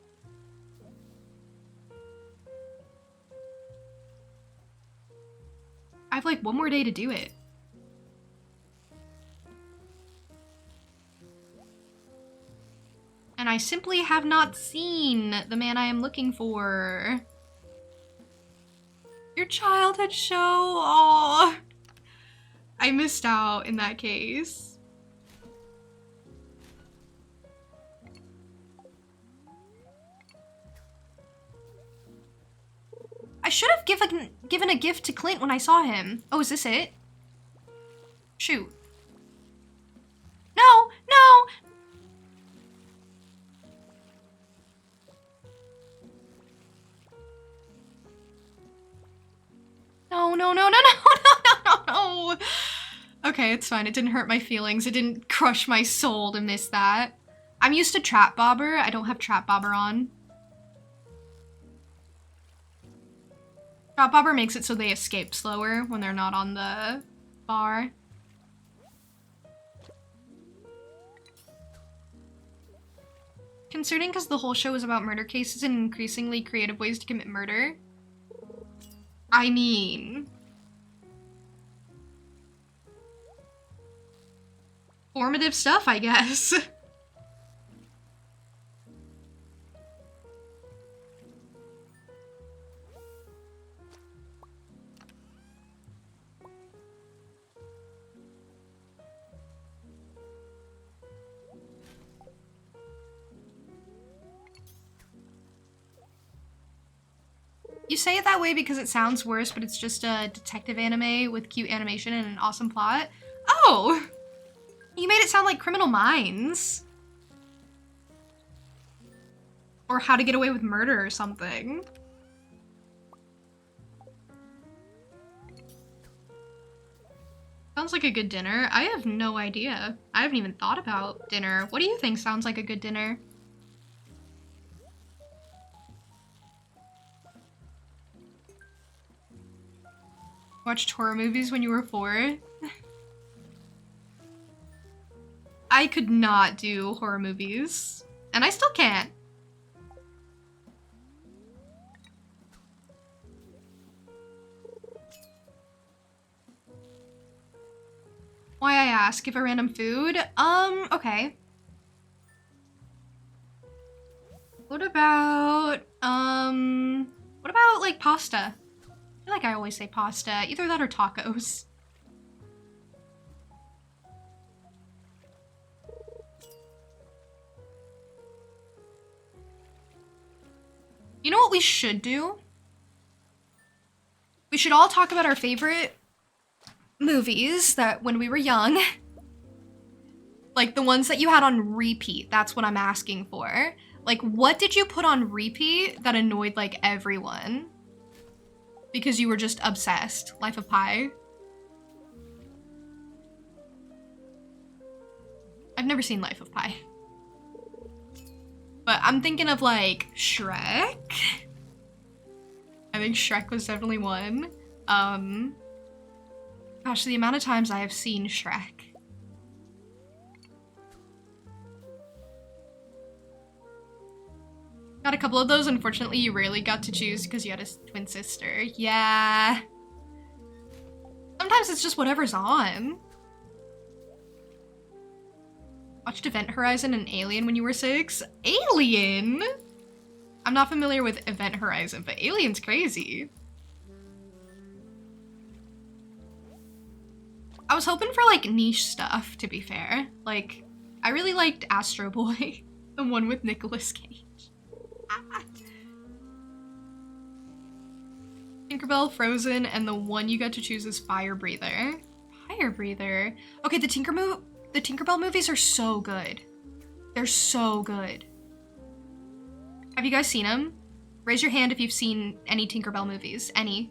I have like one more day to do it. And I simply have not seen the man I am looking for. Your childhood show, oh, I missed out in that case. I should have given a gift to Clint when I saw him. Oh, is this it? Shoot. No, no! No, no, no, no, no, no, no, no! Okay, it's fine. It didn't hurt my feelings. It didn't crush my soul to miss that. I'm used to Trap Bobber. I don't have Trap Bobber on. Trap Bobber makes it so they escape slower when they're not on the bar. Concerning because the whole show is about murder cases and increasingly creative ways to commit murder. I mean... formative stuff, I guess. You say it that way because it sounds worse, but it's just a detective anime with cute animation and an awesome plot. Oh! You made it sound like Criminal Minds. Or How to Get Away with Murder or something. Sounds like a good dinner. I have no idea. I haven't even thought about dinner. What do you think sounds like a good dinner? Watched horror movies when you were 4? I could not do horror movies. And I still can't. Why I ask? Give a random food? Okay. What about like pasta? I feel like I always say pasta. Either that or tacos. You know what we should do? We should all talk about our favorite movies that when we were young. Like the ones that you had on repeat, that's what I'm asking for. Like what did you put on repeat that annoyed like everyone? Because you were just obsessed. Life of Pi. I've never seen Life of Pi. But I'm thinking of like Shrek. I think Shrek was definitely one. Gosh, the amount of times I have seen Shrek. Got a couple of those. Unfortunately, you rarely got to choose because you had a twin sister. Yeah. Sometimes it's just whatever's on. Watched Event Horizon and Alien when you were 6? Alien? I'm not familiar with Event Horizon, but Alien's crazy. I was hoping for like niche stuff, to be fair. Like, I really liked Astro Boy, the one with Nicolas Cage. Tinkerbell, Frozen, and the one you got to choose is Fire Breather. Fire Breather. Okay, the Tinkerbell movies are so good. They're so good. Have you guys seen them? Raise your hand if you've seen any Tinkerbell movies. Any.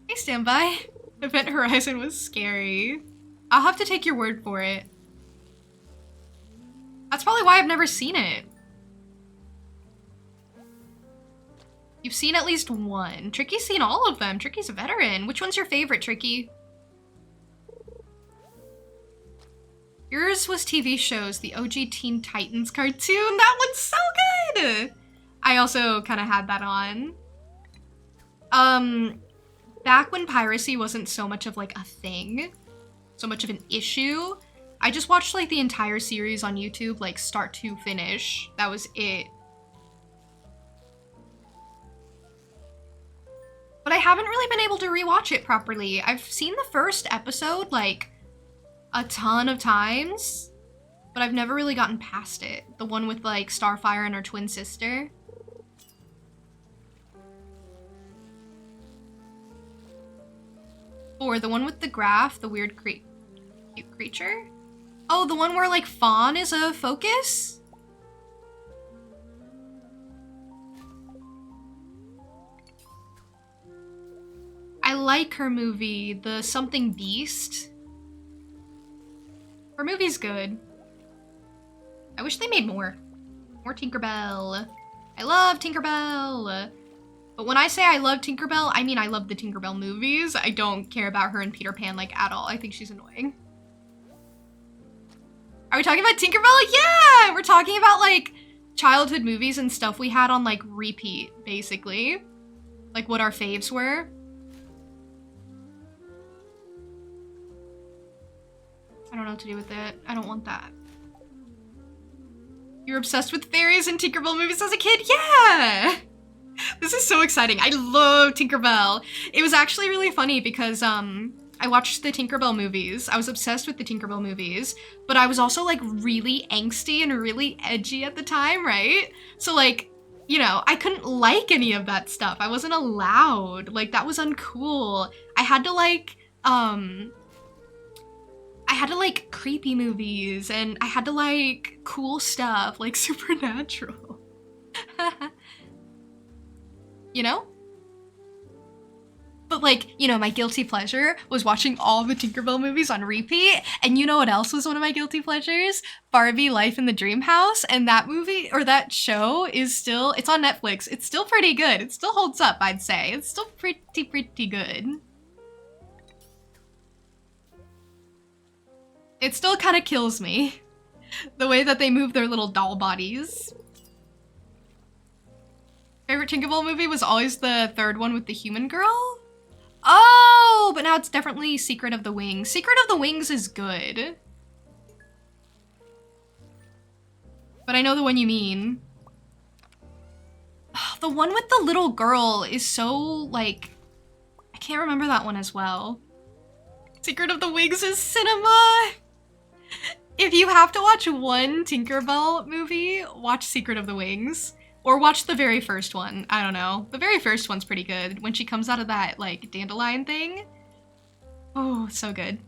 Hey, standby. Event Horizon was scary. I'll have to take your word for it. That's probably why I've never seen it. You've seen at least one. Tricky's seen all of them. Tricky's a veteran. Which one's your favorite, Tricky? Yours was TV shows, the OG Teen Titans cartoon. That one's so good! I also kind of had that on. Back when piracy wasn't so much of like a thing, so much of an issue, I just watched like the entire series on YouTube, like start to finish. That was it. But I haven't really been able to rewatch it properly. I've seen the first episode like a ton of times, but I've never really gotten past it. The one with like Starfire and her twin sister. Or the one with the graph, the weird cute creature? Oh, the one where like Fawn is a focus? I like her movie, the Something Beast. Her movie's good. I wish they made more. More Tinkerbell. I love Tinkerbell. But when I say I love Tinkerbell, I mean I love the Tinkerbell movies. I don't care about her and Peter Pan like at all. I think she's annoying. Are we talking about Tinkerbell? Yeah! We're talking about like childhood movies and stuff we had on like repeat, basically. Like what our faves were. I don't know what to do with it. I don't want that. You're obsessed with fairies and Tinkerbell movies as a kid? Yeah! This is so exciting. I love Tinkerbell. It was actually really funny because I watched the Tinkerbell movies. I was obsessed with the Tinkerbell movies, but I was also like really angsty and really edgy at the time, right? So like, you know, I couldn't like any of that stuff. I wasn't allowed. Like that was uncool. I had to like creepy movies and I had to like cool stuff like Supernatural. You know? But like, you know, my guilty pleasure was watching all the Tinkerbell movies on repeat. And you know what else was one of my guilty pleasures? Barbie Life in the Dream House. And that movie, or that show is still, it's on Netflix. It's still pretty good. It still holds up, I'd say. It's still pretty good. It still kind of kills me. The way that they move their little doll bodies. Favorite Tinkerbell movie was always the third one with the human girl? Oh, but now it's definitely Secret of the Wings. Secret of the Wings is good. But I know the one you mean. The one with the little girl is so, like... I can't remember that one as well. Secret of the Wings is cinema! If you have to watch one Tinkerbell movie, watch Secret of the Wings. Or watch the very first one. I don't know. The very first one's pretty good. When she comes out of that, like, dandelion thing. Oh, so good.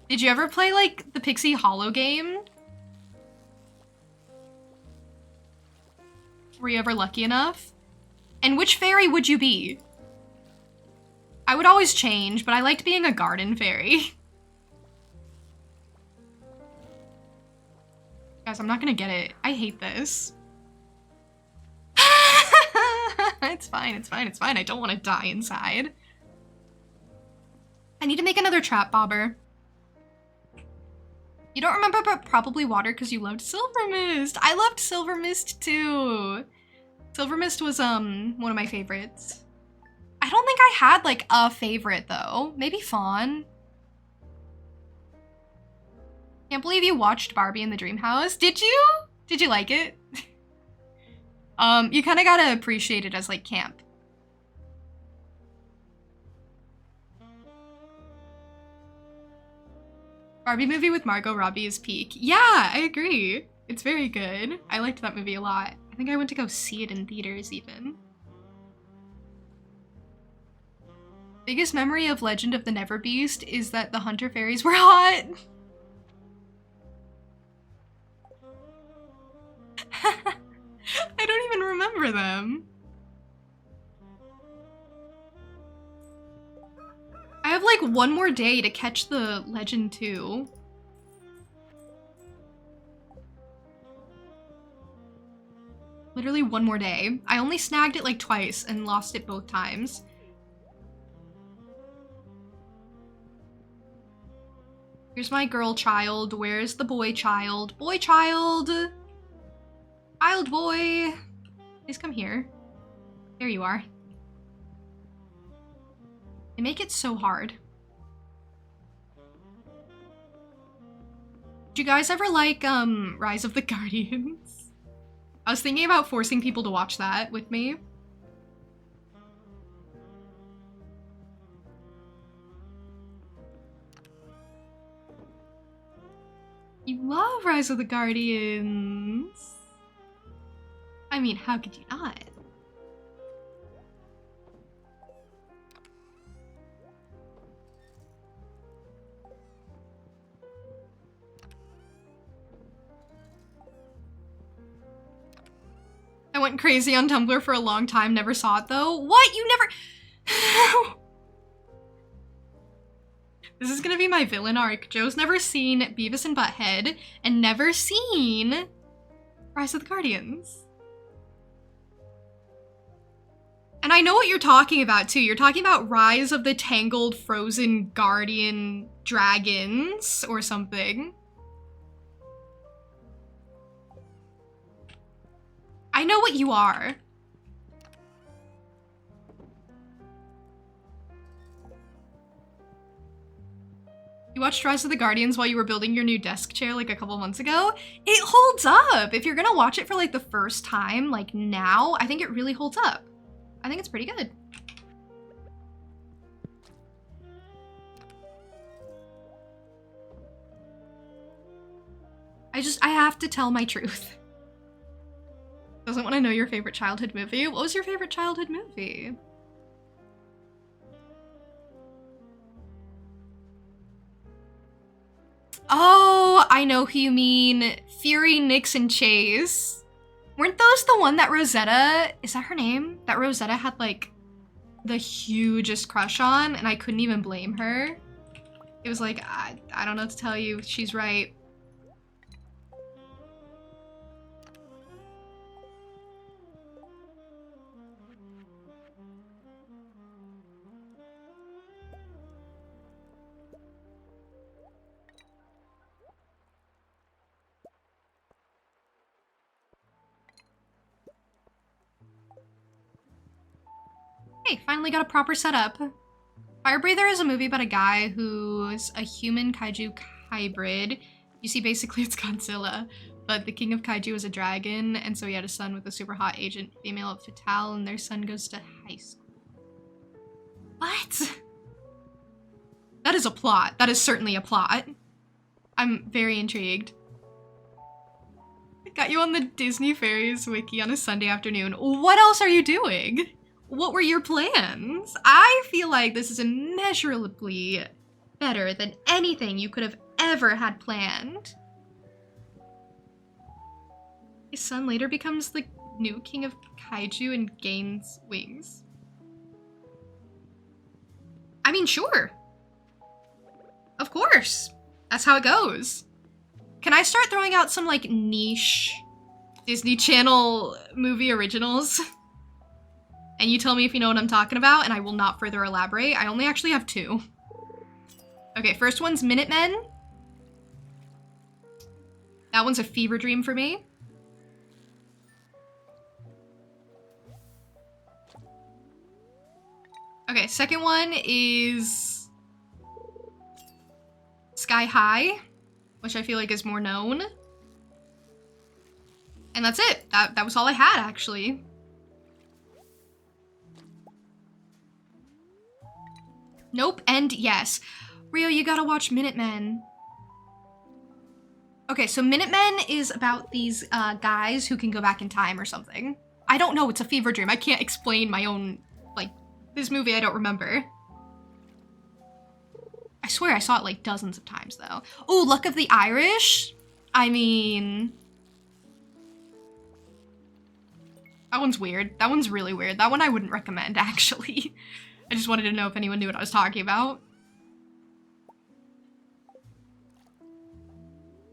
Did you ever play, like, the Pixie Hollow game? Were you ever lucky enough? And which fairy would you be? I would always change, but I liked being a garden fairy. Guys, I'm not gonna get it. I hate this. It's fine, it's fine, it's fine. I don't want to die inside. I need to make another trap bobber. You don't remember, but probably water because you loved Silver Mist. I loved Silver Mist too. Silver Mist was one of my favorites. I don't think I had like a favorite though. Maybe Fawn. Can't believe you watched Barbie in the Dream House. Did you? Did you like it? You kind of gotta appreciate it as like camp. Barbie movie with Margot Robbie is peak. Yeah, I agree. It's very good. I liked that movie a lot. I think I went to go see it in theaters even. Biggest memory of Legend of the Never Beast is that the hunter fairies were hot. I don't even remember them. I have like one more day to catch the Legend 2. Literally one more day. I only snagged it like twice and lost it both times. Here's my girl child. Where's the boy child? Boy child! Child boy! Please come here. There you are. They make it so hard. Did you guys ever like, Rise of the Guardians? I was thinking about forcing people to watch that with me. You love Rise of the Guardians. I mean, how could you not? I went crazy on Tumblr for a long time, never saw it though. What? You never... This is gonna be my villain arc. Joe's never seen Beavis and Butthead and never seen Rise of the Guardians. And I know what you're talking about too. You're talking about Rise of the Tangled Frozen Guardian Dragons or something. I know what you are. You watched Rise of the Guardians while you were building your new desk chair like a couple months ago? It holds up. If you're gonna watch it for like the first time, like now, I think it really holds up. I think it's pretty good. I have to tell my truth. Doesn't want to know your favorite childhood movie. What was your favorite childhood movie? Oh, I know who you mean. Fury, Nyx, and Chase. Weren't those the one that Rosetta, is that her name? That Rosetta had like the hugest crush on and I couldn't even blame her. It was like, I don't know what to tell you. She's right. Hey, finally got a proper setup. Fire Breather is a movie about a guy who's a human kaiju hybrid. You see, basically it's Godzilla, but the king of kaiju is a dragon, and so he had a son with a super hot agent female of Fatal, and their son goes to high school. What? That is a plot. That is certainly a plot. I'm very intrigued. Got you on the Disney Fairies wiki on a Sunday afternoon. What else are you doing? What were your plans? I feel like this is immeasurably better than anything you could have ever had planned. His son later becomes the new king of kaiju and gains wings. I mean, sure. Of course. That's how it goes. Can I start throwing out some, like, niche Disney Channel movie originals? And you tell me if you know what I'm talking about, and I will not further elaborate. I only actually have 2. Okay, first one's Minutemen. That one's a fever dream for me. Okay, second one is Sky High, which I feel like is more known. And that's it. That was all I had, actually. Nope, and yes. Rio, you gotta watch Minutemen. Okay, so Minutemen is about these guys who can go back in time or something. I don't know, it's a fever dream. I can't explain my own, like, this movie I don't remember. I swear I saw it like dozens of times though. Oh, Luck of the Irish? I mean... that one's weird. That one's really weird. That one I wouldn't recommend, actually. I just wanted to know if anyone knew what I was talking about.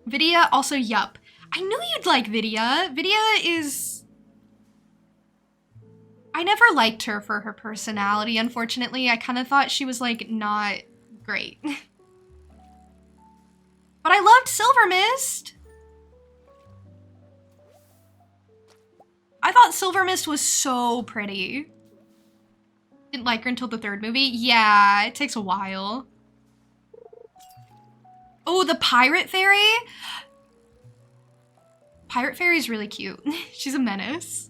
Vidya, also yup. I knew you'd like Vidya. Vidya is... I never liked her for her personality, unfortunately. I kind of thought she was, like, not great. But I loved Silver Mist! I thought Silver Mist was so pretty. Didn't like her until the 3rd movie. Yeah, it takes a while. Oh, the Pirate Fairy? Pirate Fairy is really cute. She's a menace.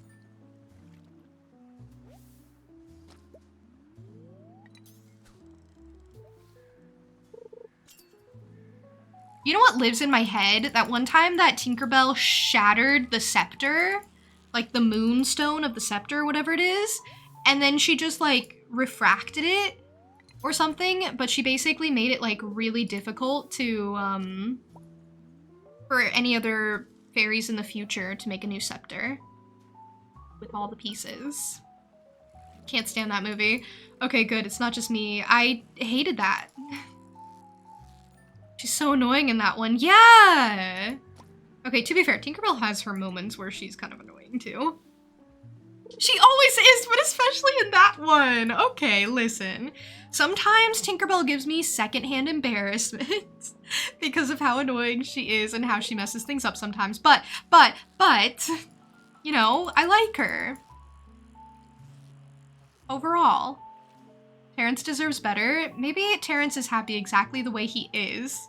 You know what lives in my head? That one time that Tinkerbell shattered the scepter, like the moonstone of the scepter, whatever it is, and then she just like refracted it or something, but she basically made it like really difficult to, for any other fairies in the future to make a new scepter with all the pieces. Can't stand that movie. Okay, good, it's not just me. I hated that. She's so annoying in that one. Yeah! Okay, to be fair, Tinkerbell has her moments where she's kind of annoying too. She always is, but especially in that one. Okay, listen. Sometimes Tinkerbell gives me secondhand embarrassment because of how annoying she is and how she messes things up sometimes. But, you know, I like her. Overall. Terrence deserves better. Maybe Terrence is happy exactly the way he is.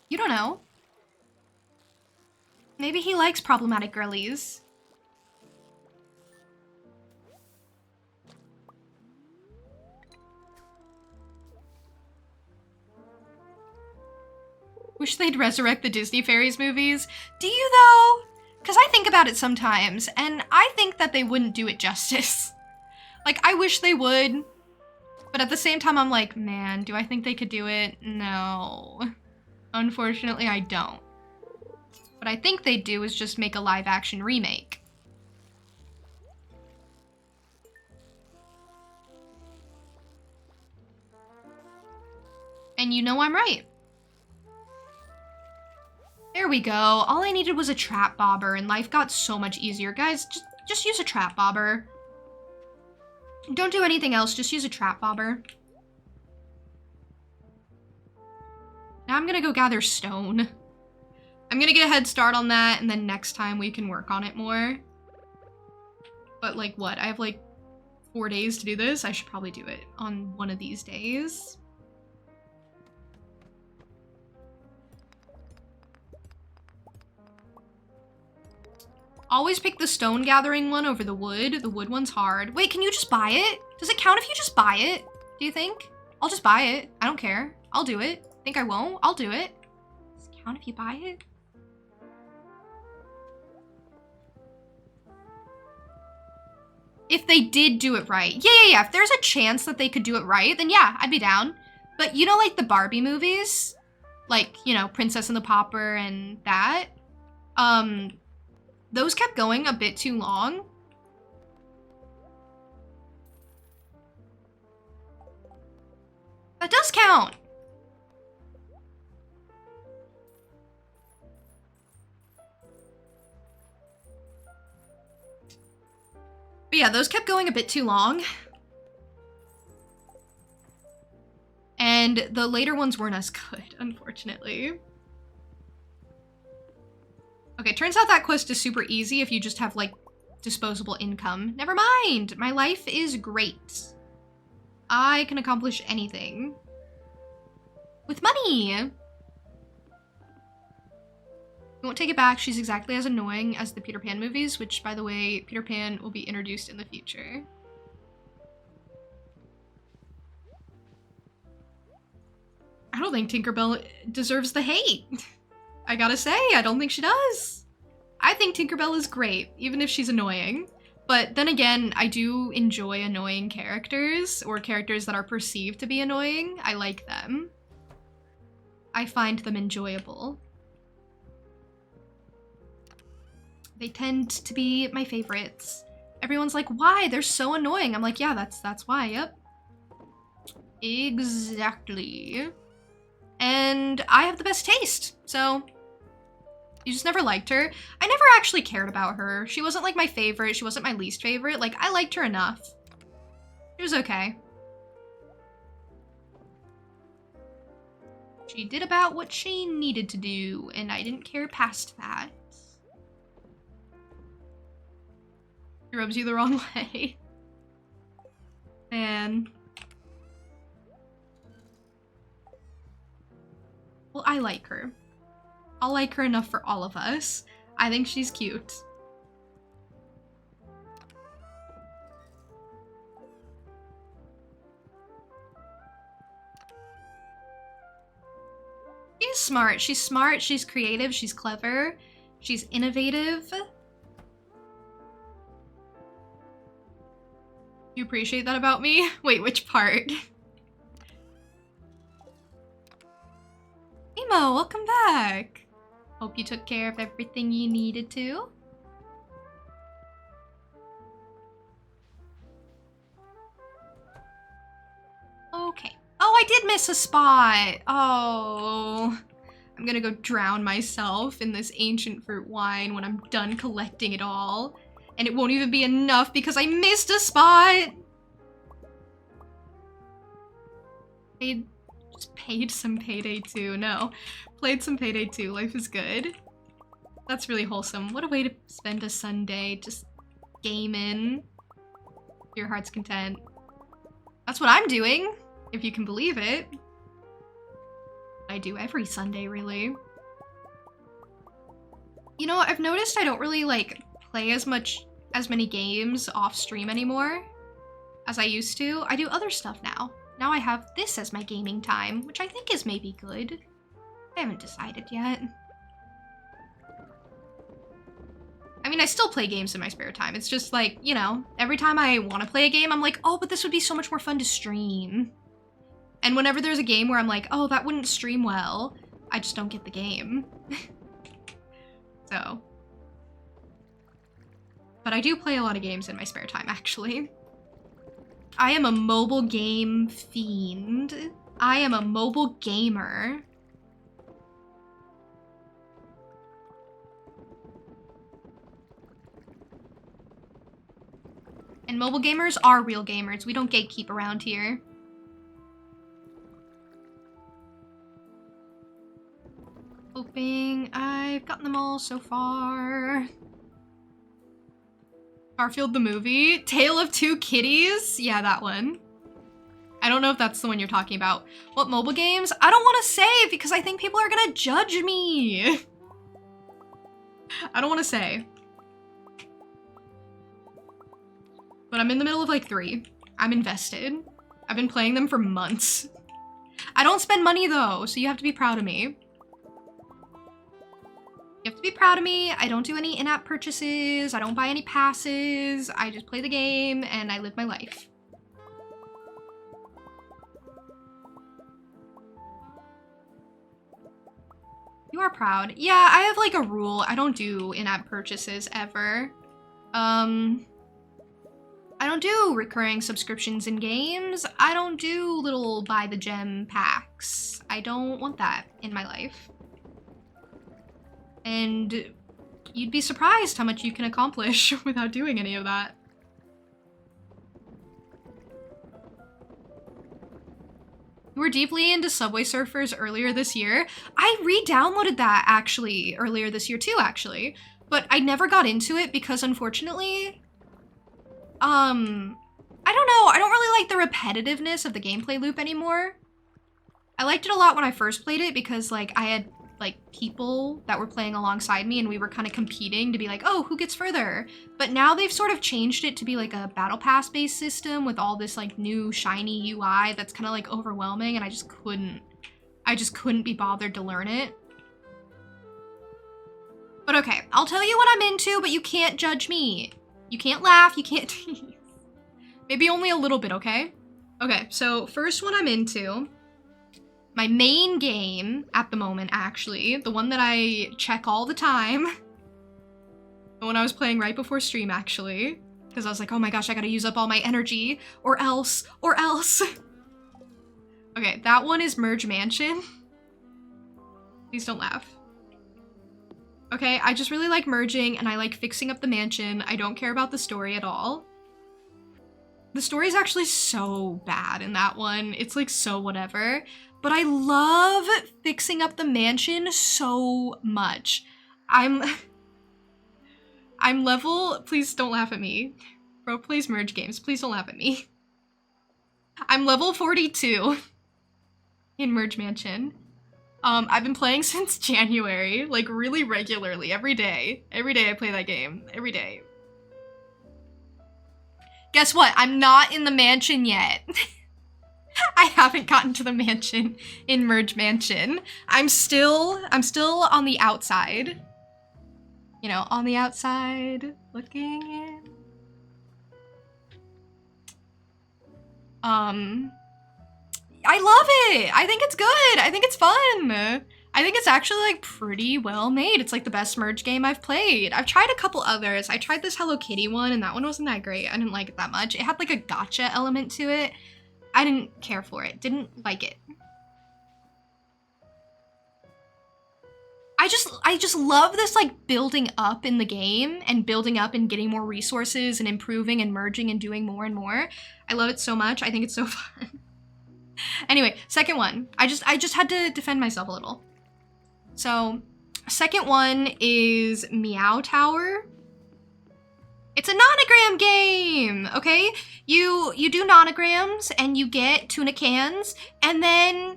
You don't know. Maybe he likes problematic girlies. Wish they'd resurrect the Disney Fairies movies. Do you though? Because I think about it sometimes, and I think that they wouldn't do it justice. Like, I wish they would, but at the same time I'm like, man, do I think they could do it? No. Unfortunately, I don't. What I think they'd do is just make a live-action remake. And you know I'm right. There we go. All I needed was a trap bobber, and life got so much easier. Guys, just use a trap bobber. Don't do anything else, just use a trap bobber. Now I'm gonna go gather stone. I'm gonna get a head start on that, and then next time we can work on it more. But like what? I have like 4 days to do this? I should probably do it on one of these days. Always pick the stone gathering one over the wood. The wood one's hard. Wait, can you just buy it? Does it count if you just buy it? Do you think? I'll just buy it. I don't care. I'll do it. Think I won't? I'll do it. Does it count if you buy it? If they did do it right. Yeah. If there's a chance that they could do it right, then yeah, I'd be down. But you know, like the Barbie movies? Like, you know, Princess and the Pauper and that? Those kept going a bit too long. That does count. But yeah, those kept going a bit too long. And the later ones weren't as good, unfortunately. Okay, turns out that quest is super easy if you just have, like, disposable income. Never mind! My life is great. I can accomplish anything. With money! You won't take it back, she's exactly as annoying as the Peter Pan movies, which, by the way, Peter Pan will be introduced in the future. I don't think Tinkerbell deserves the hate. I gotta say, I don't think she does. I think Tinkerbell is great, even if she's annoying. But then again, I do enjoy annoying characters, or characters that are perceived to be annoying. I like them. I find them enjoyable. They tend to be my favorites. Everyone's like, why? They're so annoying. I'm like, yeah, that's why, yep. Exactly. And I have the best taste, so you just never liked her. I never actually cared about her. She wasn't like my favorite. She wasn't my least favorite. Like, I liked her enough. She was okay. She did about what she needed to do, and I didn't care past that. She rubs you the wrong way. Man. Well, I like her. I'll like her enough for all of us. I think she's cute. She's smart. She's smart. She's creative. She's clever. She's innovative. You appreciate that about me? Wait, which part? Emo, welcome back. Hope you took care of everything you needed to. Okay. Oh, I did miss a spot. Oh. I'm gonna go drown myself in this ancient fruit wine when I'm done collecting it all. And it won't even be enough because I missed a spot. Just paid some Payday 2. No. Played some Payday 2. Life is good. That's really wholesome. What a way to spend a Sunday. Just gaming. Your heart's content. That's what I'm doing, if you can believe it. I do every Sunday, really. You know, I've noticed I don't really, like, play as many games off stream anymore as I used to. I do other stuff now. Now I have this as my gaming time, which I think is maybe good. I haven't decided yet. I mean, I still play games in my spare time. It's just like, you know, every time I want to play a game, I'm like, oh, but this would be so much more fun to stream. And whenever there's a game where I'm like, oh, that wouldn't stream well, I just don't get the game. So. But I do play a lot of games in my spare time, actually. I am a mobile game fiend. I am a mobile gamer. And mobile gamers are real gamers. We don't gatekeep around here. Hoping I've gotten them all so far. Garfield the movie? Tale of Two Kitties? Yeah, that one. I don't know if that's the one you're talking about. What mobile games? I don't want to say because I think people are gonna judge me. I don't want to say. But I'm in the middle of like 3. I'm invested. I've been playing them for months. I don't spend money though, so you have to be proud of me. You have to be proud of me. I don't do any in-app purchases. I don't buy any passes. I just play the game and I live my life. You are proud. Yeah, I have like a rule. I don't do in-app purchases ever. I don't do recurring subscriptions in games. I don't do little buy the gem packs. I don't want that in my life. And you'd be surprised how much you can accomplish without doing any of that. You were deeply into Subway Surfers earlier this year. I re-downloaded that actually earlier this year too, actually. But I never got into it because unfortunately, I don't know. I don't really like the repetitiveness of the gameplay loop anymore. I liked it a lot when I first played it because like I had like people that were playing alongside me and we were kind of competing to be like, oh, who gets further? But now they've sort of changed it to be like a battle pass based system with all this like new shiny UI that's kind of like overwhelming, and I just couldn't be bothered to learn it. But okay, I'll tell you what I'm into, but you can't judge me. You can't laugh, you can't tease. Maybe only a little bit, okay? Okay, so first one I'm into, my main game at the moment, actually, the one that I check all the time, the one I was playing right before stream, actually, because I was like, oh my gosh, I gotta use up all my energy, or else. Okay, that one is Merge Mansion. Please don't laugh. Okay, I just really like merging and I like fixing up the mansion. I don't care about the story at all. The story is actually so bad in that one. It's like so whatever. But I love fixing up the mansion so much. I'm level, please don't laugh at me. Bro plays merge games, please don't laugh at me. I'm level 42 in Merge Mansion. I've been playing since January, like really regularly, every day. Every day I play that game, every day. Guess what? I'm not in the mansion yet. I haven't gotten to the mansion in Merge Mansion. I'm still on the outside. You know, on the outside, looking in. I love it. I think it's good. I think it's fun. I think it's actually like pretty well made. It's like the best merge game I've played. I've tried a couple others. I tried this Hello Kitty one and that one wasn't that great. I didn't like it that much. It had like a gotcha element to it. I didn't care for it. Didn't like it. I just love this like building up in the game and building up and getting more resources and improving and merging and doing more and more. I love it so much. I think it's so fun. Anyway, second one. I just had to defend myself a little. So, second one is Meow Tower. It's a nonogram game, okay? You do nonograms and you get tuna cans and then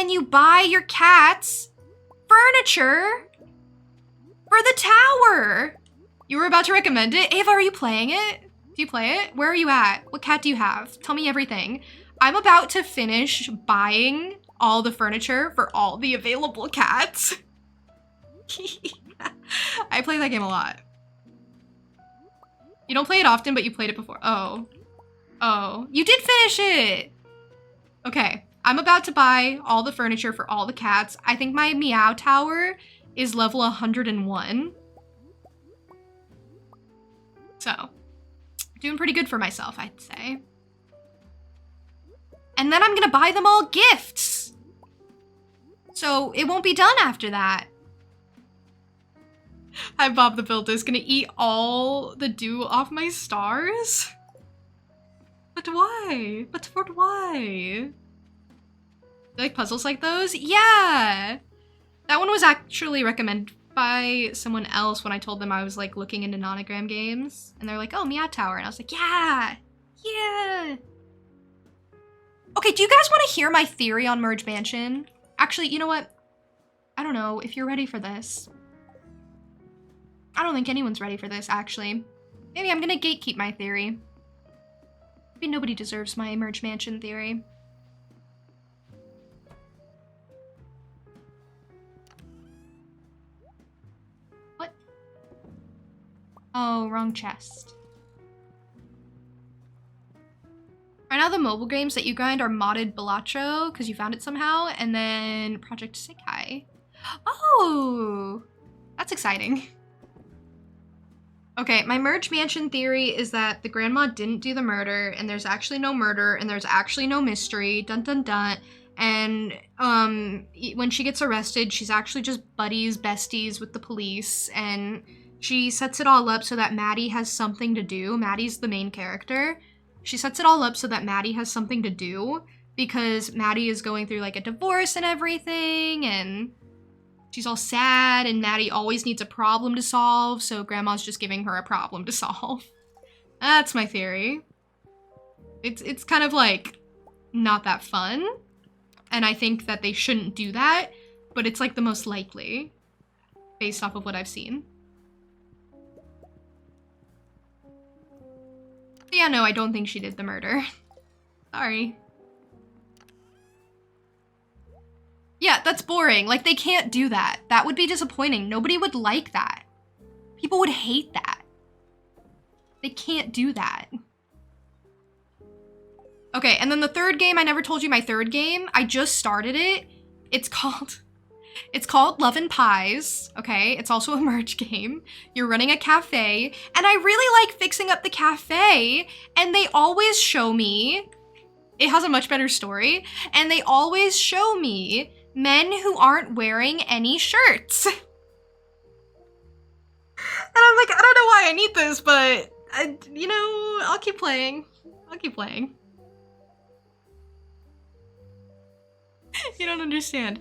you buy your cats furniture for the tower. You were about to recommend it. Ava, are you playing it? Do you play it? Where are you at? What cat do you have? Tell me everything. I'm about to finish buying all the furniture for all the available cats. I play that game a lot. You don't play it often, but you played it before. Oh. Oh. You did finish it! Okay. I'm about to buy all the furniture for all the cats. I think my Meow Tower is level 101. So, doing pretty good for myself, I'd say. And then I'm gonna buy them all gifts. So it won't be done after that. Hi, Bob the Builder is gonna eat all the dew off my stars? But why? But for why? You like puzzles like those? Yeah! That one was actually recommended by someone else when I told them I was like looking into nonogram games. And they're like, oh, Meow Tower. And I was like, yeah! Yeah! Okay, do you guys want to hear my theory on Merge Mansion? Actually, you know what? I don't know if you're ready for this. I don't think anyone's ready for this, actually. Maybe I'm gonna gatekeep my theory. Maybe nobody deserves my Merge Mansion theory. Oh, wrong chest. Right now the mobile games that you grind are modded Balatro, because you found it somehow, and then Project Sekai. Oh, that's exciting. Okay, my merge mansion theory is that the grandma didn't do the murder, and there's actually no murder, and there's actually no mystery, dun dun dun, and when she gets arrested, she's actually just besties with the police, and she sets it all up so that Maddie has something to do. Maddie's the main character. She sets it all up so that Maddie has something to do, because Maddie is going through like a divorce and everything, and she's all sad, and Maddie always needs a problem to solve, so Grandma's just giving her a problem to solve. That's my theory. It's kind of like not that fun, and I think that they shouldn't do that, but it's like the most likely based off of what I've seen. But yeah, no, I don't think she did the murder. Sorry. Yeah, that's boring. Like, they can't do that. That would be disappointing. Nobody would like that. People would hate that. They can't do that. Okay, and then the third game, I never told you my third game. I just started it. It's called Love and Pies, okay? It's also a merge game. You're running a cafe, and I really like fixing up the cafe, and they always show me, it has a much better story, and they always show me men who aren't wearing any shirts. And I'm like, I don't know why I need this, but, you know, I'll keep playing. I'll keep playing. You don't understand.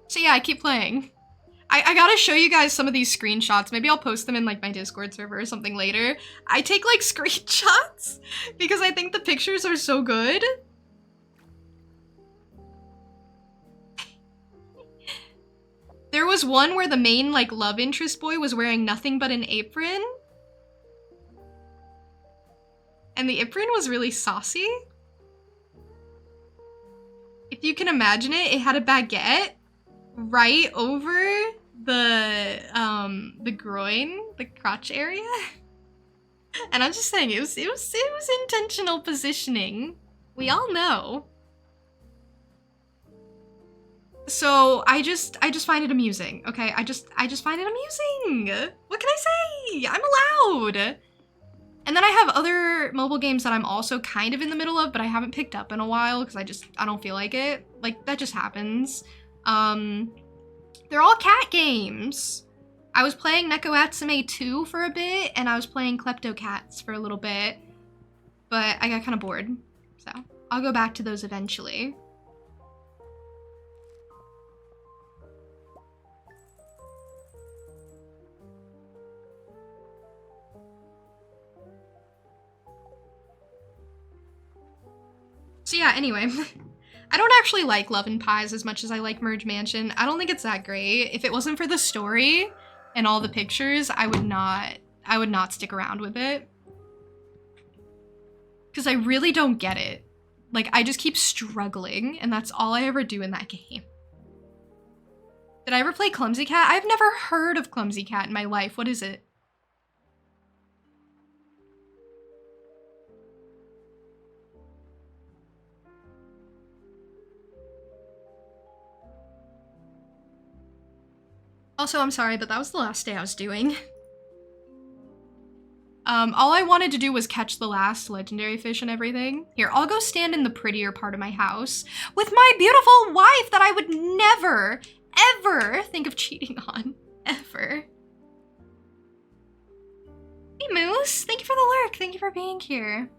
So yeah, I keep playing. I gotta show you guys some of these screenshots. Maybe I'll post them in like my Discord server or something later. I take like screenshots because I think the pictures are so good. There was one where the main like love interest boy was wearing nothing but an apron. And the apron was really saucy. If you can imagine it, it had a baguette right over the groin, the crotch area. And I'm just saying, it was intentional positioning. We all know. So I just find it amusing, okay? I just find it amusing. What can I say? I'm allowed. And then I have other mobile games that I'm also kind of in the middle of, but I haven't picked up in a while because I don't feel like it. Like, that just happens. They're all cat games. I was playing Neko Atsume 2 for a bit, and I was playing Kleptocats for a little bit, but I got kind of bored. So I'll go back to those eventually. So yeah, anyway, I don't actually like Love and Pies as much as I like Merge Mansion. I don't think it's that great. If it wasn't for the story and all the pictures, I would not stick around with it. Because I really don't get it. Like, I just keep struggling, and that's all I ever do in that game. Did I ever play Clumsy Cat? I've never heard of Clumsy Cat in my life. What is it? Also, I'm sorry, but that was the last day I was doing. All I wanted to do was catch the last legendary fish and everything. Here, I'll go stand in the prettier part of my house with my beautiful wife that I would never, ever think of cheating on. Ever. Hey, Moose. Thank you for the lurk. Thank you for being here.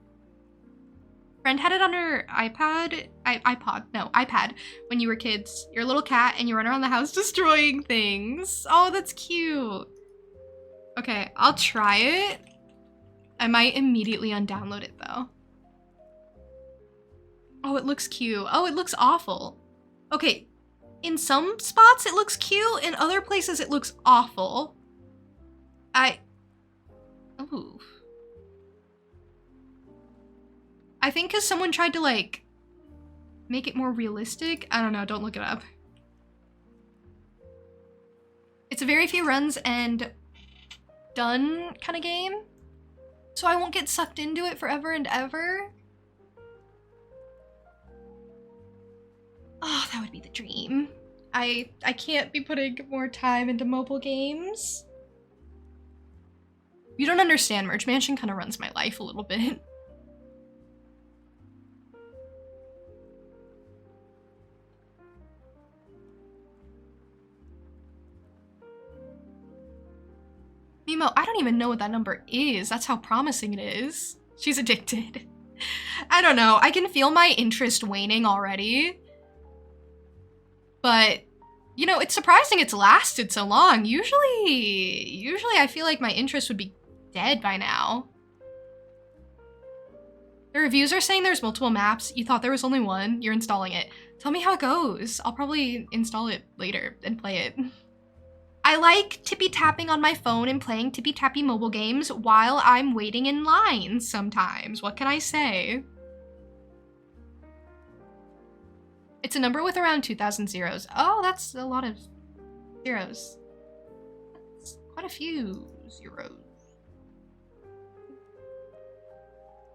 Friend had it on her iPad when you were kids. You're a little cat and you run around the house destroying things. Oh, that's cute. Okay, I'll try it. I might immediately undownload it though. Oh, it looks cute. Oh, it looks awful. Okay, in some spots it looks cute, in other places it looks awful. Ooh. I think because someone tried to, like, make it more realistic. I don't know, don't look it up. It's a very few runs and done kind of game. So I won't get sucked into it forever and ever. Oh, that would be the dream. I can't be putting more time into mobile games. You don't understand, Merge Mansion kind of runs my life a little bit. Mimo, I don't even know what that number is. That's how promising it is. She's addicted. I don't know. I can feel my interest waning already. But, you know, it's surprising it's lasted so long. Usually I feel like my interest would be dead by now. The reviews are saying there's multiple maps. You thought there was only one. You're installing it. Tell me how it goes. I'll probably install it later and play it. I like tippy-tapping on my phone and playing tippy-tappy mobile games while I'm waiting in line sometimes. What can I say? It's a number with around 2,000 zeros. Oh, that's a lot of zeros. That's quite a few zeros.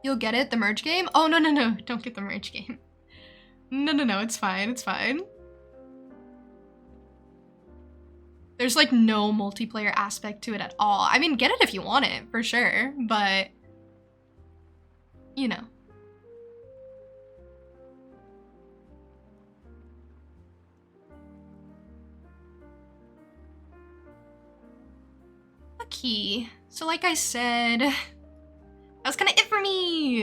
You'll get it? The merge game? Oh, no, no, no. Don't get the merge game. No, no, no. It's fine. It's fine. There's like no multiplayer aspect to it at all. I mean, get it if you want it, for sure, but you know. Okay, so like I said, that's kind of it for me.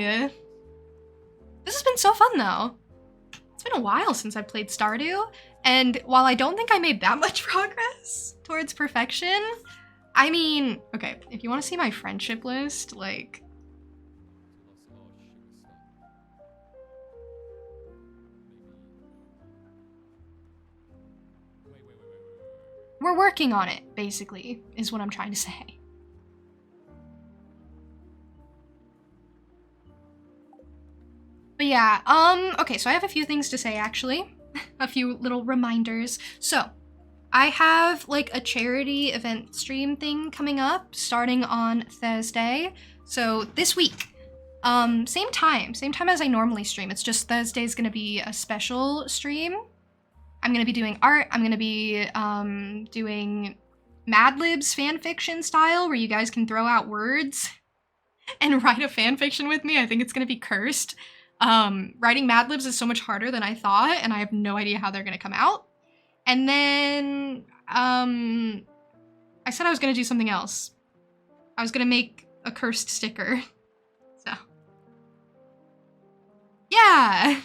This has been so fun though. It's been a while since I played Stardew, and while I don't think I made that much progress towards perfection, I mean, okay, if you want to see my friendship list, like, we're working on it, basically, is what I'm trying to say. But yeah, okay, so I have a few things to say, actually. A few little reminders. So, I have, like, a charity event stream thing coming up, starting on Thursday. So, this week, same time as I normally stream. It's just Thursday's gonna be a special stream. I'm gonna be doing art. I'm gonna be, doing Mad Libs fanfiction style, where you guys can throw out words and write a fanfiction with me. I think it's gonna be cursed. Writing Mad Libs is so much harder than I thought, and I have no idea how they're gonna come out. And then, I said I was gonna do something else. I was gonna make a cursed sticker. So, yeah!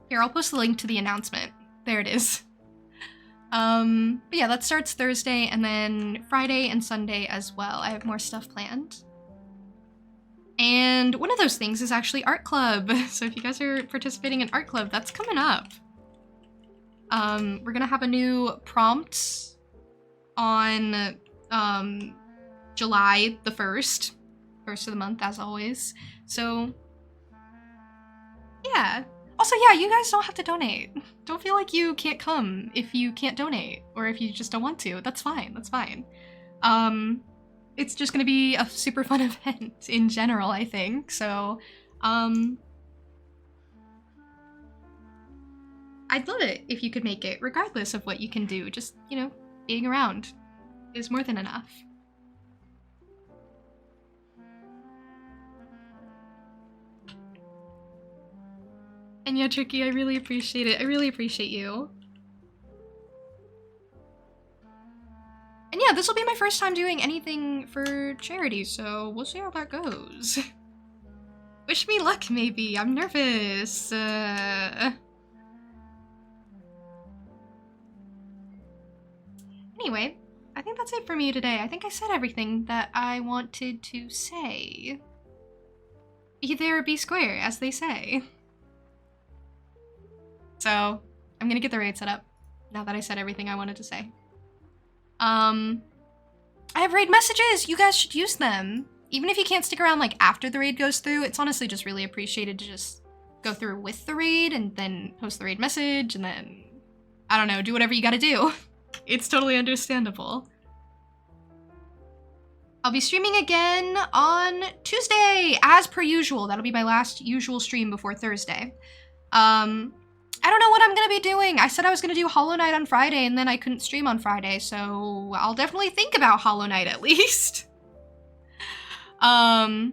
Here, I'll post the link to the announcement. There it is. But yeah, that starts Thursday, and then Friday and Sunday as well. I have more stuff planned. And one of those things is actually art club. So if you guys are participating in art club, that's coming up. We're gonna have a new prompt on July the 1st of the month, as always. So yeah. Also, yeah, you guys don't have to donate. Don't feel like you can't come if you can't donate, or if you just don't want to. That's fine. That's fine. It's just gonna be a super fun event in general, I think. So, I'd love it if you could make it, regardless of what you can do. Just, you know, being around is more than enough. And yeah, Tricky, I really appreciate it. I really appreciate you. And yeah, this will be my first time doing anything for charity, so we'll see how that goes. Wish me luck, maybe. I'm nervous. Anyway, I think that's it for me today. I think I said everything that I wanted to say. Be there or be square, as they say. So, I'm gonna get the raid set up, now that I said everything I wanted to say. I have raid messages! You guys should use them! Even if you can't stick around, like, after the raid goes through, it's honestly just really appreciated to just go through with the raid, and then post the raid message, and then, I don't know, do whatever you gotta do. It's totally understandable. I'll be streaming again on Tuesday, as per usual. That'll be my last usual stream before Thursday. I don't know what I'm gonna be doing. I said I was gonna do Hollow Knight on Friday, and then I couldn't stream on Friday, so I'll definitely think about Hollow Knight at least. You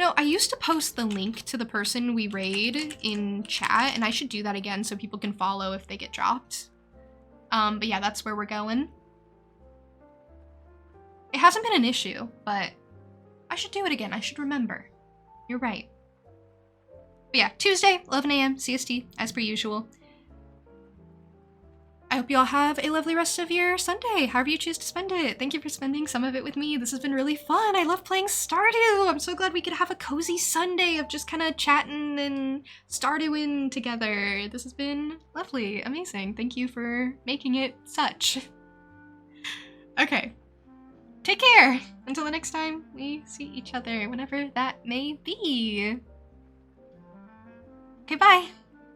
know, I used to post the link to the person we raid in chat, and I should do that again so people can follow if they get dropped. But yeah, that's where we're going. It hasn't been an issue, but I should do it again. I should remember. You're right. But yeah, Tuesday, 11 a.m. CST, as per usual. I hope you all have a lovely rest of your Sunday, however you choose to spend it. Thank you for spending some of it with me. This has been really fun. I love playing Stardew. I'm so glad we could have a cozy Sunday of just kind of chatting and Stardewing together. This has been lovely, amazing. Thank you for making it such. Okay. Take care until the next time we see each other, whenever that may be. Okay, bye.